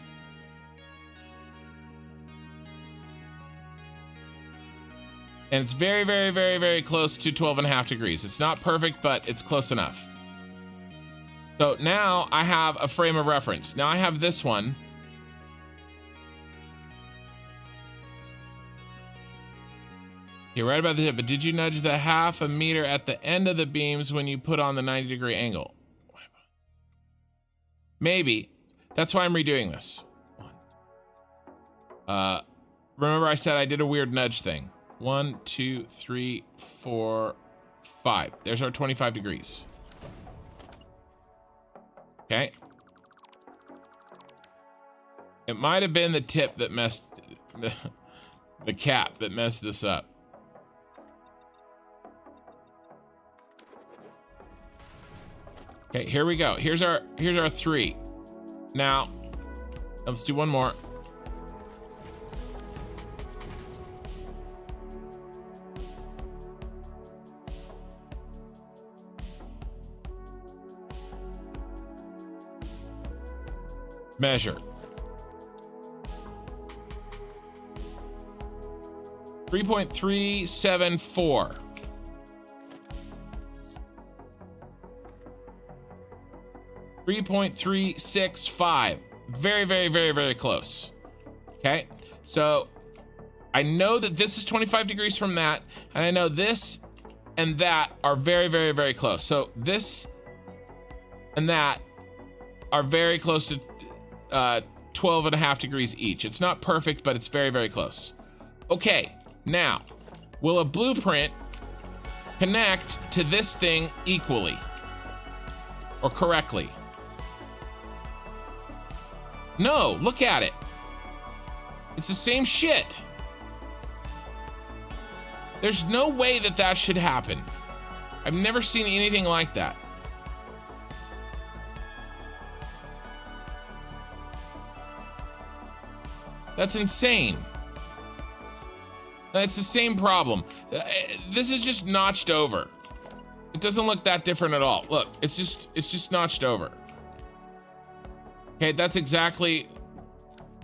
S1: And it's very, very, very, very close to 12.5 degrees. It's not perfect, but it's close enough. So now I have a frame of reference. Now I have this one. You're right about the tip, but did you nudge the 1/2 meter at the end of the beams when you put on the 90-degree angle? Maybe. That's why I'm redoing this. Remember I said I did a weird nudge thing. 1, 2, 3, 4, 5. There's our 25 degrees. Okay. It might have been the tip that messed the cap that messed this up. Okay, here we go. Here's our 3. Now, let's do one more. Measure. 3.374. 3.365. Very, very, very, very close. Okay, so I know that this is 25 degrees from that, and I know this and that are very, very, very close. So this and that are very close to 12.5 degrees each. It's not perfect, but it's very, very close. Okay, now, will a blueprint connect to this thing equally or correctly? No, look at it. It's the same shit. There's no way that that should happen. I've never seen anything like that. That's insane. It's the same problem. This is just notched over. It doesn't look that different at all. Look, it's just notched over. Okay, that's exactly,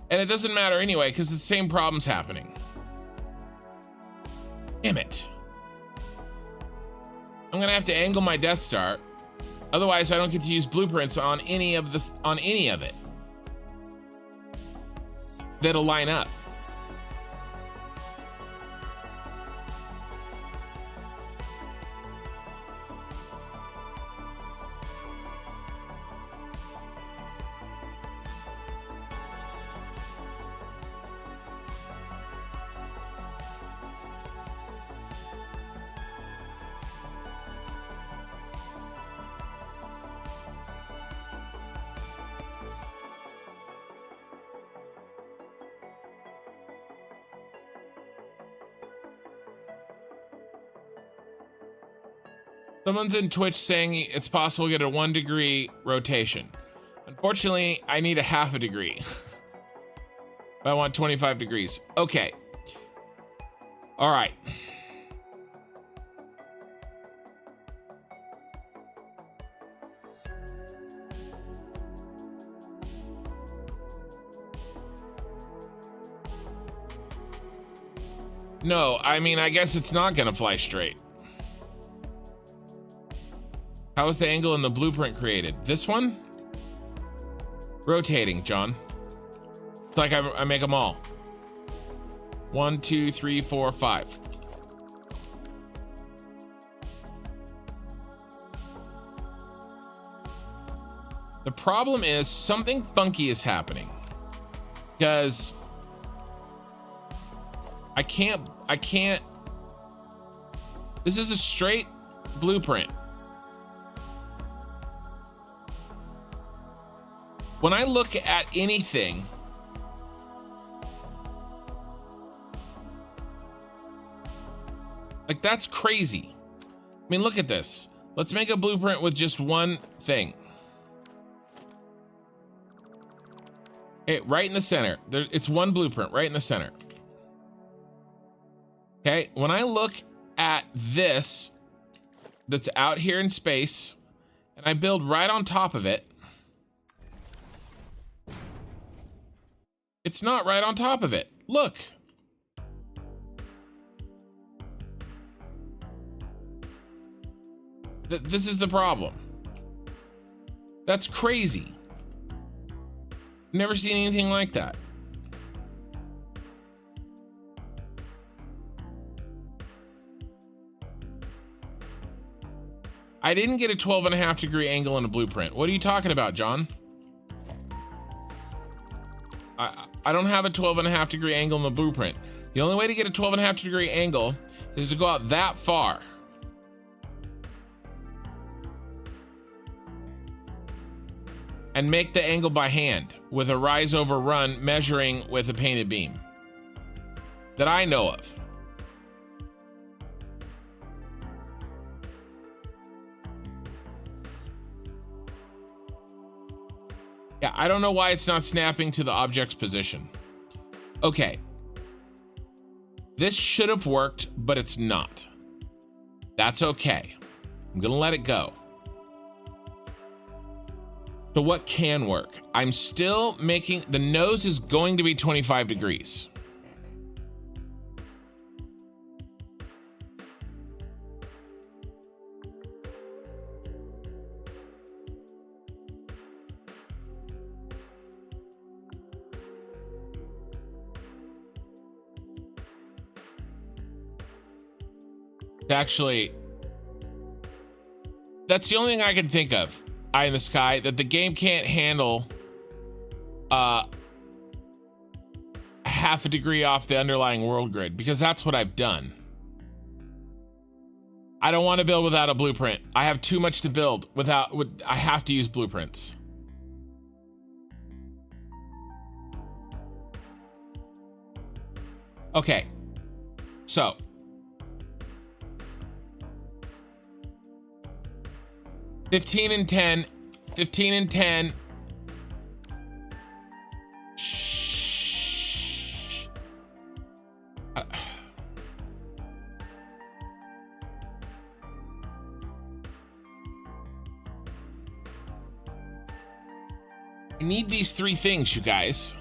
S1: and it doesn't matter anyway because the same problem's happening. Damn it. I'm gonna have to angle my Death Star. Otherwise, I don't get to use blueprints on any of this, on any of it that'll line up. Someone's in Twitch saying it's possible to get a 1 degree rotation. Unfortunately, I need a half a degree. I want 25 degrees. Okay. All right. No, I mean, I guess it's not gonna fly straight. How is the angle in the blueprint created? This one? Rotating, John. It's like I make them all. 1, 2, 3, 4, 5. The problem is something funky is happening. Because I can't, this is a straight blueprint. When I look at anything, like that's crazy. I mean, look at this. Let's make a blueprint with just one thing. Okay, right in the center. It's one blueprint right in the center. Okay, when I look at this that's out here in space and I build right on top of it, it's not right on top of it. Look. This is the problem. That's crazy. Never seen anything like that. I didn't get a 12.5 degree angle in a blueprint. What are you talking about, John? I don't have a 12.5 degree angle in the blueprint. The only way to get a 12.5 degree angle is to go out that far. And make the angle by hand with a rise over run measuring with a painted beam that I know of. Yeah, I don't know why it's not snapping to the object's position. Okay. This should have worked, but it's not. That's okay. I'm gonna let it go. So what can work? I'm still making, the nose is going to be 25 degrees. Actually, that's the only thing I can think of. Eye in the sky, that the game can't handle half a degree off the underlying world grid, because that's what I've done. I don't want to build without a blueprint. I have too much to build without. I have to use blueprints. Okay, so $15 and $10, $15 and $10. Shh. I need these three things, you guys.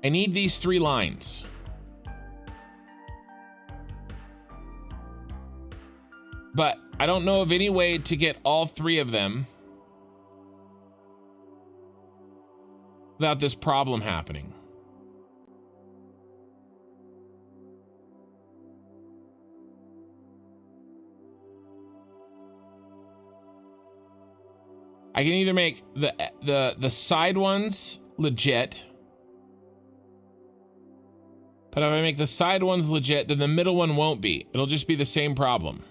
S1: I need these three lines. But I don't know of any way to get all three of them without this problem happening. I can either make the side ones legit, but if I make the side ones legit, then the middle one won't be. It'll just be the same problem.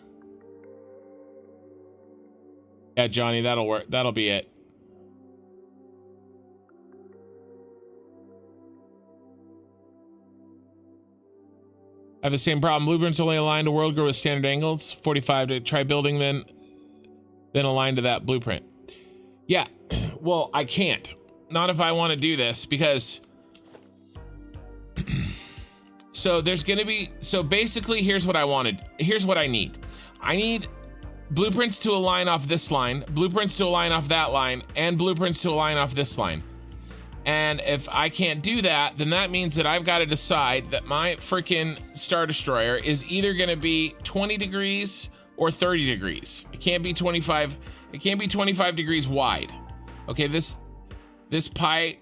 S1: Yeah, Johnny, that'll work. That'll be it. I have the same problem. Blueprints only align to world grid with standard angles. 45 to try building, then align to that blueprint. Yeah, well, I can't. Not if I want to do this, because so there's gonna be, so basically here's what I wanted. Here's what I need. I need blueprints to align off this line, blueprints to align off that line, and blueprints to align off this line. And if I can't do that, then that means that I've got to decide that my freaking Star Destroyer is either going to be 20 degrees or 30 degrees. It can't be 25. It can't be 25 degrees wide. Okay, this pie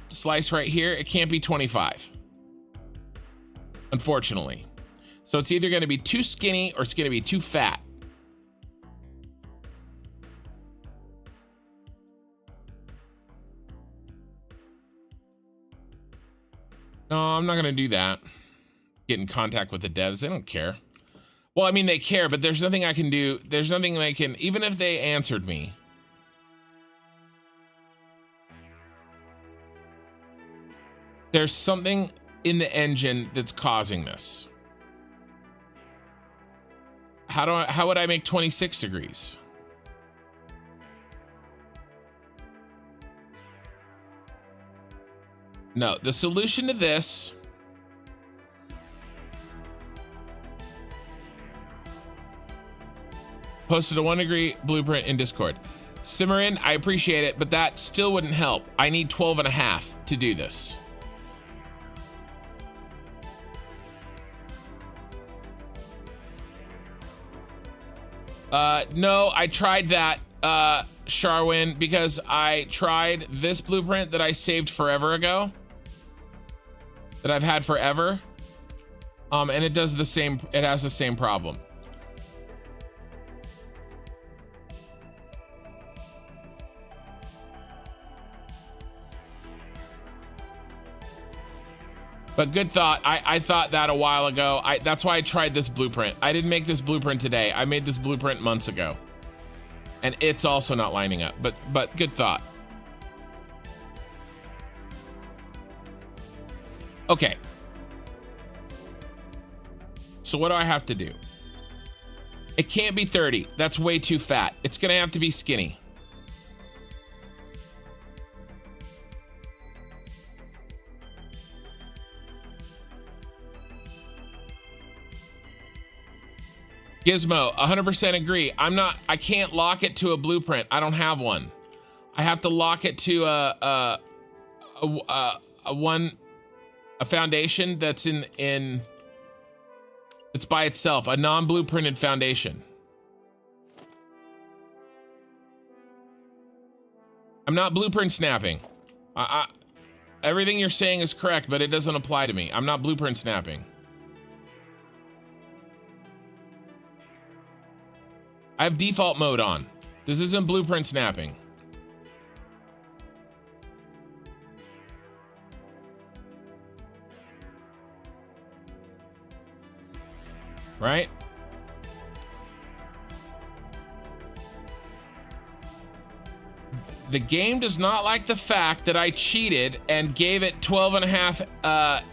S1: slice right here, it can't be 25. Unfortunately. So it's either going to be too skinny or it's going to be too fat. No, I'm not going to do that. Get in contact with the devs. They don't care. Well, I mean, they care, but there's nothing I can do. There's nothing I can, even if they answered me. There's something in the engine that's causing this. How would I make 26 degrees? No, the solution to this posted a 1 degree blueprint in Discord. Simmerin, I appreciate it, but that still wouldn't help. I need 12 and a half to do this. No, I tried that, Sharwin, because I tried this blueprint that I saved forever ago, that I've had forever, and it does the same, it has the same problem. But good thought. I thought that a while ago. That's why I tried this blueprint. I didn't make this blueprint today. I made this blueprint months ago. And it's also not lining up, but good thought. Okay. So what do I have to do? It can't be 30. That's way too fat. It's gonna have to be skinny. Gizmo, 100% agree. I can't lock it to a blueprint. I don't have one. I have to lock it to a foundation that's it's by itself, a non-blueprinted foundation. I'm not blueprint snapping. Everything you're saying is correct, but it doesn't apply to me. I'm not blueprint snapping. I have default mode on. This isn't blueprint snapping. Right? The game does not like the fact that I cheated and gave it 12.5,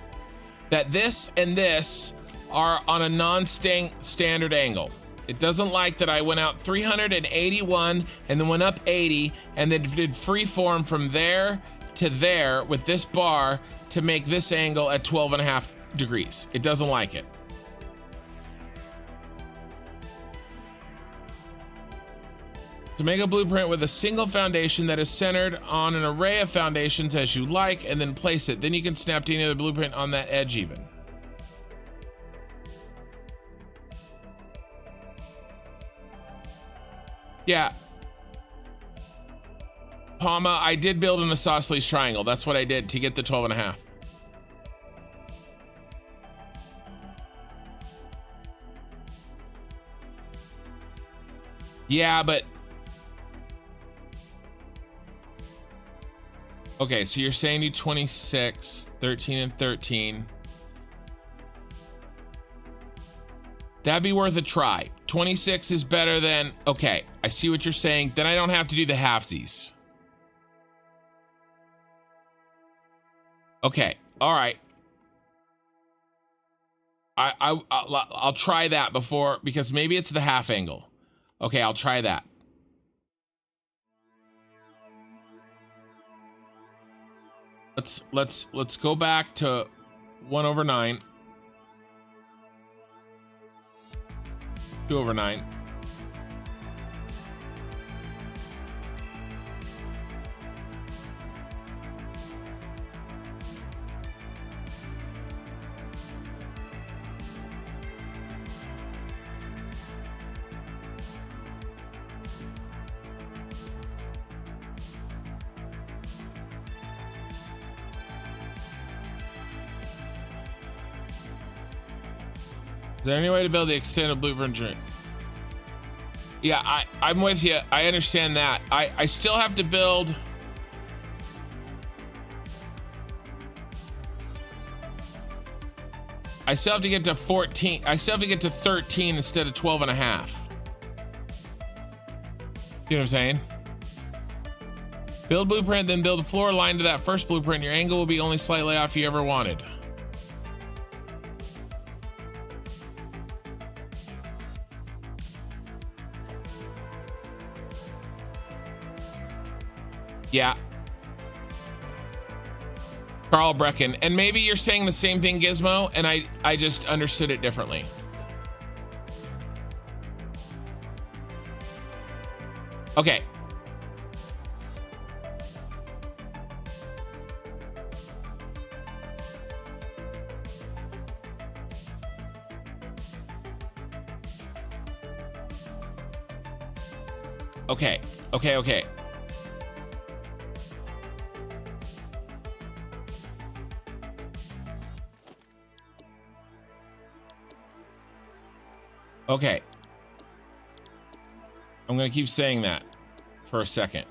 S1: that this and this are on a non-standard angle. It doesn't like that I went out 381 and then went up 80 and then did freeform from there to there with this bar to make this angle at 12.5 degrees. It doesn't like it. To make a blueprint with a single foundation that is centered on an array of foundations as you like, and then place it. Then you can snap to any other blueprint on that edge even. Yeah. Palma, I did build an isosceles triangle. That's what I did to get the 12.5. Yeah, but okay, so you're saying do 26, 13, and 13. That'd be worth a try. 26 is better than, okay, I see what you're saying. Then I don't have to do the halfsies. Okay, all right. I'll try that before, because maybe it's the half angle. Okay, I'll try that. Let's go back to 1/9. 2/9. Is there any way to build the extended blueprint journey? Yeah, I'm with you. I understand that. I still have to build. I still have to get to 14. I still have to get to 13 instead of 12.5. You know what I'm saying? Build blueprint, then build a floor aligned to that first blueprint. Your angle will be only slightly off you ever wanted. Yeah. Carl Brecken. And maybe you're saying the same thing, Gizmo, and I just understood it differently. Okay. Okay. Okay, okay. Okay. I'm gonna keep saying that for a second.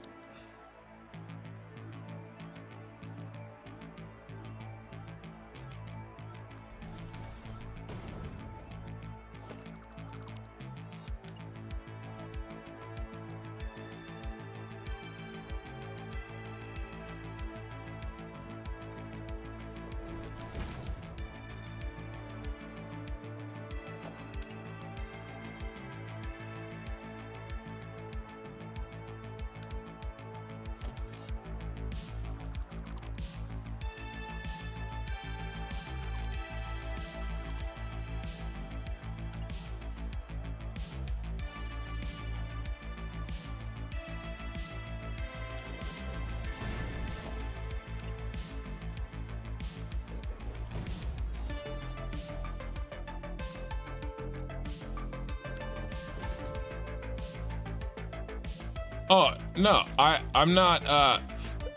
S1: Oh, no, I'm not,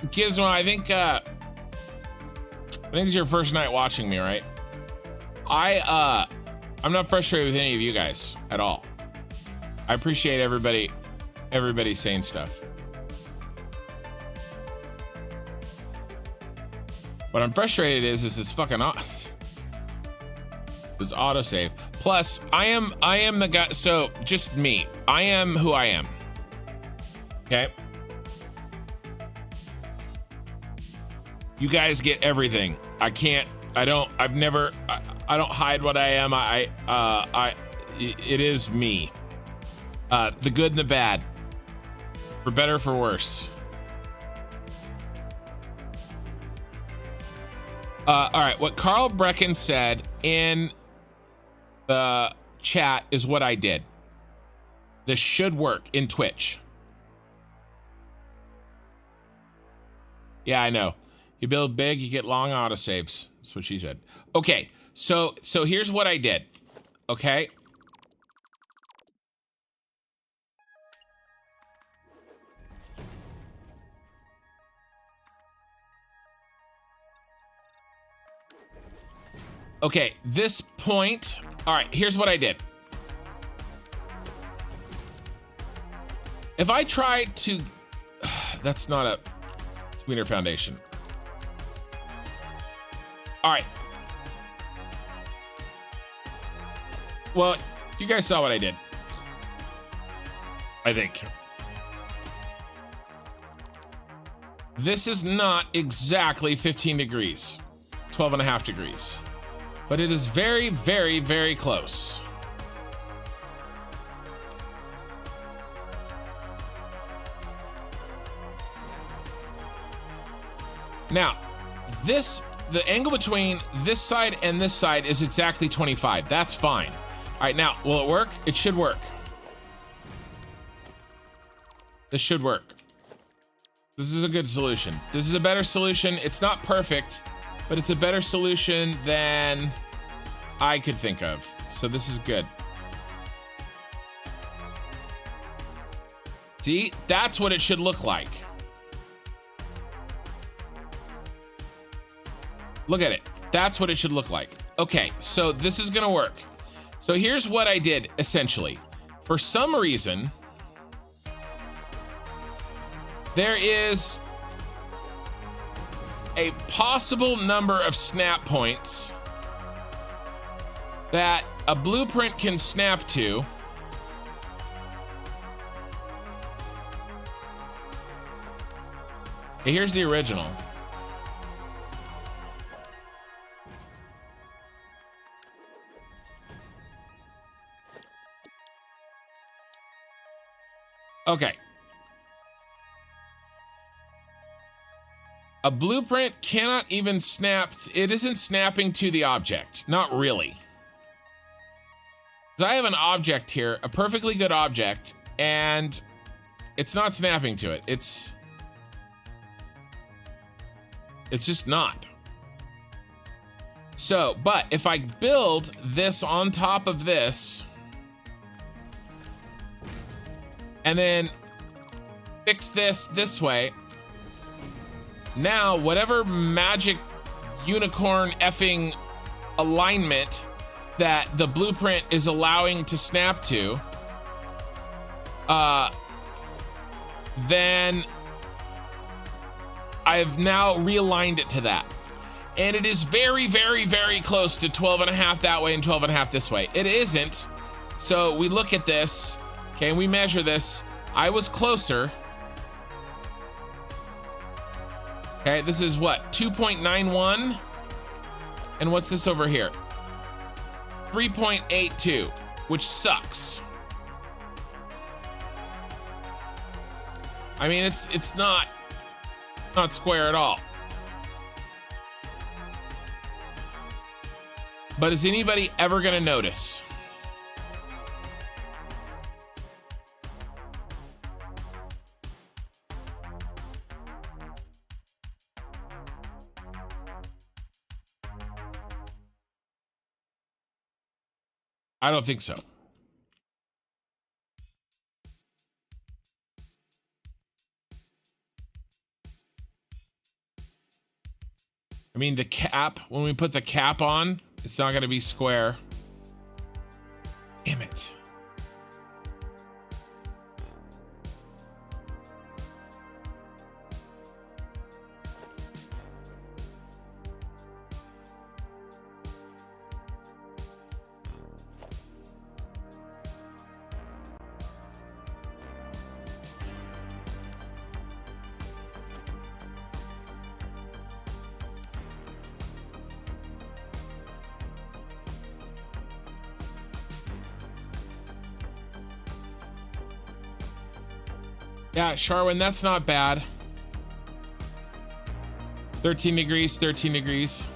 S1: Gizmo, I think it's your first night watching me, right? I'm not frustrated with any of you guys at all. I appreciate everybody saying stuff. What I'm frustrated is this fucking this autosave. Plus, I am the guy, so just me. I am who I am. Okay? You guys get everything. I don't hide what I am. It is me. The good and the bad. For better, for worse. All right, what Carl Brecken said in the chat is what I did. This should work in Twitch. Yeah, I know. You build big, you get long autosaves. That's what she said. Okay, so here's what I did. Okay. Okay, this point. All right, here's what I did. If I try to, that's not a tweener foundation. All right. Well, you guys saw what I did. I think. This is not exactly 15 degrees, 12 and a half degrees. But it is very, very, very close. Now, the angle between this side and this side is exactly 25. That's fine. All right, now, will it work? It should work. This should work. This is a good solution. This is a better solution. It's not perfect, but it's a better solution than I could think of. So this is good. See, that's what it should look like. Look at it. That's what it should look like. Okay, so this is gonna work. So here's what I did, essentially. For some reason, there is a possible number of snap points that a blueprint can snap to. Okay, here's the original. Okay. A blueprint cannot even snap. It isn't snapping to the object. Not really. Because I have an object here, a perfectly good object, and it's not snapping to it. It's just not. So, but if I build this on top of this, and then fix this way, now whatever magic unicorn effing alignment that the blueprint is allowing to snap to, then I've now realigned it to that. And it is very, very, very close to 12 and a half that way and 12 and a half this way. It isn't. So we look at this, okay, and we measure this. I was closer. Okay, this is what, 2.91? And what's this over here? 3.82, which sucks. I mean, it's not square at all. But is anybody ever gonna notice? I don't think so. I mean, the cap, when we put the cap on, it's not going to be square. Damn it. Yeah, Sharwin, that's not bad. 13 degrees, 13 degrees.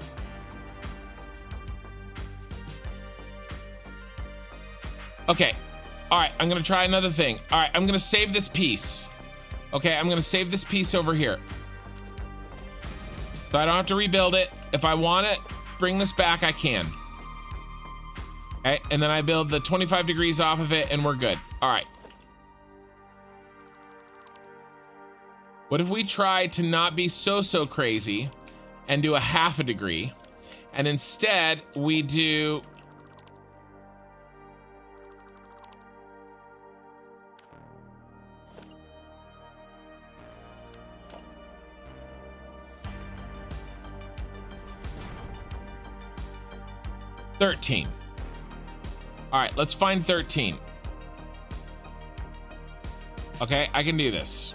S1: Okay. All right, I'm gonna try another thing. All right, I'm gonna save this piece. Okay, I'm gonna save this piece over here. So I don't have to rebuild it. If I want to bring this back, I can. Okay, and then I build the 25 degrees off of it and we're good. All right. What if we try to not be so crazy and do a half a degree, and instead we do $13. All right, let's find 13. Okay, I can do this.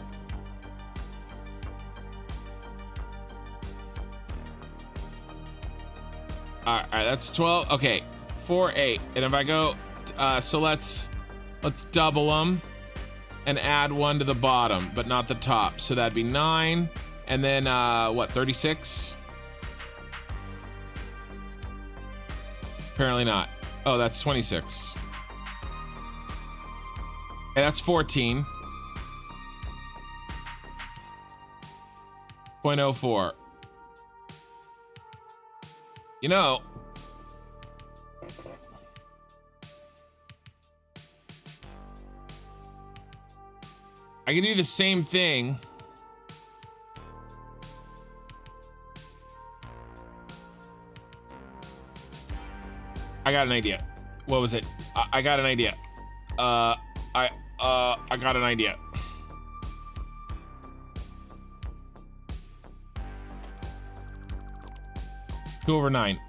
S1: All right, that's 12. Okay, 4, 8. And if I go, so let's double them and add 1 to the bottom, but not the top. So that'd be 9. And then what, 36? Apparently not. Oh, that's 26. Okay, that's 14. 0.04. You know, I can do the same thing. I got an idea. What was it? I got an idea. I got an idea. Two over 9.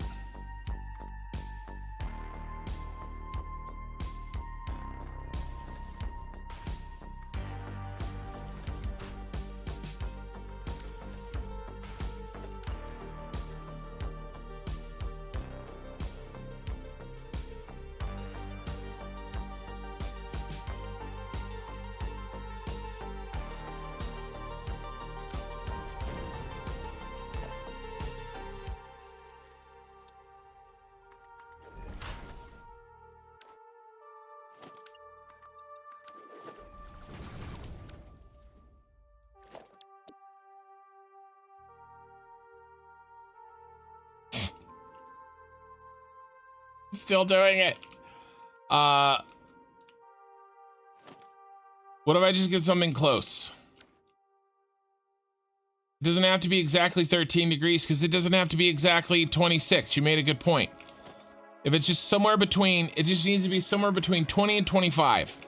S1: Still doing it. What if I just get something close? It doesn't have to be exactly 13 degrees because it doesn't have to be exactly 26. You made a good point. If it's just somewhere between, it just needs to be somewhere between 20 and 25.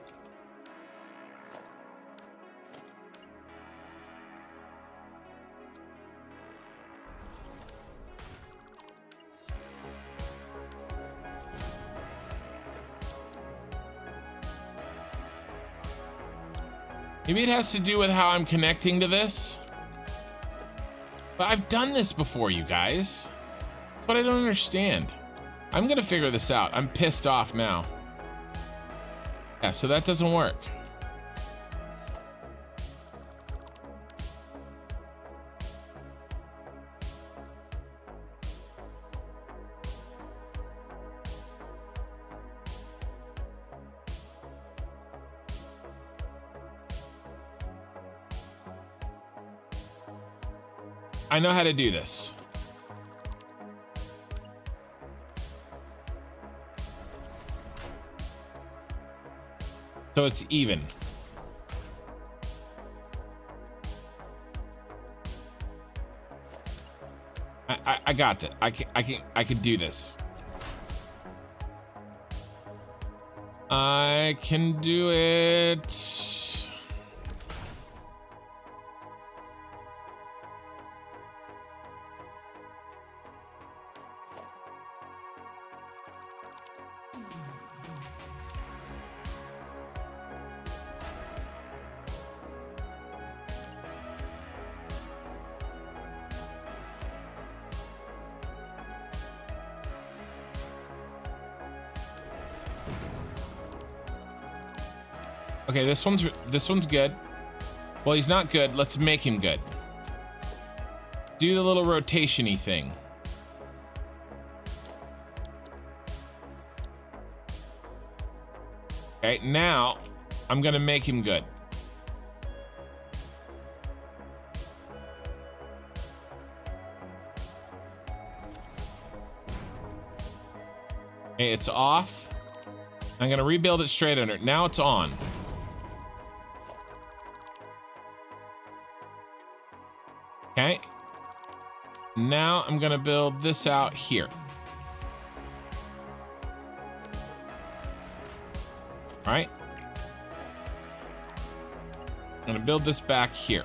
S1: Maybe it has to do with how I'm connecting to this. But I've done this before, you guys. That's what I don't understand. I'm gonna figure this out. I'm pissed off now. Yeah, so that doesn't work. I know how to do this. So it's even. I got that. I can do this. I can do it. Okay, this one's good. Well, he's not good. Let's make him good. Do the little rotation-y thing. Okay, now I'm gonna make him good. Okay, it's off. I'm gonna rebuild it straight under. Now it's on. Okay. Now I'm gonna build this out here. All right. I'm gonna build this back here.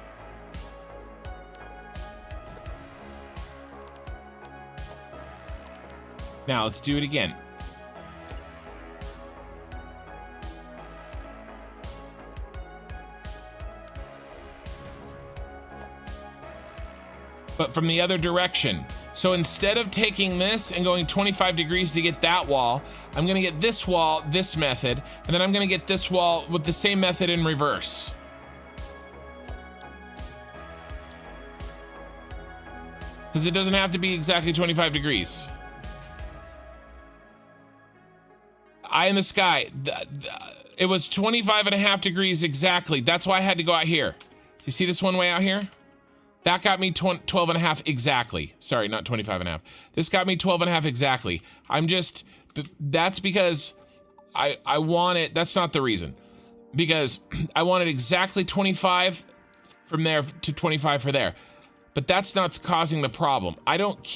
S1: Now let's do it again. But from the other direction. So instead of taking this and going 25 degrees to get that wall, I'm gonna get this wall, this method, and then I'm gonna get this wall with the same method in reverse. Because it doesn't have to be exactly 25 degrees. Eye in the sky, it was 25.5 degrees exactly. That's why I had to go out here. Do you see this one way out here? That got me 12.5 exactly. Sorry, not 25.5. This got me 12.5 exactly. That's because I want it. That's not the reason. Because I wanted exactly 25 from there to 25 for there. But that's not causing the problem.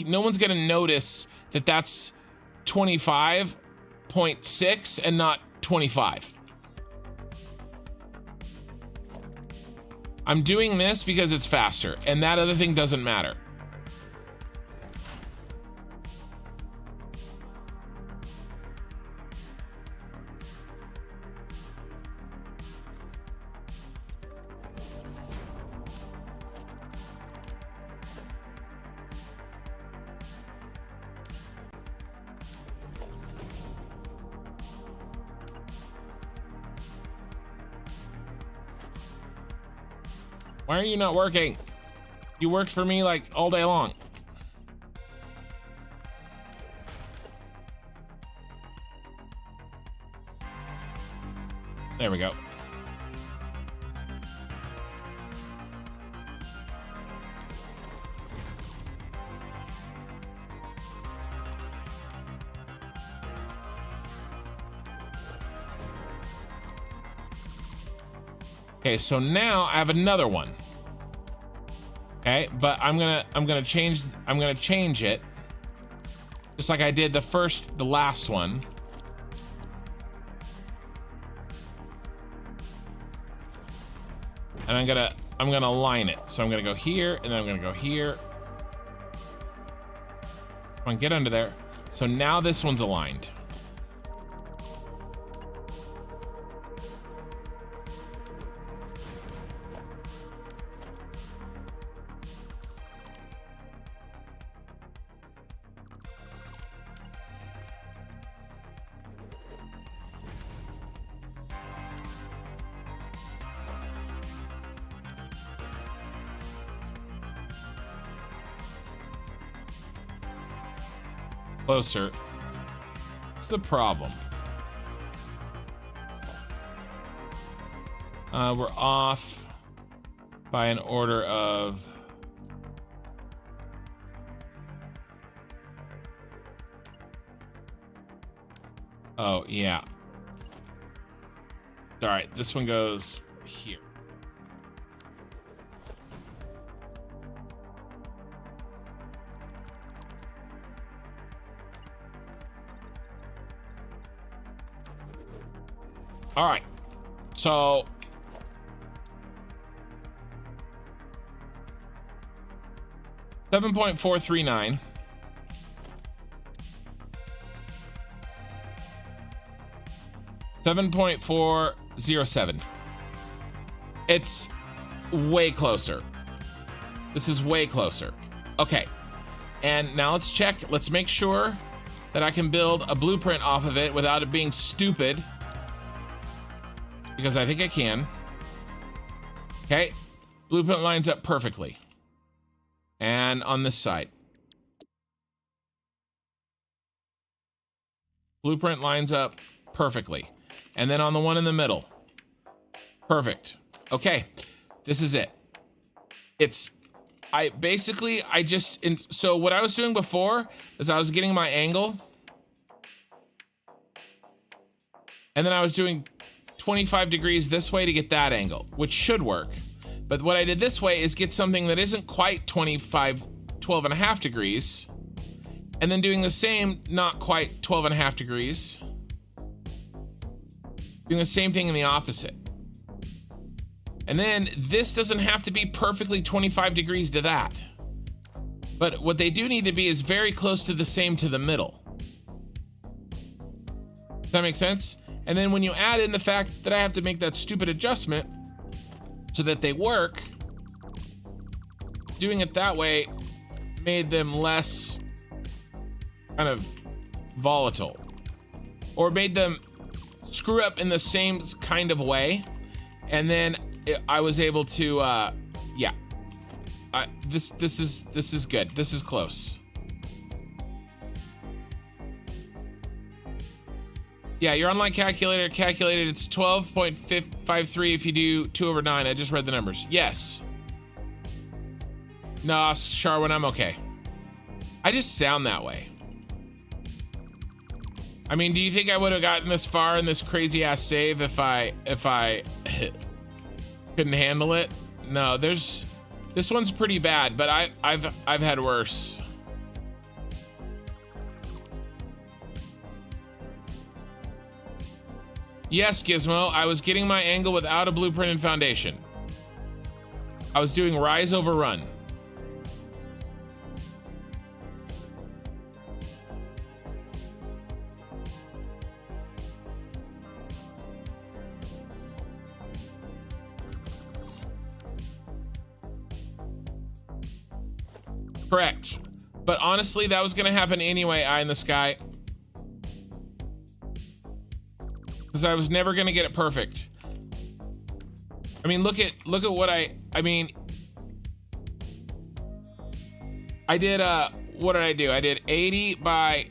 S1: No one's gonna notice that that's 25.6 and not 25. I'm doing this because it's faster, and that other thing doesn't matter. Why are you not working? You worked for me like all day long. There we go. Okay, so now I have another one. Okay, but I'm gonna change it just like I did the last one. And I'm gonna align it. So I'm gonna go here and then I'm gonna go here. Come on, get under there. So now this one's aligned. Closer. What's the problem? We're off by an order of... Oh, yeah. All right, this one goes here. All right, so $7.439. $7.407. It's way closer. This is way closer. Okay, and now let's check. Let's make sure that I can build a blueprint off of it without it being stupid. Because I think I can. Okay, Blueprint lines up perfectly. And on this side. Blueprint lines up perfectly. And then on the one in the middle. Perfect. Okay, this is it. So what I was doing before is I was getting my angle. And then I was doing 25 degrees this way to get that angle, which should work. But what I did this way is get something that isn't quite 12 and a half degrees. And then doing the same, not quite 12 and a half degrees. Doing the same thing in the opposite. And then this doesn't have to be perfectly 25 degrees to that. But what they do need to be is very close to the same to the middle. Does that make sense? And then when you add in the fact that I have to make that stupid adjustment so that they work, doing it that way made them less kind of volatile, or made them screw up in the same kind of way. And then I was able to, yeah. This is good. This is close. Yeah, your online calculator calculated it's 12.53 if you do 2/9. I just read the numbers. Yes. No, Sharwin, I'm okay. I just sound that way. I mean, do you think I would have gotten this far in this crazy ass save if I couldn't handle it? No, this one's pretty bad, but I've had worse. Yes, Gizmo, I was getting my angle without a blueprint and foundation. I was doing rise over run. Correct. But honestly, that was gonna happen anyway, eye in the sky. Because I was never gonna get it perfect. I mean, look at what I mean, I did, what did I do? I did 80 by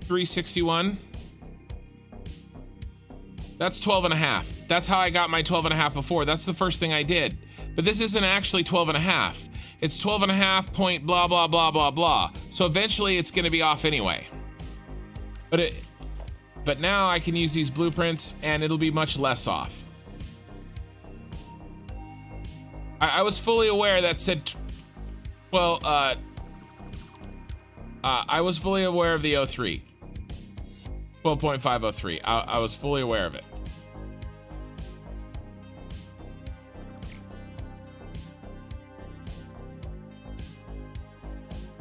S1: 361. That's 12 and a half. That's how I got my 12 and a half before. That's the first thing I did. But this isn't actually 12 and a half. It's 12 and a half point blah, blah, blah, blah, blah. So eventually it's gonna be off anyway. But now I can use these blueprints and it'll be much less off. I was fully aware that said, well, I was fully aware of the 03. 12.503. I was fully aware of it.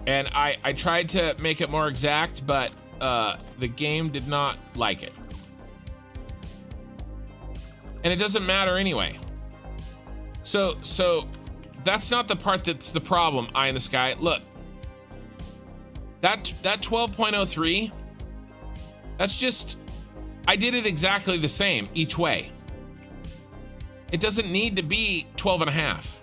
S1: And I tried to make it more exact, but the game did not like it. And it doesn't matter anyway. So that's not the part that's the problem, eye in the sky. Look, that 12.03, that's just, I did it exactly the same each way. It doesn't need to be 12 and a half.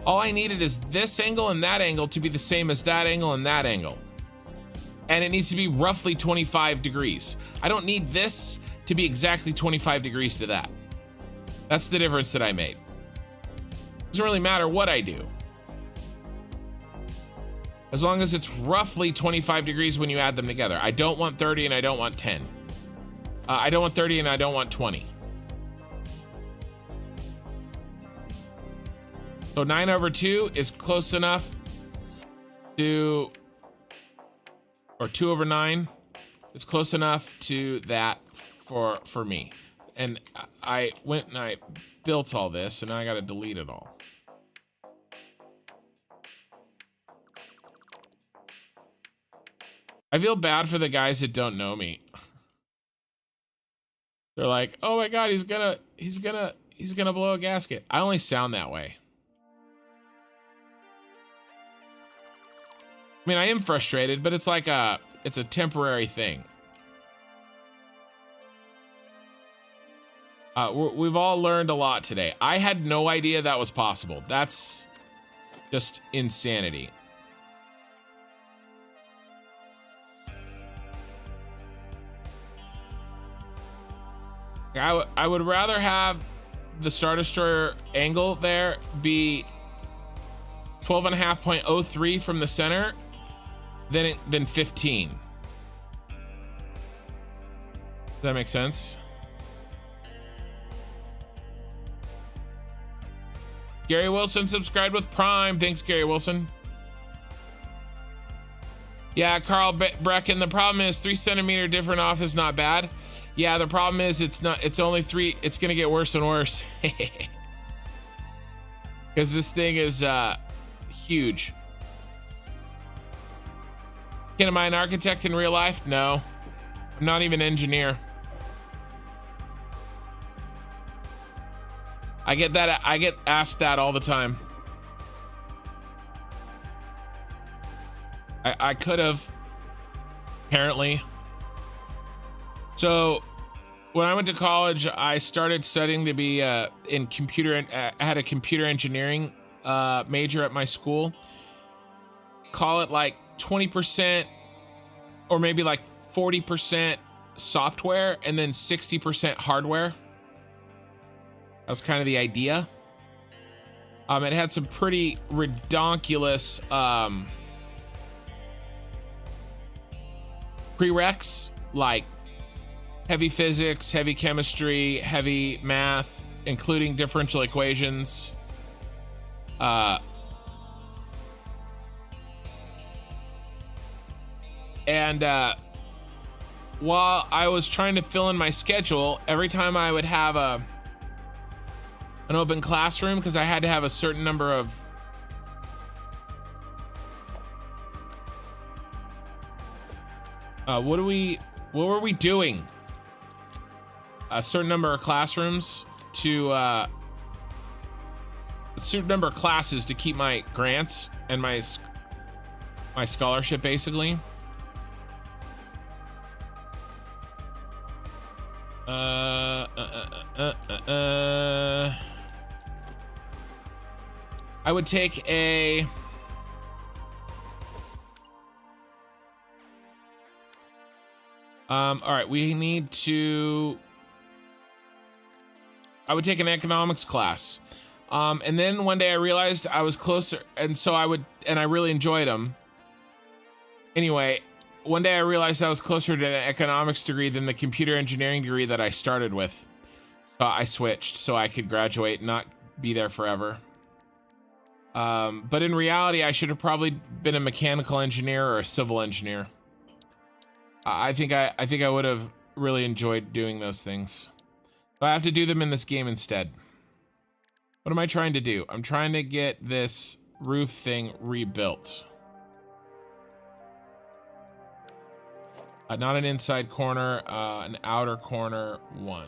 S1: All I needed is this angle and that angle to be the same as that angle and that angle. And it needs to be roughly 25 degrees. I don't need this to be exactly 25 degrees to that. That's the difference that I made. Doesn't really matter what I do. As long as it's roughly 25 degrees when you add them together. I don't want 30 and I don't want 10. I don't want 30 and I don't want 20. So 9/2 is close enough to, or 2/9 is close enough to that for me. And I went and I built all this and now I gotta delete it all. I feel bad for the guys that don't know me. They're like, oh my God, he's gonna blow a gasket. I only sound that way. I mean, I am frustrated, but it's like it's a temporary thing. We've all learned a lot today. I had no idea that was possible. That's just insanity. I would rather have the Star Destroyer angle there be 12.5.03 from the center than 15. Does that make sense? Gary Wilson subscribed with Prime. Thanks, Gary Wilson. Yeah, Carl Brecken, the problem is 3 centimeter different off is not bad. Yeah, the problem is it's only 3. It's gonna get worse and worse. Because this thing is huge. Am I an architect in real life? No, I'm not even an engineer. I get asked that all the time. I could have, apparently. So when I went to college, I started studying to be in computer. I had a computer engineering major at my school. Call it like 20% or maybe like 40% software and then 60% hardware. That was kind of the idea. It had some pretty redonkulous prereqs, like heavy physics, heavy chemistry, heavy math, including differential equations. And while I was trying to fill in my schedule, every time I would have an open classroom, because I had to have a certain number of what were we doing? A certain number of classrooms to a certain number of classes to keep my grants and my scholarship, basically. I would take a all right, we need to I would take an economics class. And then one day I realized I was closer, and so I really enjoyed them. Anyway, one day I realized I was closer to an economics degree than the computer engineering degree that I started with. So I switched so I could graduate and not be there forever. But in reality, I should have probably been a mechanical engineer or a civil engineer. I think I would have really enjoyed doing those things. But I have to do them in this game instead. What am I trying to do? I'm trying to get this roof thing rebuilt. Not an inside corner, an outer corner 1.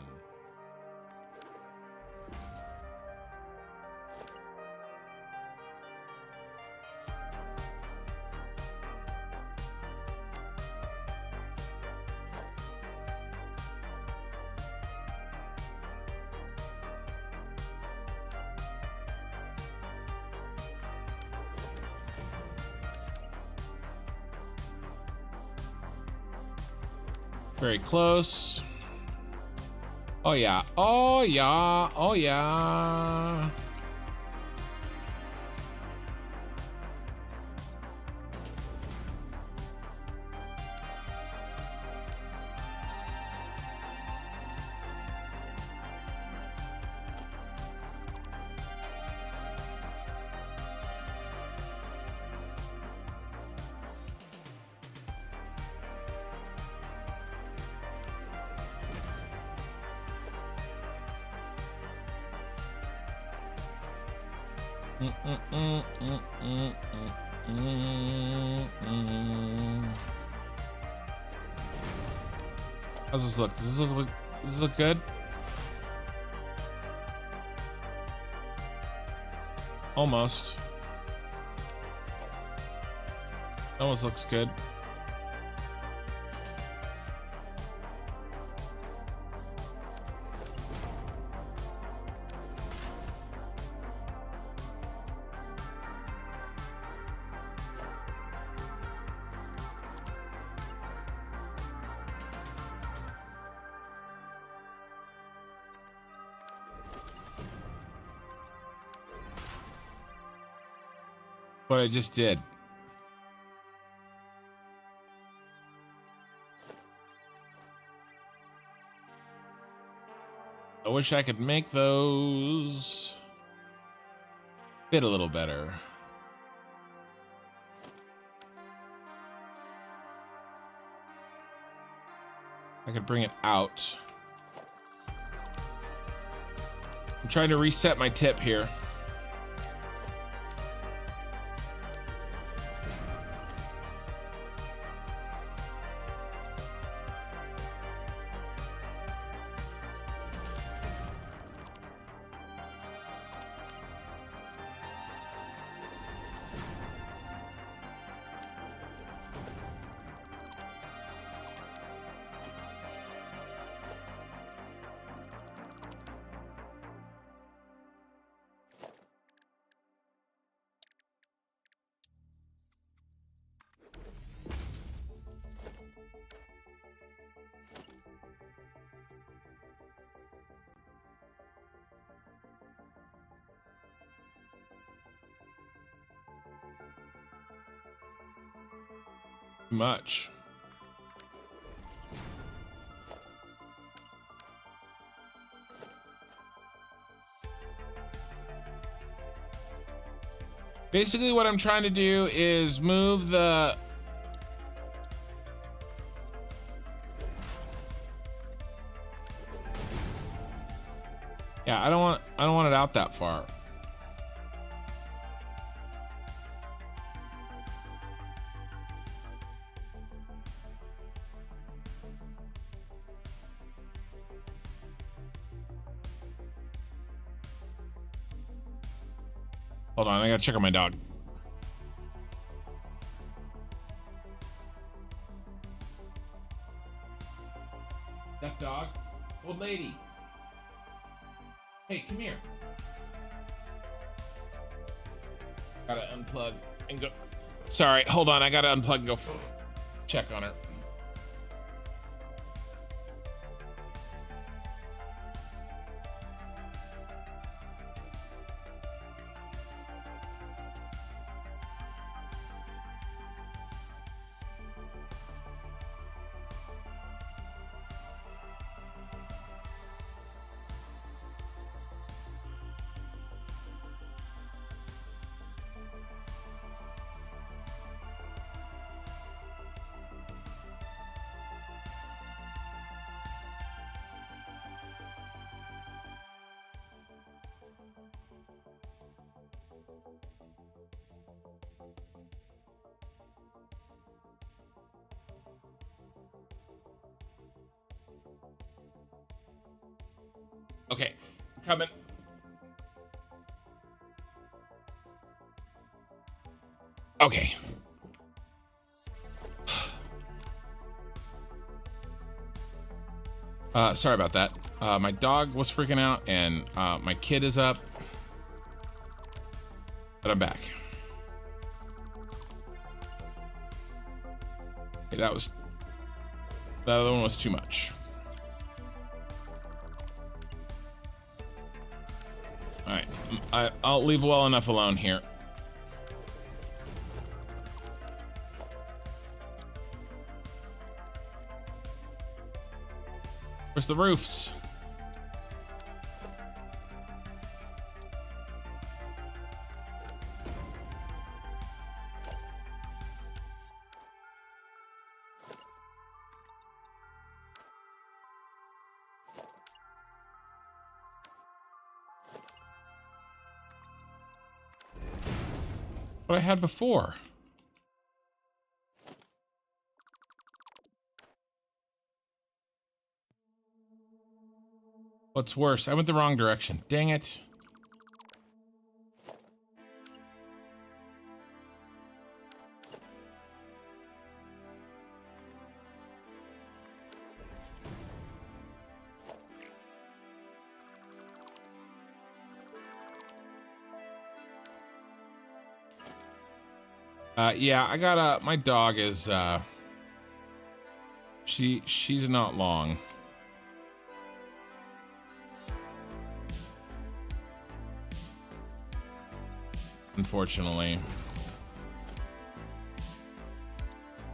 S1: Very close. Oh yeah, oh yeah, oh yeah. How's this look? Does this look good? Almost. Almost looks good. What I just did. I wish I could make those fit a little better. I could bring it out. I'm trying to reset my tip here. Much. Basically, what I'm trying to do is move the I don't want it out that far. Hold on, I gotta check on my dog. That dog? Old lady. Hey, come here. Gotta unplug and go. Sorry, hold on, I gotta unplug and go check on her. Okay, coming. Okay. Sorry about that. My dog was freaking out and my kid is up. But I'm back. Okay, that other one was too much. All right, I'll leave well enough alone here. Where's the roofs? What I had before. What's worse? I went the wrong direction. Dang it. Yeah, I got my dog is she's not long. Unfortunately.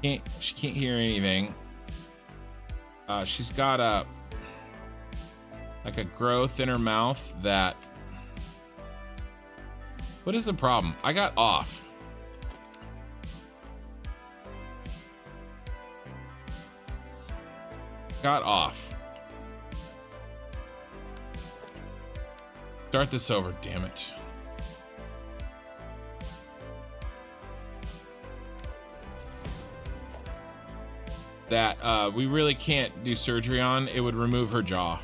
S1: She can't hear anything. She's got a like a growth in her mouth that. What is the problem? I got off. Got off. Start this over, damn it. That we really can't do surgery on. It would remove her jaw.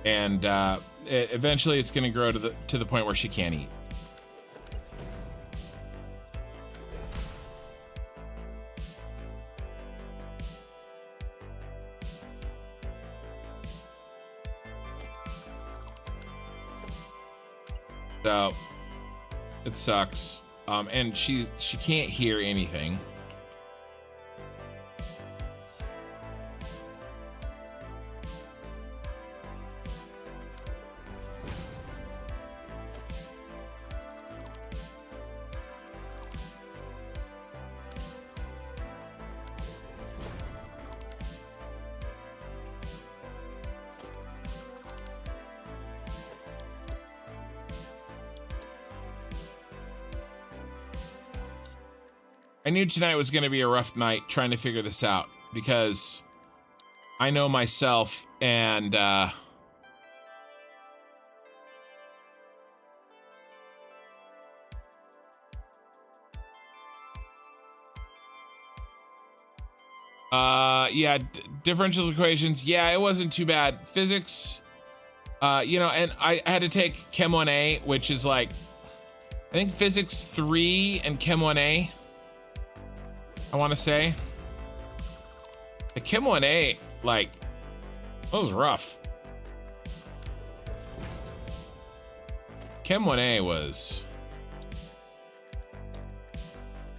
S1: And eventually it's going to grow to the point where she can't eat. So it sucks. And she can't hear anything. I knew tonight was going to be a rough night trying to figure this out because I know myself and yeah, differential equations. Yeah, it wasn't too bad. Physics, you know, and I had to take Chem 1A, which is like, I think Physics 3 and Chem 1A. I want to say the Chem 1A, like, that was rough. Chem 1A was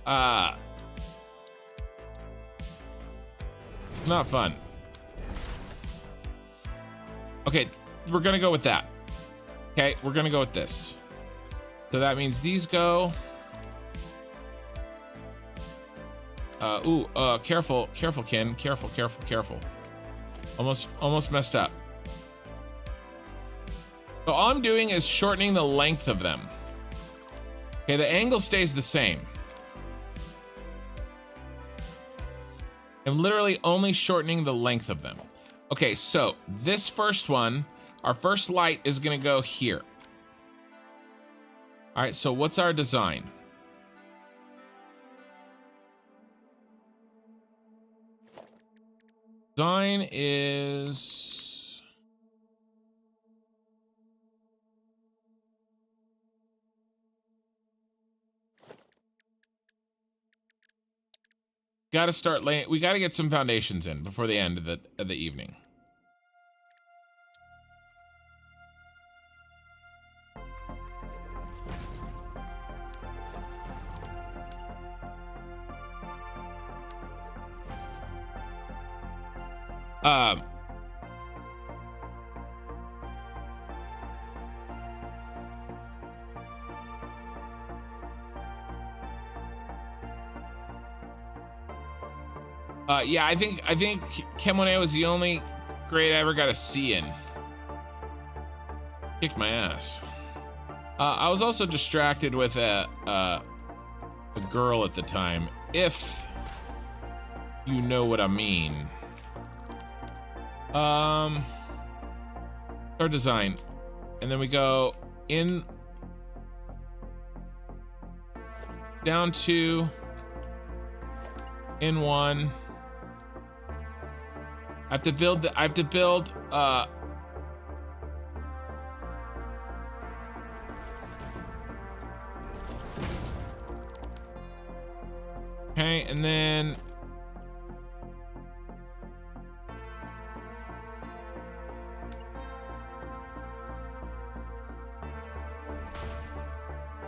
S1: not fun. Okay, we're gonna go with that. Okay, we're gonna go with this. So that means these go. Careful, Ken. Careful. Almost messed up. So all I'm doing is shortening the length of them. Okay, the angle stays the same. I'm literally only shortening the length of them. Okay, so this first one, our first light is gonna go here. All right, so what's our design? Design is gotta start laying. We gotta get some foundations in before the end of the evening. Yeah, I think Chem 1A was the only grade I ever got a C in. Kicked my ass. I was also distracted with a girl at the time, if you know what I mean. Our design, and then we go in, down 2, in 1. I have to build okay, and then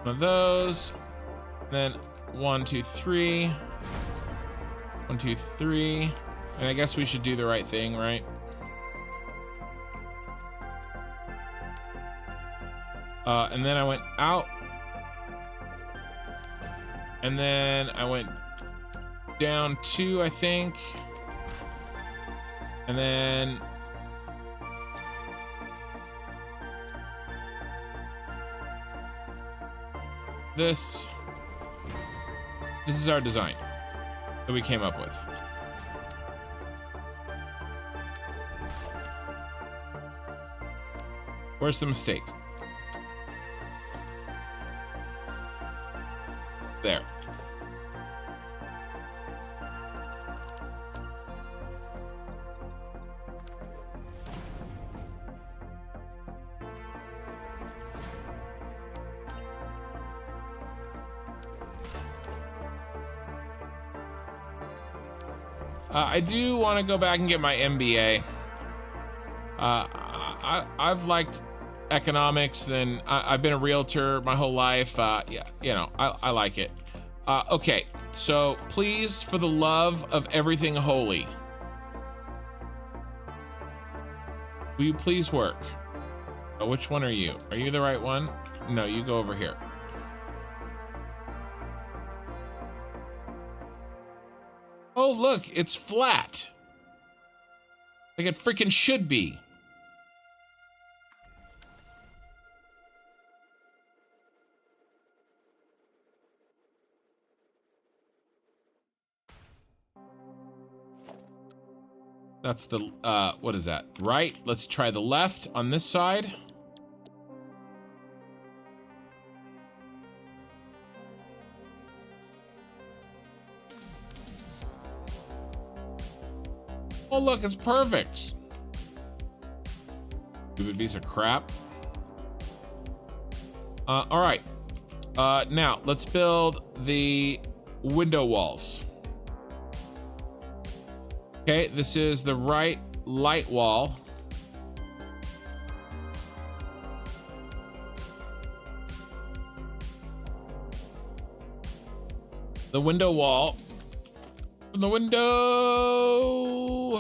S1: one of those, then 1, 2, 3, 1, 2, 3. And I guess we should do the right thing, right? And then I went out. And then I went down 2, I think. And then this is our design that we came up with. Where's the mistake? There. I do want to go back and get my MBA. I've liked economics, and I've been a realtor my whole life. Yeah, you know, I like it. Okay, so please, for the love of everything holy, will you please work? Which one are you? Are you the right one? No, you go over here. Oh, look, it's flat. Like it freaking should be. That's the, what is that? Right? Let's try the left on this side. Oh, look, it's perfect. Stupid piece of crap. All right. Now, let's build the window walls. Okay, this is the right light wall. The window wall. From the window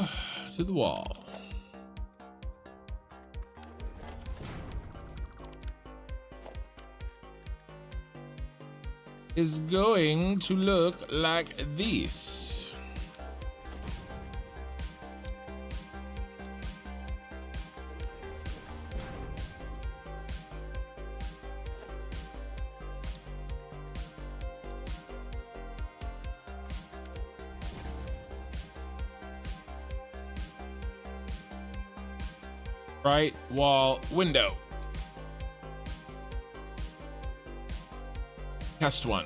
S1: to the wall. Is going to look like this. Right wall window. Test 1.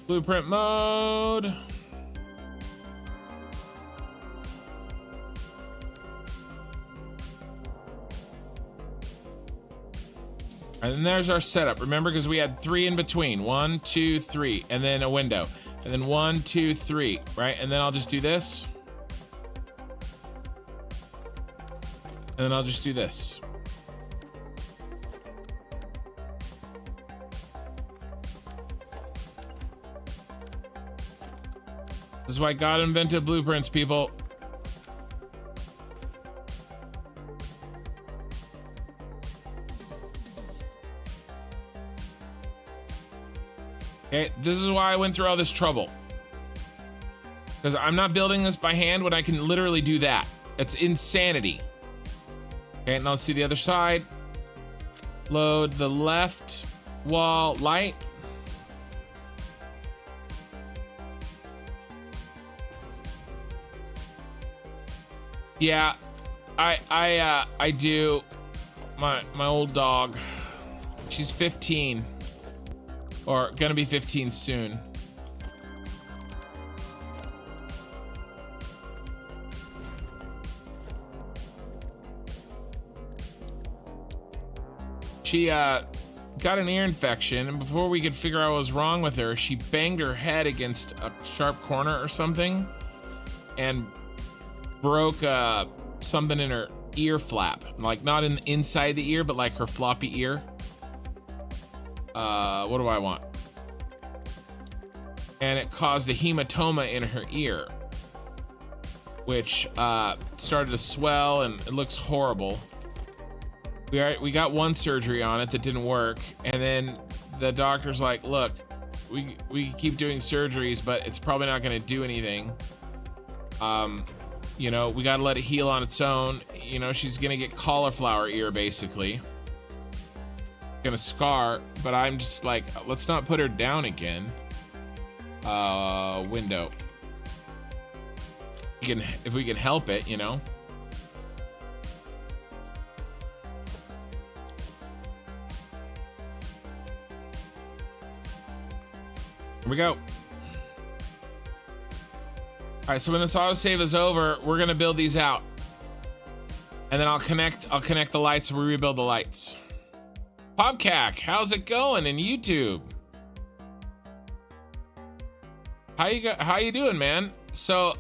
S1: Blueprint mode. And there's our setup. Remember, because we had 3 in between. 1, 2, 3, and then a window. And then 1, 2, 3, right? And then I'll just do this. And then I'll just do this. This is why God invented blueprints, people. Okay, this is why I went through all this trouble. Because I'm not building this by hand when I can literally do that. It's insanity. Okay, now let's do the other side. Load the left wall light. Yeah, I do. My old dog. She's 15. Or gonna be 15 soon. She got an ear infection, and before we could figure out what was wrong with her, she banged her head against a sharp corner or something and broke something in her ear flap, like not inside the ear, but like her floppy ear. What do I want? And it caused a hematoma in her ear, which started to swell, and it looks horrible. We got one surgery on it that didn't work, and then the doctor's like, look, we keep doing surgeries, but it's probably not going to do anything. You know, we got to let it heal on its own. You know, she's going to get cauliflower ear, basically. Gonna scar, but I'm just like, let's not put her down again. Window. If we can help it, you know. Here we go. All right, so when this autosave is over, we're gonna build these out, and then I'll connect the lights and we rebuild the lights. Popcac, how's it going in YouTube? How you doing, man? So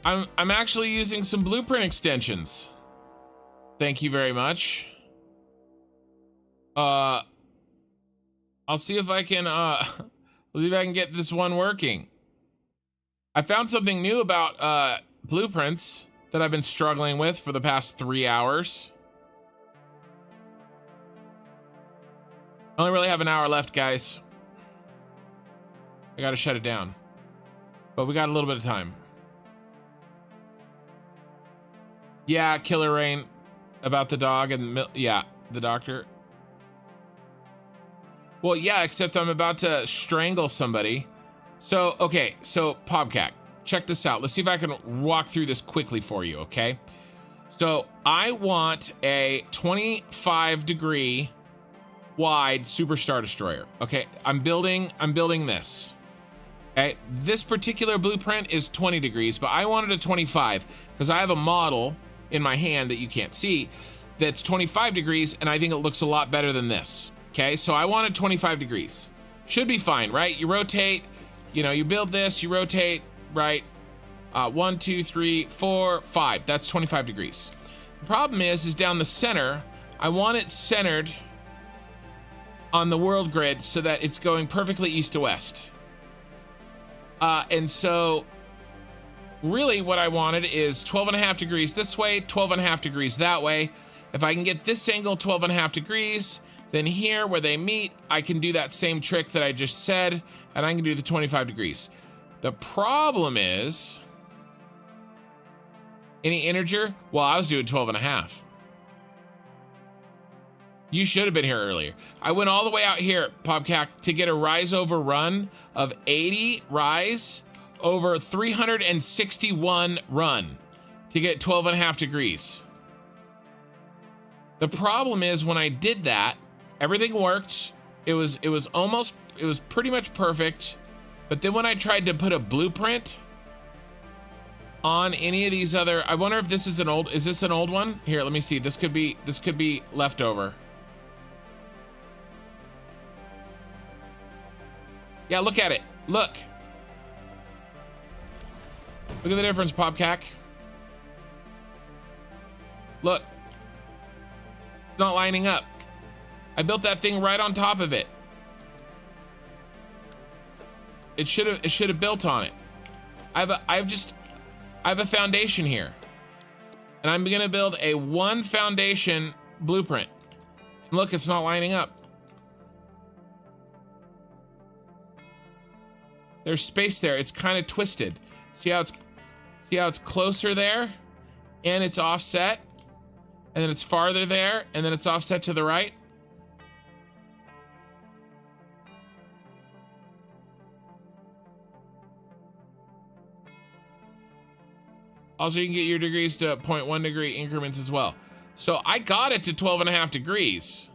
S1: I'm actually using some blueprint extensions. Thank you very much. I'll see if I can get this one working. I found something new about blueprints that I've been struggling with for the past 3 hours. I only really have an hour left, guys. I gotta shut it down, but we got a little bit of time. Yeah, Killer Rain, about the dog and yeah, the doctor. Well, yeah, except I'm about to strangle somebody. So, okay, so Popcac, check this out. Let's see if I can walk through this quickly for you, okay? So I want a 25-degree wide Super Star Destroyer. Okay, I'm building this. Okay, this particular blueprint is 20 degrees, but I wanted a 25 because I have a model in my hand that you can't see that's 25 degrees, and I think it looks a lot better than this. Okay, so I wanted 25 degrees. Should be fine, right? You rotate, you know, you build this, you rotate, right? 1, 2, 3, 4, 5. That's 25 degrees. The problem is down the center, I want it centered on the world grid so that it's going perfectly east to west. And so really what I wanted is 12.5 degrees this way, 12.5 degrees that way. If I can get this angle 12.5 degrees, then here where they meet, I can do that same trick that I just said, and I can do the 25 degrees. The problem is, any integer? Well, I was doing 12.5. You should have been here earlier. I went all the way out here, Popcac, to get a rise over run of 80 rise over 361 run to get 12.5 degrees. The problem is when I did that, everything worked. It was pretty much perfect. But then when I tried to put a blueprint on any of these other, I wonder if this is is this an old one? Here, let me see. This could be leftover. Yeah, look at it. Look. Look at the difference, Popcac. Look. It's not lining up. I built that thing right on top of it. It should have built on it. I have a foundation here. And I'm gonna build a 1 foundation blueprint. And look, it's not lining up. There's space there. It's kind of twisted. See how it's closer there, and it's offset, and then it's farther there, and then it's offset to the right. Also, you can get your degrees to 0.1 degree increments as well. So I got it to 12.5 degrees.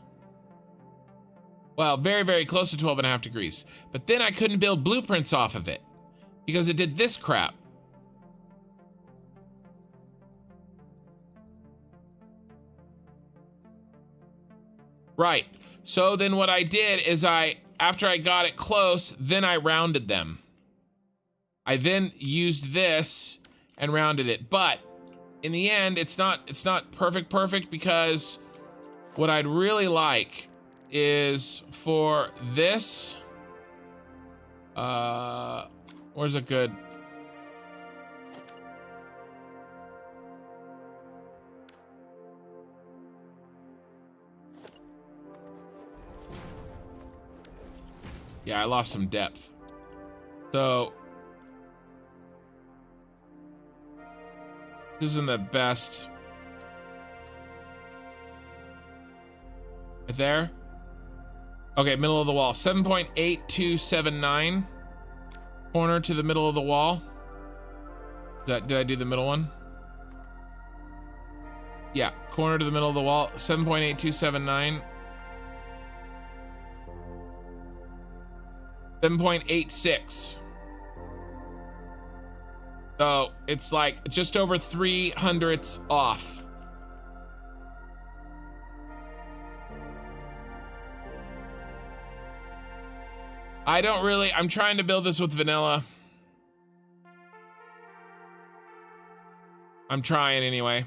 S1: Well, very, very close to 12.5 degrees. But then I couldn't build blueprints off of it because it did this crap. Right. So then what I did is after I got it close, then I rounded them. I then used this and rounded it. But in the end, it's not perfect because what I'd really like is for this, where's a good, yeah, I lost some depth. So this isn't the best. Right there. Okay, middle of the wall. 7.8279. Corner to the middle of the wall. Did I do the middle one? Yeah, corner to the middle of the wall. 7.8279. 7.86. So it's like just over 300ths off. I'm trying to build this with vanilla. I'm trying anyway.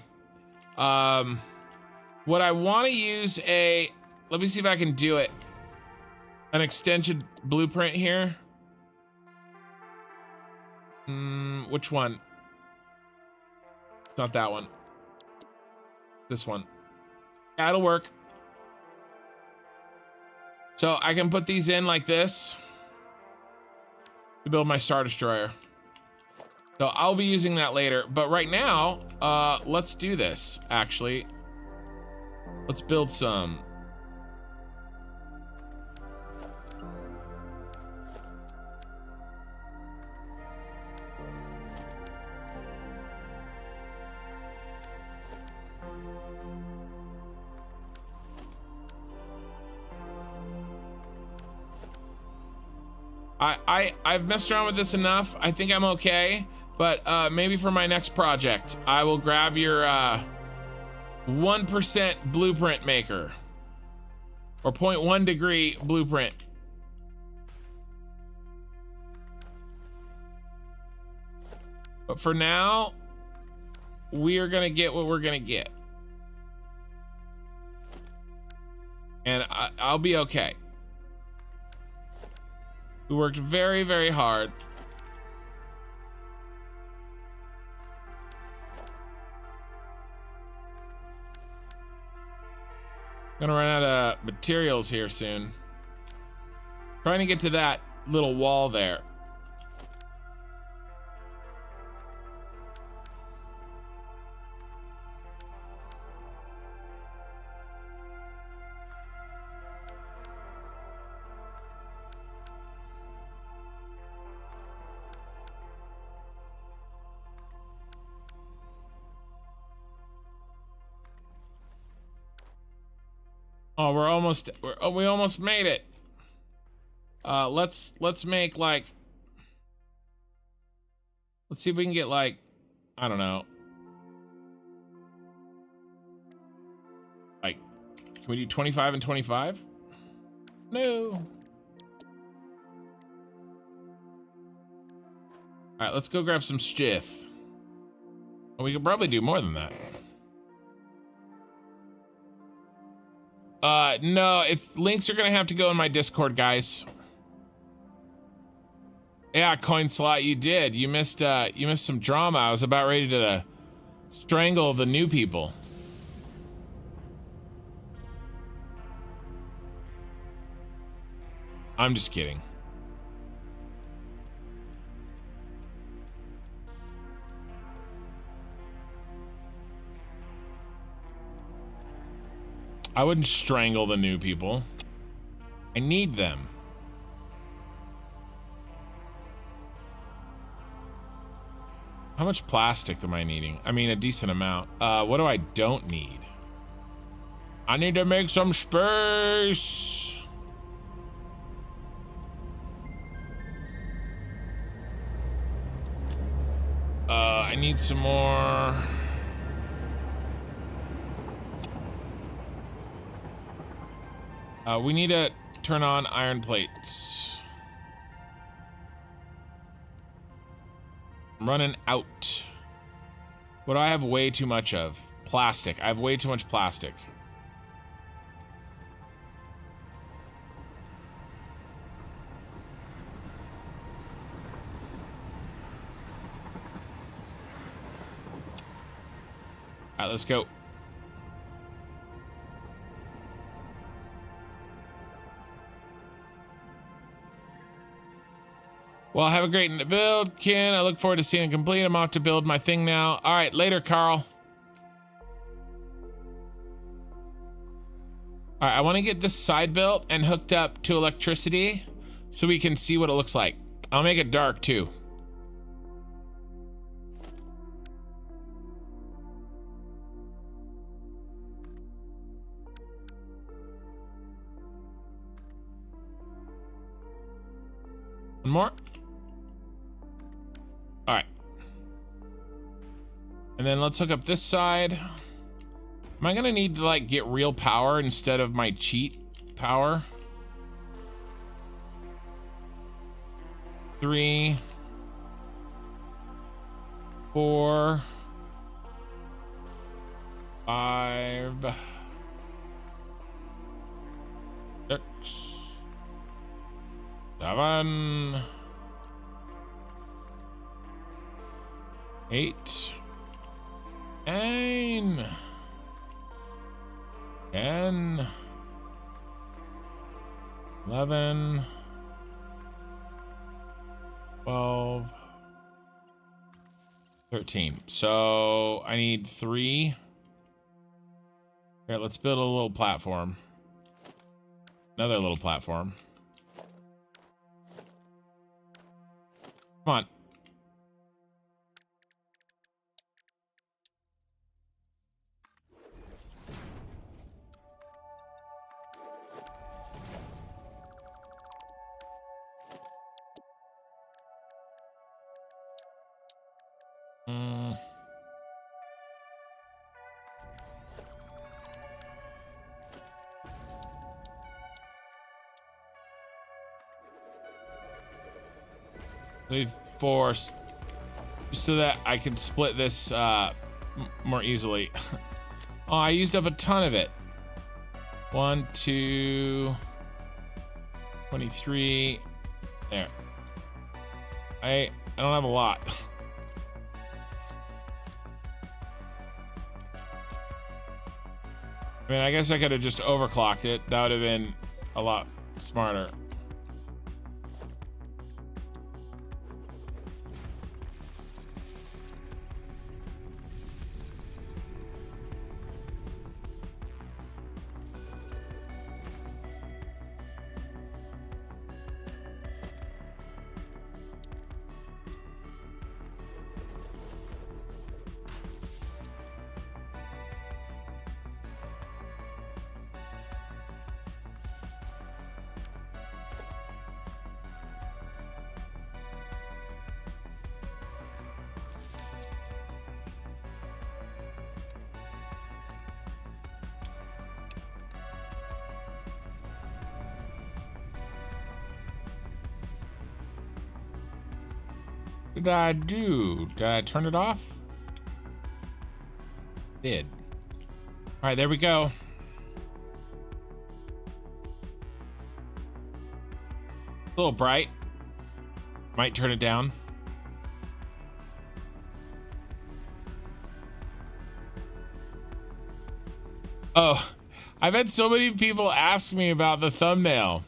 S1: What I want to use let me see if I can do it. An extension blueprint here. Which one? It's not that one. This one. Yeah, it'll work. So I can put these in like this to build my Star Destroyer. So I'll be using that later, but right now, let's do this, actually. Let's build some. I've messed around with this enough. I think I'm okay, but maybe for my next project, I will grab your 1% blueprint maker or 0.1 degree blueprint. But for now, we are gonna get what we're gonna get, and I'll be okay. We worked very, very hard. Gonna run out of materials here soon. Trying to get to that little wall there. Oh, we almost made it. Let's make like, let's see if we can get like, I don't know. Like, can we do 25 and 25? No. All right, let's go grab some stiff. Well, we could probably do more than that. No, links are gonna have to go in my Discord, guys. Yeah, coin slot, you did. You missed some drama. I was about ready to strangle the new people. I'm just kidding. I wouldn't strangle the new people. I need them. How much plastic am I needing? I mean, a decent amount. What do I don't need? I need to make some space. I need some more. We need to turn on iron plates. I'm running out. What do I have way too much of? Plastic. I have way too much plastic. All right, let's go. Well, have a great build, Ken. I look forward to seeing it complete. I'm off to build my thing now. All right, later, Carl. All right, I want to get this side built and hooked up to electricity so we can see what it looks like. I'll make it dark too. One more. All right. And then let's hook up this side. Am I gonna need to like get real power instead of my cheat power? 3, 4, 5, 6, 7, 8, 9, 10, 11, 12, 13. So I need 3. Here, let's build a little platform. Another little platform. Come on. Leave 4 so that I can split this more easily. Oh, I used up a ton of it. 1, 2, 23. There. I don't have a lot. I mean, I guess I could have just overclocked it. That would have been a lot smarter. What did I do? Did I turn it off? Did. All right, there we go. A little bright. Might turn it down. Oh, I've had so many people ask me about the thumbnail.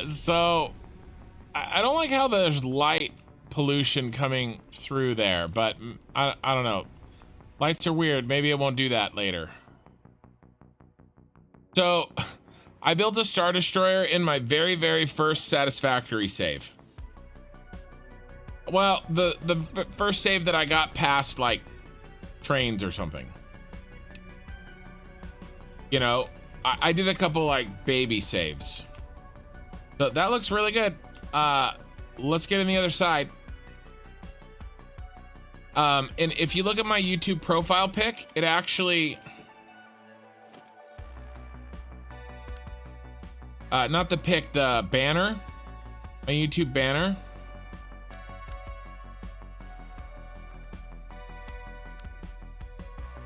S1: So I don't like how there's light pollution coming through there, but I don't know. Lights are weird. Maybe it won't do that later. So I built a Star Destroyer in my very, very first Satisfactory save. Well, the first save that I got past like trains or something. You know, I did a couple like baby saves. So that looks really good. Let's get on the other side. And if you look at my YouTube profile pic, it actually, not the pic, the banner, my YouTube banner.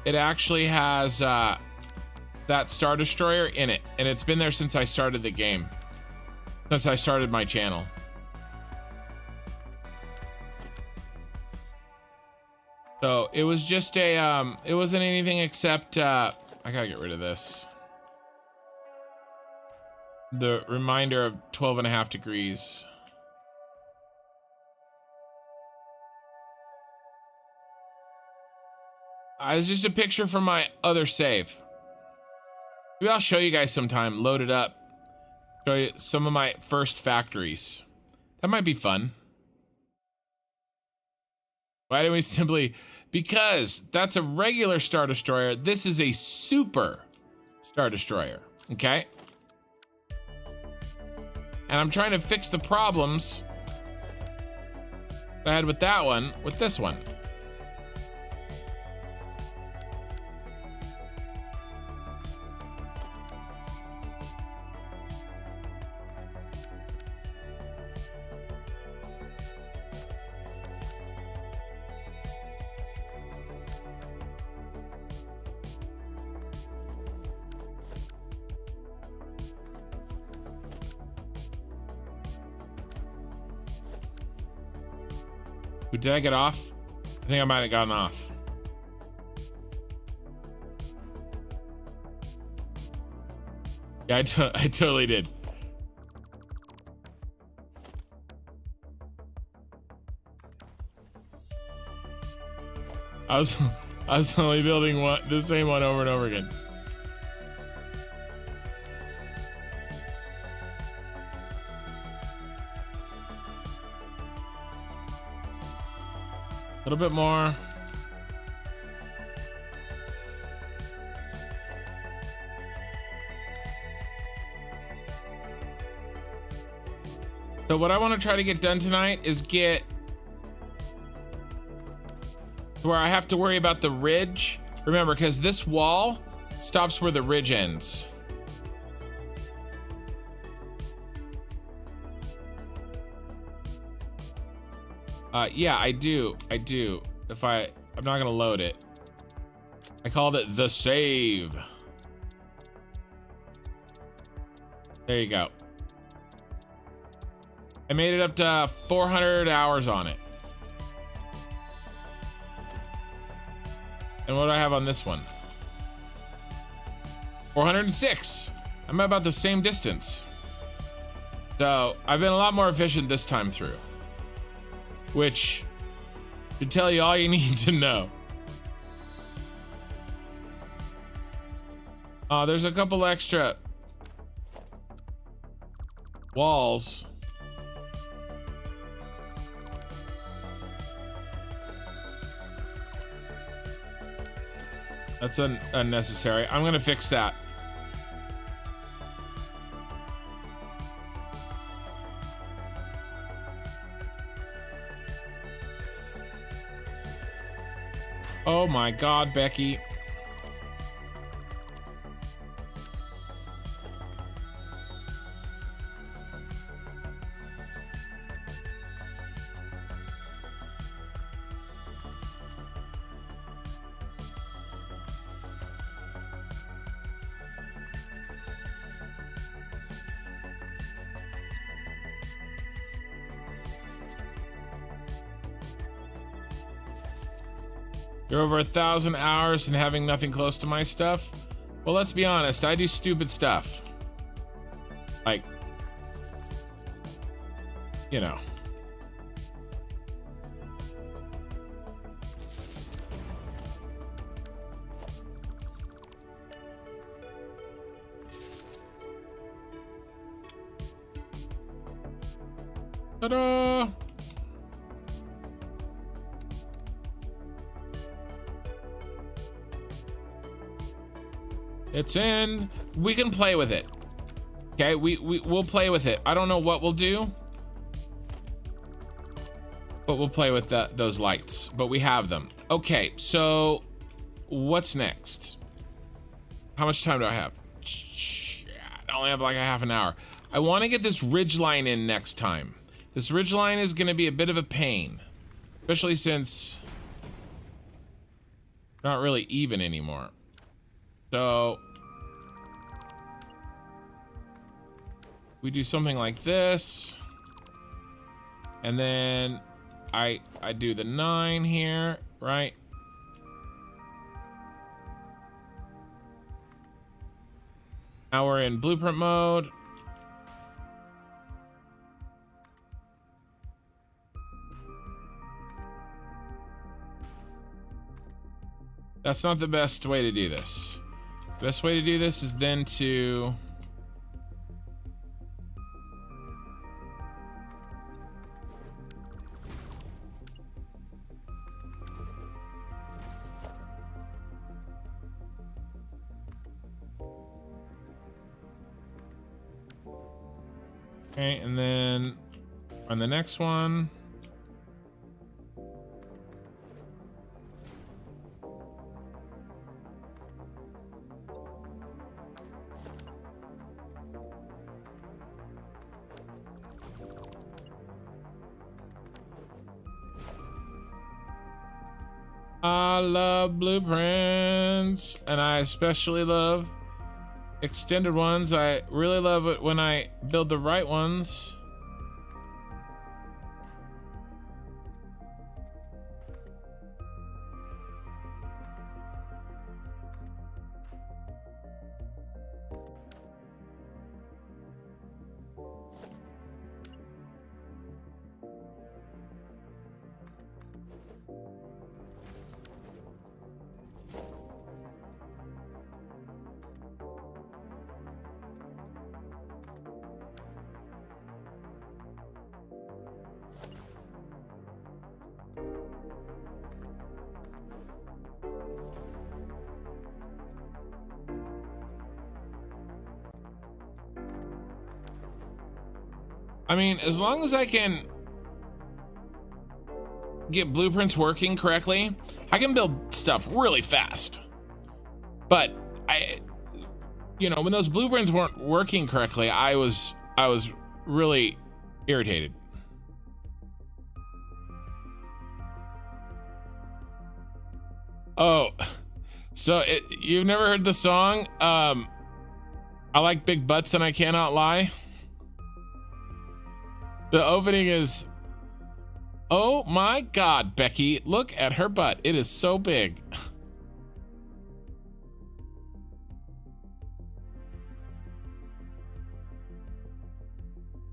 S1: it actually has that Star Destroyer in it, and it's been there since I started the game, since I started my channel. So it was just a it wasn't anything except I gotta get rid of this. The reminder of 12.5 degrees. It's just a picture from my other save. Maybe I'll show you guys sometime, load it up. Show you some of my first factories. That might be fun. Why don't we simply, because that's a regular Star Destroyer. This is a super Star Destroyer, okay? And I'm trying to fix the problems I had with that one, with this one. Did I get off? I think I might have gotten off. Yeah, I totally did. I was only building the same one over and over again. A little bit more. So what I want to try to get done tonight is get to where I have to worry about the ridge. Remember, because this wall stops where the ridge ends. Yeah, I do. I'm not gonna load it. I called it the save. There you go. I made it up to 400 hours on it. And what do I have on this one? 406. I'm about the same distance. So I've been a lot more efficient this time through, which should tell you all you need to know. There's a couple extra walls. That's unnecessary. I'm gonna fix that. Oh my God, Becky. You're over 1,000 hours and having nothing close to my stuff? Well, let's be honest, I do stupid stuff. Like, you know. Ta-da! It's in. We can play with it. Okay, we'll play with it. I don't know what we'll do, but we'll play with those lights. But we have them. Okay, so what's next? How much time do I have? I only have like a half an hour. I want to get this ridge line in next time. This ridge line is going to be a bit of a pain, especially since not really even anymore. So we do something like this, and then I do the 9 here, right? Now we're in blueprint mode. That's not the best way to do this. The best way to do this is then to okay, and then on the next one, I love blueprints, and I especially love extended ones. I really love it when I build the right ones. I mean, as long as I can get blueprints working correctly, I can build stuff really fast. But you know, when those blueprints weren't working correctly, I was really irritated. Oh, so you've never heard the song, I like big butts and I cannot lie? The opening is, oh my God, Becky, look at her butt. It is so big.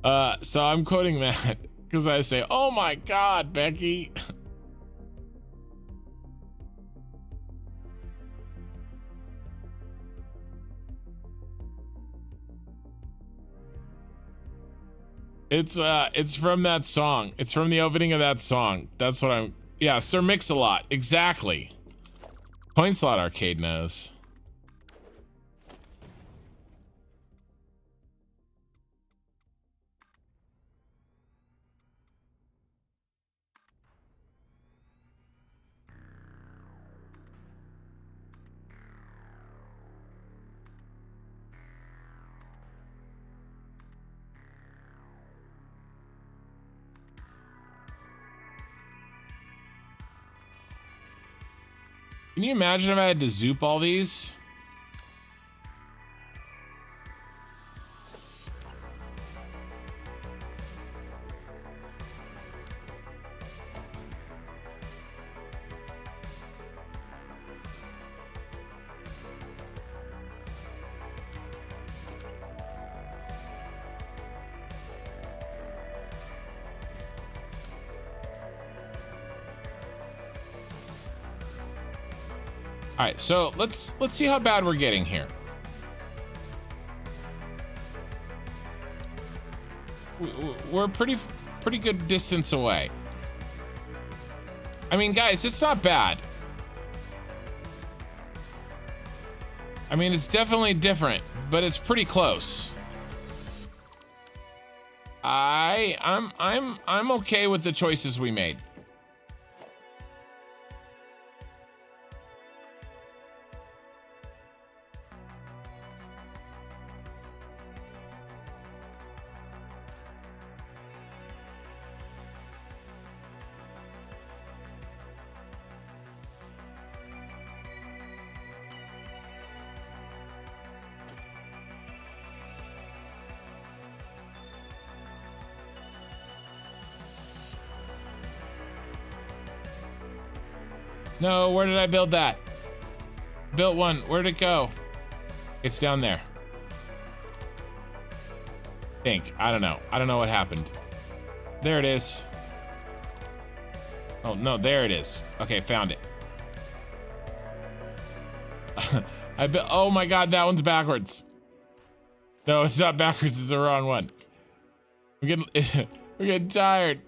S1: So I'm quoting that because I say, oh my God, Becky. It's from that song. It's from the opening of that song. That's what I'm, yeah, Sir Mix-a-Lot, exactly. Coin Slot Arcade knows. Can you imagine if I had to zoop all these? All right, so let's see how bad we're getting here. We're pretty good distance away. I mean, guys, it's not bad. I mean, it's definitely different, but it's pretty close. I'm okay with the choices we made. No, where did I build that? Built one. Where'd it go? It's down there. I don't know. I don't know what happened. There it is. Oh, no, there it is. Okay, found it. Oh my god, that one's backwards. No, it's not backwards. It's the wrong one. We're getting tired.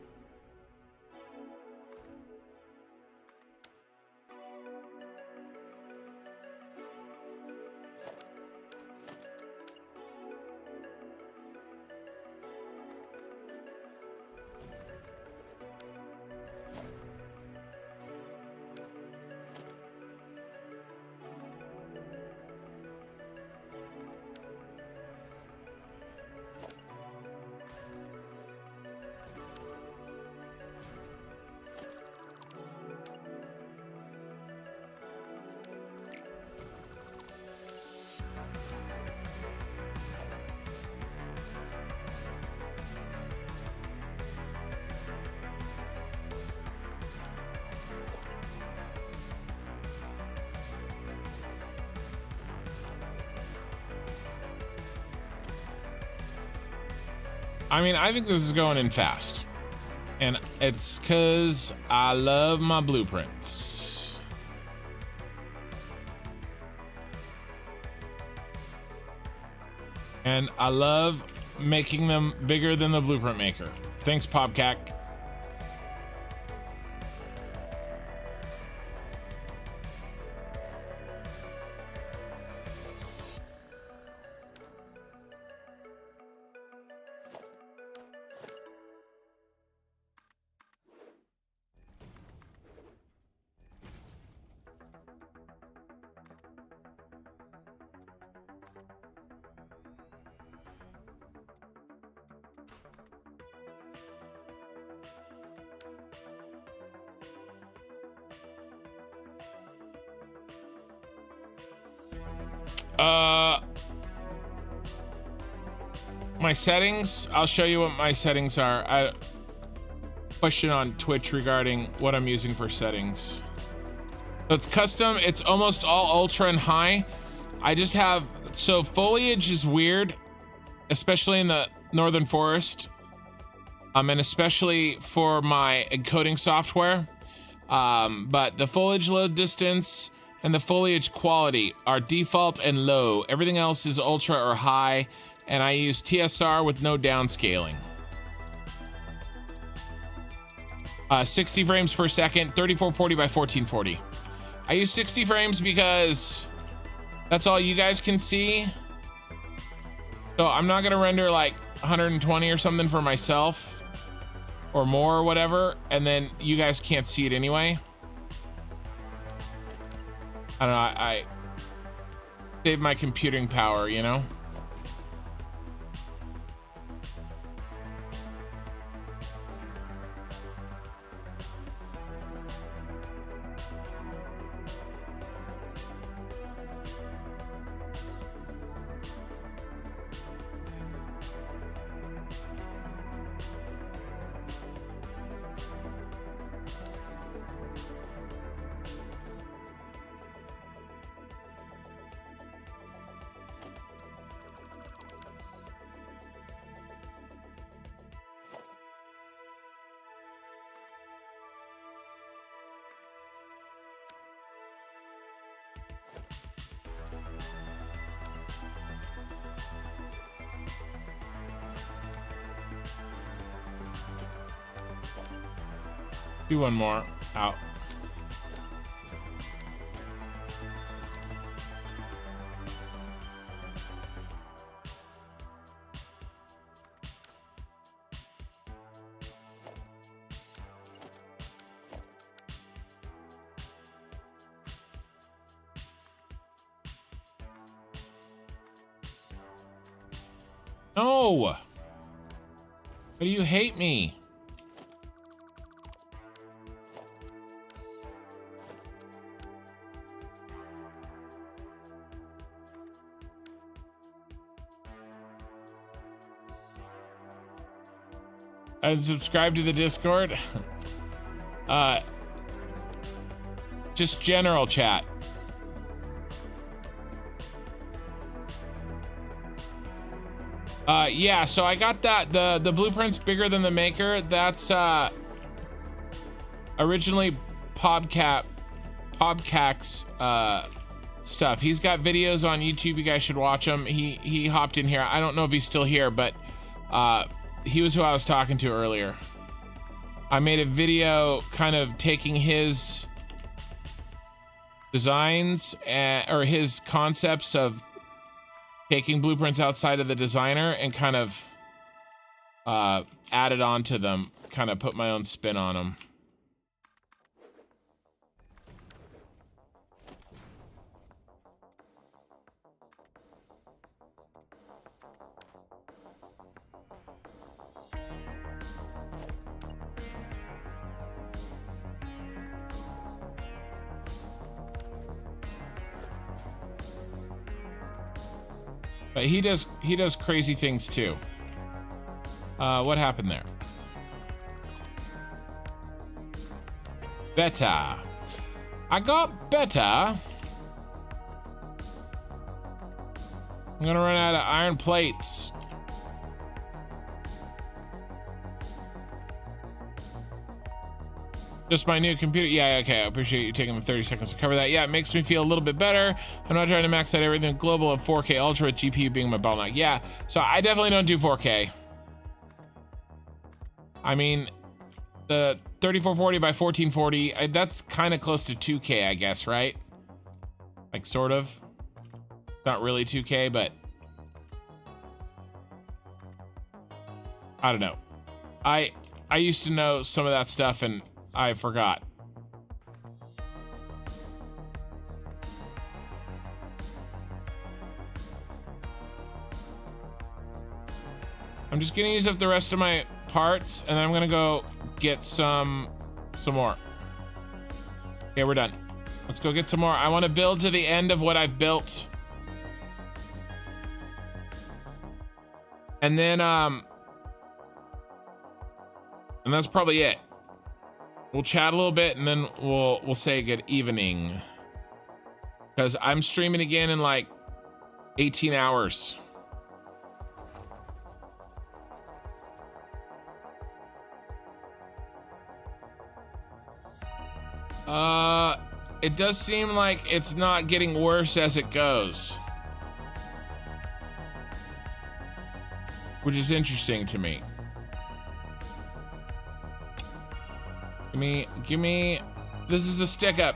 S1: I mean, I think this is going in fast. And it's because I love my blueprints. And I love making them bigger than the blueprint maker. Thanks, Popcat. My settings, I'll show you what my settings are. Question on Twitch regarding what I'm using for settings. So it's custom, it's almost all ultra and high. I just have, so foliage is weird, especially in the northern forest. And especially for my encoding software. But the foliage load distance and the foliage quality are default and low. Everything else is ultra or high. And I use TSR with no downscaling. 60 frames per second, 3440 by 1440. I use 60 frames because that's all you guys can see. So I'm not gonna render like 120 or something for myself or more or whatever, and then you guys can't see it anyway. I don't know, I save my computing power, you know? Do one more. Out. No! Why do you hate me? And subscribe to the Discord. Just general chat. Yeah, so I got that, the blueprint's bigger than the maker. That's originally Pobcac's stuff. He's got videos on YouTube. You guys should watch them. He hopped in here. I don't know if he's still here, but he was who I was talking to earlier. I made a video kind of taking his designs or his concepts of taking blueprints outside of the designer and kind of added on to them, kind of put my own spin on them. But he does crazy things too. What happened there? Better. I got better. I'm gonna run out of iron plates. Just my new computer. Yeah, okay. I appreciate you taking the 30 seconds to cover that. Yeah, it makes me feel a little bit better. I'm not trying to max out everything global and 4K Ultra with GPU being my bottleneck. Yeah, so I definitely don't do 4K. I mean, the 3440 by 1440, that's kind of close to 2K, I guess, right? Like, sort of. Not really 2K, but I don't know. I used to know some of that stuff and I forgot. I'm just gonna use up the rest of my parts and then I'm gonna go get some more. Okay, we're done. Let's go get some more. I want to build to the end of what I've built. And then and that's probably it. We'll chat a little bit and then we'll say good evening. Because I'm streaming again in like 18 hours. It does seem like it's not getting worse as it goes. Which is interesting to me. Give me, this is a stick up.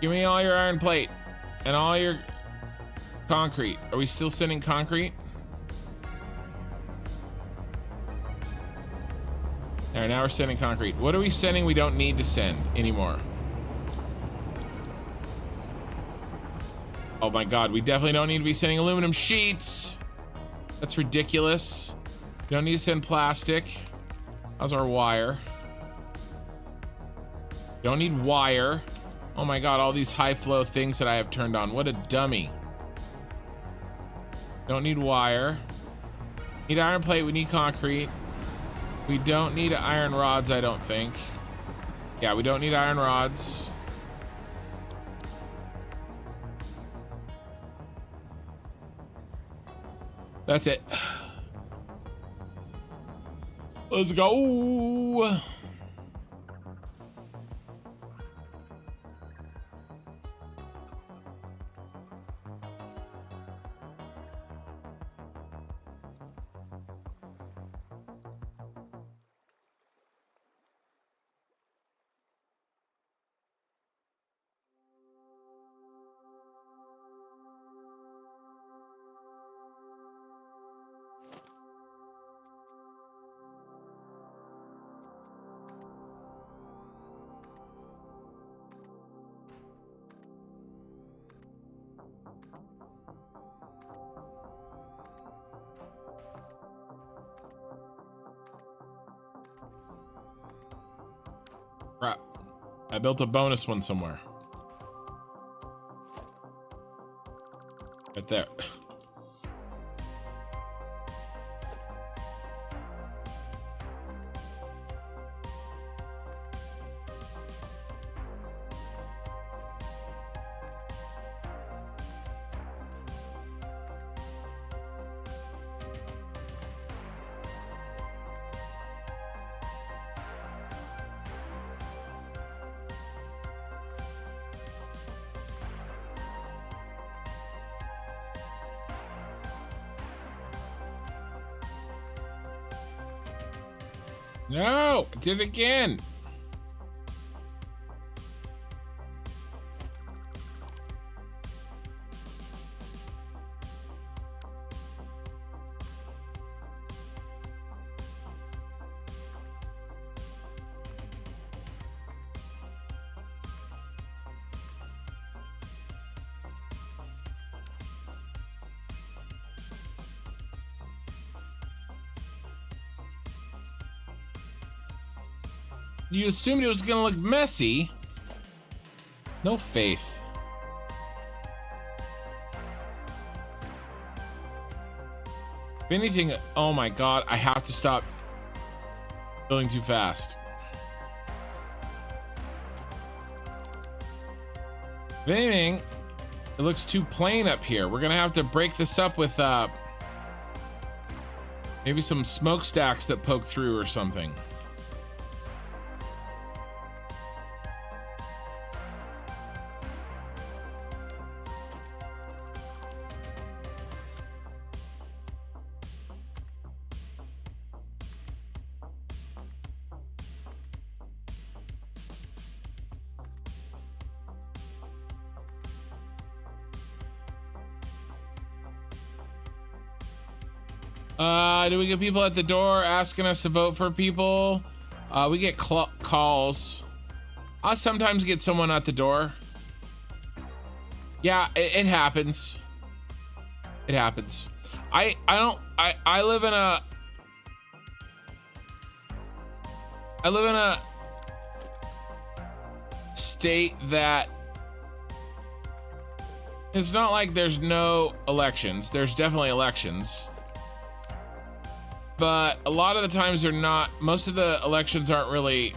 S1: Give me all your iron plate and all your concrete. Are we still sending concrete? All right, now we're sending concrete. What are we sending we don't need to send anymore? Oh my God, we definitely don't need to be sending aluminum sheets. That's ridiculous. We don't need to send plastic. How's our wire? Don't need wire. Oh my God, all these high flow things that I have turned on. What a dummy. Don't need wire. Need iron plate, we need concrete. We don't need iron rods, I don't think. Yeah, we don't need iron rods. That's it. Let's go. Crap. I built a bonus one somewhere. Right there. No, I did it again. You assumed it was gonna look messy. No faith. If anything, oh my god, I have to stop building too fast. If anything, it looks too plain up here. We're gonna have to break this up with maybe some smokestacks that poke through or something. Do we get people at the door asking us to vote for people? We get calls. I sometimes get someone at the door. Yeah, it happens. It happens. I live in a state that it's not like there's no elections. There's definitely elections. But a lot of the times they're not, most of the elections aren't really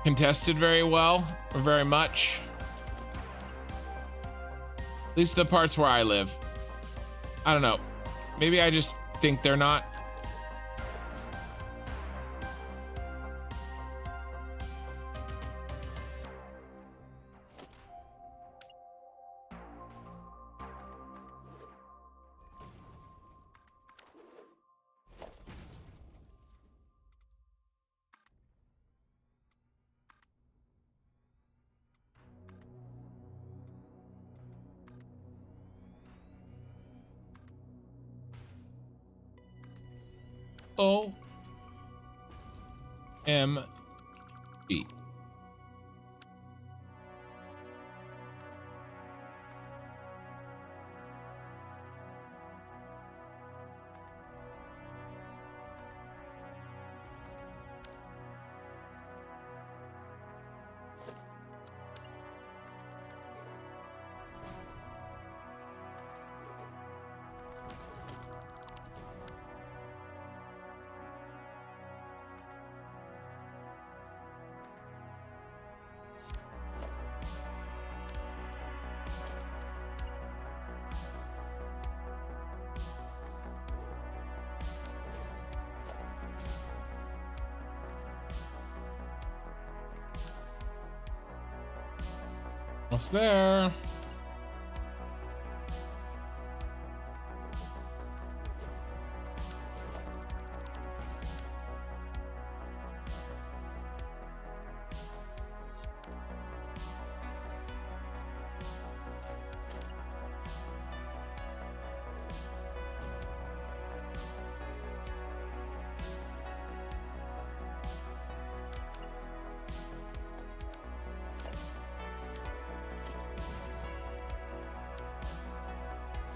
S1: contested very well or very much. At least the parts where I live. I don't know. Maybe I just think they're not. OMG. Almost there.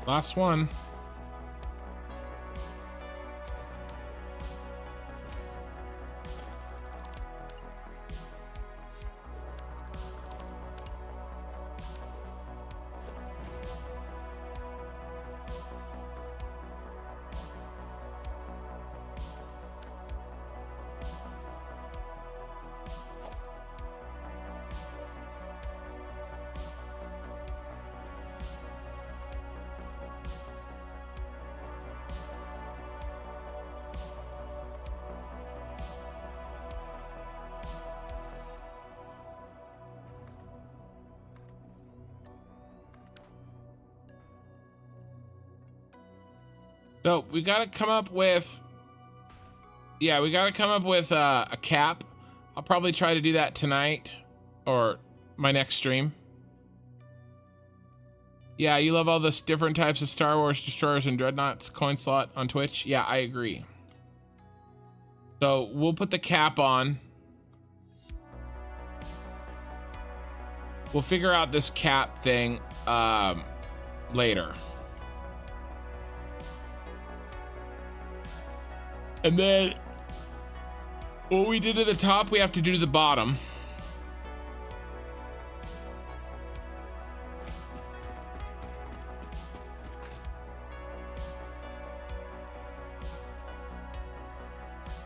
S1: Last one. So we got to come up with yeah, we got to come up with a cap. I'll probably try to do that tonight or my next stream. Yeah, you love all this different types of Star Wars destroyers and dreadnoughts coin slot on Twitch. Yeah, I agree. So we'll put the cap on. We'll figure out this cap thing later. And then what we did at the top, we have to do to the bottom.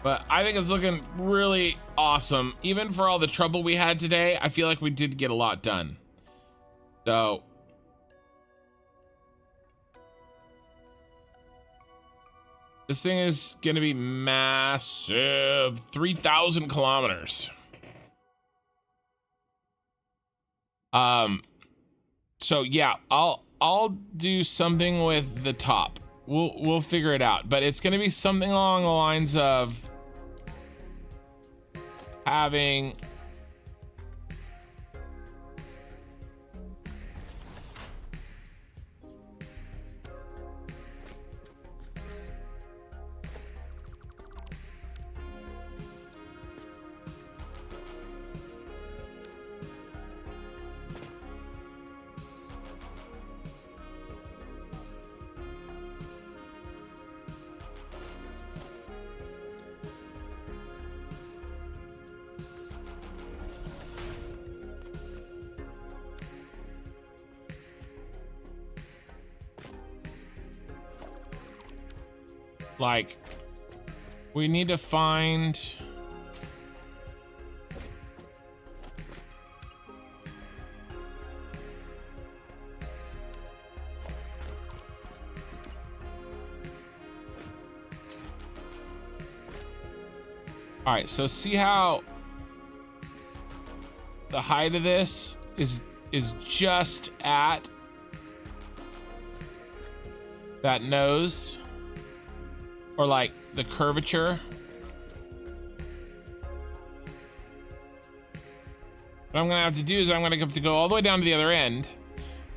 S1: But I think it's looking really awesome. Even for all the trouble we had today, I feel like we did get a lot done. So this thing is gonna be massive, 3,000 kilometers. So yeah, I'll do something with the top. We'll figure it out, but it's gonna be something along the lines of having like, we need to find all right, so see how the height of this is just at that nose, or like the curvature. What I'm gonna have to do is I'm gonna have to go all the way down to the other end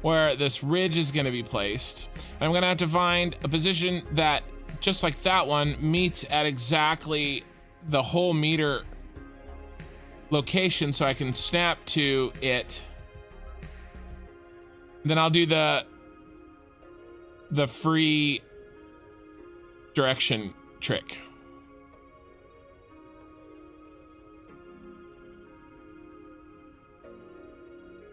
S1: where this ridge is gonna be placed. And I'm gonna have to find a position that, just like that one, meets at exactly the whole meter location so I can snap to it. Then I'll do the free direction trick.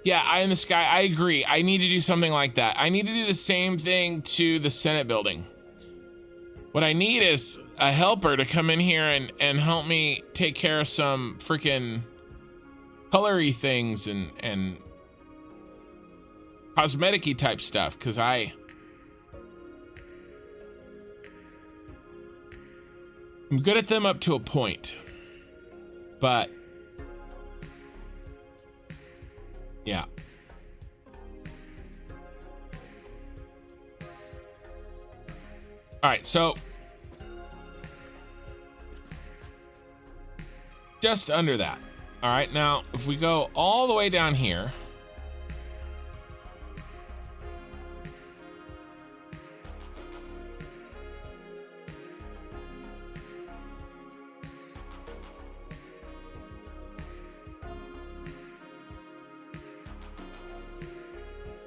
S1: Yeah, eye in the sky, I agree. I need to do something like that. I need to do the same thing to the Senate building. What I need is a helper to come in here and help me take care of some freaking colory things and cosmetic-y type stuff, because I'm good at them up to a point, but yeah. All right, so just under that. All right, now if we go all the way down here,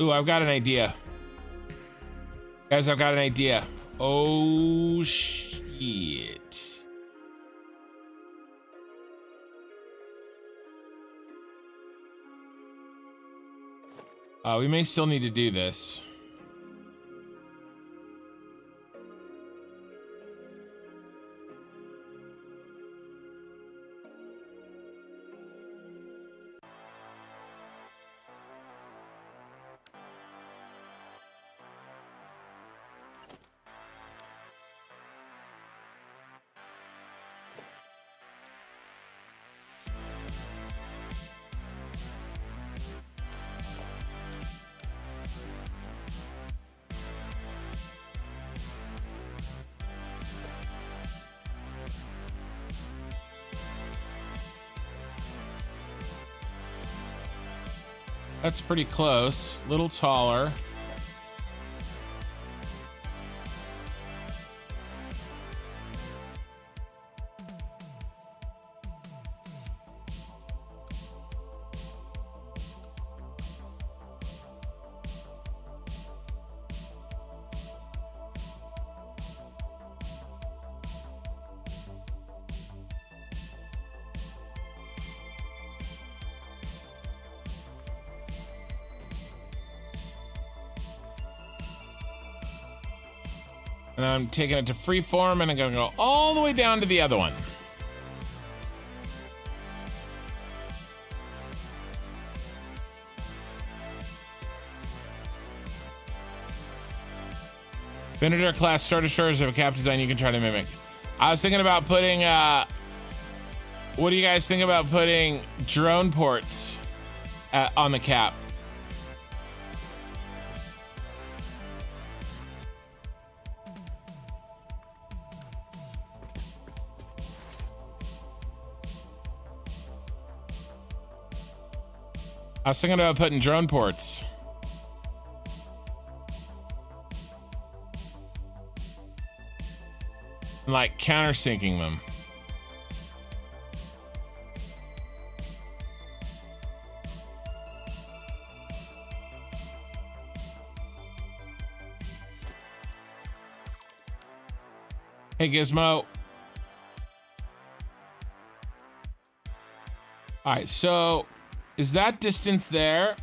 S1: ooh, I've got an idea. Guys, I've got an idea. Oh, shit. We may still need to do this. That's pretty close. A little taller. And I'm taking it to freeform, and I'm gonna go all the way down to the other one. Venator class Star Destroyers have a cap design you can try to mimic. I was thinking about putting, what do you guys think about putting drone ports on the cap? I was thinking about putting drone ports. And like countersinking them. Hey Gizmo. All right, so is that distance there?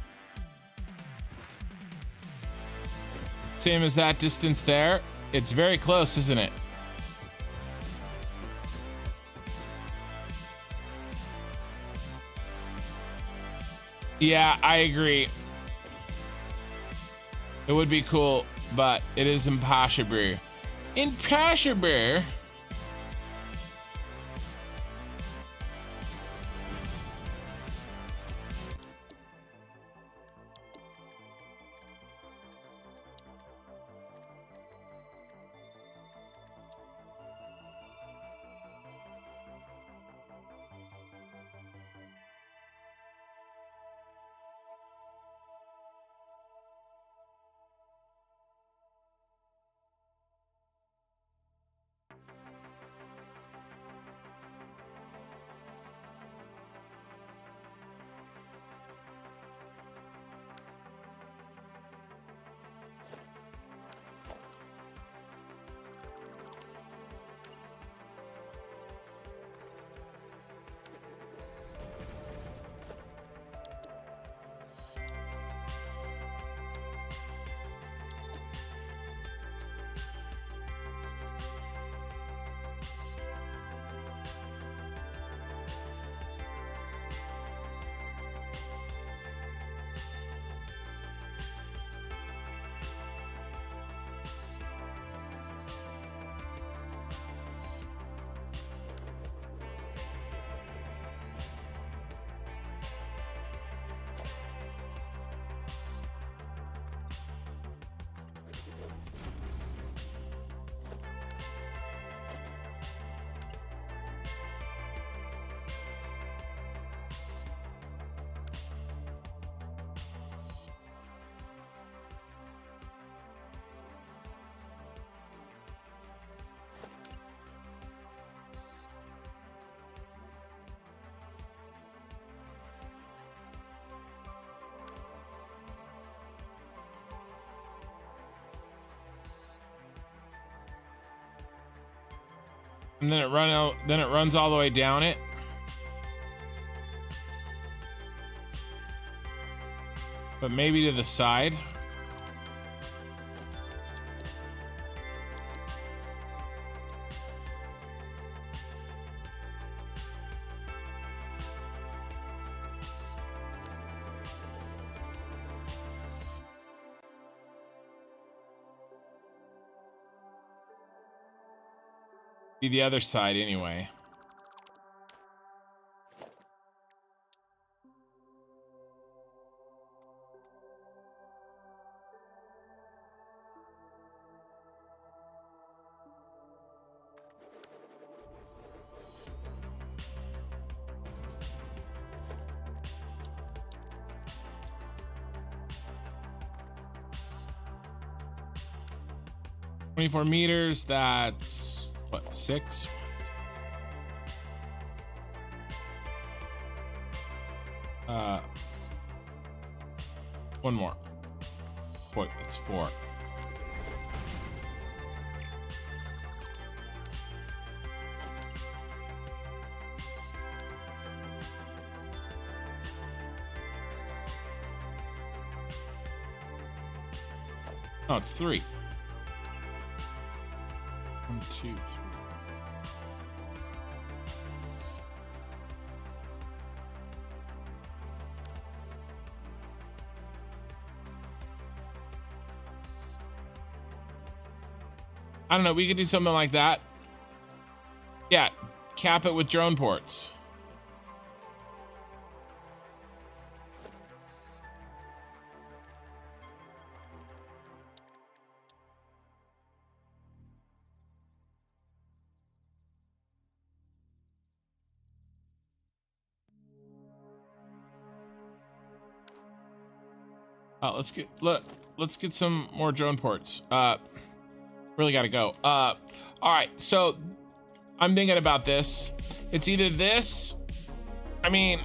S1: Same as that distance there? It's very close, isn't it? Yeah, I agree. It would be cool, but it is impossible. Impossible. And then it runs all the way down it. But maybe to the side. Be the other side anyway. 24 meters, that's what, 6? One more. Wait, it's 4. Oh, it's 3. 1, 2, 3. I don't know. We could do something like that. Yeah, cap it with drone ports. Let's get some more drone ports. Really gotta go. All right, so I'm thinking about this. It's either this. I mean,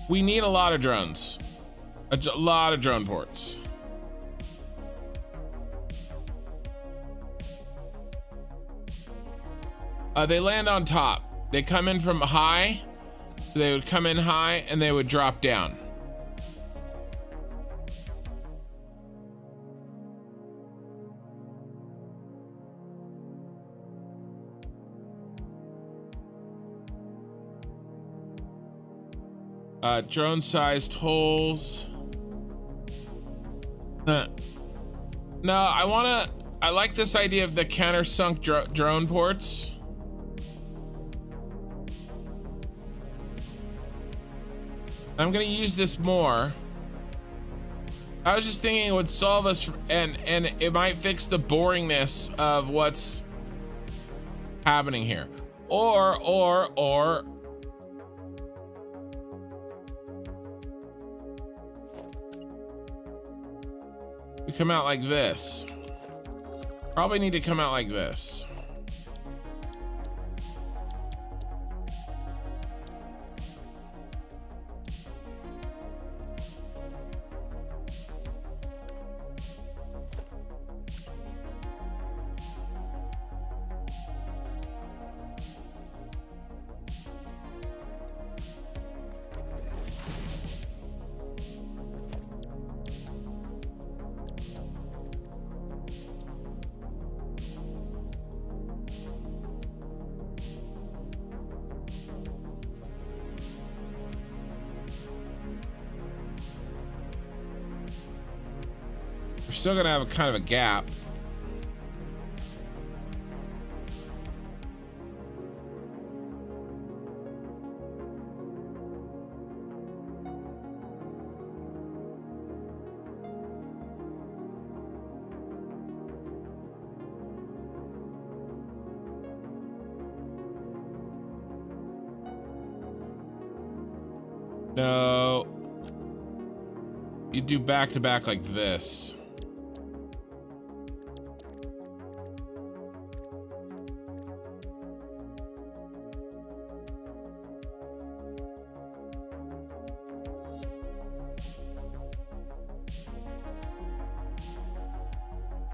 S1: we need a lot of drones, a lot of drone ports. They land on top. They come in from high, so they would come in high and they would drop down. Drone-sized holes. No, I like this idea of the countersunk drone ports. I'm gonna use this more. I was just thinking it would solve us, and it might fix the boringness of what's happening here. Or we come out like this. Probably need to come out like this. We're still gonna have a kind of a gap. No. You do back to back like this.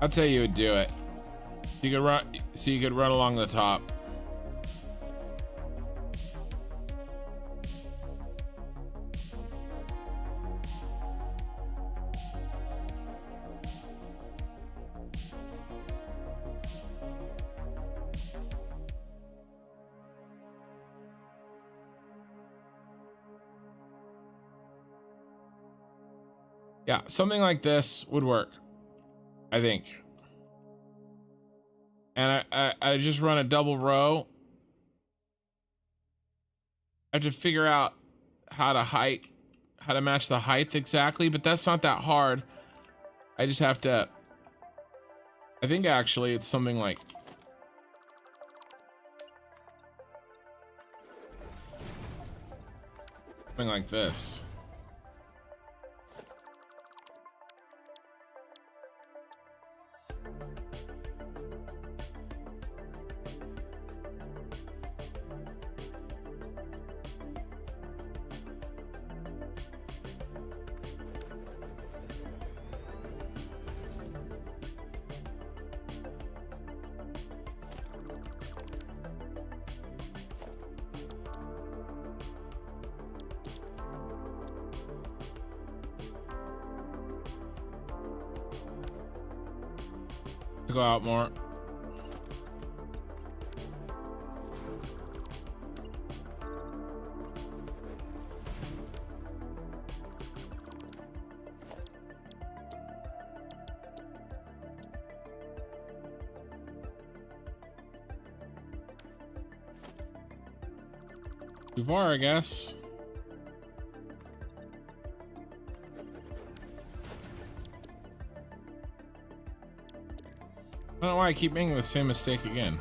S1: That's how you would do it. You could run, so you could run along the top. Yeah, something like this would work, I think. And I just run a double row. I have to figure out how to match the height exactly, but that's not that hard. I just have to, I think actually it's something like this. To go out more. Too far, I guess. I don't know why I keep making the same mistake again.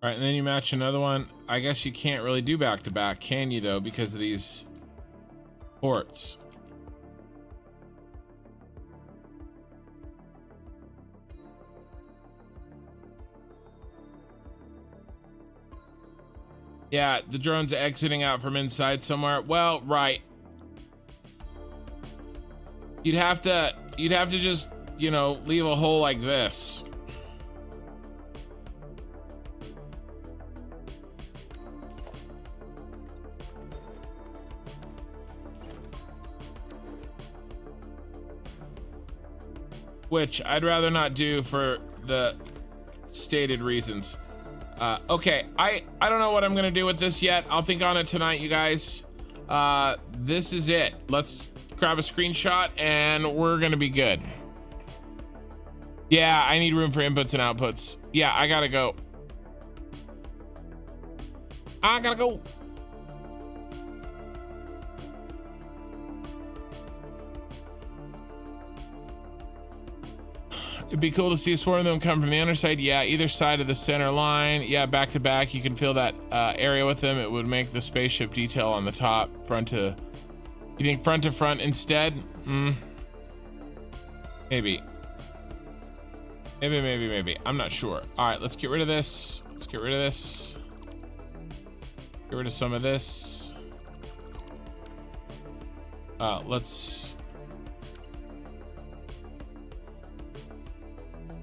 S1: All right, and then you match another one. I guess you can't really do back to back, can you, though, because of these ports? Yeah, the drone's exiting out from inside somewhere. Well, right. You'd have to just, you know, leave a hole like this. Which I'd rather not do for the stated reasons. Okay, I don't know what I'm gonna do with this yet. I'll think on it tonight, you guys. This is it. Let's grab a screenshot and we're gonna be good. Yeah, I need room for inputs and outputs. Yeah, I gotta go. I gotta go. It'd be cool to see a swarm of them come from the underside. Yeah, either side of the center line. Yeah, back to back. You can fill that area with them. It would make the spaceship detail on the top front to. You think front to front instead? Maybe. Maybe. I'm not sure. All right, let's get rid of this. Let's get rid of this. Get rid of some of this. Let's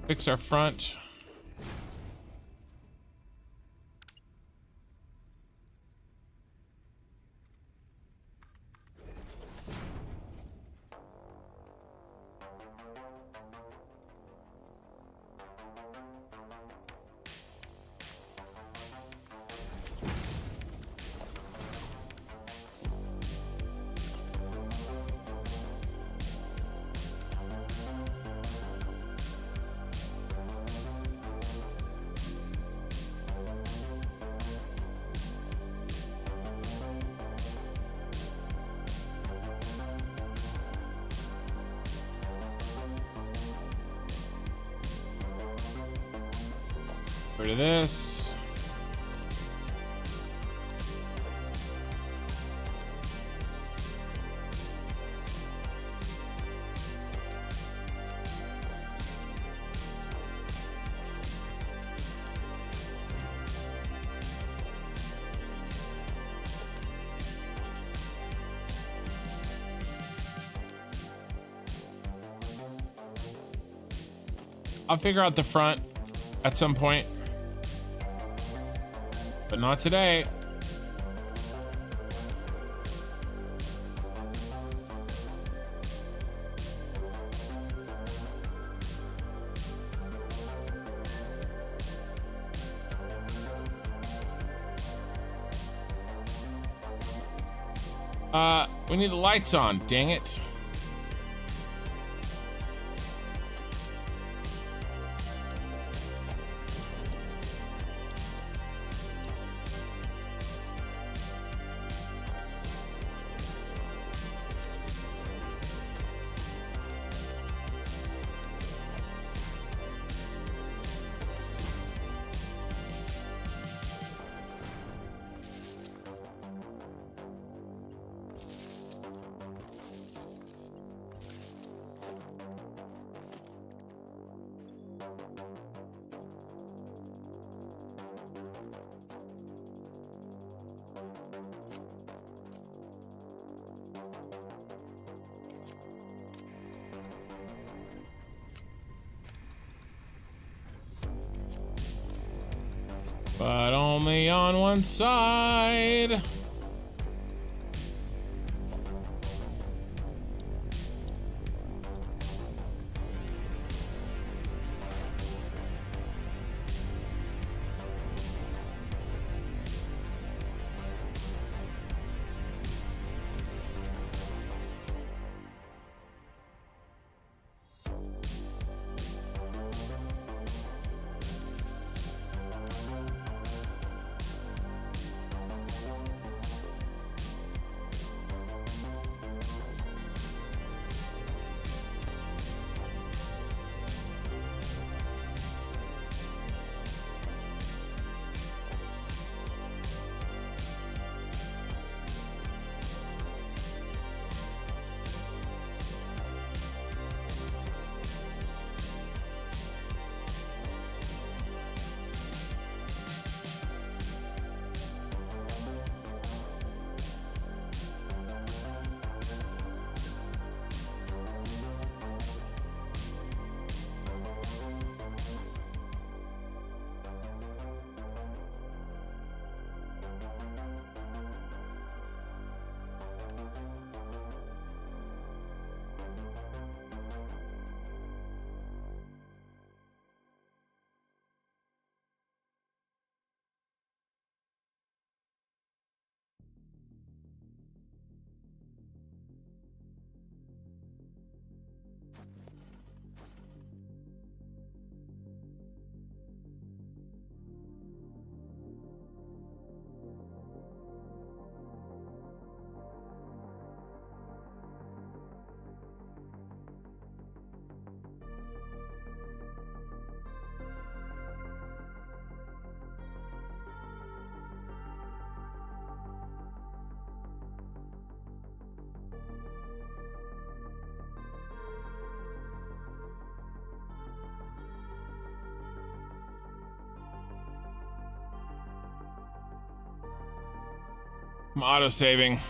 S1: fix our front. Rid of this. I'll figure out the front at some point. but not today. We need the lights on, dang it. But only on one side. I'm auto-saving.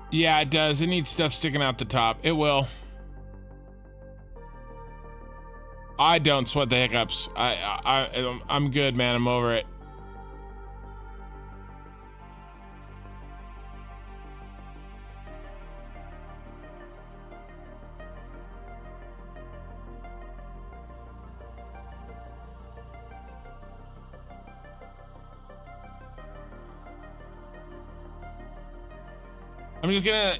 S1: Yeah, it does. It needs stuff sticking out the top. It will. I don't sweat the hiccups. I'm good, man. I'm over it. I'm just gonna...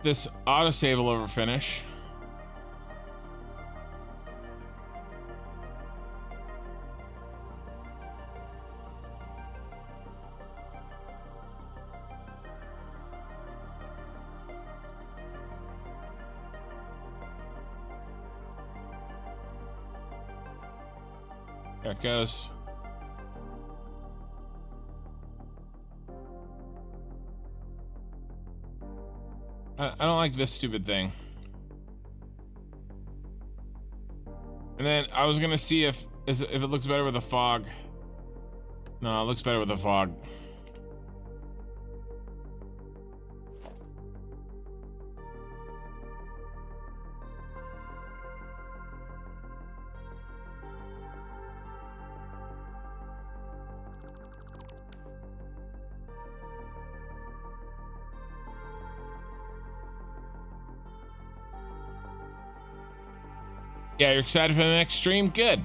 S1: This autosave will over finish. There it goes. I don't like this stupid thing. And then I was gonna see if it looks better with a fog. No, it looks better with a fog. Yeah, you're excited for the next stream? Good.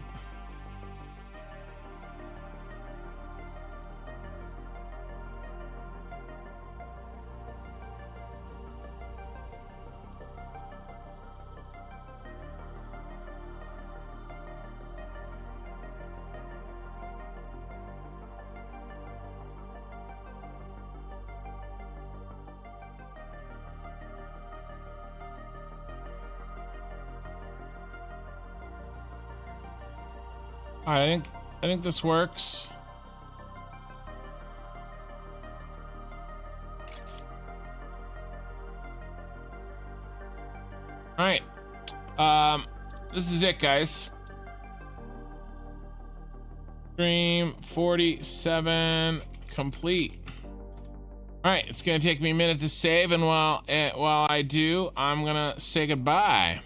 S1: All right, I think this works. All right, this is it, guys. Stream 47 complete. All right, it's gonna take me a minute to save, and while I do, I'm gonna say goodbye.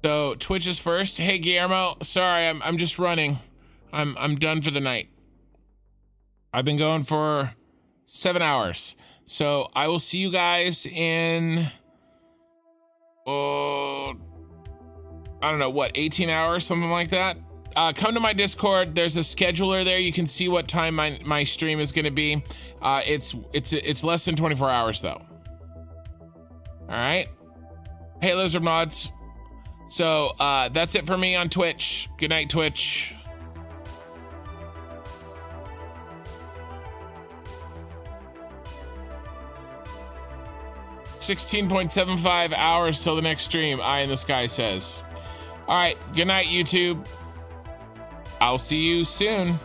S1: So Twitch is first. Hey Guillermo, sorry, I'm just running. I'm done for the night. I've been going for 7 hours. So I will see you guys in I don't know what, 18 hours, something like that. Come to my Discord. There's a scheduler there. You can see what time my stream is going to be. It's less than 24 hours though. All right. Hey Lizard Mods. So that's it for me on Twitch. Good night, Twitch. $16.75 hours till the next stream, Eye in the Sky says. All right, good night, YouTube. I'll see you soon.